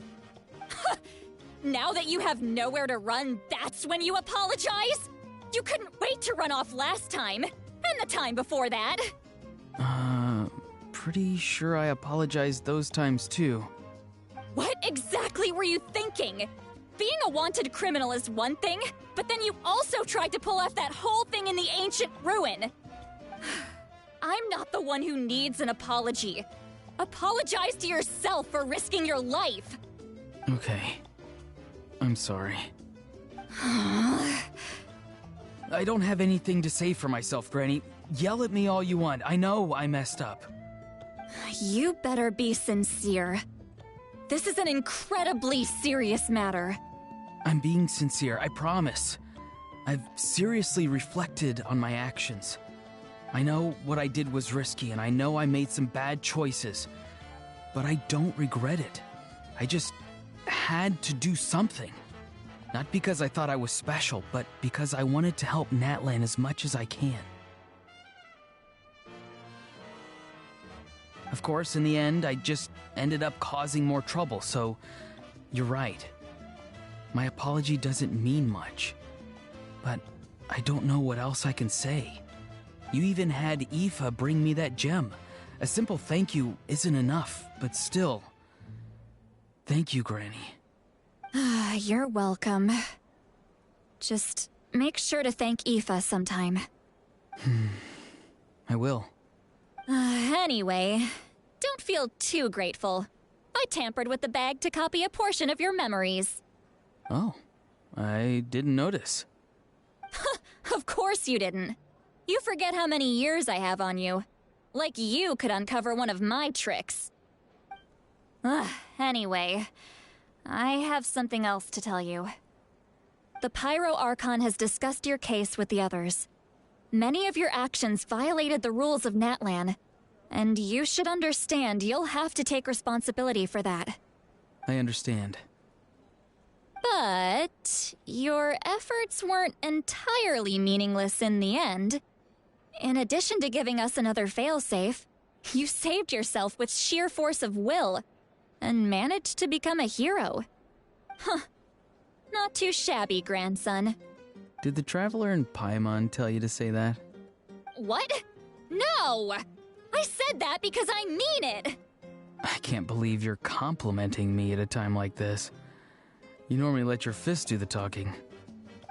Now that you have nowhere to run, that's when you apologize? You couldn't wait to run off last time, and the time before that. Pretty sure I apologized those times too. What exactly were you thinking? Being a wanted criminal is one thing, but then you also tried to pull off that whole thing in the ancient ruin. I'm not the one who needs an apology. Apologize to yourself for risking your life. Okay. I'm sorry. I don't have anything to say for myself, Granny. Yell at me all you want. I know I messed up. You better be sincere. This is an incredibly serious matter. I'm being sincere, I promise. I've seriously reflected on my actions. I know what I did was risky, and I know I made some bad choices. But I don't regret it. I just had to do something. Not because I thought I was special, but because I wanted to help Natlan as much as I can. Of course, in the end, I just ended up causing more trouble, so you're right. My apology doesn't mean much, but I don't know what else I can say. You even had Aoife bring me that gem. A simple thank you isn't enough, but still. Thank you, Granny. You're welcome. Just make sure to thank Aoife sometime. I will. Anyway, don't feel too grateful. I tampered with the bag to copy a portion of your memories. Oh, I didn't notice. Of course you didn't. You forget how many years I have on you. Like you could uncover one of my tricks. Anyway, I have something else to tell you. The Pyro Archon has discussed your case with the others. Many of your actions violated the rules of Natlan, and you should understand you'll have to take responsibility for that. I understand. But your efforts weren't entirely meaningless in the end. In addition to giving us another failsafe, you saved yourself with sheer force of will and managed to become a hero. Huh. Not too shabby, grandson. Did the Traveler in Paimon tell you to say that? What? No! I said that because I mean it! I can't believe you're complimenting me at a time like this. You normally let your fists do the talking.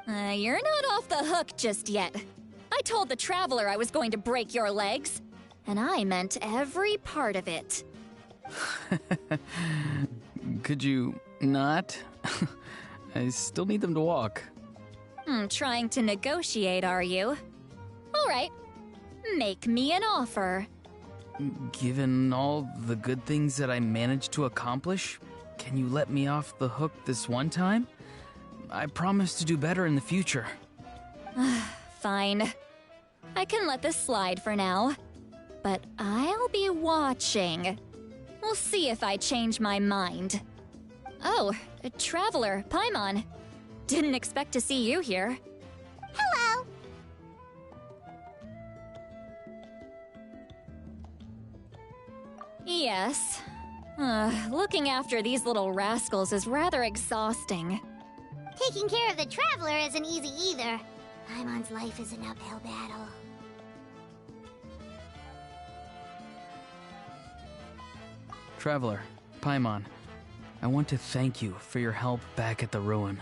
You're not off the hook just yet. I told the Traveler I was going to break your legs, and I meant every part of it. Could you not? I still need them to walk. Trying to negotiate, are you? All right. Make me an offer. Given all the good things that I managed to accomplish, can you let me off the hook this one time? I promise to do better in the future. Fine. I can let this slide for now. But I'll be watching. We'll see if I change my mind. Oh, Traveler, Paimon. Didn't expect to see you here. Hello! Yes. Looking after these little rascals is rather exhausting. Taking care of the Traveler isn't easy either. Paimon's life is an uphill battle. Traveler, Paimon, I want to thank you for your help back at the ruin.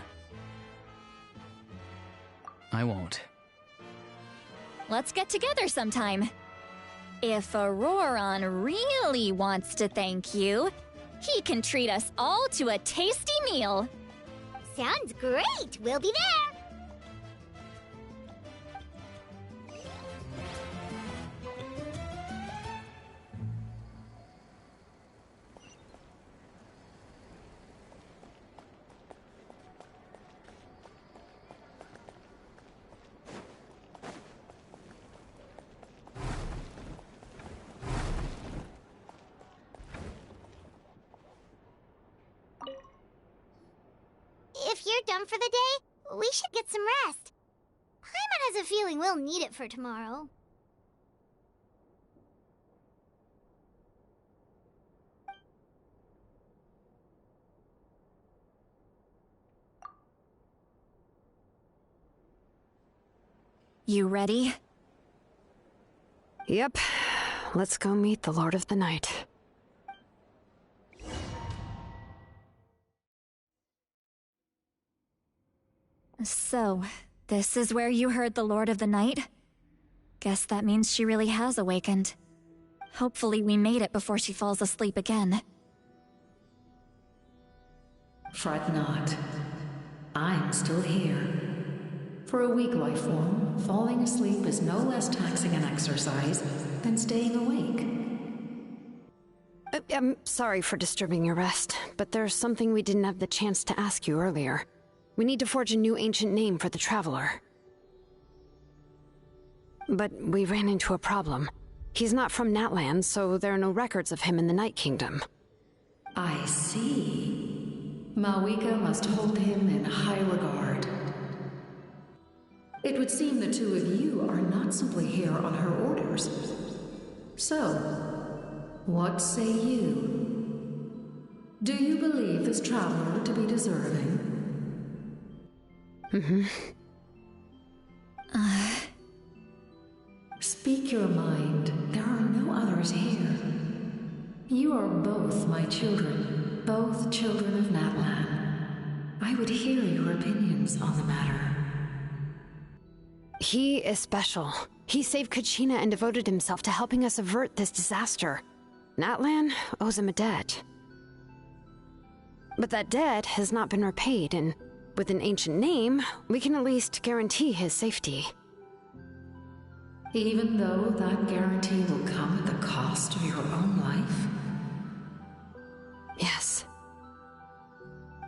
I won't. Let's get together sometime. If Auroron really wants to thank you, he can treat us all to a tasty meal. Sounds great! We'll be there! If you're done for the day, we should get some rest. Paimon has a feeling we'll need it for tomorrow. You ready? Yep. Let's go meet the Lord of the Night. So, this is where you heard the Lord of the Night? Guess that means she really has awakened. Hopefully we made it before she falls asleep again. Fret not. I'm still here. For a weak life form, falling asleep is no less taxing an exercise than staying awake. I'm sorry for disturbing your rest, but there's something we didn't have the chance to ask you earlier. We need to forge a new ancient name for the Traveler. But we ran into a problem. He's not from Natlan, so there are no records of him in the Night Kingdom. I see. Malwika must hold him in high regard. It would seem the two of you are not simply here on her orders. So, What say you? Do you believe this traveler to be deserving? Speak your mind. There are no others here. You are both my children, both children of Natlan. I would hear your opinions on the matter. He is special. He saved Kachina and devoted himself to helping us avert this disaster. Natlan owes him a debt. But that debt has not been repaid, and with an ancient name, we can at least guarantee his safety. Even though that guarantee will come at the cost of your own life? Yes.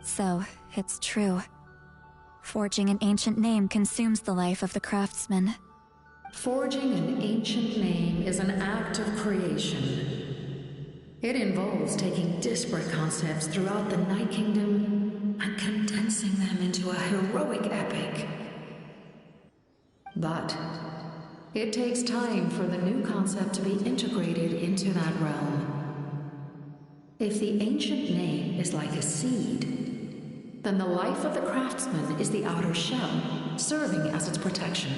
So, it's true. Forging an ancient name consumes the life of the craftsman. Forging an ancient name is an act of creation. It involves taking disparate concepts throughout the Night Kingdom and condensing them into a heroic epic. But it takes time for the new concept to be integrated into that realm. If the ancient name is like a seed, then the life of the craftsman is the outer shell, serving as its protection.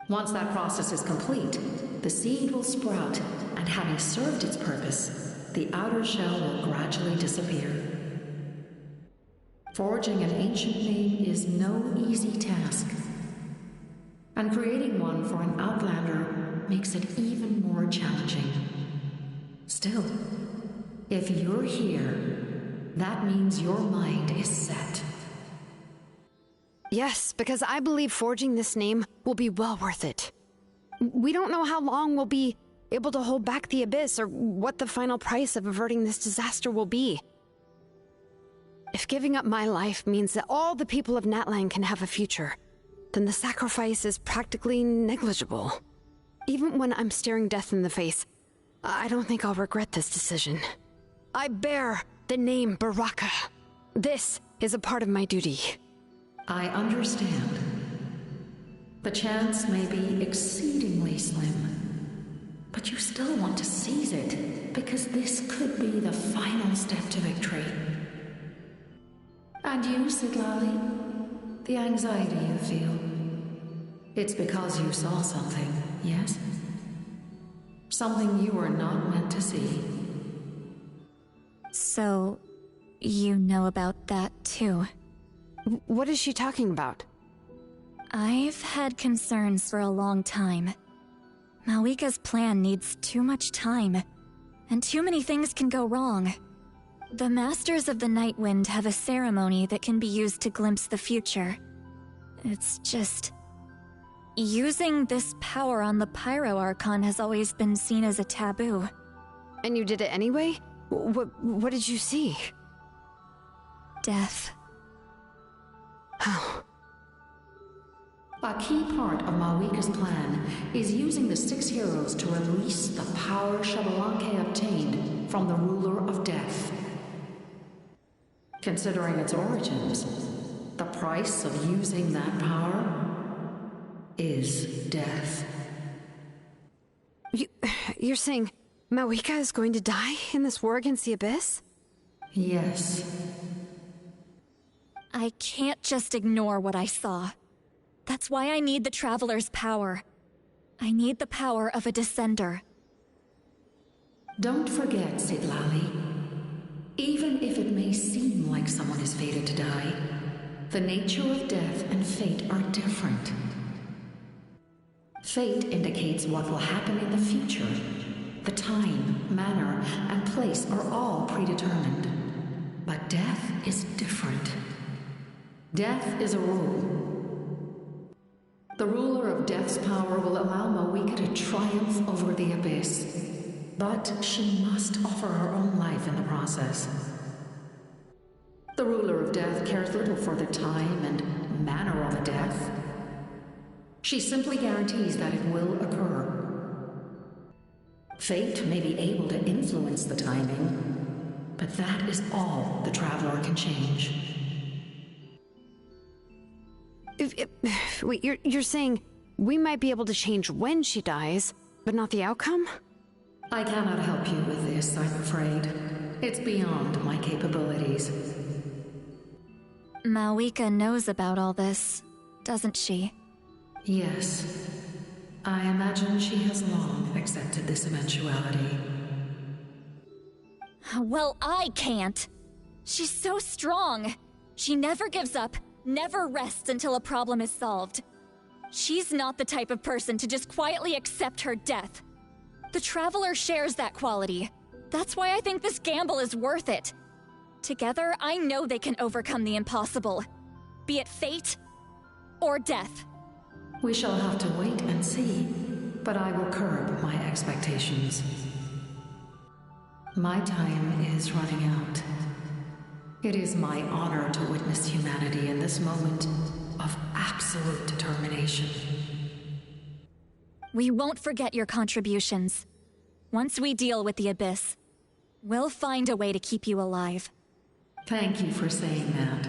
Once that process is complete, the seed will sprout, and having served its purpose, the outer shell will gradually disappear. Forging an ancient name is no easy task, and creating one for an outlander makes it even more challenging. Still, if you're here, that means your mind is set. Yes, because I believe forging this name will be well worth it. We don't know how long we'll be able to hold back the Abyss or what the final price of averting this disaster will be. If giving up my life means that all the people of Natlan can have a future, then the sacrifice is practically negligible. Even when I'm staring death in the face, I don't think I'll regret this decision. I bear the name Baraka. This is a part of my duty. I understand. The chance may be exceedingly slim, but you still want to seize it, because this could be the final step to victory. And you, Sidlali, the anxiety you feel, it's because you saw something, yes? Something you were not meant to see. So, you know about that too? What is she talking about? I've had concerns for a long time. Malika's plan needs too much time, and too many things can go wrong. The Masters of the Nightwind have a ceremony that can be used to glimpse the future. It's just... using this power on the Pyro Archon has always been seen as a taboo. And you did it anyway? What did you see? Death. How? A key part of Malika's plan is using the 6 heroes to release the power Xbalanque obtained from the ruler of death. Considering its origins, the price of using that power is death. You're saying Malika is going to die in this war against the Abyss? Yes. I can't just ignore what I saw. That's why I need the Traveler's power. I need the power of a Descender. Don't forget, Sidlali. Even if it may seem like someone is fated to die, the nature of death and fate are different. Fate indicates what will happen in the future. The time, manner, and place are all predetermined. But death is different. Death is a rule. The ruler of Death's power will allow Malika to triumph over the Abyss, but she must offer her own life in the process. The ruler of Death cares little for the time and manner of a death. She simply guarantees that it will occur. Fate may be able to influence the timing, but that is all the Traveler can change. Wait, you're saying we might be able to change when she dies, but not the outcome? I cannot help you with this, I'm afraid. It's beyond my capabilities. Malwika knows about all this, doesn't she? Yes. I imagine she has long accepted this eventuality. Well, I can't. She's so strong. She never gives up, never rests until a problem is solved. She's not the type of person to just quietly accept her death. The Traveler shares that quality. That's why I think this gamble is worth it. Together, I know they can overcome the impossible. Be it fate or death. We shall have to wait and see, but I will curb my expectations. My time is running out. It is my honor to witness humanity in this moment of absolute determination. We won't forget your contributions. Once we deal with the Abyss, we'll find a way to keep you alive. Thank you for saying that,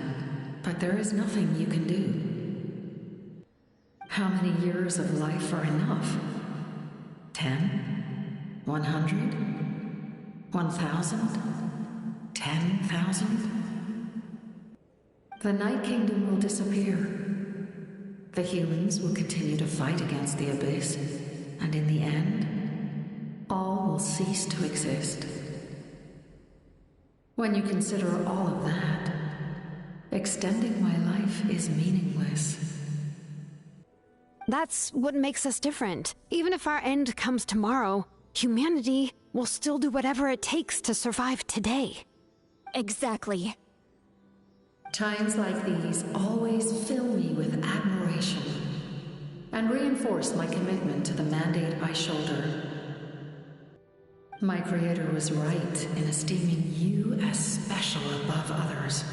but there is nothing you can do. How many years of life are enough? 10? 100? 1,000? 10,000? The Night Kingdom will disappear. The humans will continue to fight against the Abyss, and in the end, all will cease to exist. When you consider all of that, extending my life is meaningless. That's what makes us different. Even if our end comes tomorrow, humanity will still do whatever it takes to survive today. Exactly. Times like these always fill me with admiration and reinforce my commitment to the mandate I shoulder. My creator was right in esteeming you as special above others.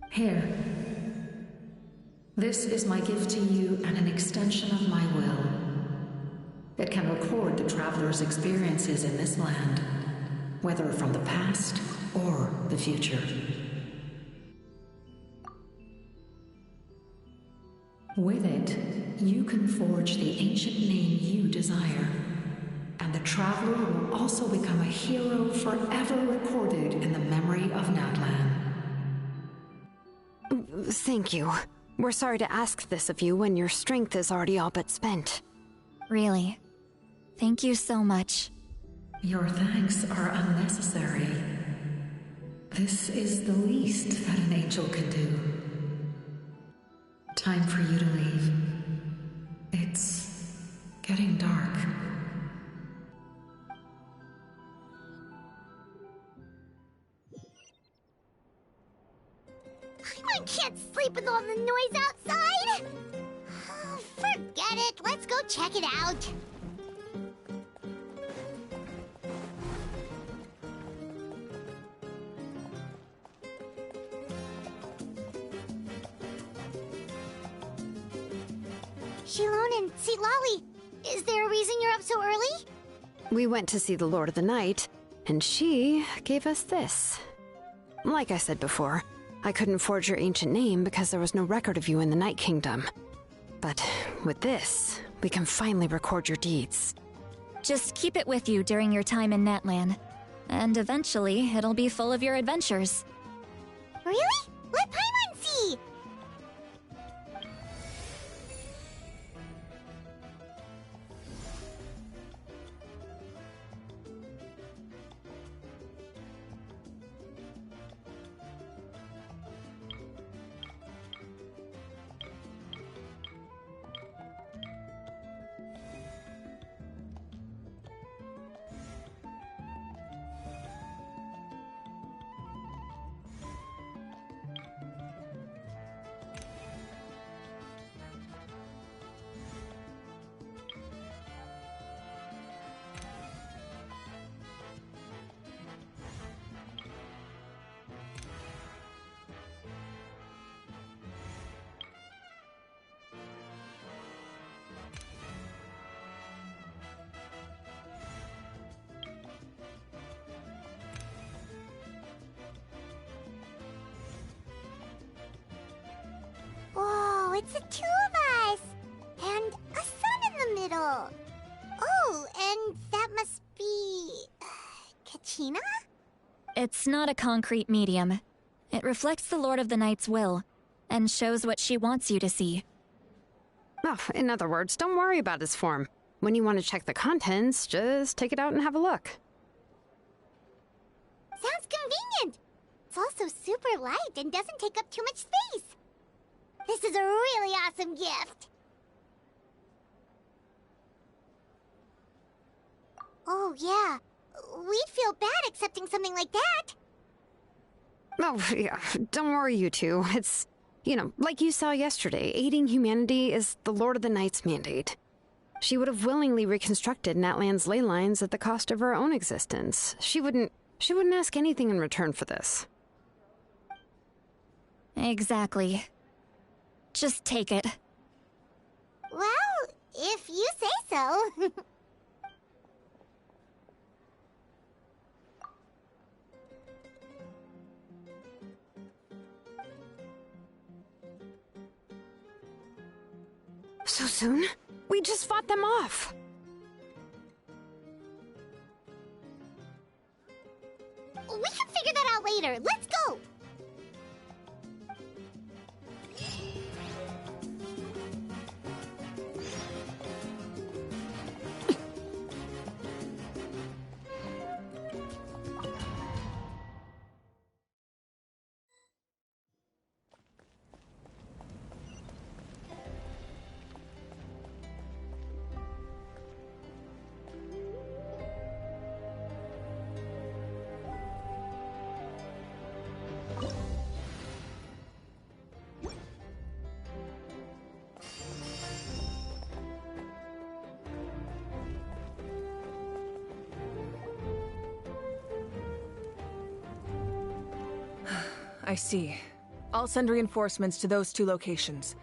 Here. This is my gift to you and an extension of my will. It can record the traveler's experiences in this land, whether from the past or the future. With it, you can forge the ancient name you desire, and the traveler will also become a hero forever recorded in the memory of Natlan. Thank you. We're sorry to ask this of you when your strength is already all but spent. Really. Thank you so much. Your thanks are unnecessary. This is the least that an angel can do. Time for you to leave. It's getting dark. I can't sleep with all the noise outside! Oh, forget it, let's go check it out. Shilon and Sitlali, is there a reason you're up so early? We went to see the Lord of the Night, and she gave us this. Like I said before, I couldn't forge your ancient name because there was no record of you in the Night Kingdom. But with this, we can finally record your deeds. Just keep it with you during your time in Natlan, and eventually it'll be full of your adventures. Really? Let Paimon see! Whoa, it's the two of us! And a sun in the middle! Oh, and that Kachina? It's not a concrete medium. It reflects the Lord of the Night's will, and shows what she wants you to see. Oh, in other words, don't worry about his form. When you want to check the contents, just take it out and have a look. Sounds convenient. It's also super light and doesn't take up too much space. This is a really awesome gift. Oh, yeah. We'd feel bad accepting something like that. Oh, yeah, don't worry, you two. It's, like you saw yesterday, aiding humanity is the Lord of the Night's mandate. She would have willingly reconstructed Natlan's ley lines at the cost of her own existence. She wouldn't ask anything in return for this. Exactly. Just take it. Well, if you say so. So soon? We just fought them off. We can figure that out later. Let's go! I see. I'll send reinforcements to those 2 locations.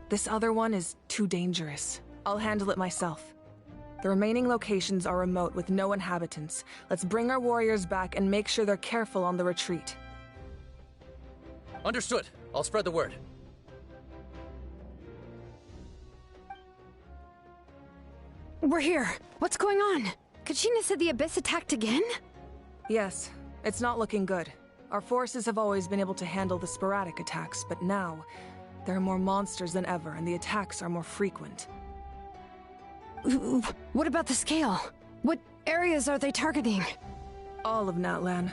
This other one is too dangerous. I'll handle it myself. The remaining locations are remote with no inhabitants. Let's bring our warriors back and make sure they're careful on the retreat. Understood. I'll spread the word. We're here. What's going on? Kachina said the Abyss attacked again? Yes, it's not looking good. Our forces have always been able to handle the sporadic attacks, but now, there are more monsters than ever, and the attacks are more frequent. What about the scale? What areas are they targeting? All of Natlan.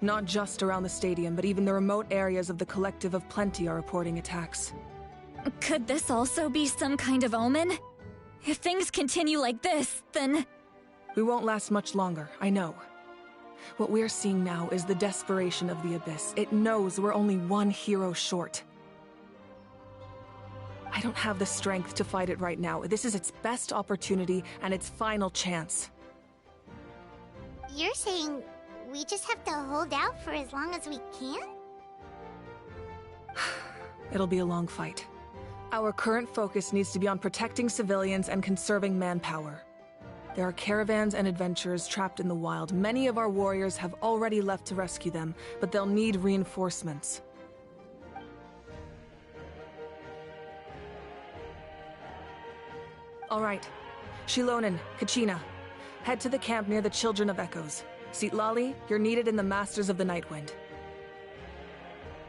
Not just around the stadium, but even the remote areas of the Collective of Plenty are reporting attacks. Could this also be some kind of omen? If things continue like this, then... We won't last much longer, I know. What we're seeing now is the desperation of the Abyss. It knows we're only one hero short. I don't have the strength to fight it right now. This is its best opportunity and its final chance. You're saying we just have to hold out for as long as we can? It'll be a long fight. Our current focus needs to be on protecting civilians and conserving manpower. There are caravans and adventurers trapped in the wild. Many of our warriors have already left to rescue them, but they'll need reinforcements. All right. Shilonen, Kachina, head to the camp near the Children of Echoes. Citlali, you're needed in the Masters of the Nightwind.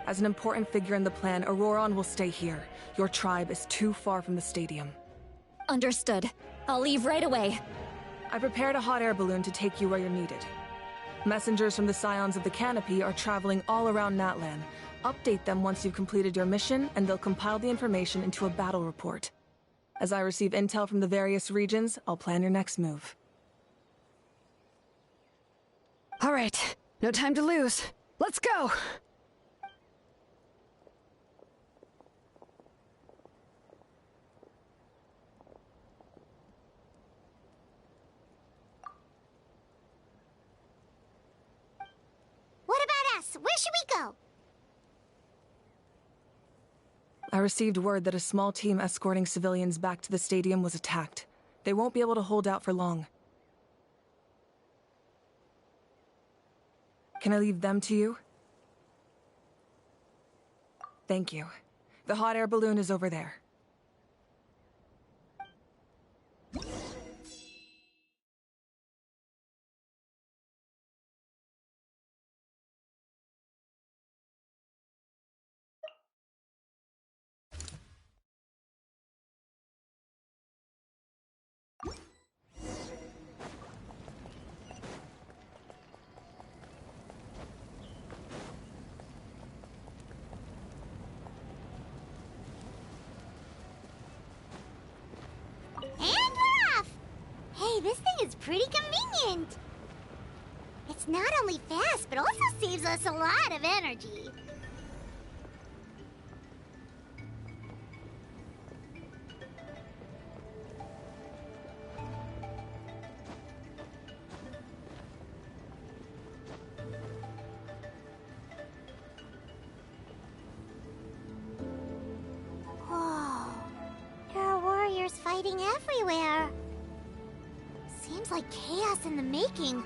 As an important figure in the plan, Auroron will stay here. Your tribe is too far from the stadium. Understood. I'll leave right away. I prepared a hot air balloon to take you where you're needed. Messengers from the Scions of the Canopy are traveling all around Natlan. Update them once you've completed your mission, and they'll compile the information into a battle report. As I receive intel from the various regions, I'll plan your next move. All right, no time to lose. Let's go! What about us? Where should we go? I received word that a small team escorting civilians back to the stadium was attacked. They won't be able to hold out for long. Can I leave them to you? Thank you. The hot air balloon is over there. And we're off! Hey, this thing is pretty convenient. It's not only fast, but also saves us a lot of energy. Whoa. There are warriors fighting everywhere. Seems like chaos in the making.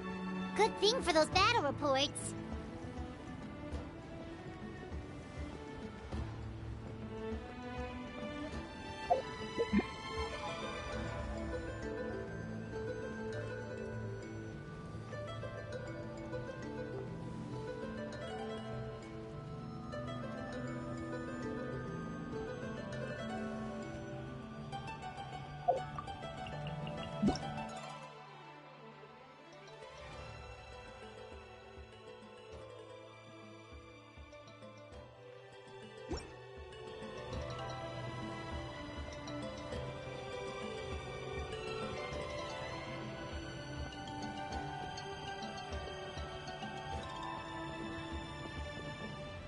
Good thing for those battle reports.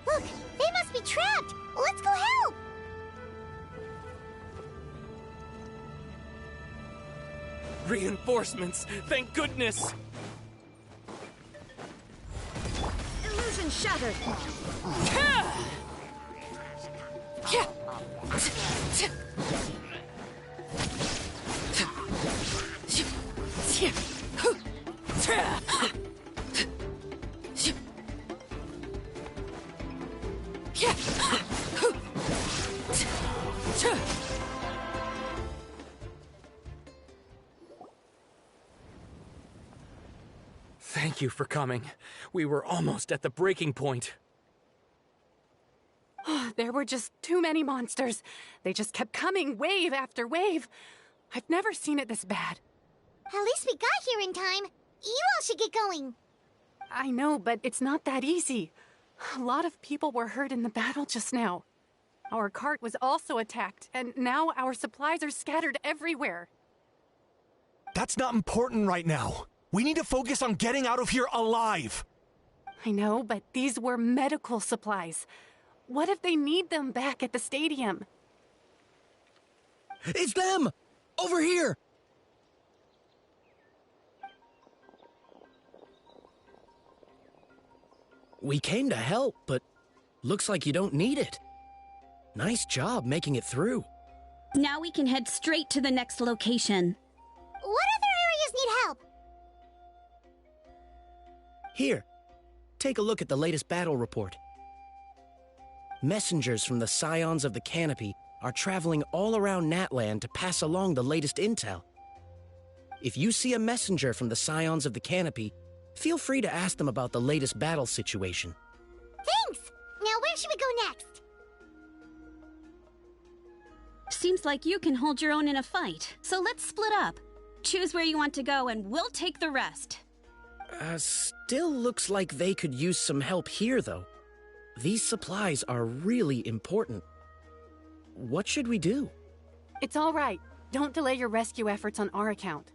Look, they must be trapped! Let's go help! Reinforcements! Thank goodness! Illusion shattered! Thank you for coming. We were almost at the breaking point. There were just too many monsters. They just kept coming, wave after wave. I've never seen it this bad. At least we got here in time. You all should get going. I know, but it's not that easy. A lot of people were hurt in the battle just now. Our cart was also attacked, and now our supplies are scattered everywhere. That's not important right now. We need to focus on getting out of here alive. I know, but these were medical supplies. What if they need them back at the stadium? It's them! Over here! We came to help, but looks like you don't need it. Nice job making it through. Now we can head straight to the next location. What other areas need help? Here, take a look at the latest battle report. Messengers from the Scions of the Canopy are traveling all around Natland to pass along the latest intel. If you see a messenger from the Scions of the Canopy, feel free to ask them about the latest battle situation. Thanks! Now where should we go next? Seems like you can hold your own in a fight, so let's split up. Choose where you want to go and we'll take the rest. Still looks like they could use some help here, though. These supplies are really important. What should we do? It's all right. Don't delay your rescue efforts on our account.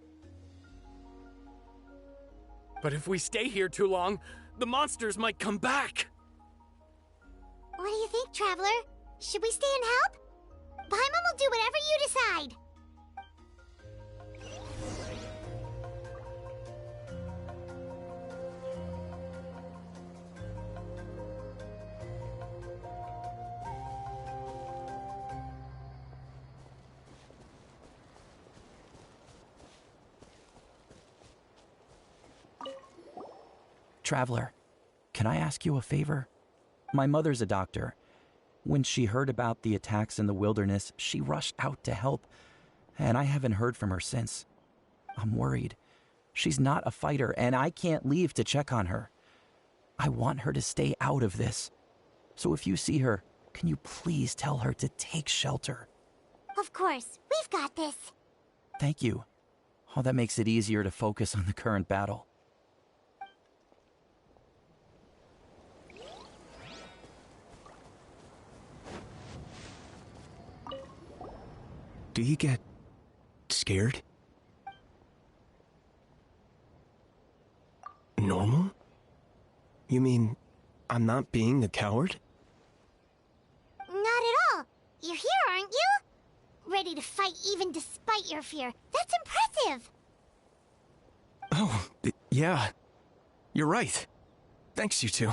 But if we stay here too long, the monsters might come back. What do you think, Traveler? Should we stay and help? Paimon will do whatever you decide. Traveler, can I ask you a favor? My mother's a doctor. When she heard about the attacks in the wilderness, she rushed out to help, and I haven't heard from her since. I'm worried. She's not a fighter, and I can't leave to check on her. I want her to stay out of this. So if you see her, can you please tell her to take shelter? Of course. We've got this. Thank you. Oh, that makes it easier to focus on the current battle. Do you get scared? Normal? You mean I'm not being a coward? Not at all. You're here, aren't you? Ready to fight even despite your fear. That's impressive. Oh, yeah. You're right. Thanks, you two.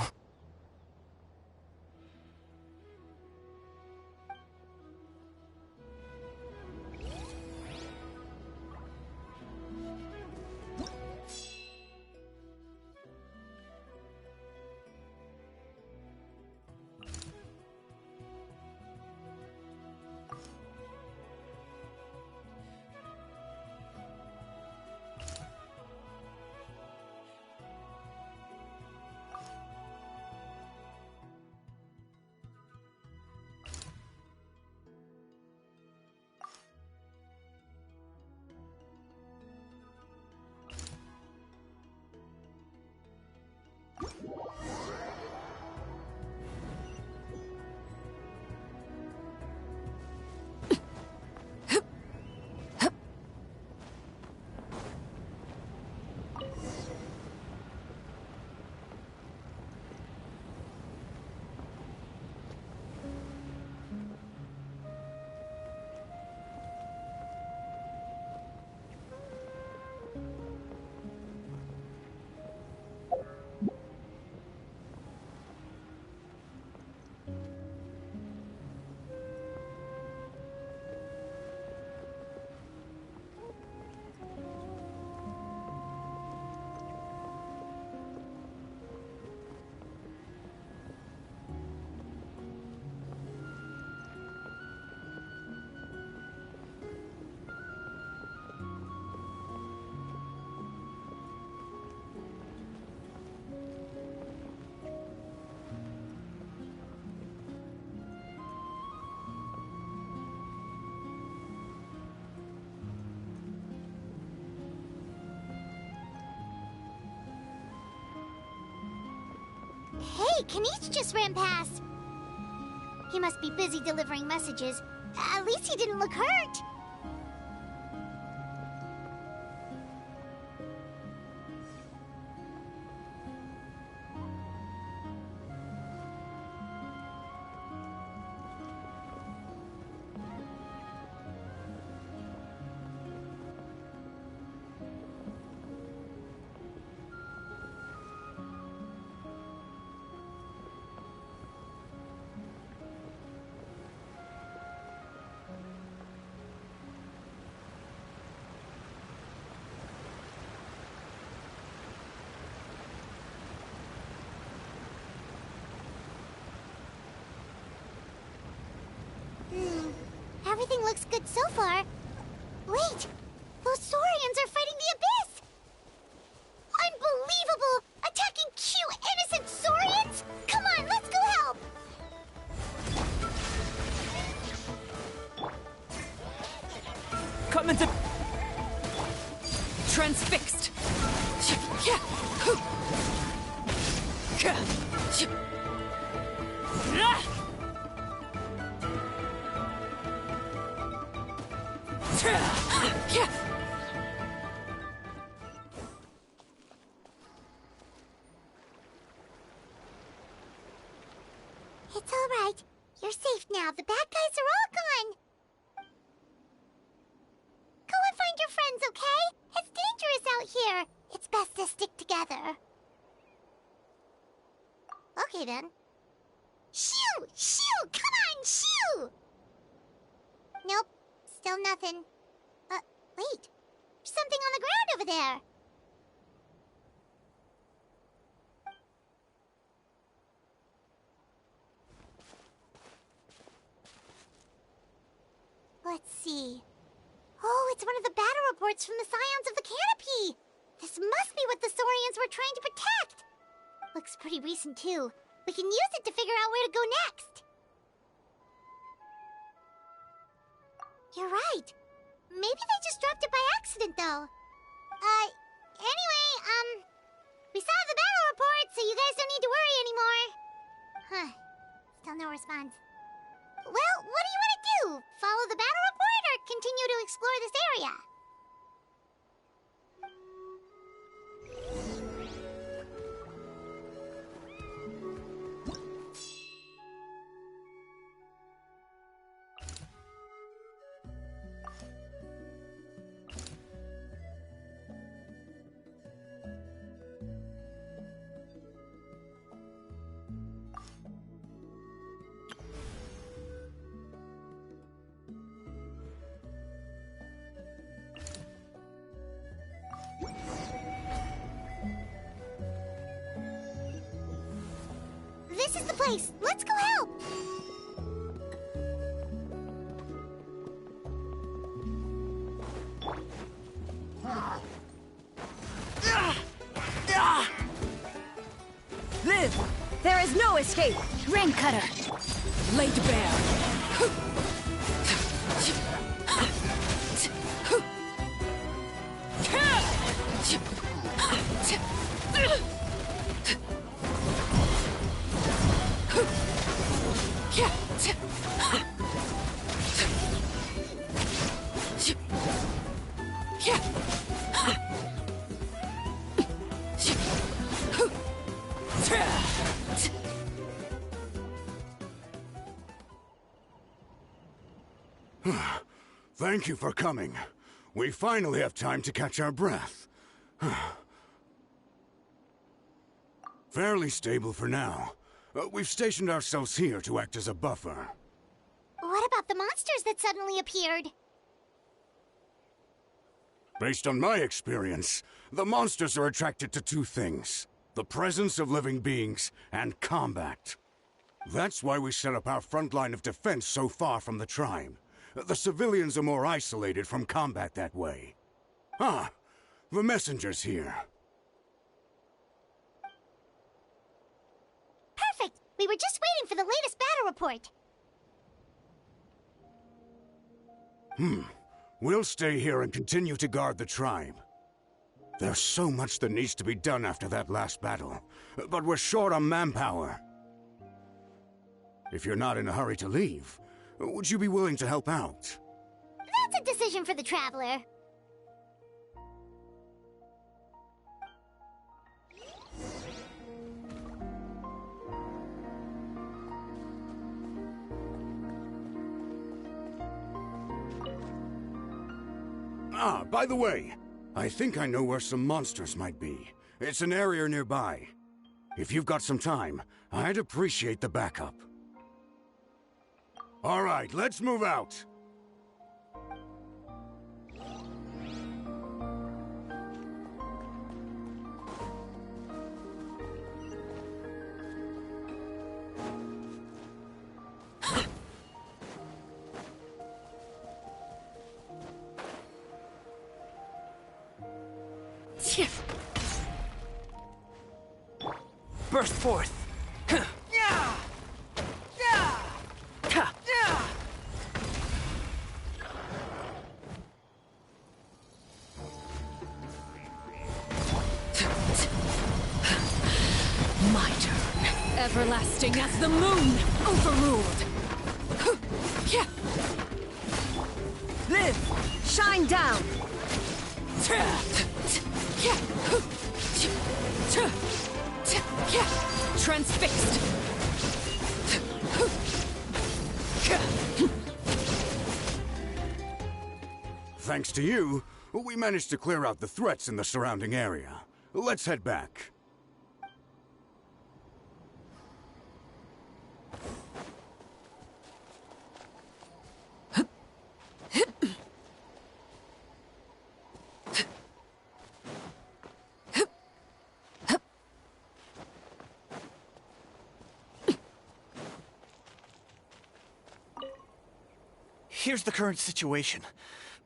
Hey, Kanichi just ran past. He must be busy delivering messages. At least he didn't look hurt. Everything looks good so far. Wait! Those Saurians are fighting the Abyss! Unbelievable! Attacking cute, innocent Saurians? Come on, let's go help! Come into... Transfixed! It's all right. You're safe now. The bad guys are all gone. Go and find your friends, okay? It's dangerous out here. It's best to stick together. Okay, then. Shoo! Shoo! Come on, shoo! Nope. Still nothing. Wait. There's something on the ground over there. Let's see. Oh, it's one of the battle reports from the Scions of the Canopy! This must be what the Saurians were trying to protect! Looks pretty recent, too. We can use it to figure out where to go next. You're right. Maybe they just dropped it by accident, though. Anyway, we saw the battle report, so you guys don't need to worry anymore. Huh. Still no response. Well, what do you want to do? Follow the battle report or continue to explore this area? This is the place. Let's go help. Live! There is no escape! Rain Cutter! Laid bare! Thank you for coming. We finally have time to catch our breath. Fairly stable for now. We've stationed ourselves here to act as a buffer. What about the monsters that suddenly appeared? Based on my experience, the monsters are attracted to two things: the presence of living beings and combat. That's why we set up our front line of defense so far from the tribe. The civilians are more isolated from combat that way. Ah, the messenger's here. Perfect! We were just waiting for the latest battle report. We'll stay here and continue to guard the tribe. There's so much that needs to be done after that last battle, but we're short on manpower. If you're not in a hurry to leave, would you be willing to help out? That's a decision for the Traveler. Ah, by the way, I think I know where some monsters might be. It's an area nearby. If you've got some time, I'd appreciate the backup. All right, let's move out. Burst forth! My turn. Everlasting as the moon, overruled. Live! Shine down! Transfixed! Thanks to you, we managed to clear out the threats in the surrounding area. Let's head back. Here's the current situation.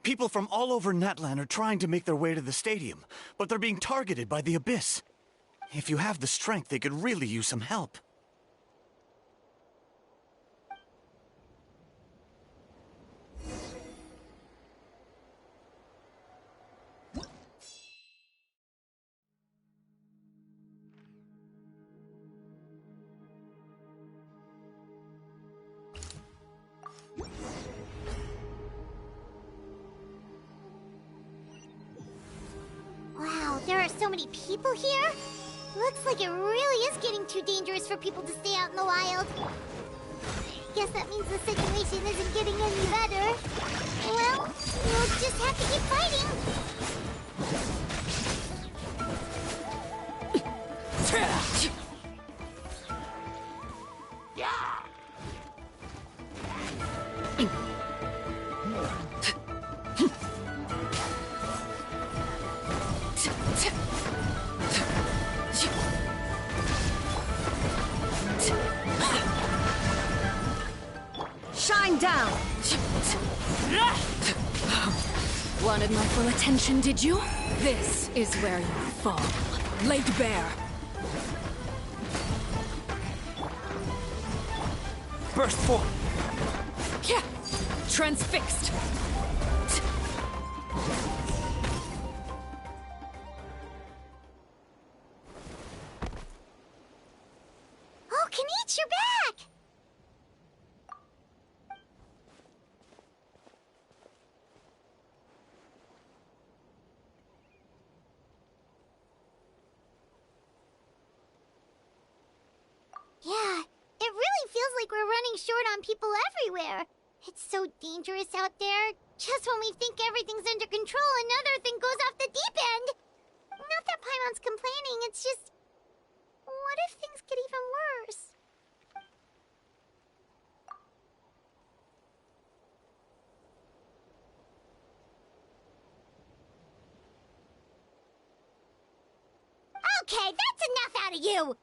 People from all over Natlan are trying to make their way to the stadium, but they're being targeted by the Abyss. If you have the strength, they could really use some help. many people here? Looks like it really is getting too dangerous for people to stay out in the wild. Guess that means the situation isn't getting any better. Well, we'll just have to keep fighting. Shine down! Wanted my full attention, did you? This is where you fall. Laid bare. Burst forth! Yeah! Transfixed! Oh, Kenichi, you're back! Yeah, it really feels like we're running short on people everywhere. It's so dangerous out there. Just when we think everything's under control, another thing goes off the deep end. Not that Paimon's complaining, it's just... what if things get even worse? Okay, that's enough out of you!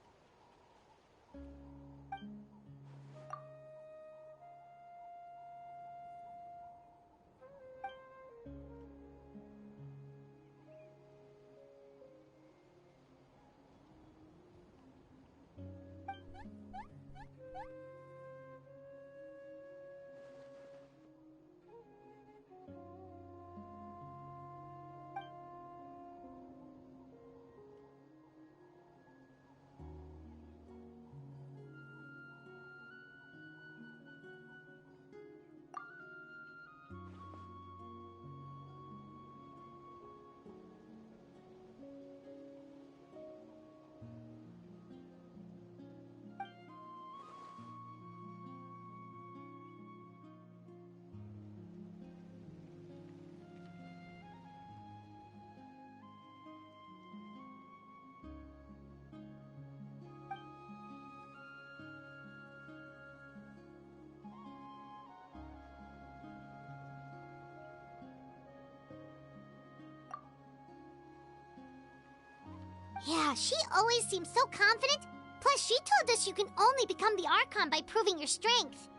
Yeah, she always seems so confident. Plus, she told us you can only become the Archon by proving your strength.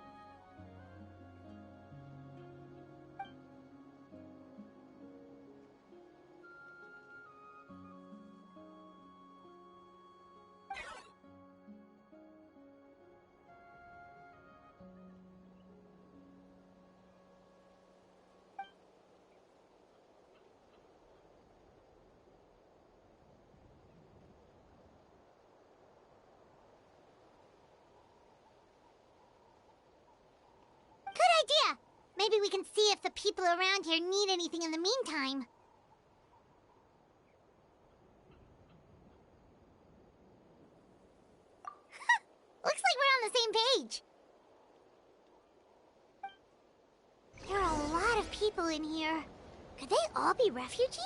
Idea! Maybe we can see if the people around here need anything in the meantime. Looks like we're on the same page. There are a lot of people in here. Could they all be refugees?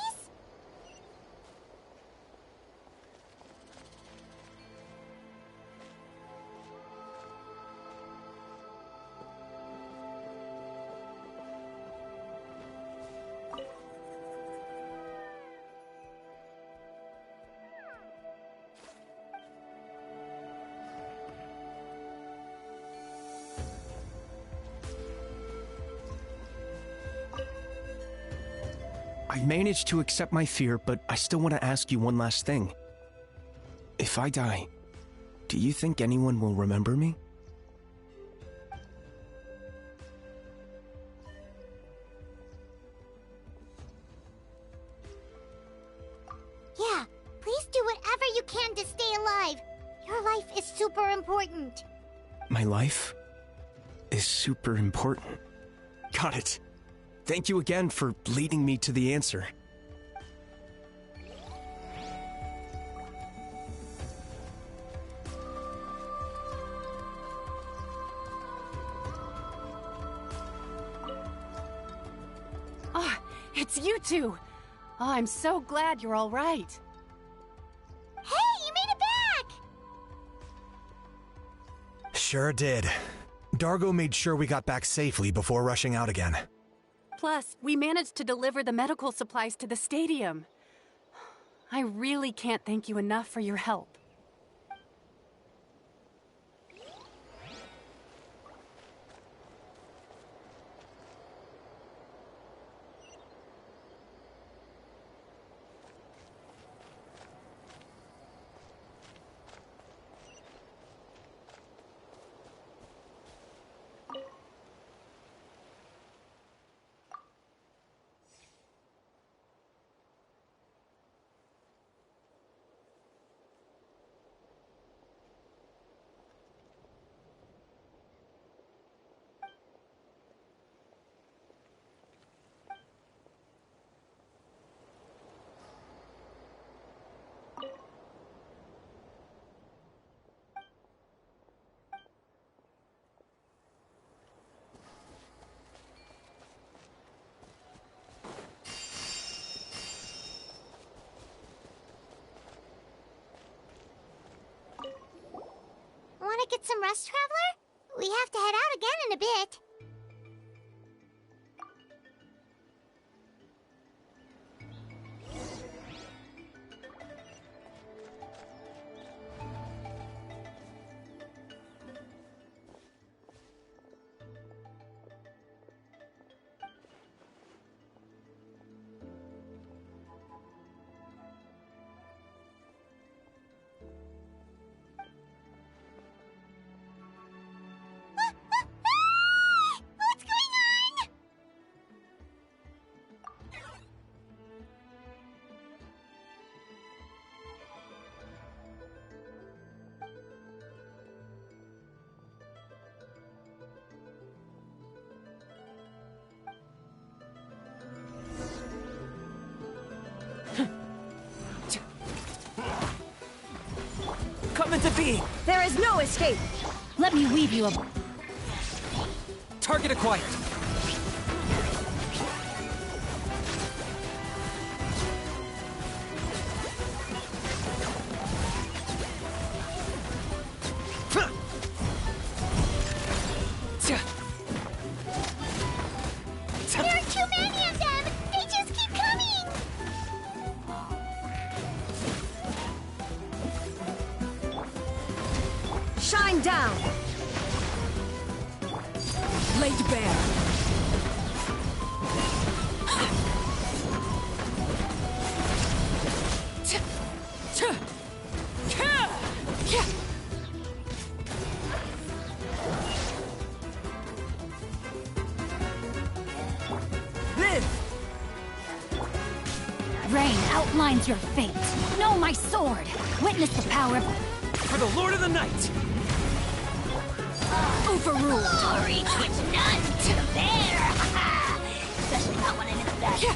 I managed to accept my fear, but I still want to ask you one last thing. If I die, do you think anyone will remember me? Yeah, please do whatever you can to stay alive. Your life is super important. My life is super important. Got it. Thank you again for leading me to the answer. It's you two! Oh, I'm so glad you're all right. Hey, you made it back! Sure did. Dargo made sure we got back safely before rushing out again. Plus, we managed to deliver the medical supplies to the stadium. I really can't thank you enough for your help. Want to get some rest, Traveler? We have to head out again in a bit. Come into being! There is no escape! Let me weave you a... Target acquired! There are too many of them! They just keep coming! Shine down! Laid bare. Rain outlines your fate. Know my sword. Witness the power of... For the Lord of the Night! Overruled. I'll reach which none to the bear! Especially not when I'm in the back. Yeah.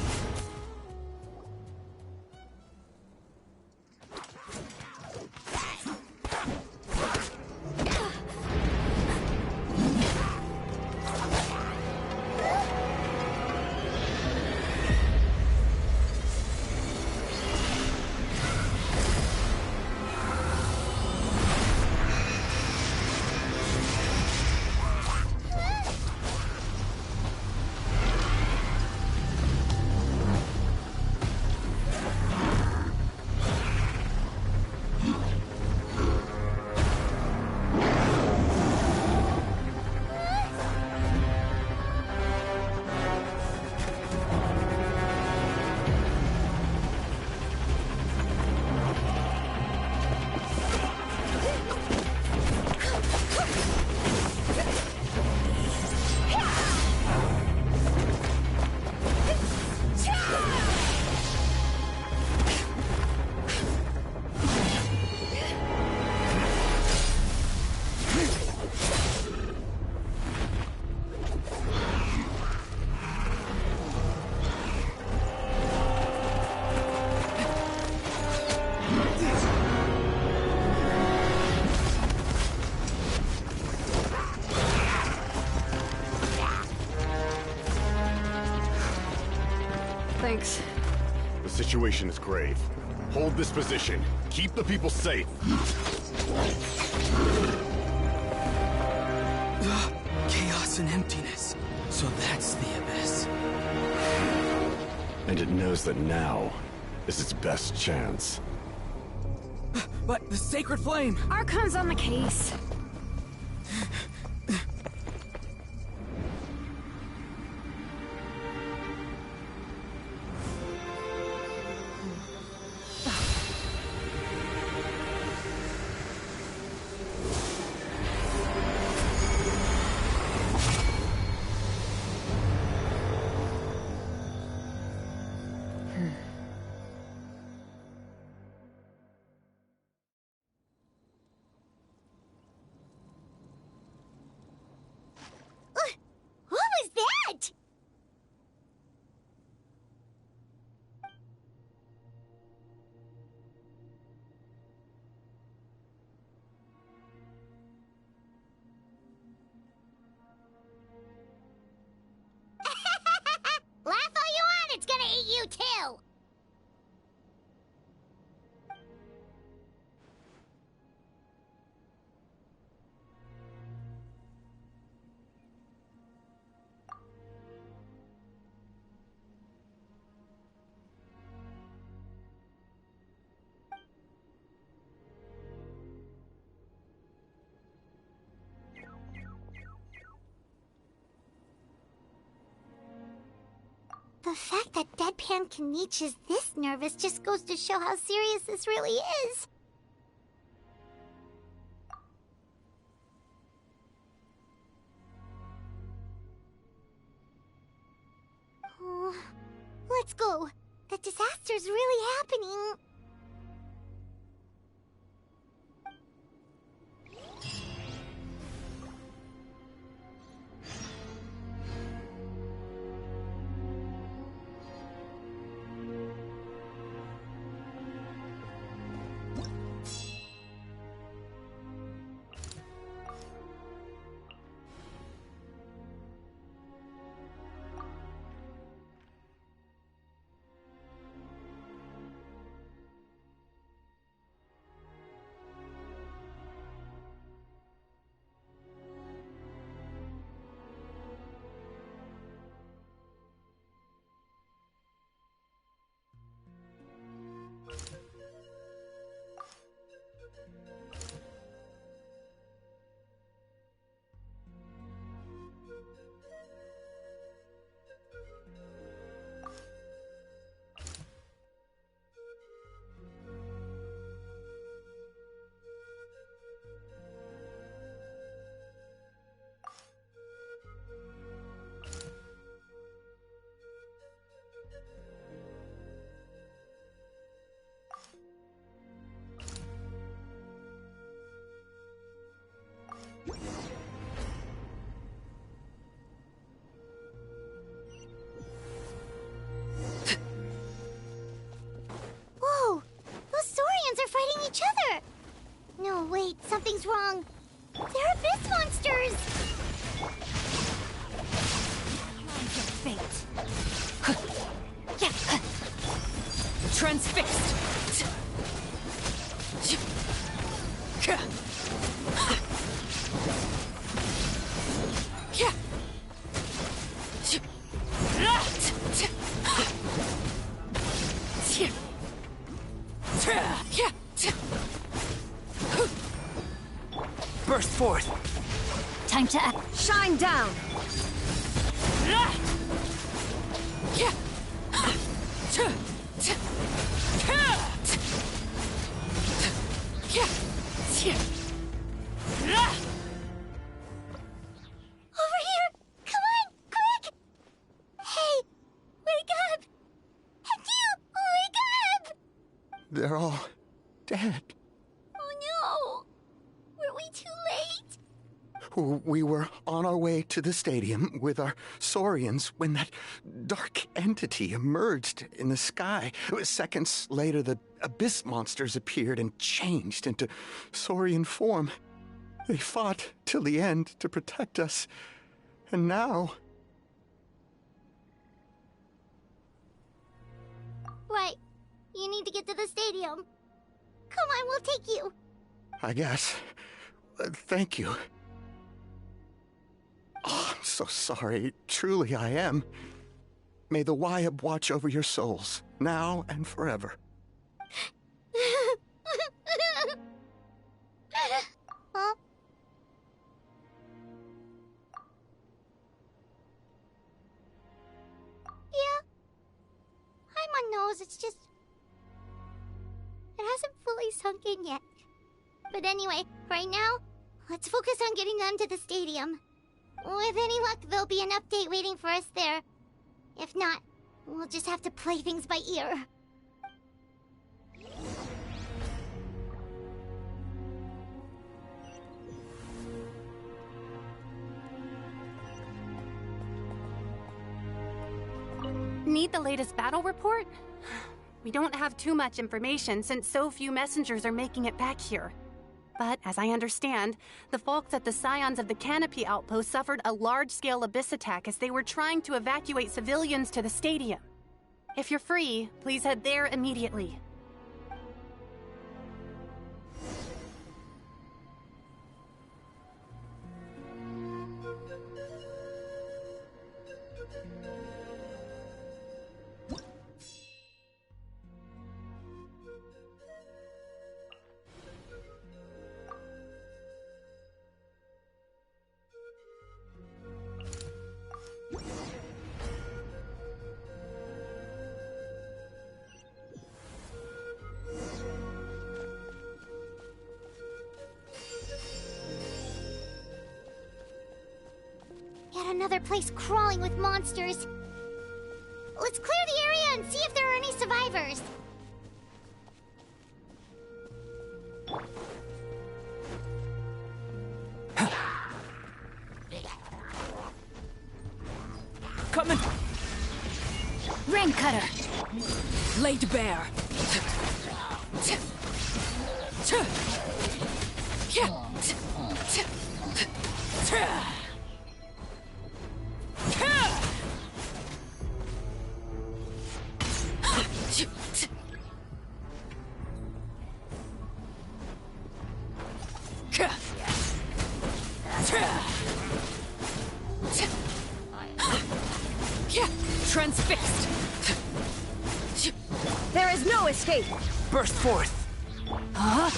Thanks. The situation is grave. Hold this position. Keep the people safe. Chaos and emptiness. So that's the abyss. And it knows that now is its best chance. But the sacred flame! Archon's on the case. What was that? Laugh all you want, it's gonna eat you too! The fact that Deadpan Kaniche is this nervous just goes to show how serious this really is. Oh, let's go. The disaster's really happening. Whoa! Those Saurians are fighting each other! No, wait, something's wrong. They're abyss monsters! Lines of fate. Transfixed! Burst forth! Time to act. Shine down! Over here! Come on, quick! Hey, wake up! And you, wake up! They're all dead. Oh no! Were we too late? We were on our way to the stadium with our Saurians when that dark entity emerged in the sky. Seconds later, the abyss monsters appeared and changed into Saurian form. They fought till the end to protect us. And now... Right. You need to get to the stadium. Come on, we'll take you. I guess. Thank you. Oh, I'm so sorry. Truly, I am. May the Wyab watch over your souls, now and forever. Huh? Yeah. Paimon knows, it's just... it hasn't fully sunk in yet. But anyway, right now, let's focus on getting them to the stadium. With any luck, there'll be an update waiting for us there. If not, we'll just have to play things by ear. Need the latest battle report? We don't have too much information since so few messengers are making it back here. But, as I understand, the folks at the Scions of the Canopy outpost suffered a large-scale abyss attack as they were trying to evacuate civilians to the stadium. If you're free, please head there immediately. Another place crawling with monsters. Let's clear the area and see if there are any survivors. Coming! Rain cutter! Laid bare! Transfixed! There is no escape! Burst forth! Huh?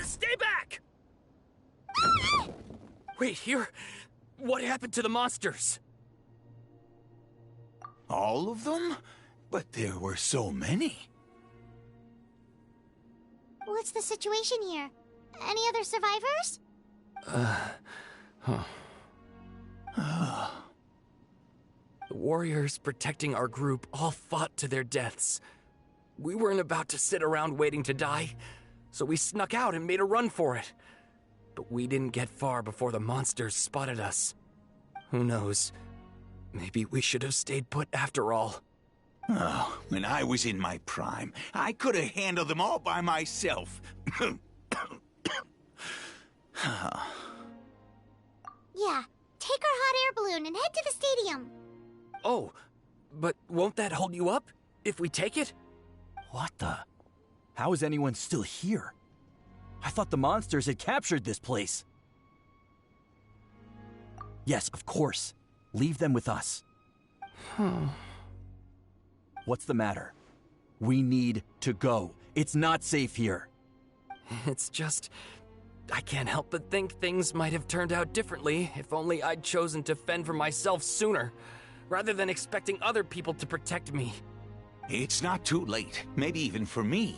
Stay back! Wait, here? What happened to the monsters? All of them? But there were so many. What's the situation here? Any other survivors? The warriors protecting our group all fought to their deaths. We weren't about to sit around waiting to die, so we snuck out and made a run for it. But we didn't get far before the monsters spotted us. Who knows? Maybe we should have stayed put after all. Oh, when I was in my prime, I could have handled them all by myself. Yeah, take our hot air balloon and head to the stadium. Oh, but won't that hold you up if we take it? What the? How is anyone still here? I thought the monsters had captured this place. Yes, of course. Leave them with us. What's the matter? We need to go. It's not safe here. It's just... I can't help but think things might have turned out differently if only I'd chosen to fend for myself sooner, rather than expecting other people to protect me. It's not too late, maybe even for me.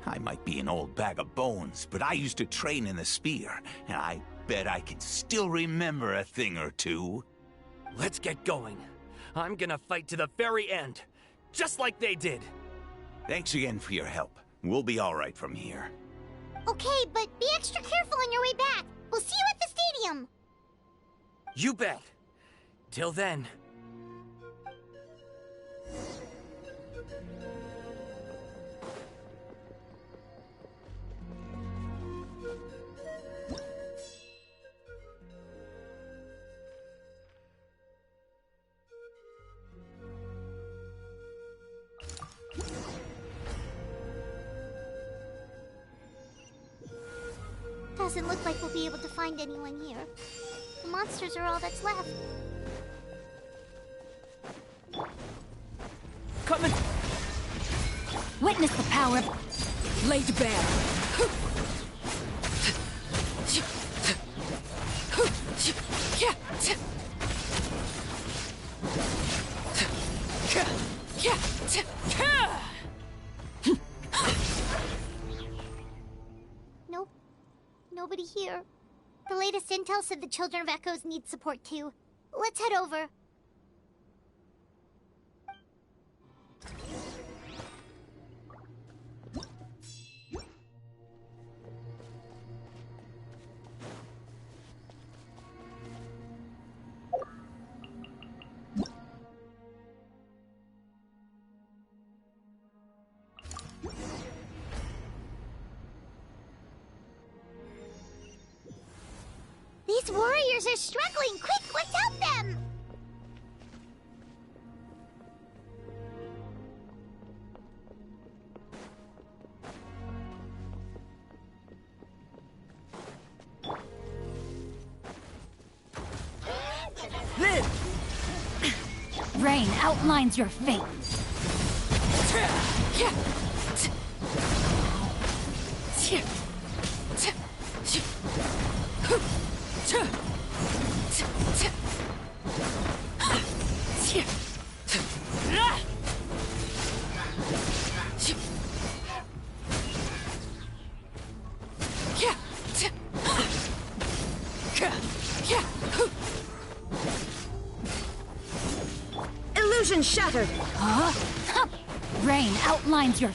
I might be an old bag of bones, but I used to train in the spear, and I bet I can still remember a thing or two. Let's get going. I'm gonna fight to the very end, just like they did. Thanks again for your help. We'll be all right from here. Okay, but be extra careful on your way back. We'll see you at the stadium. You bet. Till then. Doesn't look like we'll be able to find anyone here. The monsters are all that's left. Coming! Witness the power laid bare. Nope. Nobody here. The latest intel said the Children of Echoes need support too. Let's head over. These warriors are struggling! Quick, let's help them! Rain outlines your fate. Illusion shattered! Huh? Rain outlines your...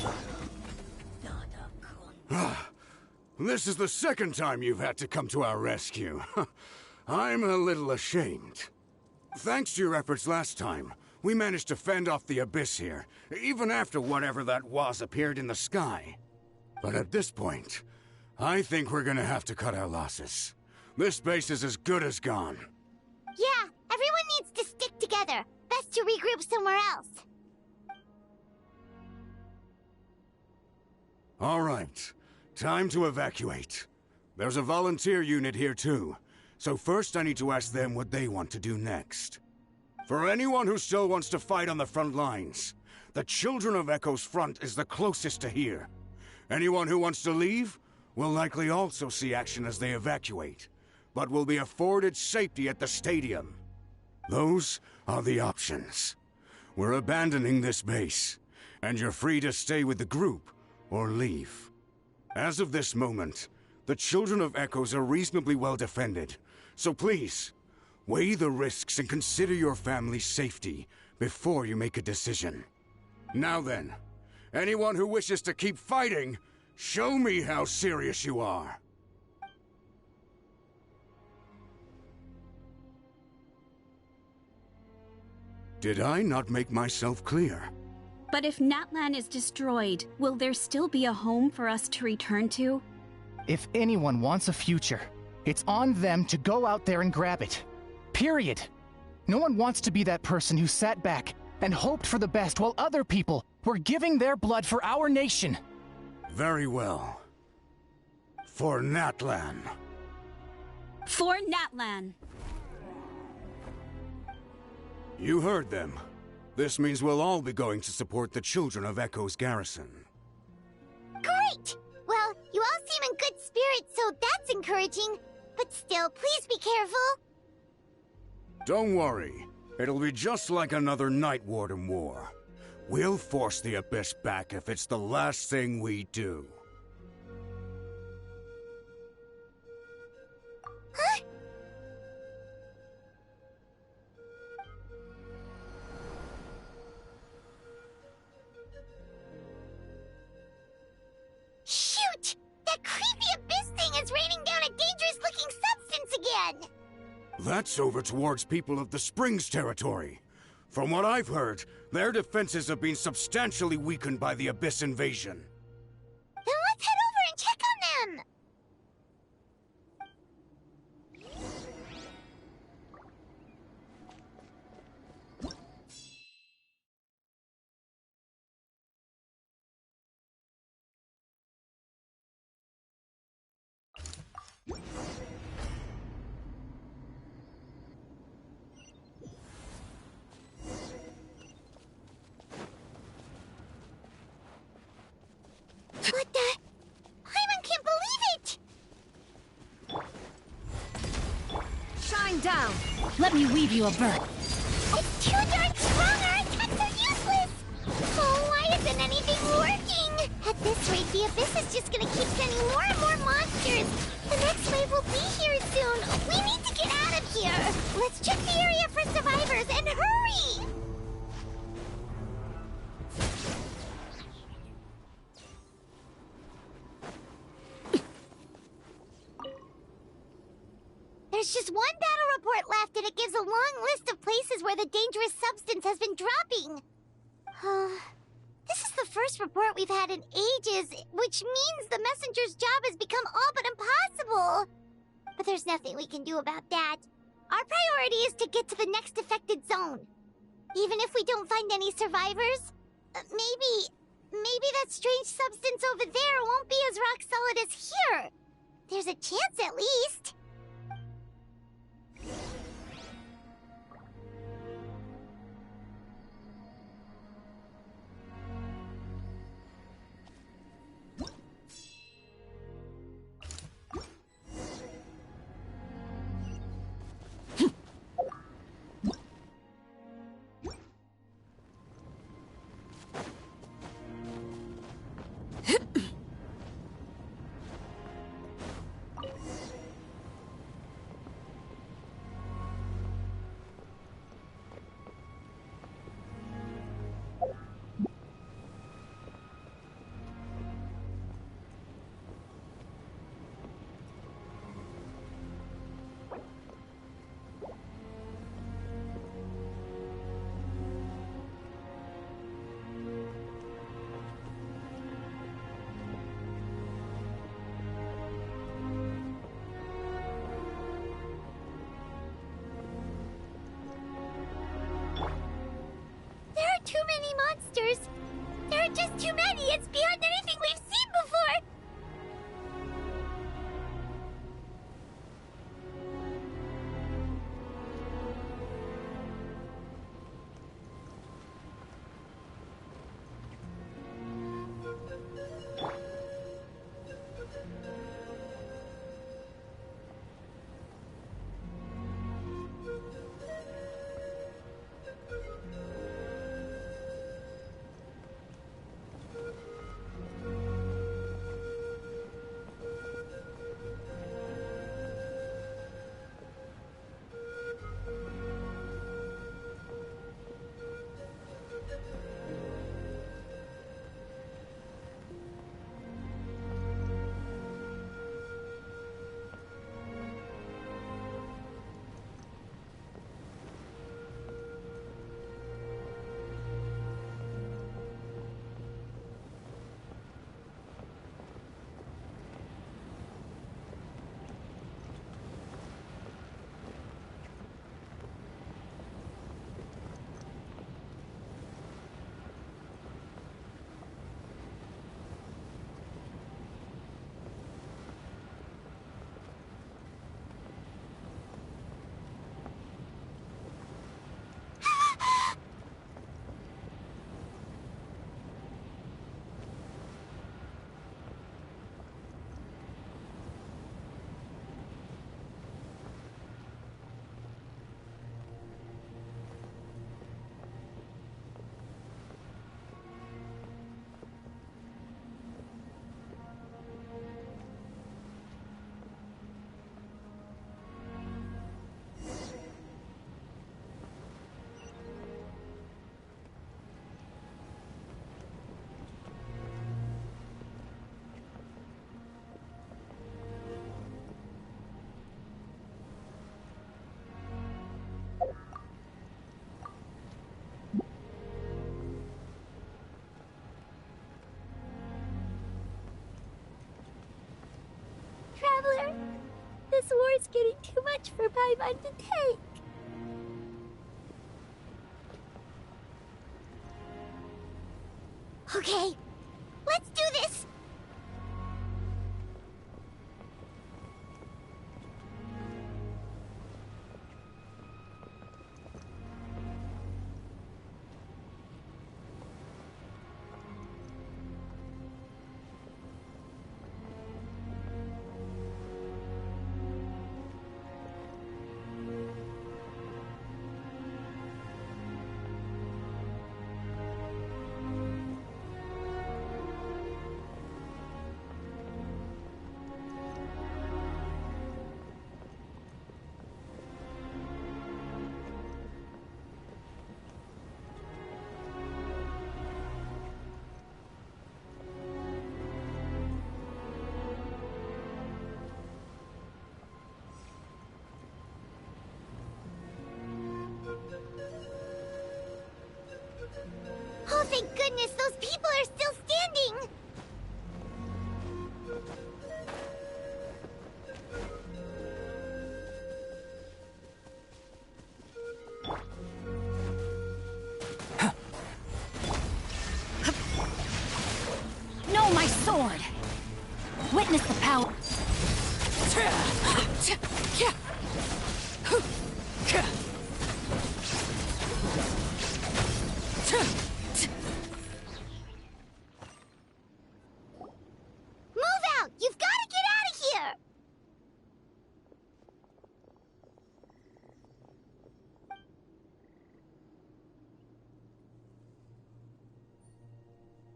This is the second time you've had to come to our rescue. I'm a little ashamed. Thanks to your efforts last time, we managed to fend off the abyss here, even after whatever that was appeared in the sky. But at this point, I think we're gonna have to cut our losses. This base is as good as gone. Yeah, everyone needs to stick together. Best to regroup somewhere else. All right, time to evacuate. There's a volunteer unit here too, so first I need to ask them what they want to do next. For anyone who still wants to fight on the front lines, the Children of Echo's front is the closest to here. Anyone who wants to leave will likely also see action as they evacuate, but will be afforded safety at the stadium. Those are the options. We're abandoning this base, and you're free to stay with the group or leave. As of this moment, the Children of Echoes are reasonably well defended, so please, weigh the risks and consider your family's safety before you make a decision. Now then, anyone who wishes to keep fighting, show me how serious you are. Did I not make myself clear? But if Natlan is destroyed, will there still be a home for us to return to? If anyone wants a future, it's on them to go out there and grab it. Period. No one wants to be that person who sat back and hoped for the best while other people were giving their blood for our nation. Very well. For Natlan. For Natlan. You heard them. This means we'll all be going to support the Children of Echo's garrison. Great! Well, you all seem in good spirits, so that's encouraging. But still, please be careful. Don't worry. It'll be just like another Night Warden war. We'll force the Abyss back if it's the last thing we do. Huh? Shoot! That creepy That's over towards people of the Springs territory. From what I've heard, their defenses have been substantially weakened by the Abyss invasion. Then let's head over and check on them! What the? Paimon can't believe it! Shine down! Let me weave you a bird. It's too darn strong! Our attacks are useless! Oh, why isn't anything working? At this rate, the Abyss is just gonna keep sending more and more monsters! The next wave will be here soon! We need to get out of here! Let's check the area for survivors and hurry! There's just one battle report left, and it gives a long list of places where the dangerous substance has been dropping. This is the first report we've had in ages, which means the messenger's job has become all but impossible. But there's nothing we can do about that. Our priority is to get to the next affected zone. Even if we don't find any survivors, maybe that strange substance over there won't be as rock solid as here. There's a chance at least. getting too much for Paimon to take. Okay, let's do this! Oh, thank goodness, those people are still standing! No, my sword! Witness the power. Move out! You've got to get out of here!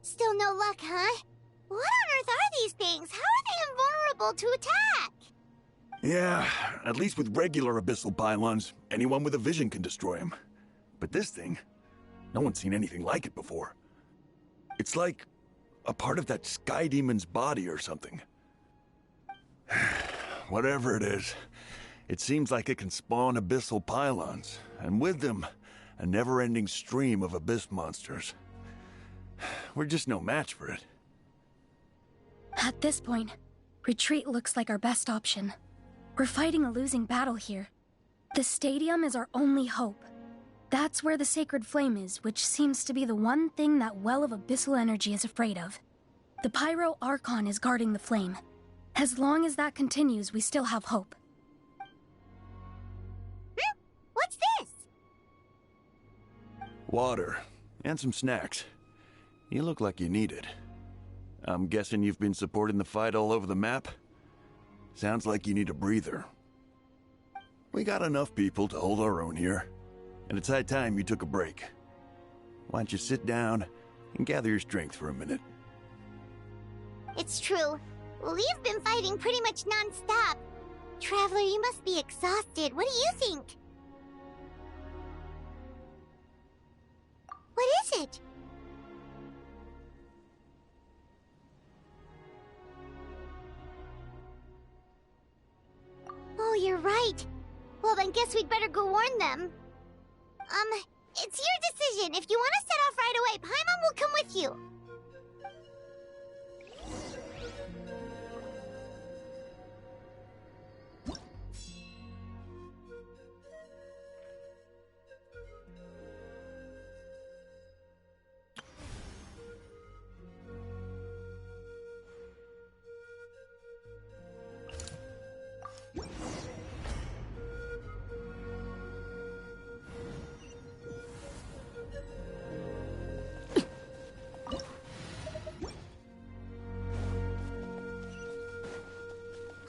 Still no luck, huh? What on earth are these things? How are they invulnerable to attack? Yeah, at least with regular abyssal pylons, anyone with a vision can destroy them. But this thing, no one's seen anything like it before. It's like a part of that sky demon's body or something. Whatever it is, it seems like it can spawn abyssal pylons, and with them, a never-ending stream of abyss monsters. We're just no match for it. At this point, retreat looks like our best option. We're fighting a losing battle here. The stadium is our only hope. That's where the sacred flame is, which seems to be the one thing that well of abyssal energy is afraid of. The Pyro Archon is guarding the flame. As long as that continues, we still have hope. What's this? Water, and some snacks. You look like you need it. I'm guessing you've been supporting the fight all over the map? Sounds like you need a breather. We got enough people to hold our own here, and it's high time you took a break. Why don't you sit down and gather your strength for a minute? It's true. We've been fighting pretty much non-stop. Traveler, you must be exhausted. What do you think? What is it? Oh, you're right. Well, then guess we'd better go warn them. It's your decision. If you want to set off right away, Paimon will come with you.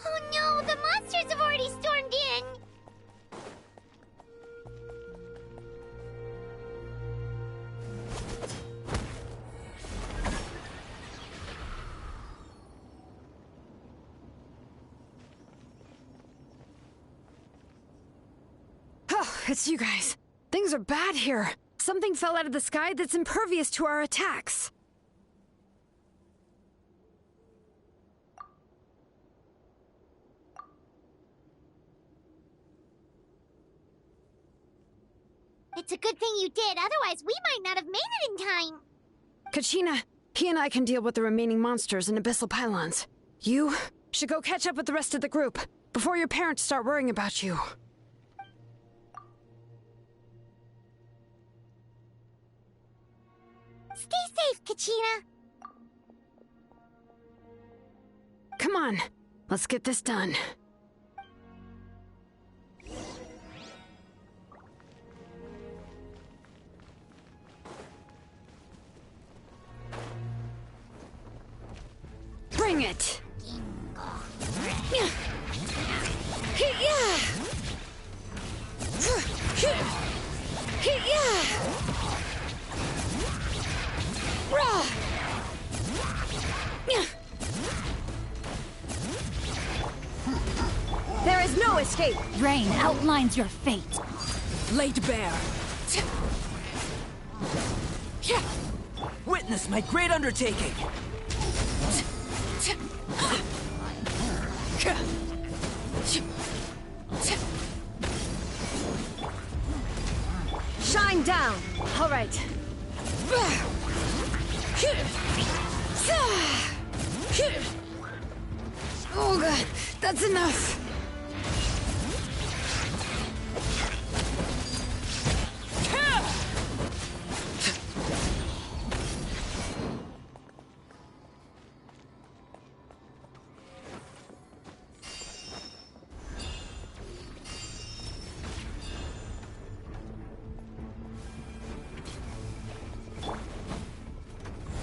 Oh no, the monsters have already stormed in! Oh, it's you guys. Things are bad here. Something fell out of the sky that's impervious to our attacks. It's a good thing you did, otherwise we might not have made it in time. Kachina, he and I can deal with the remaining monsters and abyssal pylons. You should go catch up with the rest of the group. before your parents start worrying about you. Stay safe, Kachina. Come on, let's get this done. Bring it! There is no escape! Rain outlines your fate. Laid bare. Witness my great undertaking! Shine down! All right. Oh god, that's enough.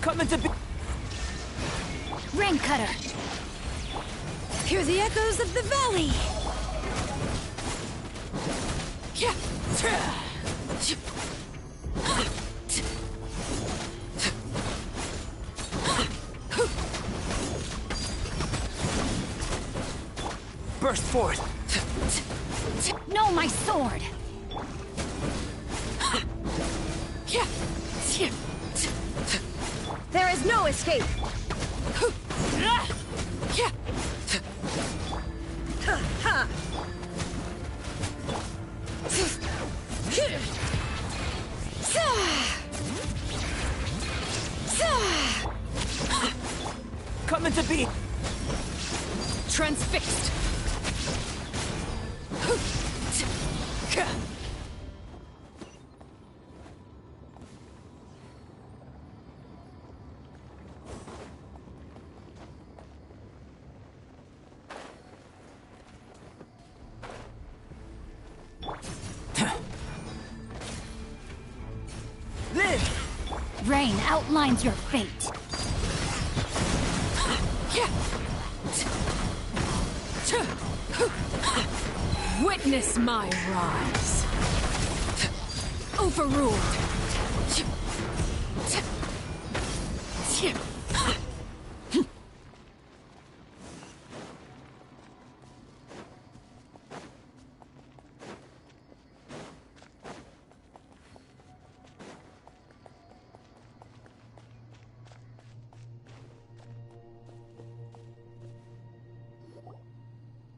Coming to be. Rain Cutter. Hear the echoes of the valley! Burst forth! No, my sword! There is no escape! Coming to be. Transfixed. Rain outlines your fate. Witness my rise. Overruled.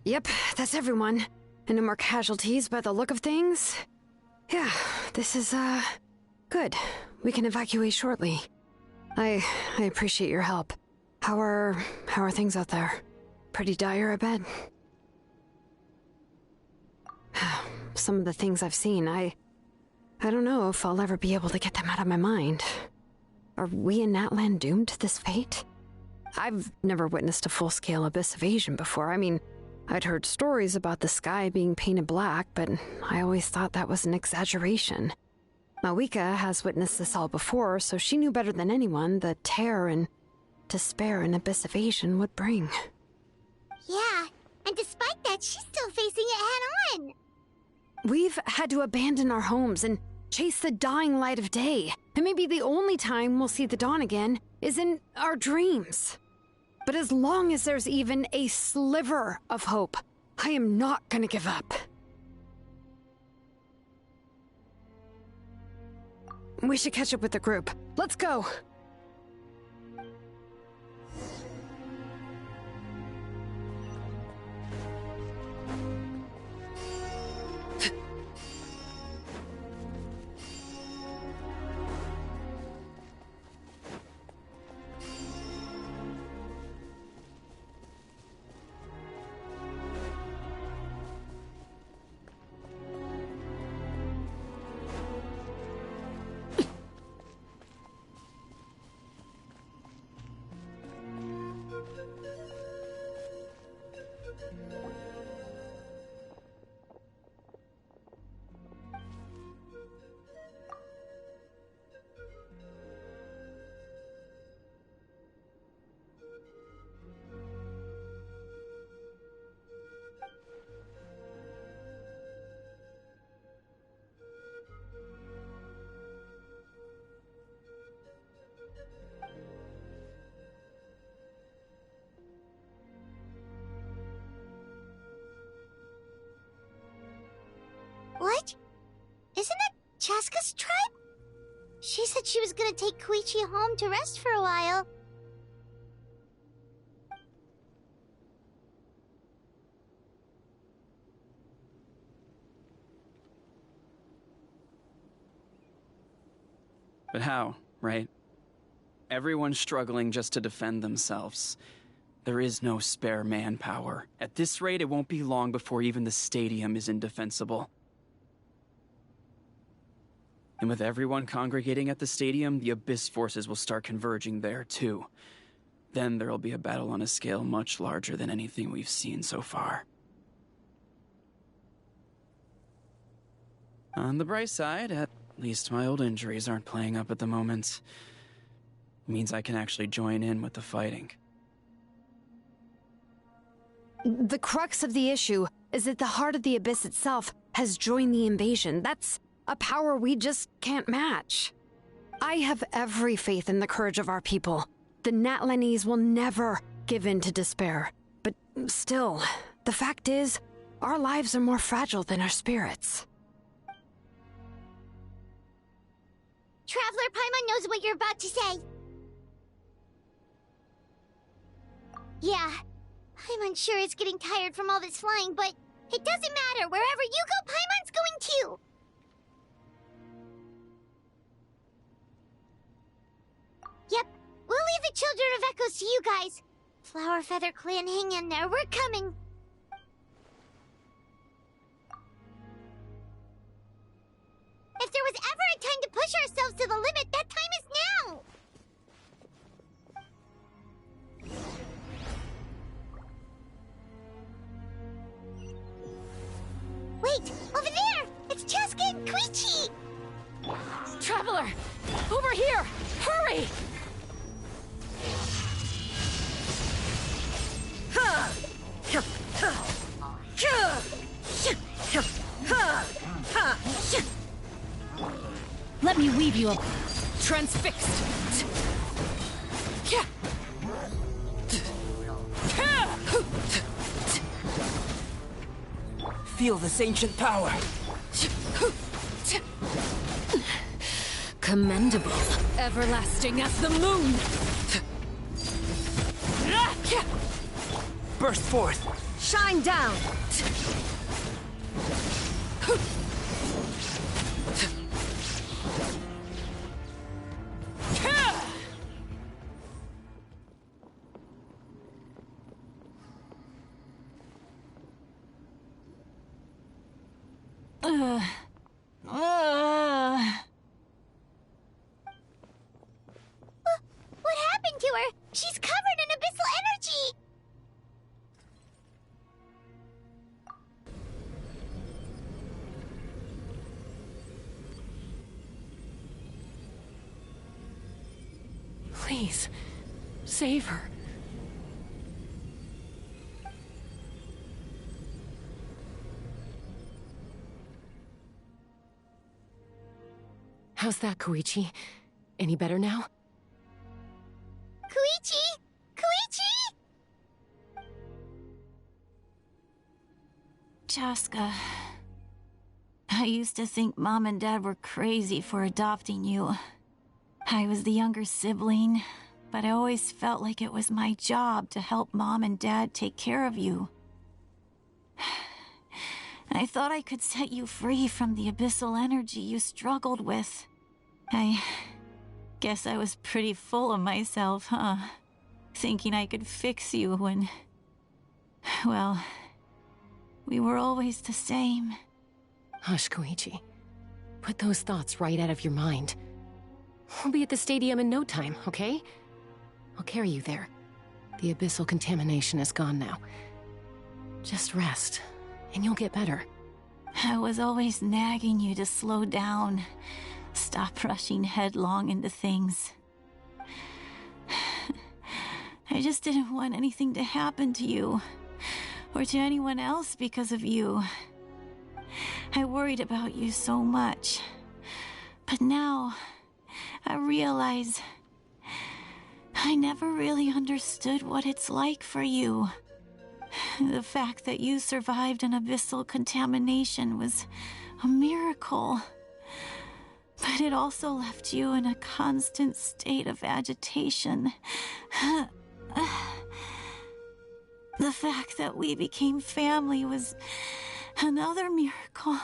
Yep, that's everyone. And no more casualties by the look of things. Yeah, this is, good. We can evacuate shortly. I appreciate your help. How are things out there? Pretty dire, I bet. Some of the things I've seen, I don't know if I'll ever be able to get them out of my mind. Are we in Natlan doomed to this fate? I've never witnessed a full-scale abyss invasion before. I mean, I'd heard stories about the sky being painted black, but I always thought that was an exaggeration. Mawika has witnessed this all before, so she knew better than anyone the terror and despair an abyss invasion would bring. Yeah, and despite that, she's still facing it head-on. We've had to abandon our homes and chase the dying light of day, and maybe the only time we'll see the dawn again is in our dreams. But as long as there's even a sliver of hope, I am not gonna give up. We should catch up with the group. Let's go! Chaska's tribe? She said she was gonna take Koichi home to rest for a while. But how, right? Everyone's struggling just to defend themselves. There is no spare manpower. At this rate, it won't be long before even the stadium is indefensible. And with everyone congregating at the stadium, the Abyss forces will start converging there, too. Then there'll be a battle on a scale much larger than anything we've seen so far. On the bright side, at least my old injuries aren't playing up at the moment. It means I can actually join in with the fighting. The crux of the issue is that the heart of the Abyss itself has joined the invasion. That's a power we just can't match. I have every faith in the courage of our people. The Natlanese will never give in to despair. But still, the fact is, our lives are more fragile than our spirits. Traveler, Paimon knows what you're about to say. Yeah, Paimon sure is getting tired from all this flying, but it doesn't matter. Wherever you go, Paimon's going too. Yep, we'll leave the Children of Echoes to you guys. Flower Feather Clan, hang in there. We're coming. If there was ever a time to push ourselves to the limit, that time is now! Wait! Over there! It's Chaska and Koichi! Traveler! Over here! Hurry! Let me weave you up. Transfixed. Feel this ancient power. Commendable. Everlasting as the moon. Burst forth. Shine down. What happened to her? She's covered in abyssal energy! Please, save her. How's that, Koichi? Any better now? Koichi! Koichi! Chaska, I used to think Mom and Dad were crazy for adopting you. I was the younger sibling, but I always felt like it was my job to help Mom and Dad take care of you. I thought I could set you free from the abyssal energy you struggled with. I guess I was pretty full of myself, huh? Thinking I could fix you when... well, we were always the same. Hush, Koichi. Put those thoughts right out of your mind. We'll be at the stadium in no time, okay? I'll carry you there. The abyssal contamination is gone now. Just rest, and you'll get better. I was always nagging you to slow down. Stop rushing headlong into things. I just didn't want anything to happen to you, or to anyone else because of you. I worried about you so much. But now, I realize I never really understood what it's like for you. The fact that you survived an abyssal contamination was a miracle. But it also left you in a constant state of agitation. The fact that we became family was another miracle.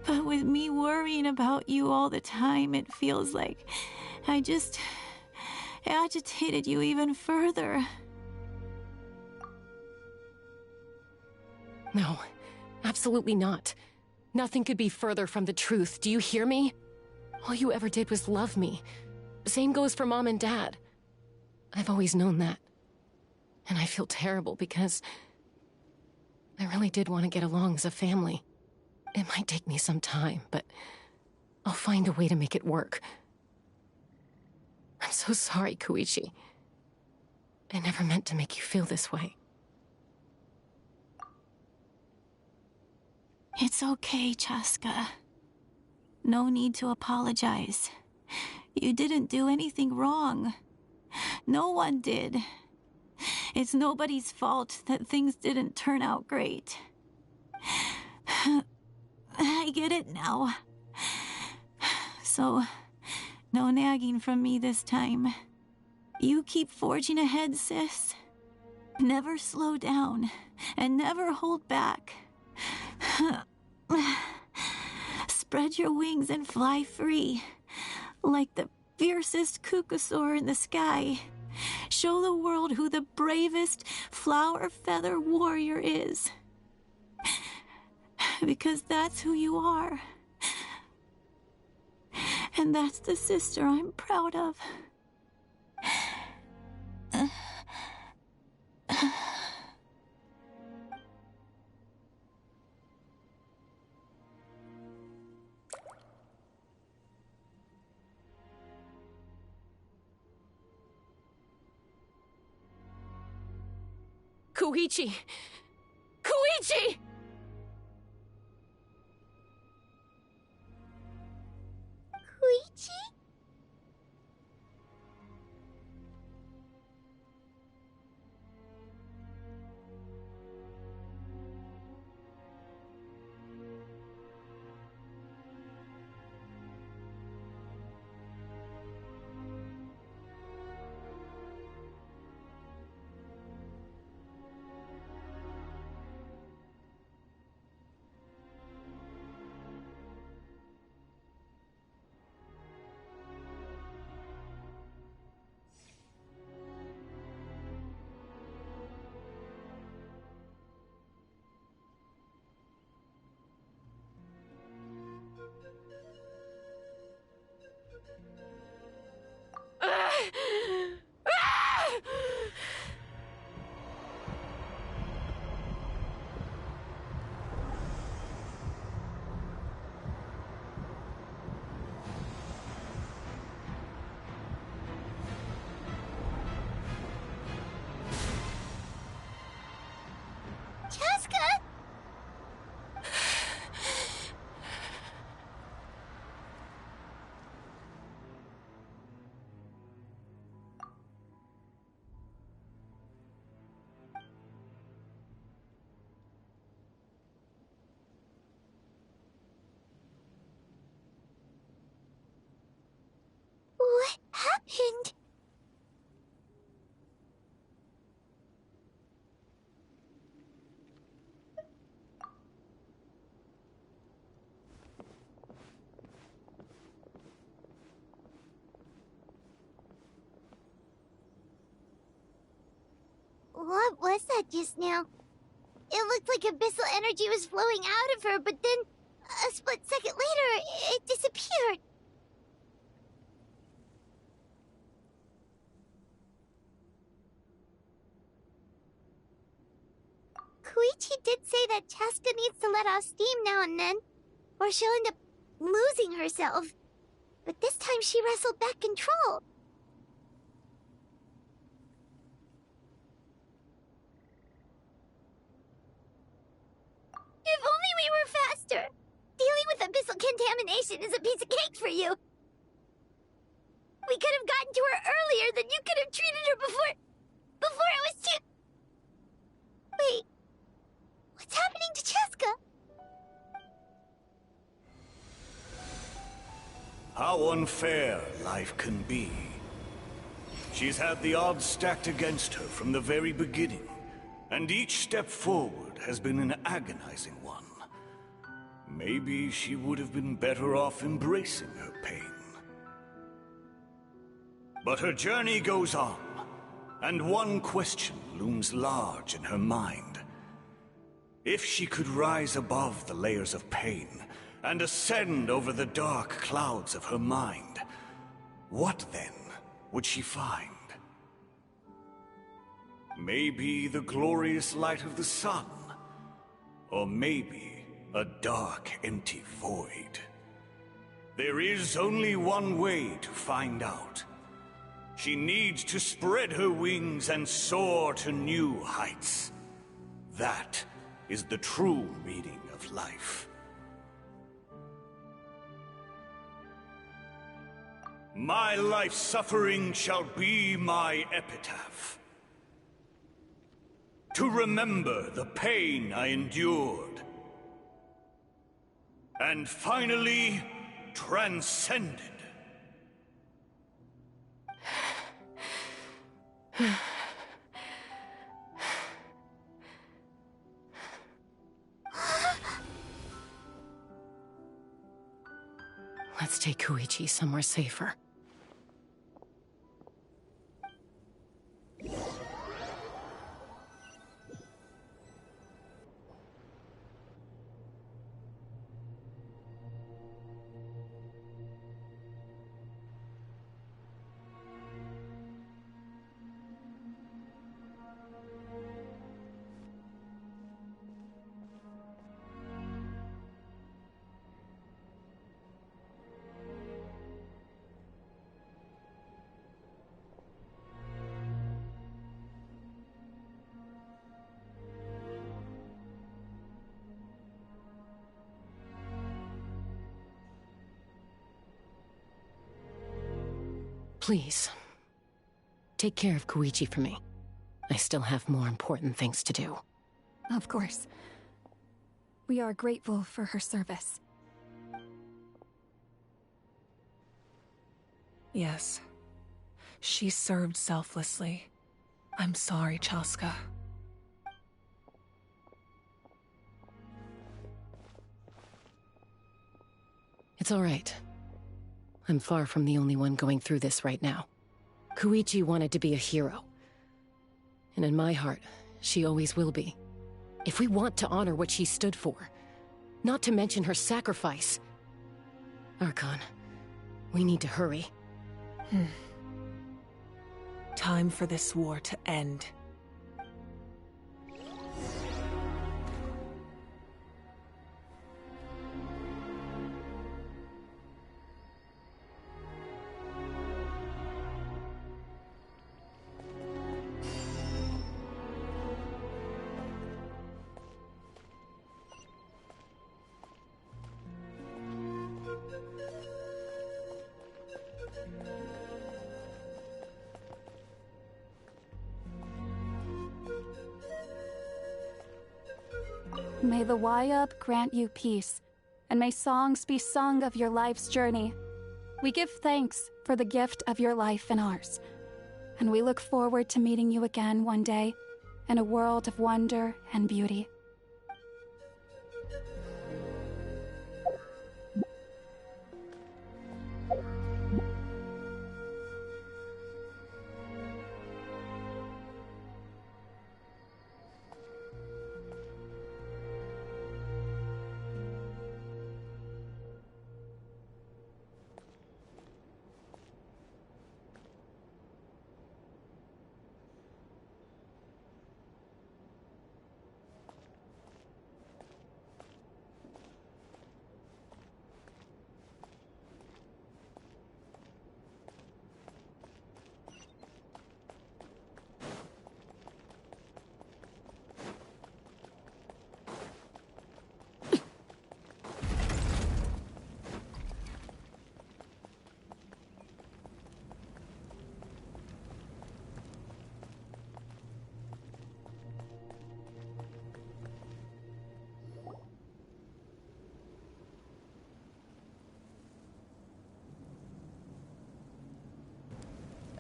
But with me worrying about you all the time, it feels like I just agitated you even further. No, absolutely not. Nothing could be further from the truth. Do you hear me? All you ever did was love me. Same goes for Mom and Dad. I've always known that. And I feel terrible because I really did want to get along as a family. It might take me some time, but I'll find a way to make it work. I'm so sorry, Koichi. I never meant to make you feel this way. It's okay, Chaska. No need to apologize. You didn't do anything wrong. No one did. It's nobody's fault that things didn't turn out great. I get it now. So, no nagging from me this time. You keep forging ahead, sis. Never slow down, and never hold back. Spread your wings and fly free, like the fiercest kukusaur in the sky. Show the world who the bravest flower feather warrior is. Because that's who you are. And that's the sister I'm proud of. Koichi! Koichi! Koichi? What happened? What was that just now? It looked like abyssal energy was flowing out of her, but then, a split second later, it disappeared. Koichi did say that Chaska needs to let off steam now and then, or she'll end up losing herself. But this time she wrestled back control. If only we were faster! Dealing with abyssal contamination is a piece of cake for you! We could have gotten to her earlier, then you could have treated her before it was too... Wait... What's happening to Chaska? How unfair life can be. She's had the odds stacked against her from the very beginning, and each step forward has been an agonizing one. Maybe she would have been better off embracing her pain. But her journey goes on, and one question looms large in her mind. If she could rise above the layers of pain and ascend over the dark clouds of her mind, what then would she find? Maybe the glorious light of the sun, or maybe a dark, empty void. There is only one way to find out. She needs to spread her wings and soar to new heights. That is the true meaning of life. My life's suffering shall be my epitaph. To remember the pain I endured, and finally transcended. Let's take Koichi somewhere safer. Please, take care of Koichi for me. I still have more important things to do. Of course. We are grateful for her service. Yes. She served selflessly. I'm sorry, Chaska. It's all right. I'm far from the only one going through this right now. Koichi wanted to be a hero. And in my heart, she always will be. If we want to honor what she stood for, not to mention her sacrifice. Archon, we need to hurry. Time for this war to end. May the Wayub grant you peace, and may songs be sung of your life's journey. We give thanks for the gift of your life and ours, and we look forward to meeting you again one day in a world of wonder and beauty.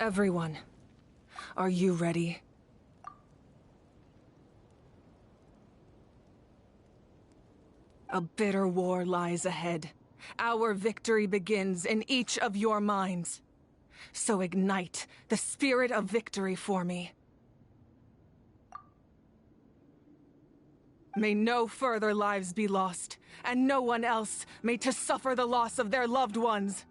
Everyone, are you ready? A bitter war lies ahead. Our victory begins in each of your minds. So ignite the spirit of victory for me. May no further lives be lost, and no one else may to suffer the loss of their loved ones.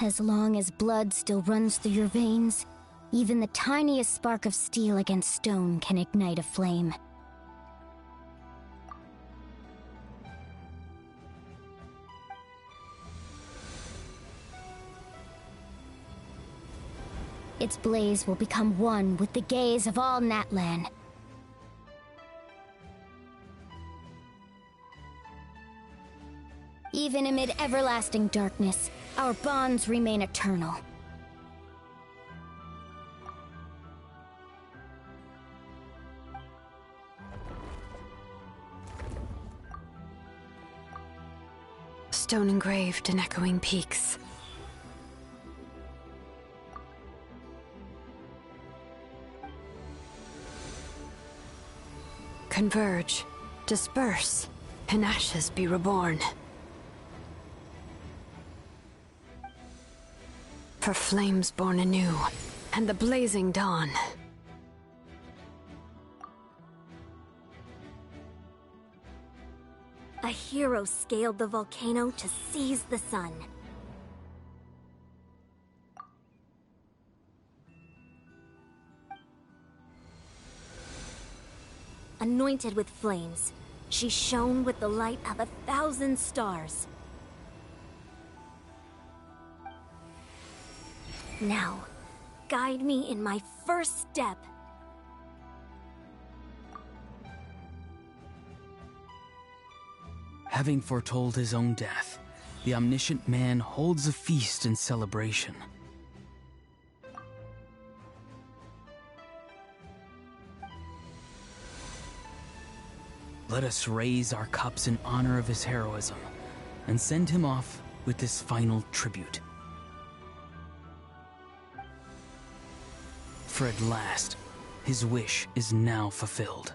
As long as blood still runs through your veins, even the tiniest spark of steel against stone can ignite a flame. Its blaze will become one with the gaze of all Natlan. Even amid everlasting darkness, our bonds remain eternal. Stone engraved in echoing peaks. Converge, disperse, in ashes be reborn. For flames born anew, and the blazing dawn. A hero scaled the volcano to seize the sun. Anointed with flames, she shone with the light of 1,000 stars. Now, guide me in my first step. Having foretold his own death, the omniscient man holds a feast in celebration. Let us raise our cups in honor of his heroism, and send him off with this final tribute. For at last, his wish is now fulfilled.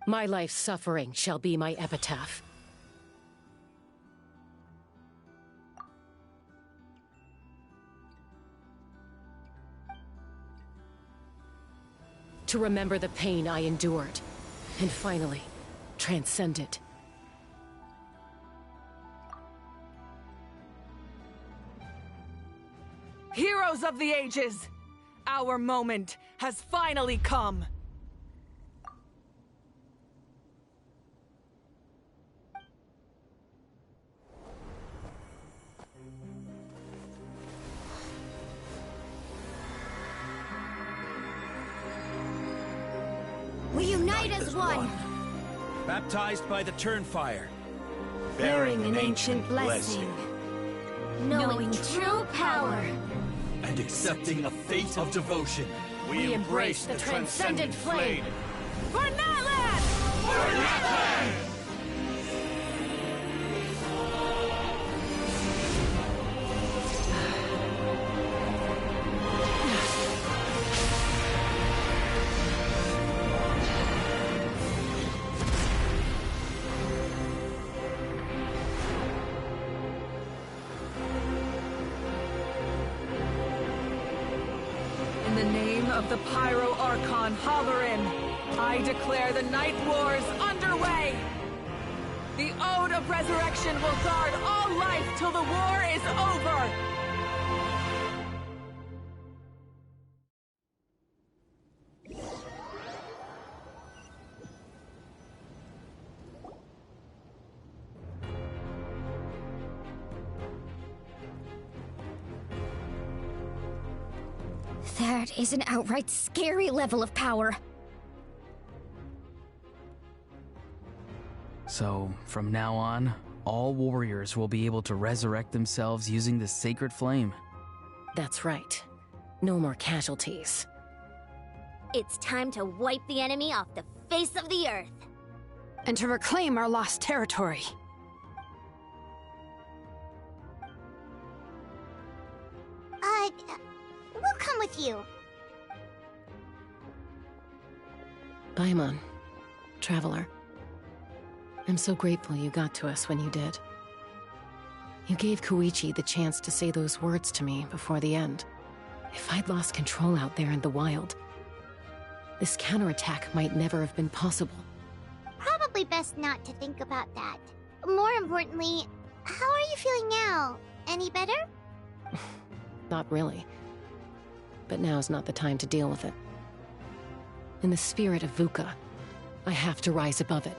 My life's suffering shall be my epitaph. To remember the pain I endured, and finally, transcend it. Heroes of the ages! Our moment has finally come! We unite as one! Baptized by the Turnfire. Bearing an ancient blessing. Knowing true power. And accepting a fate of devotion. We embrace the transcendent flame. For Natlan! For Natlan! In the name of the Pyro Archon Halloran, I declare the Night Wars underway! The Ode of Resurrection will guard all life till the war is over! That is an outright scary level of power. So, from now on, all warriors will be able to resurrect themselves using this sacred flame. That's right. No more casualties. It's time to wipe the enemy off the face of the earth. And to reclaim our lost territory. We'll come with you. Paimon, Traveler. I'm so grateful you got to us when you did. You gave Koichi the chance to say those words to me before the end. If I'd lost control out there in the wild, this counterattack might never have been possible. Probably best not to think about that. More importantly, how are you feeling now? Any better? Not really. But now's not the time to deal with it. In the spirit of VUCA, I have to rise above it.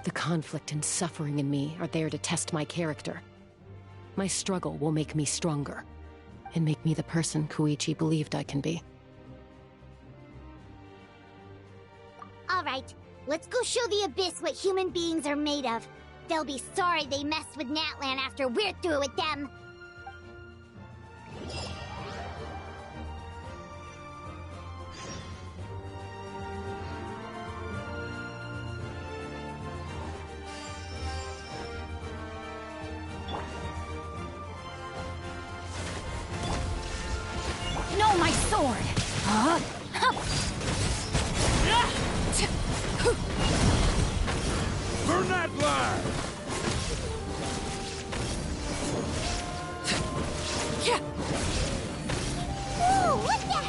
The conflict and suffering in me are there to test my character. My struggle will make me stronger, and make me the person Koichi believed I can be. Alright, let's go show the Abyss what human beings are made of. They'll be sorry they messed with Natlan after we're through with them. No, my sword! Burn that line! Ooh, what's that?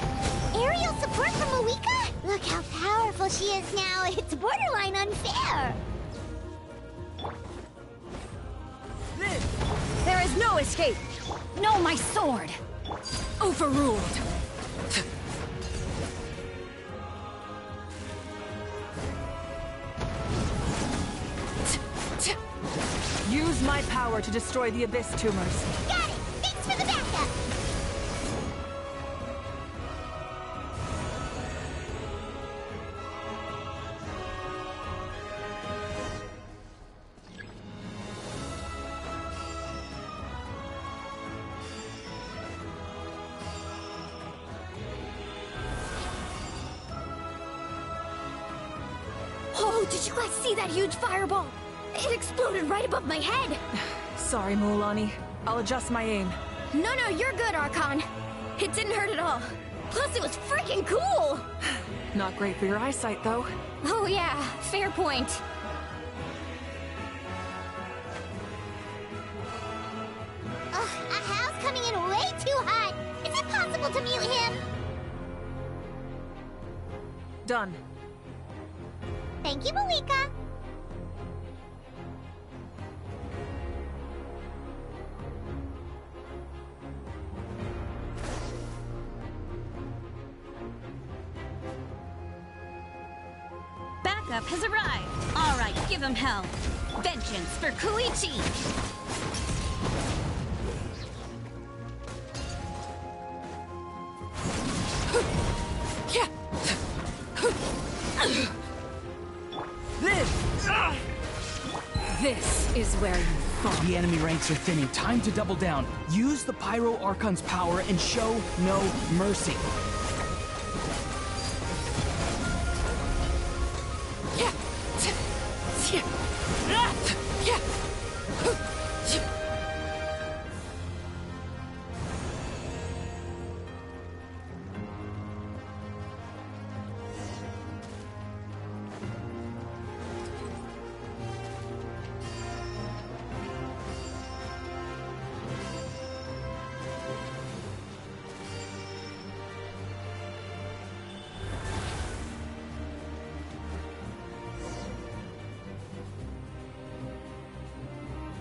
Aerial support from Moika? Look how powerful she is now. It's borderline unfair. There is no escape! No, my sword! Overruled! Use my power to destroy the Abyss tumors. Got it! Thanks for the backup! Oh, did you guys see that huge fireball? It exploded right above my head! Sorry, Mualani. I'll adjust my aim. No, you're good, Archon. It didn't hurt at all. Plus, it was freaking cool! Not great for your eyesight, though. Oh yeah, fair point. Ahal's coming in way too hot. Is it possible to mute him? Done. Thank you, Moika. Backup has arrived. All right, give him hell. Vengeance for Koichi. This is where you fall. The enemy ranks are thinning. Time to double down. Use the Pyro Archon's power and show no mercy.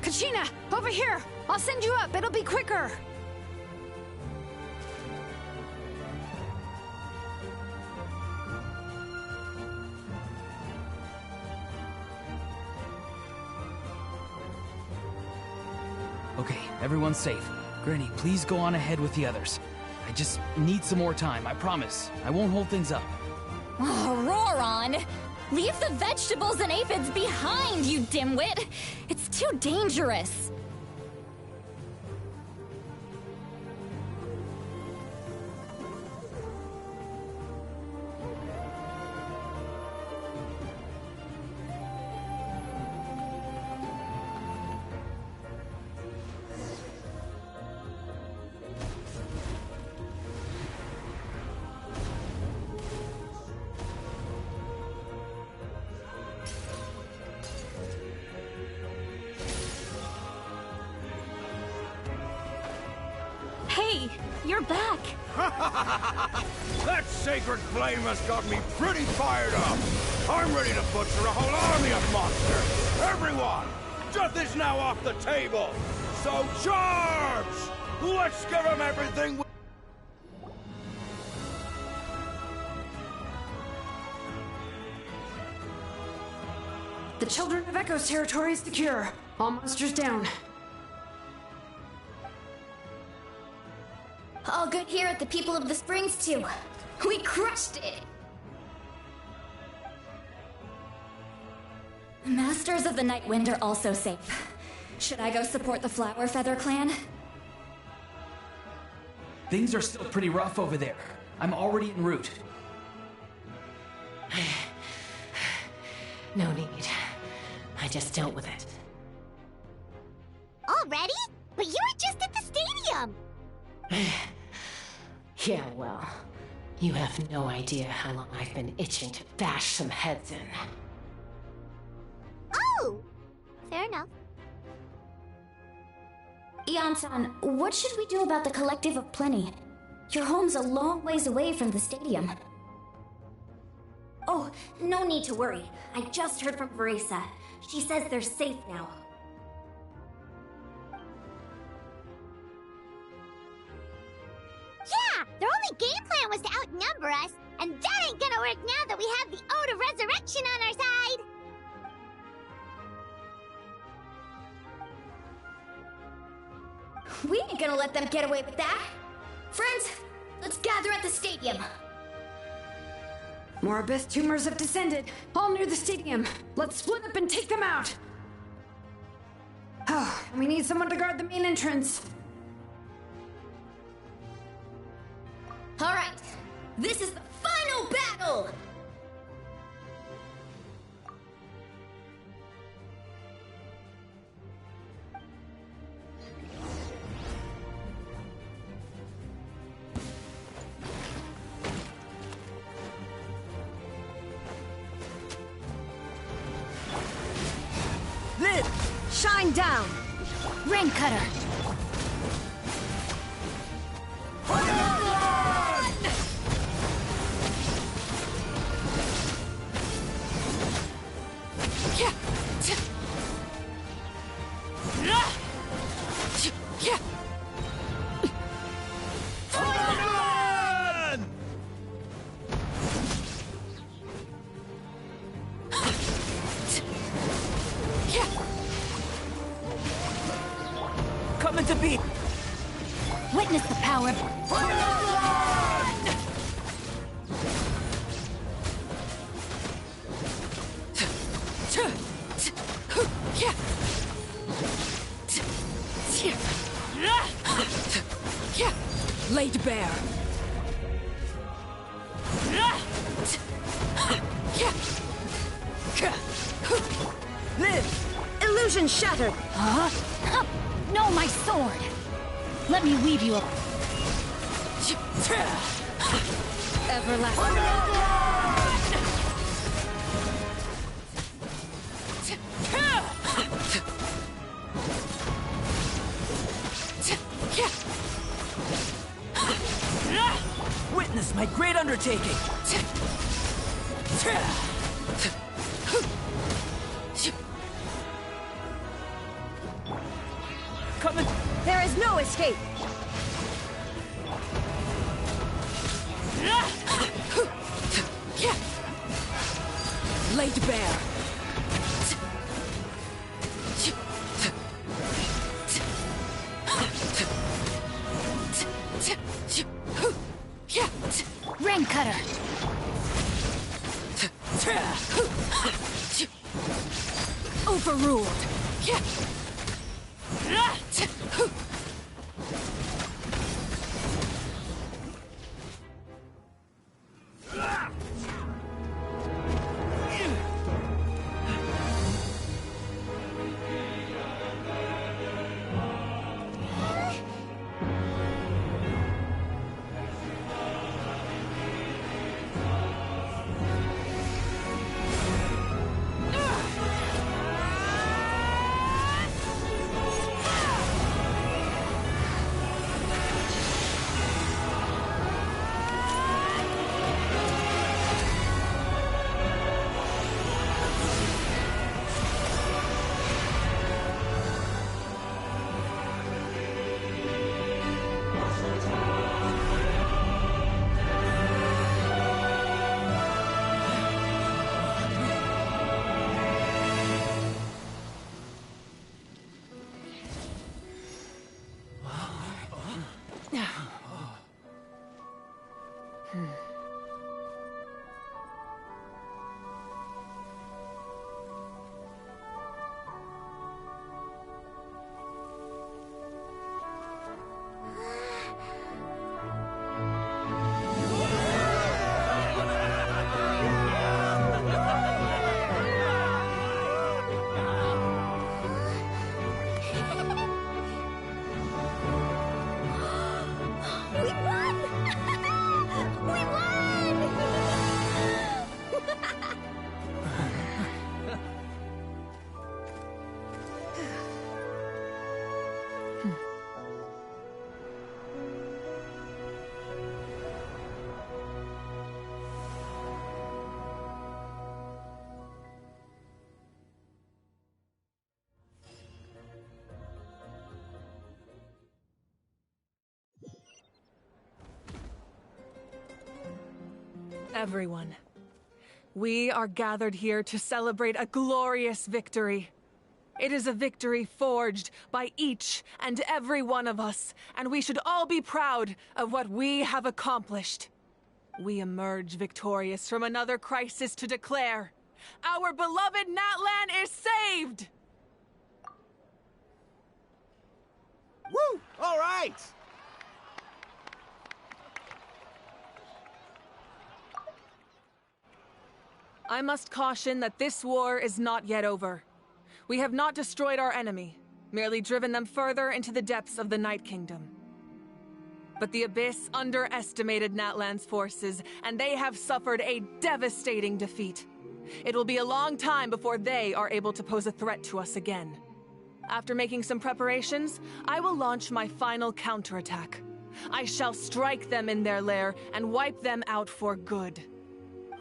Kachina, over here! I'll send you up, it'll be quicker! Okay, everyone's safe. Granny, please go on ahead with the others. I just need some more time, I promise. I won't hold things up. Oh, Roron! Leave the vegetables and aphids behind, you dimwit! It's too dangerous! Hey, you're back! That sacred flame has got me pretty fired up. I'm ready to butcher a whole army of monsters. Everyone, death is now off the table. So charge! Let's give them everything. The Children of Echo's territory is secure. All monsters down. All good here at the People of the Springs, too. We crushed it! Masters of the Night Wind are also safe. Should I go support the Flower Feather clan? Things are still pretty rough over there. I'm already en route. No need. I just dealt with it. Already? But you were just at the stadium! Yeah, well, you have no idea how long I've been itching to bash some heads in. Oh! Fair enough. Ian-san, what should we do about the Collective of Plenty? Your home's a long ways away from the stadium. Oh, no need to worry. I just heard from Veresa. She says they're safe now. Yeah! Their only game plan was to outnumber us, and that ain't gonna work now that we have the Ode of Resurrection on our side! We ain't gonna let them get away with that! Friends, let's gather at the stadium! More abyss tumors have descended, all near the stadium. Let's split up and take them out! Oh, we need someone to guard the main entrance. Alright, this is the final battle! Live! Shine down! Rain Cutter! Coming to be. Witness the power. Laid bare. Live! Illusion shattered! Huh? No, my sword! Let me weave you up. Witness my great undertaking. Coming. There is no escape! Laid bare. Overruled. Everyone, we are gathered here to celebrate a glorious victory. It is a victory forged by each and every one of us, and we should all be proud of what we have accomplished. We emerge victorious from another crisis to declare, our beloved Natlan is saved! Woo! All right! I must caution that this war is not yet over. We have not destroyed our enemy, merely driven them further into the depths of the Night Kingdom. But the Abyss underestimated Natlan's forces, and they have suffered a devastating defeat. It will be a long time before they are able to pose a threat to us again. After making some preparations, I will launch my final counterattack. I shall strike them in their lair and wipe them out for good.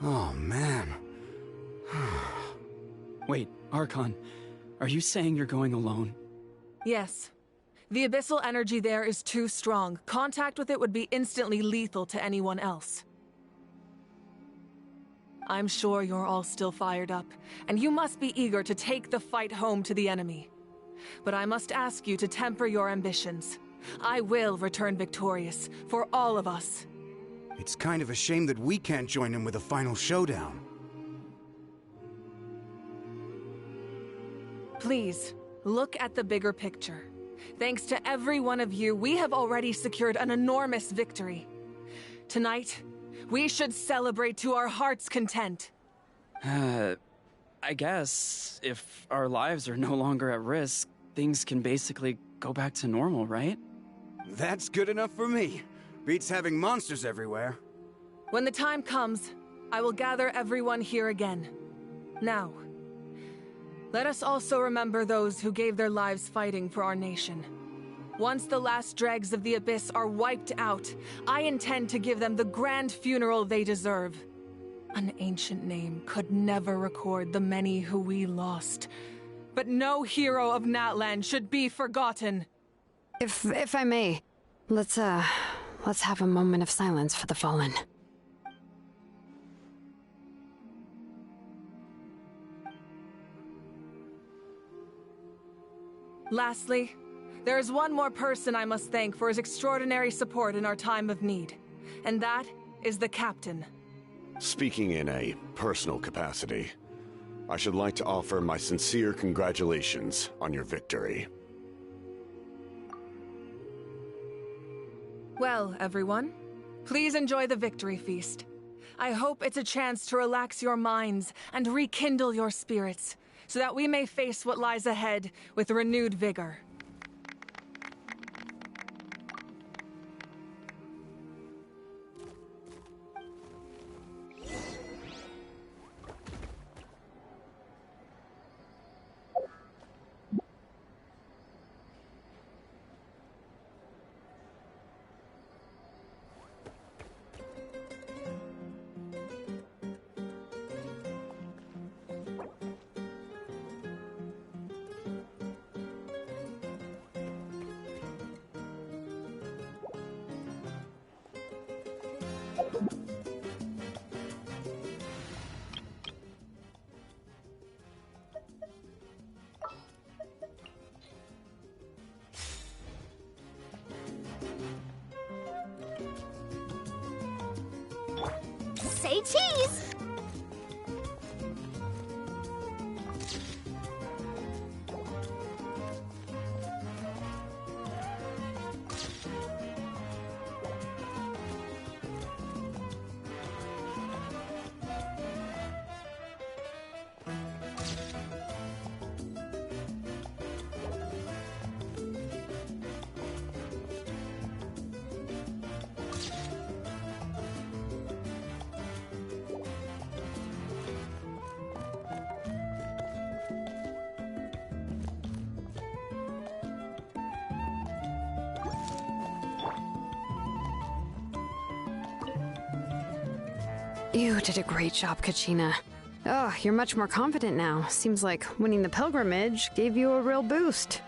Oh, man. Wait, Archon, are you saying you're going alone? Yes. The abyssal energy there is too strong. Contact with it would be instantly lethal to anyone else. I'm sure you're all still fired up, and you must be eager to take the fight home to the enemy. But I must ask you to temper your ambitions. I will return victorious, for all of us. It's kind of a shame that we can't join him with a final showdown. Please, look at the bigger picture. Thanks to every one of you, we have already secured an enormous victory. Tonight, we should celebrate to our heart's content. I guess if our lives are no longer at risk, things can basically go back to normal, right? That's good enough for me. Beats having monsters everywhere. When the time comes, I will gather everyone here again. Now, let us also remember those who gave their lives fighting for our nation. Once the last dregs of the Abyss are wiped out, I intend to give them the grand funeral they deserve. An ancient name could never record the many who we lost. But no hero of Natlan should be forgotten. If I may, let's have a moment of silence for the fallen. Lastly, there is one more person I must thank for his extraordinary support in our time of need, and that is the Captain. Speaking in a personal capacity, I should like to offer my sincere congratulations on your victory. Well, everyone, please enjoy the victory feast. I hope it's a chance to relax your minds and rekindle your spirits, so that we may face what lies ahead with renewed vigor. Say cheese! You did a great job, Kachina. Oh, you're much more confident now. Seems like winning the pilgrimage gave you a real boost.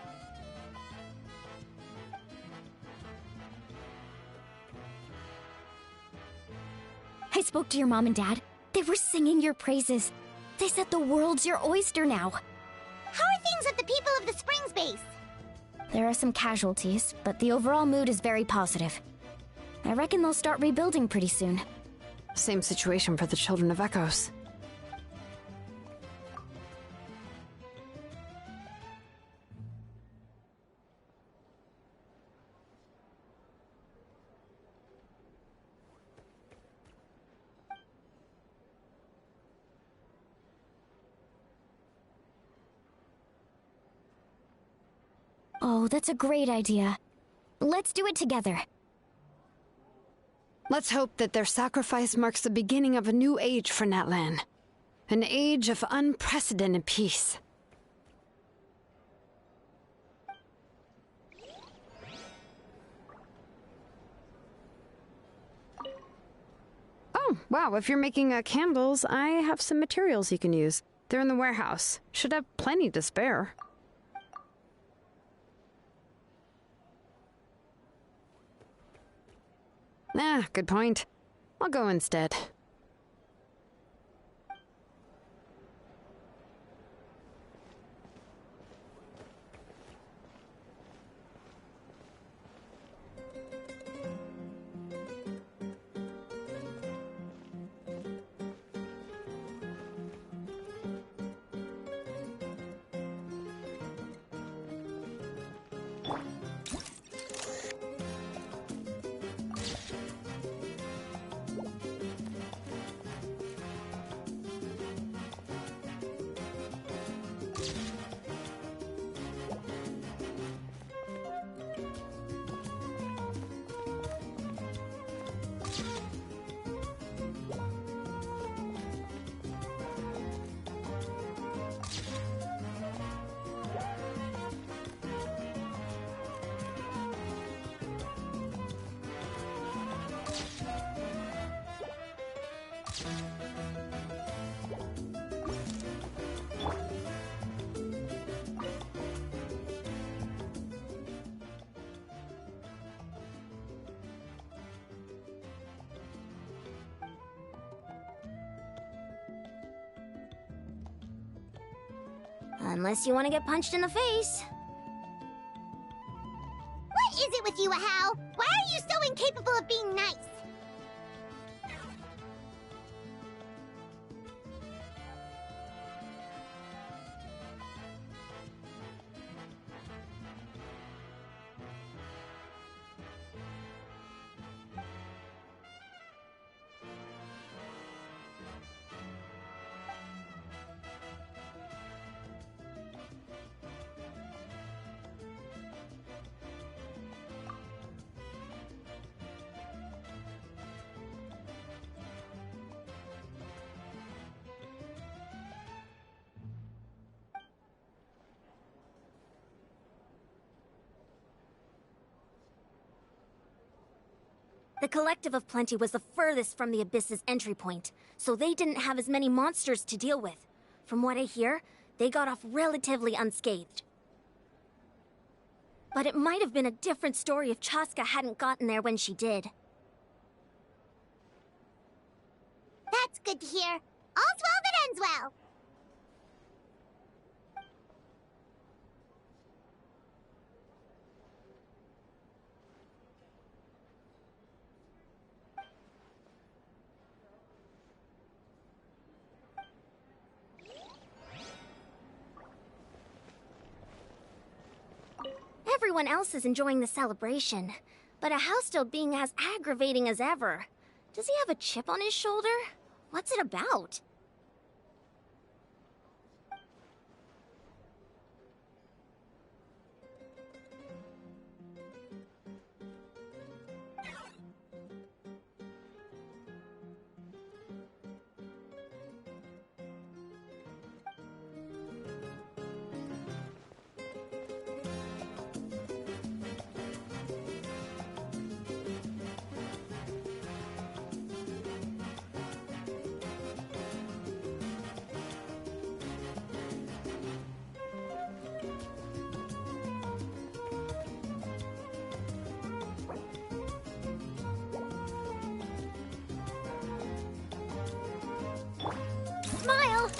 I spoke to your mom and dad. They were singing your praises. They said the world's your oyster now. How are things at the People of the Springs base? There are some casualties, but the overall mood is very positive. I reckon they'll start rebuilding pretty soon. Same situation for the Children of Echoes. Oh, that's a great idea. Let's do it together. Let's hope that their sacrifice marks the beginning of a new age for Natlan. An age of unprecedented peace. Oh, wow, if you're making candles, I have some materials you can use. They're in the warehouse. Should have plenty to spare. Ah, good point. I'll go instead. Unless you want to get punched in the face. What is it with you, Ahau? Why are you so incapable of being nice? The Collective of Plenty was the furthest from the Abyss's entry point, so they didn't have as many monsters to deal with. From what I hear, they got off relatively unscathed. But it might have been a different story if Chaska hadn't gotten there when she did. That's good to hear. All's well that ends well. Everyone else is enjoying the celebration, but a house still being as aggravating as ever. Does he have a chip on his shoulder? What's it about? Smile!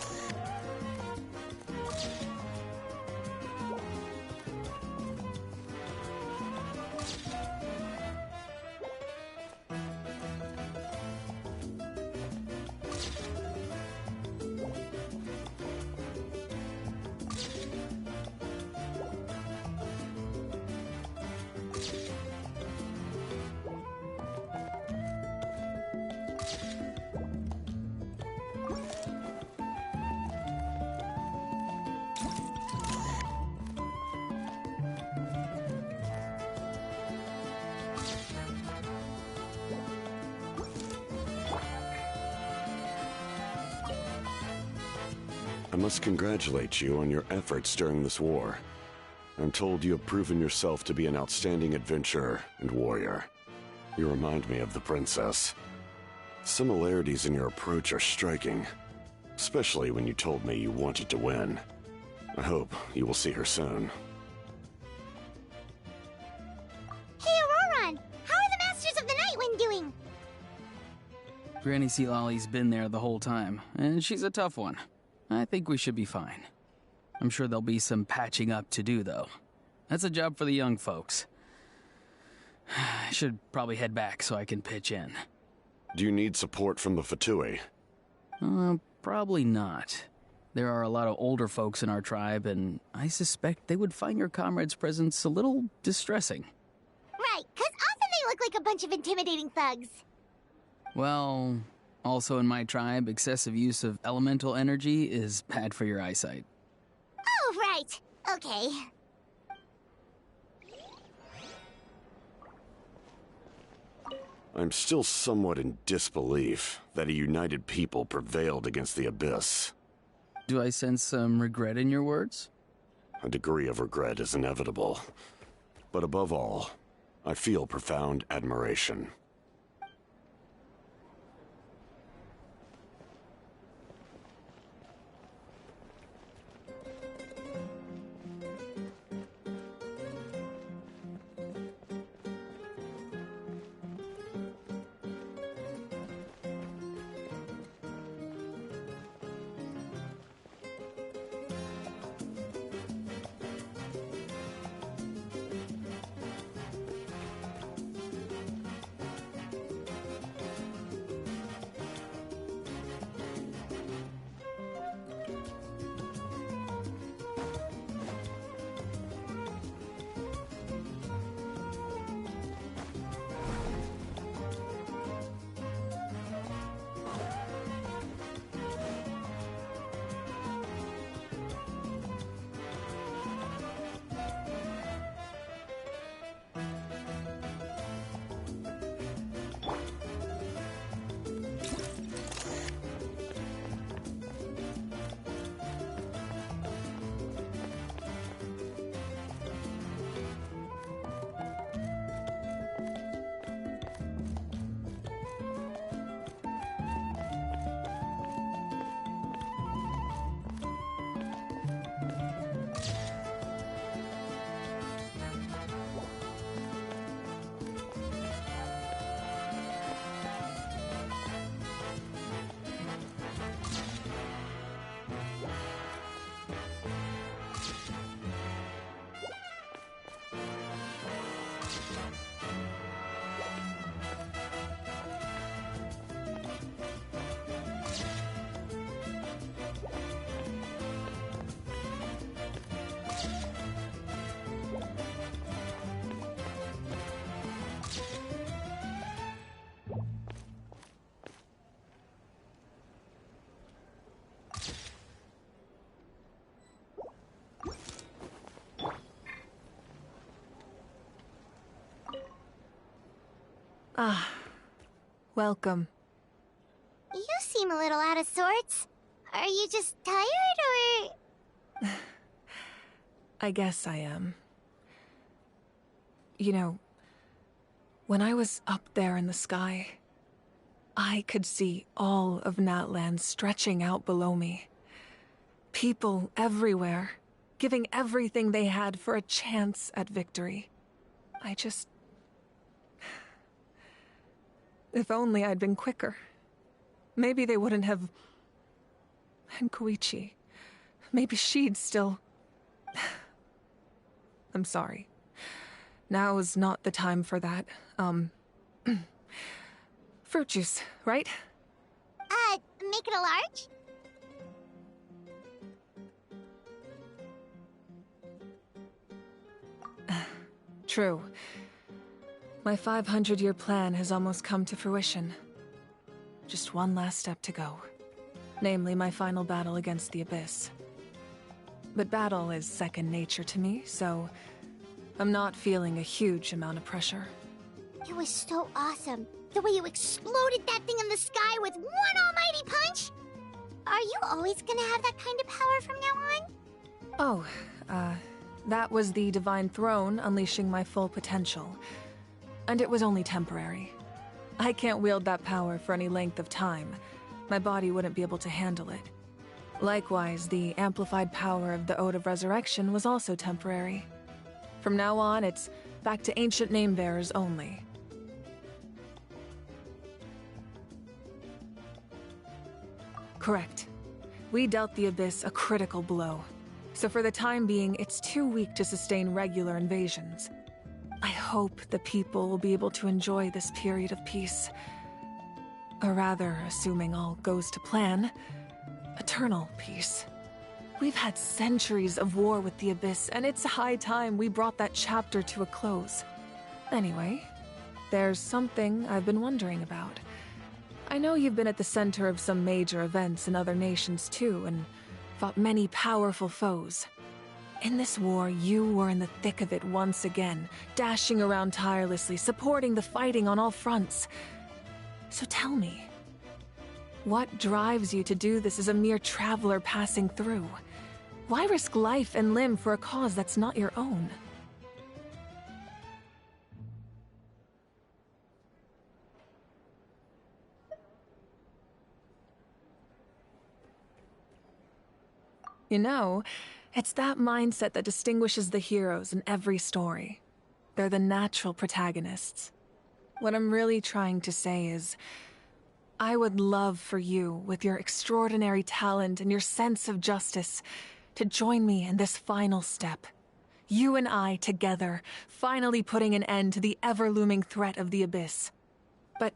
I must congratulate you on your efforts during this war. I'm told you have proven yourself to be an outstanding adventurer and warrior. You remind me of the princess. Similarities in your approach are striking, especially when you told me you wanted to win. I hope you will see her soon. Hey, Auroron! How are the Masters of the Night Wind doing? Granny Sealolly's been there the whole time, and she's a tough one. I think we should be fine. I'm sure there'll be some patching up to do, though. That's a job for the young folks. I should probably head back so I can pitch in. Do you need support from the Fatui? Probably not. There are a lot of older folks in our tribe, and I suspect they would find your comrade's presence a little distressing. Right, 'cause often they look like a bunch of intimidating thugs. Well, also in my tribe, excessive use of elemental energy is bad for your eyesight. Oh, right. Okay. I'm still somewhat in disbelief that a united people prevailed against the Abyss. Do I sense some regret in your words? A degree of regret is inevitable. But above all, I feel profound admiration. Ah, welcome. You seem a little out of sorts. Are you just tired, or...? I guess I am. You know, when I was up there in the sky, I could see all of Natlan stretching out below me. People everywhere, giving everything they had for a chance at victory. If only I'd been quicker. Maybe they wouldn't have... And Koichi, maybe she'd still... I'm sorry. Now is not the time for that. Fruit juice, right? Make it a large? True. My 500-year plan has almost come to fruition. Just one last step to go. Namely, my final battle against the Abyss. But battle is second nature to me, so I'm not feeling a huge amount of pressure. It was so awesome. The way you exploded that thing in the sky with one almighty punch! Are you always gonna have that kind of power from now on? Oh, that was the Divine Throne unleashing my full potential. And it was only temporary. I can't wield that power for any length of time. My body wouldn't be able to handle it. Likewise, the amplified power of the Ode of Resurrection was also temporary. From now on, it's back to ancient name-bearers only. Correct. We dealt the Abyss a critical blow. So for the time being, it's too weak to sustain regular invasions. I hope the people will be able to enjoy this period of peace. Or rather, assuming all goes to plan, eternal peace. We've had centuries of war with the Abyss, and it's high time we brought that chapter to a close. Anyway, there's something I've been wondering about. I know you've been at the center of some major events in other nations too, and fought many powerful foes. In this war, you were in the thick of it once again, dashing around tirelessly, supporting the fighting on all fronts. So tell me, what drives you to do this as a mere traveler passing through? Why risk life and limb for a cause that's not your own? You know, it's that mindset that distinguishes the heroes in every story. They're the natural protagonists. What I'm really trying to say is, I would love for you, with your extraordinary talent and your sense of justice, to join me in this final step. You and I together, finally putting an end to the ever-looming threat of the Abyss. But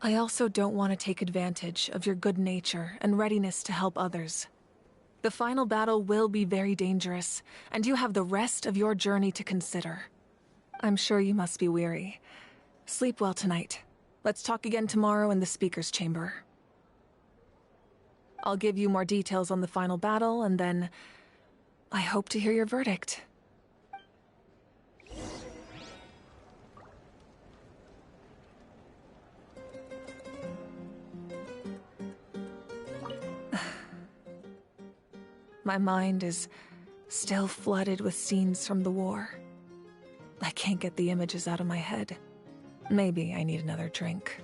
I also don't want to take advantage of your good nature and readiness to help others. The final battle will be very dangerous, and you have the rest of your journey to consider. I'm sure you must be weary. Sleep well tonight. Let's talk again tomorrow in the speaker's chamber. I'll give you more details on the final battle, and then I hope to hear your verdict. My mind is still flooded with scenes from the war. I can't get the images out of my head. Maybe I need another drink.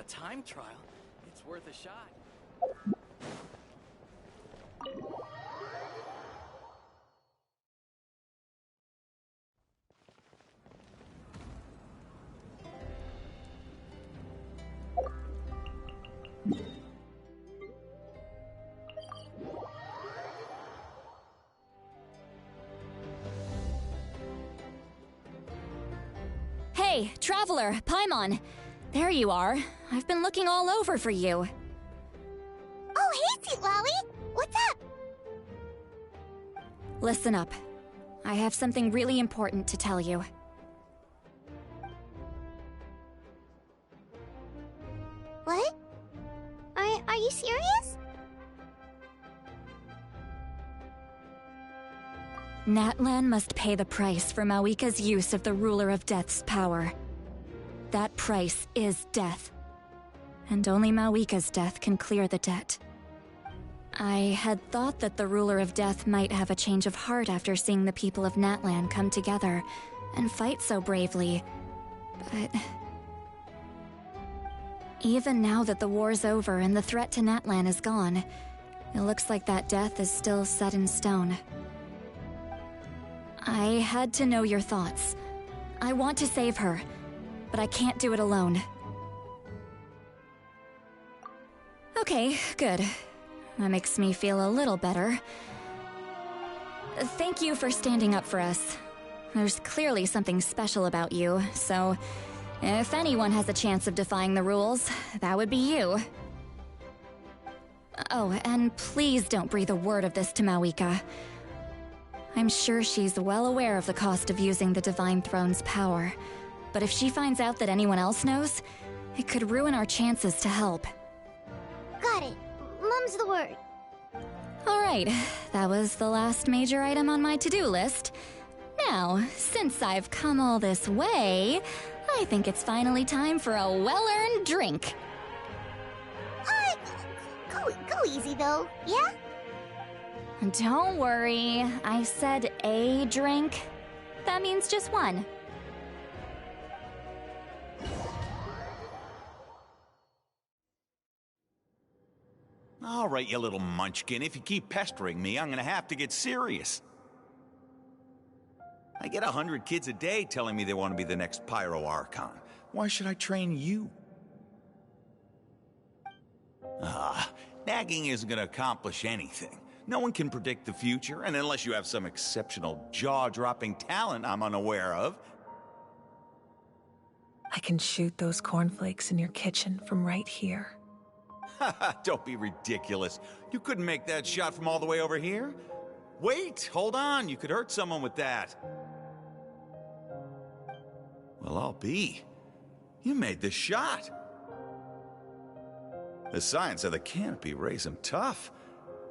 time trial. It's worth a shot. Hey, Traveler, Paimon. There you are. I've been looking all over for you. Oh, hey, Sweet Lolly! What's up? Listen up. I have something really important to tell you. What? Are you serious? Natlan must pay the price for Mawika's use of the Ruler of Death's power. That price is death. And only Mawika's death can clear the debt. I had thought that the Ruler of Death might have a change of heart after seeing the people of Natlan come together and fight so bravely, but... even now that the war's over and the threat to Natlan is gone, it looks like that death is still set in stone. I had to know your thoughts. I want to save her, but I can't do it alone. Okay, good. That makes me feel a little better. Thank you for standing up for us. There's clearly something special about you, so if anyone has a chance of defying the rules, that would be you. Oh, and please don't breathe a word of this to Mawika. I'm sure she's well aware of the cost of using the Divine Throne's power, but if she finds out that anyone else knows, it could ruin our chances to help. Got it. Mum's the word. Alright, that was the last major item on my to-do list. Now, since I've come all this way, I think it's finally time for a well-earned drink. Go easy though, yeah? Don't worry, I said a drink. That means just one. All right, you little munchkin. If you keep pestering me, I'm gonna have to get serious. I get 100 kids a day telling me they want to be the next Pyro Archon. Why should I train you? Nagging isn't gonna accomplish anything. No one can predict the future, and unless you have some exceptional jaw-dropping talent I'm unaware of... I can shoot those cornflakes in your kitchen from right here. Don't be ridiculous. You couldn't make that shot from all the way over here? Wait, hold on. You could hurt someone with that. Well, I'll be. You made the shot. The science of the canopy raised him tough.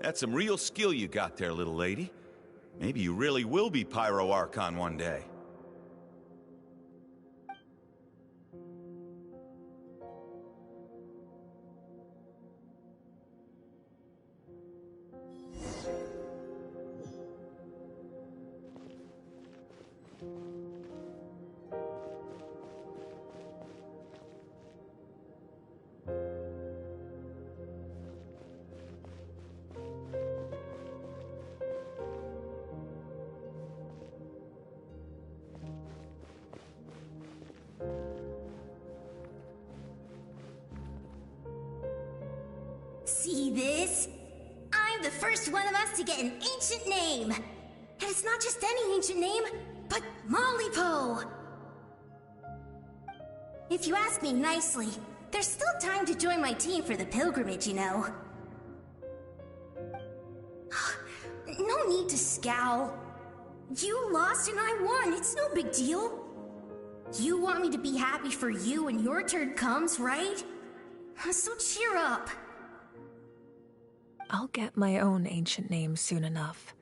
That's some real skill you got there, little lady. Maybe you really will be Pyro Archon one day. See this? I'm the first one of us to get an ancient name. And it's not just any ancient name, but Mollypo. If you ask me nicely, there's still time to join my team for the pilgrimage, you know. No need to scowl. You lost and I won, it's no big deal. You want me to be happy for you when your turn comes, right? So cheer up. I'll get my own ancient name soon enough,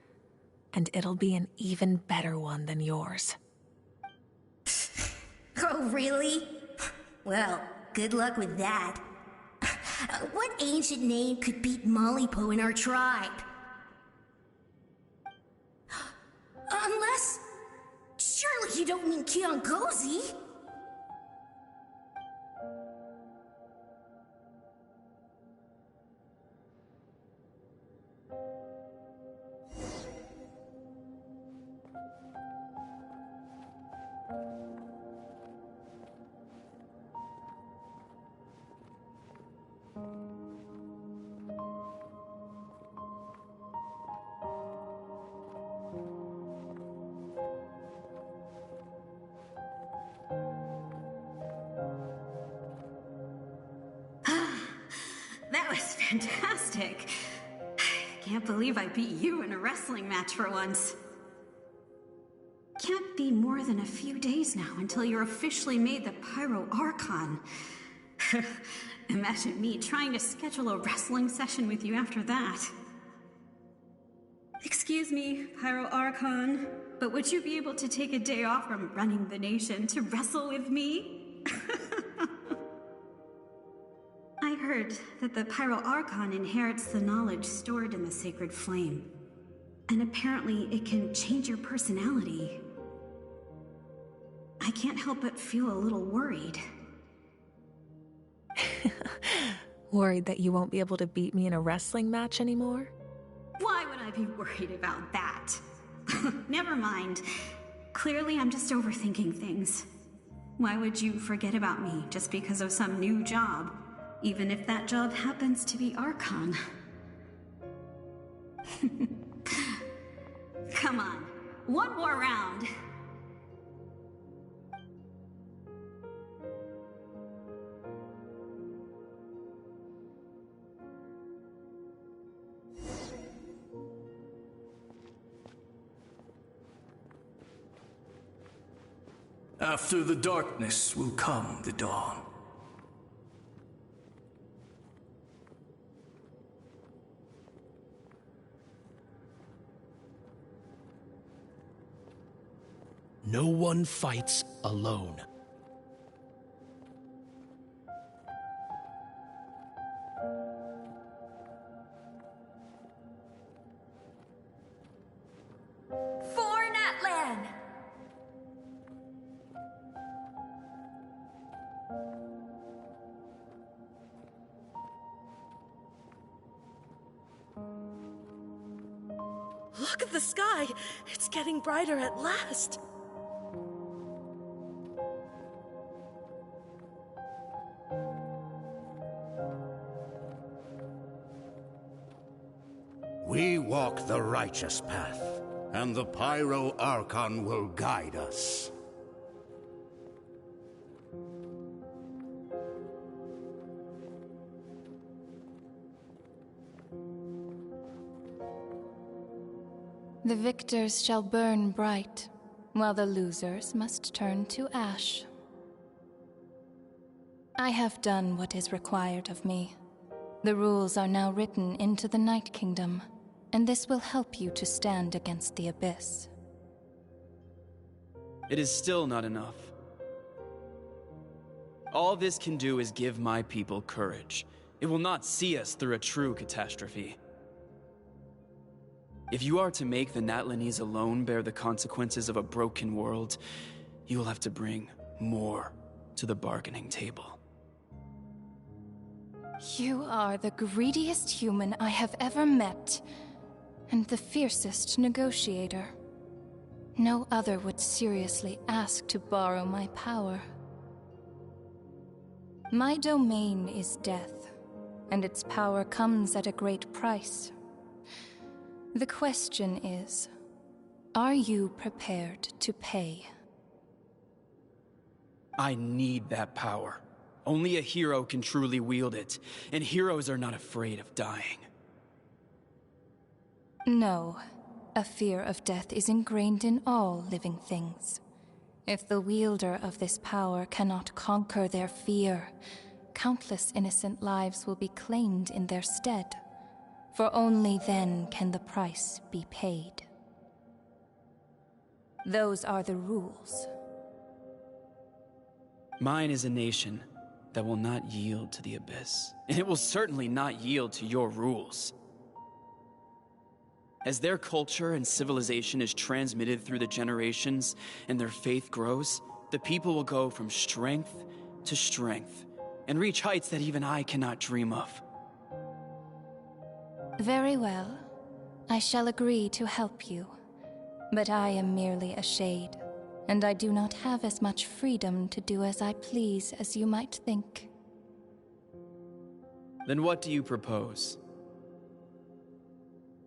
and it'll be an even better one than yours. Oh, really? Well, good luck with that. What ancient name could beat Mollypo in our tribe? Unless... surely you don't mean Kiangozi? Fantastic. Can't believe I beat you in a wrestling match for once. Can't be more than a few days now until you're officially made the Pyro Archon. Imagine me trying to schedule a wrestling session with you after that. Excuse me, Pyro Archon, but would you be able to take a day off from running the nation to wrestle with me? I heard that the Pyro Archon inherits the knowledge stored in the Sacred Flame. And apparently it can change your personality. I can't help but feel a little worried. Worried that you won't be able to beat me in a wrestling match anymore? Why would I be worried about that? Never mind. Clearly I'm just overthinking things. Why would you forget about me just because of some new job? Even if that job happens to be Archon. Come on, one more round. After the darkness will come the dawn. No one fights alone. For Natlan! Look at the sky! It's getting brighter at last! We walk the righteous path, and the Pyro Archon will guide us. The victors shall burn bright, while the losers must turn to ash. I have done what is required of me. The rules are now written into the Night Kingdom, and this will help you to stand against the Abyss. It is still not enough. All this can do is give my people courage. It will not see us through a true catastrophe. If you are to make the Natlanese alone bear the consequences of a broken world, you will have to bring more to the bargaining table. You are the greediest human I have ever met, and the fiercest negotiator. No other would seriously ask to borrow my power. My domain is death, and its power comes at a great price. The question is, are you prepared to pay? I need that power. Only a hero can truly wield it, and heroes are not afraid of dying. No, a fear of death is ingrained in all living things. If the wielder of this power cannot conquer their fear, countless innocent lives will be claimed in their stead. For only then can the price be paid. Those are the rules. Mine is a nation that will not yield to the Abyss, and it will certainly not yield to your rules. As their culture and civilization is transmitted through the generations and their faith grows, the people will go from strength to strength and reach heights that even I cannot dream of. Very well. I shall agree to help you. But I am merely a shade, and I do not have as much freedom to do as I please as you might think. Then what do you propose?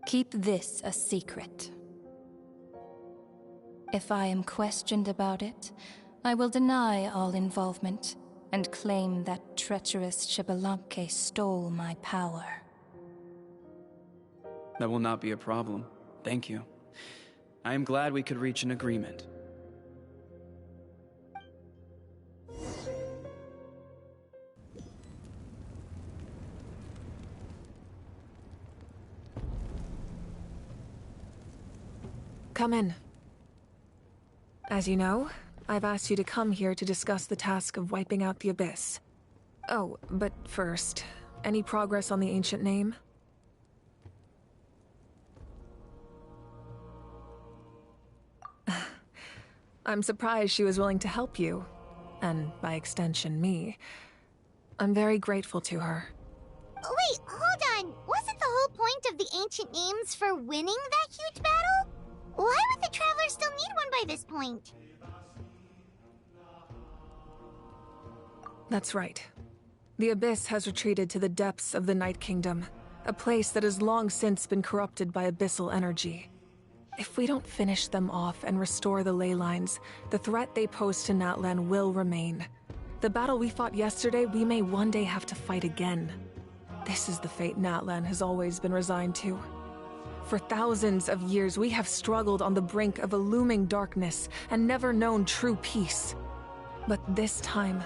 Keep this a secret. If I am questioned about it, I will deny all involvement and claim that treacherous Xbalanque stole my power. That will not be a problem. Thank you. I am glad we could reach an agreement. Come in. As you know, I've asked you to come here to discuss the task of wiping out the Abyss. Oh, but first, any progress on the ancient name? I'm surprised she was willing to help you, and by extension, me. I'm very grateful to her. Wait, hold on. Wasn't the whole point of the ancient names for winning that huge battle? Why would the Traveler still need one by this point? That's right. The Abyss has retreated to the depths of the Night Kingdom, a place that has long since been corrupted by abyssal energy. If we don't finish them off and restore the ley lines, the threat they pose to Natlan will remain. The battle we fought yesterday, we may one day have to fight again. This is the fate Natlan has always been resigned to. For thousands of years, we have struggled on the brink of a looming darkness and never known true peace. But this time,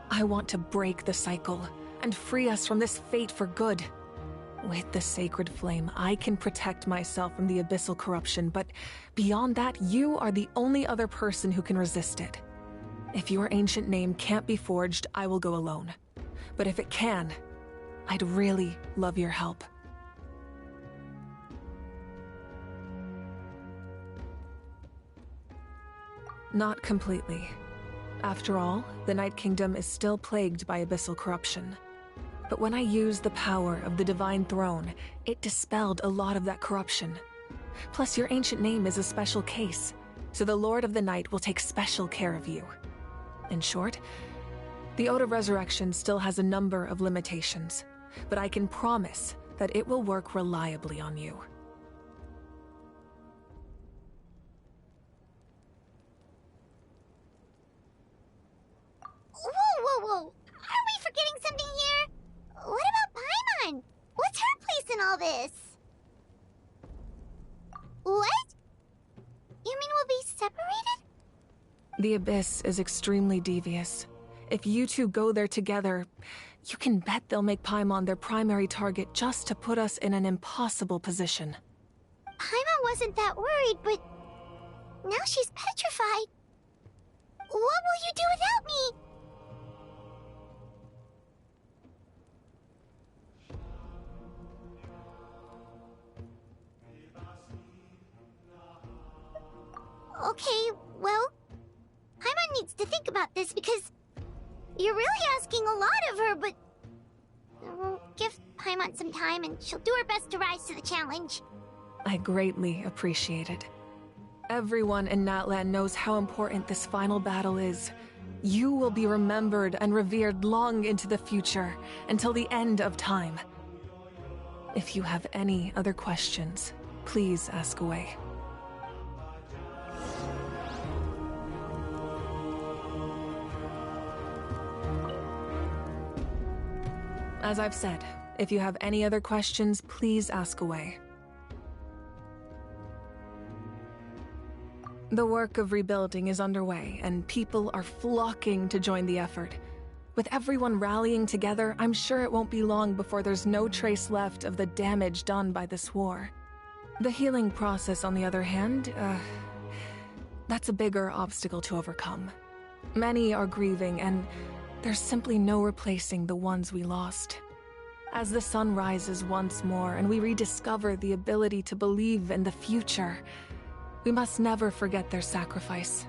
I want to break the cycle and free us from this fate for good. With the sacred flame, I can protect myself from the abyssal corruption, but beyond that, you are the only other person who can resist it. If your ancient name can't be forged, I will go alone. But if it can, I'd really love your help. Not completely. After all, the Night Kingdom is still plagued by abyssal corruption. But when I used the power of the Divine Throne, it dispelled a lot of that corruption. Plus, your ancient name is a special case, so the Lord of the Night will take special care of you. In short, the Ode of Resurrection still has a number of limitations, but I can promise that it will work reliably on you. Whoa! Are we forgetting something here? What about Paimon? What's her place in all this? What? You mean we'll be separated? The Abyss is extremely devious. If you two go there together, you can bet they'll make Paimon their primary target just to put us in an impossible position. Paimon wasn't that worried, but now she's petrified. What will you do without me? Okay, well, Paimon needs to think about this because you're really asking a lot of her, but we'll give Paimon some time and she'll do her best to rise to the challenge. I greatly appreciate it. Everyone in Natlan knows how important this final battle is. You will be remembered and revered long into the future, until the end of time. If you have any other questions, please ask away. As I've said, if you have any other questions, please ask away. The work of rebuilding is underway, and people are flocking to join the effort. With everyone rallying together, I'm sure it won't be long before there's no trace left of the damage done by this war. The healing process, on the other hand, that's a bigger obstacle to overcome. Many are grieving, and there's simply no replacing the ones we lost. As the sun rises once more and we rediscover the ability to believe in the future, we must never forget their sacrifice.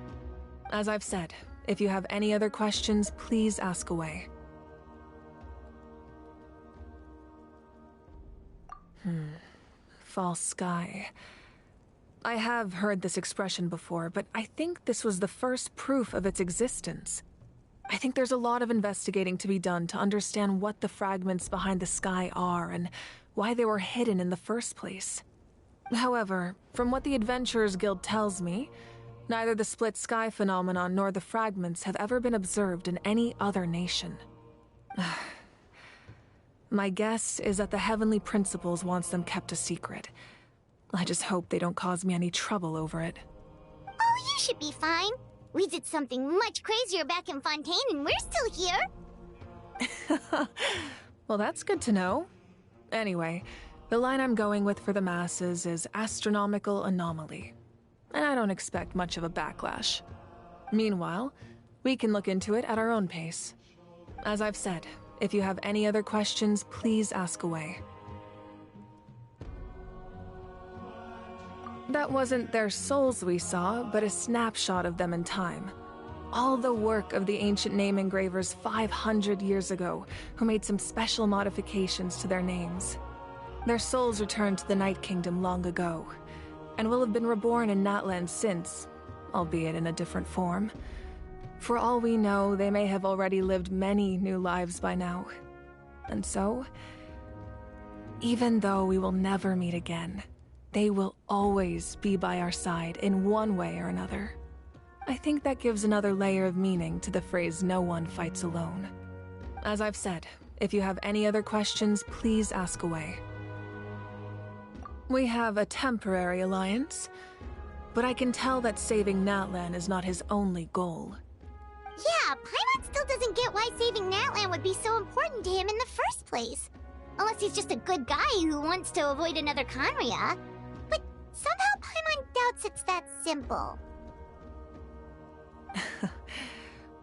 As I've said, if you have any other questions, please ask away. False sky. I have heard this expression before, but I think this was the first proof of its existence. I think there's a lot of investigating to be done to understand what the fragments behind the sky are and why they were hidden in the first place. However, from what the Adventurers Guild tells me, neither the split sky phenomenon nor the fragments have ever been observed in any other nation. My guess is that the Heavenly Principles wants them kept a secret. I just hope they don't cause me any trouble over it. Oh, you should be fine. We did something much crazier back in Fontaine and we're still here. Well, that's good to know. Anyway, the line I'm going with for the masses is astronomical anomaly. And I don't expect much of a backlash. Meanwhile, we can look into it at our own pace. As I've said, if you have any other questions, please ask away. That wasn't their souls we saw, but a snapshot of them in time. All the work of the ancient name engravers 500 years ago, who made some special modifications to their names. Their souls returned to the Night Kingdom long ago, and will have been reborn in Natlan since, albeit in a different form. For all we know, they may have already lived many new lives by now. And so, even though we will never meet again, they will always be by our side in one way or another. I think that gives another layer of meaning to the phrase, "no one fights alone." As I've said, if you have any other questions, please ask away. We have a temporary alliance, but I can tell that saving Natlan is not his only goal. Yeah, Paimon still doesn't get why saving Natlan would be so important to him in the first place. Unless he's just a good guy who wants to avoid another Conria. But somehow Paimon doubts it's that simple.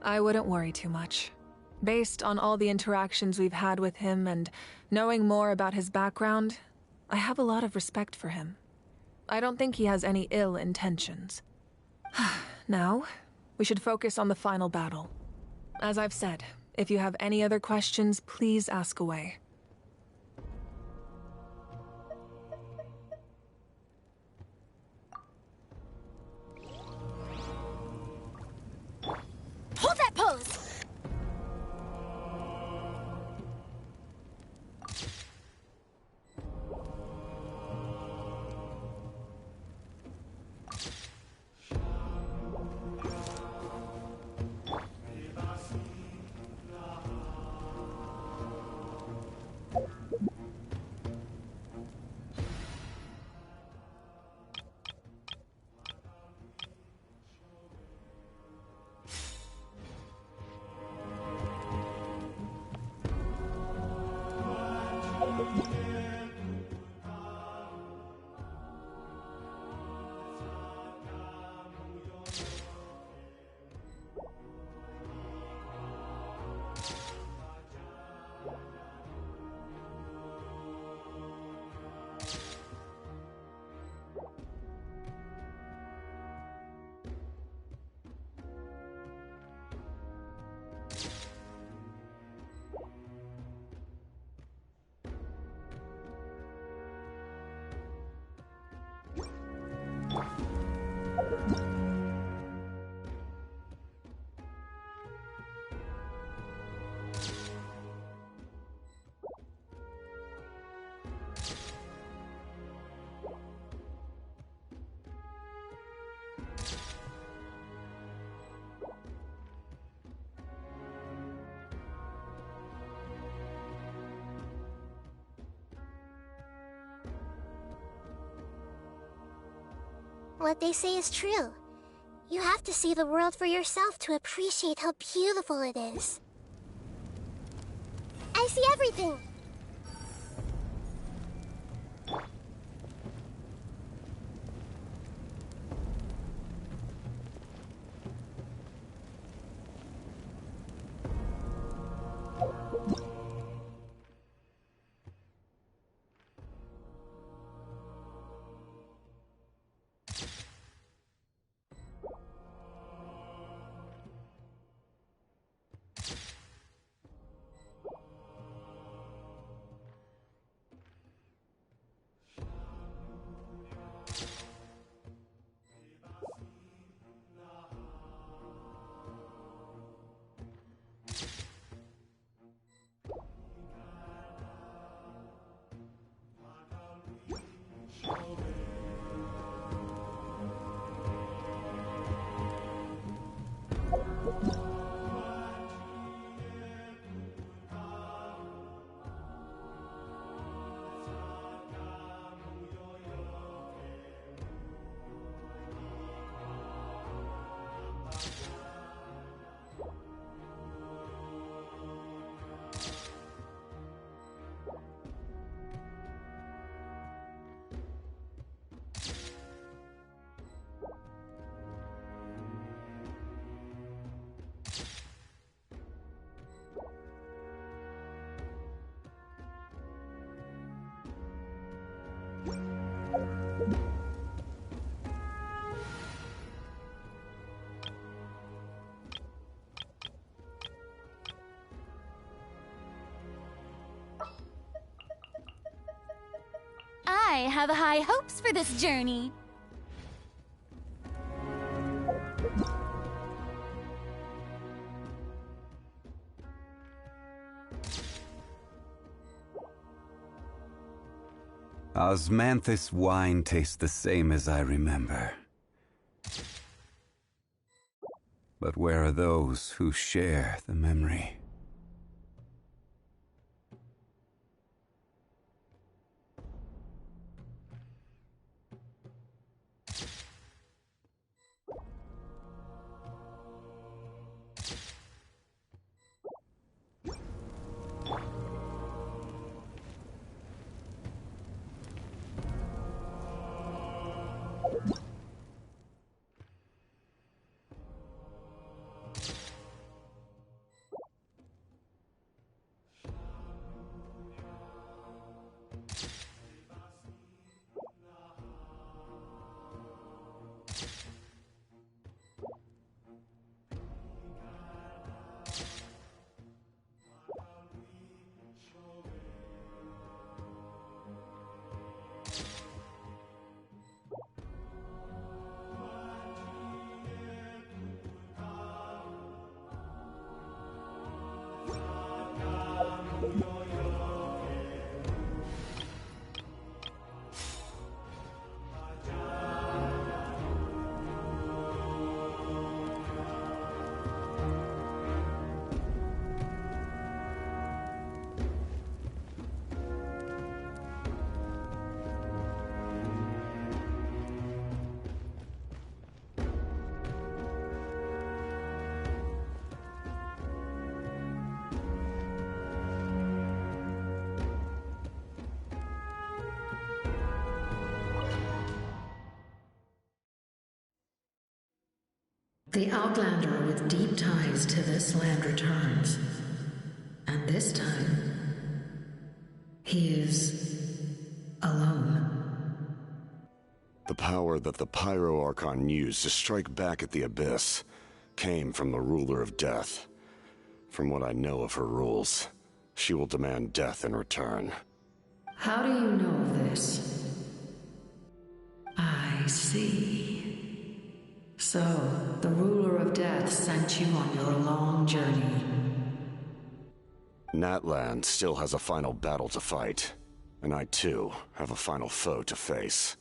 I wouldn't worry too much. Based on all the interactions we've had with him and knowing more about his background, I have a lot of respect for him. I don't think he has any ill intentions. Now, we should focus on the final battle. As I've said, if you have any other questions, please ask away. Hold that pose! What they say is true. You have to see the world for yourself to appreciate how beautiful it is. I see everything. I have high hopes for this journey. Osmanthus wine tastes the same as I remember. But where are those who share the memory? The Outlander with deep ties to this land returns. And this time, he is alone. The power that the Pyro Archon used to strike back at the Abyss came from the Ruler of Death. From what I know of her rules, she will demand death in return. How do you know of this? I see. So, the Ruler of Death sent you on your long journey. Natlan still has a final battle to fight, and I too have a final foe to face.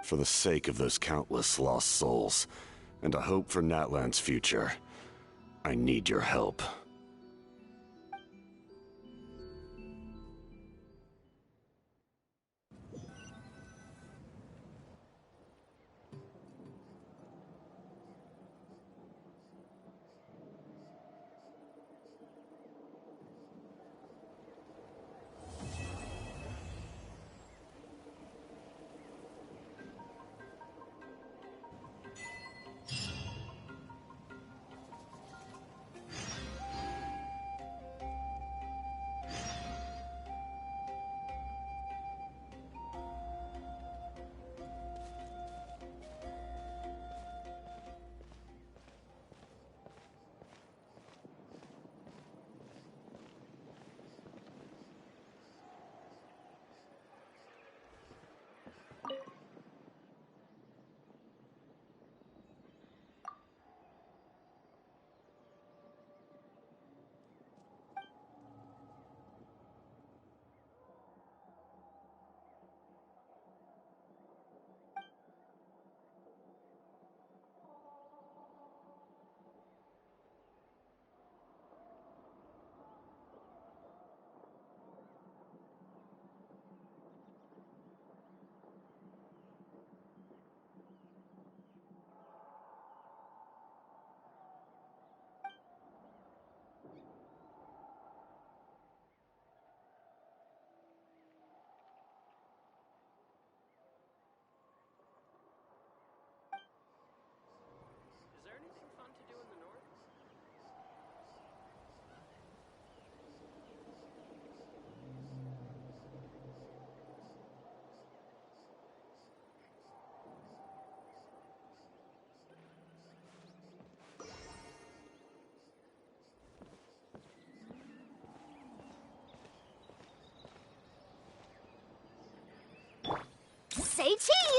For the sake of those countless lost souls, and a hope for Natlan's future, I need your help. say cheese!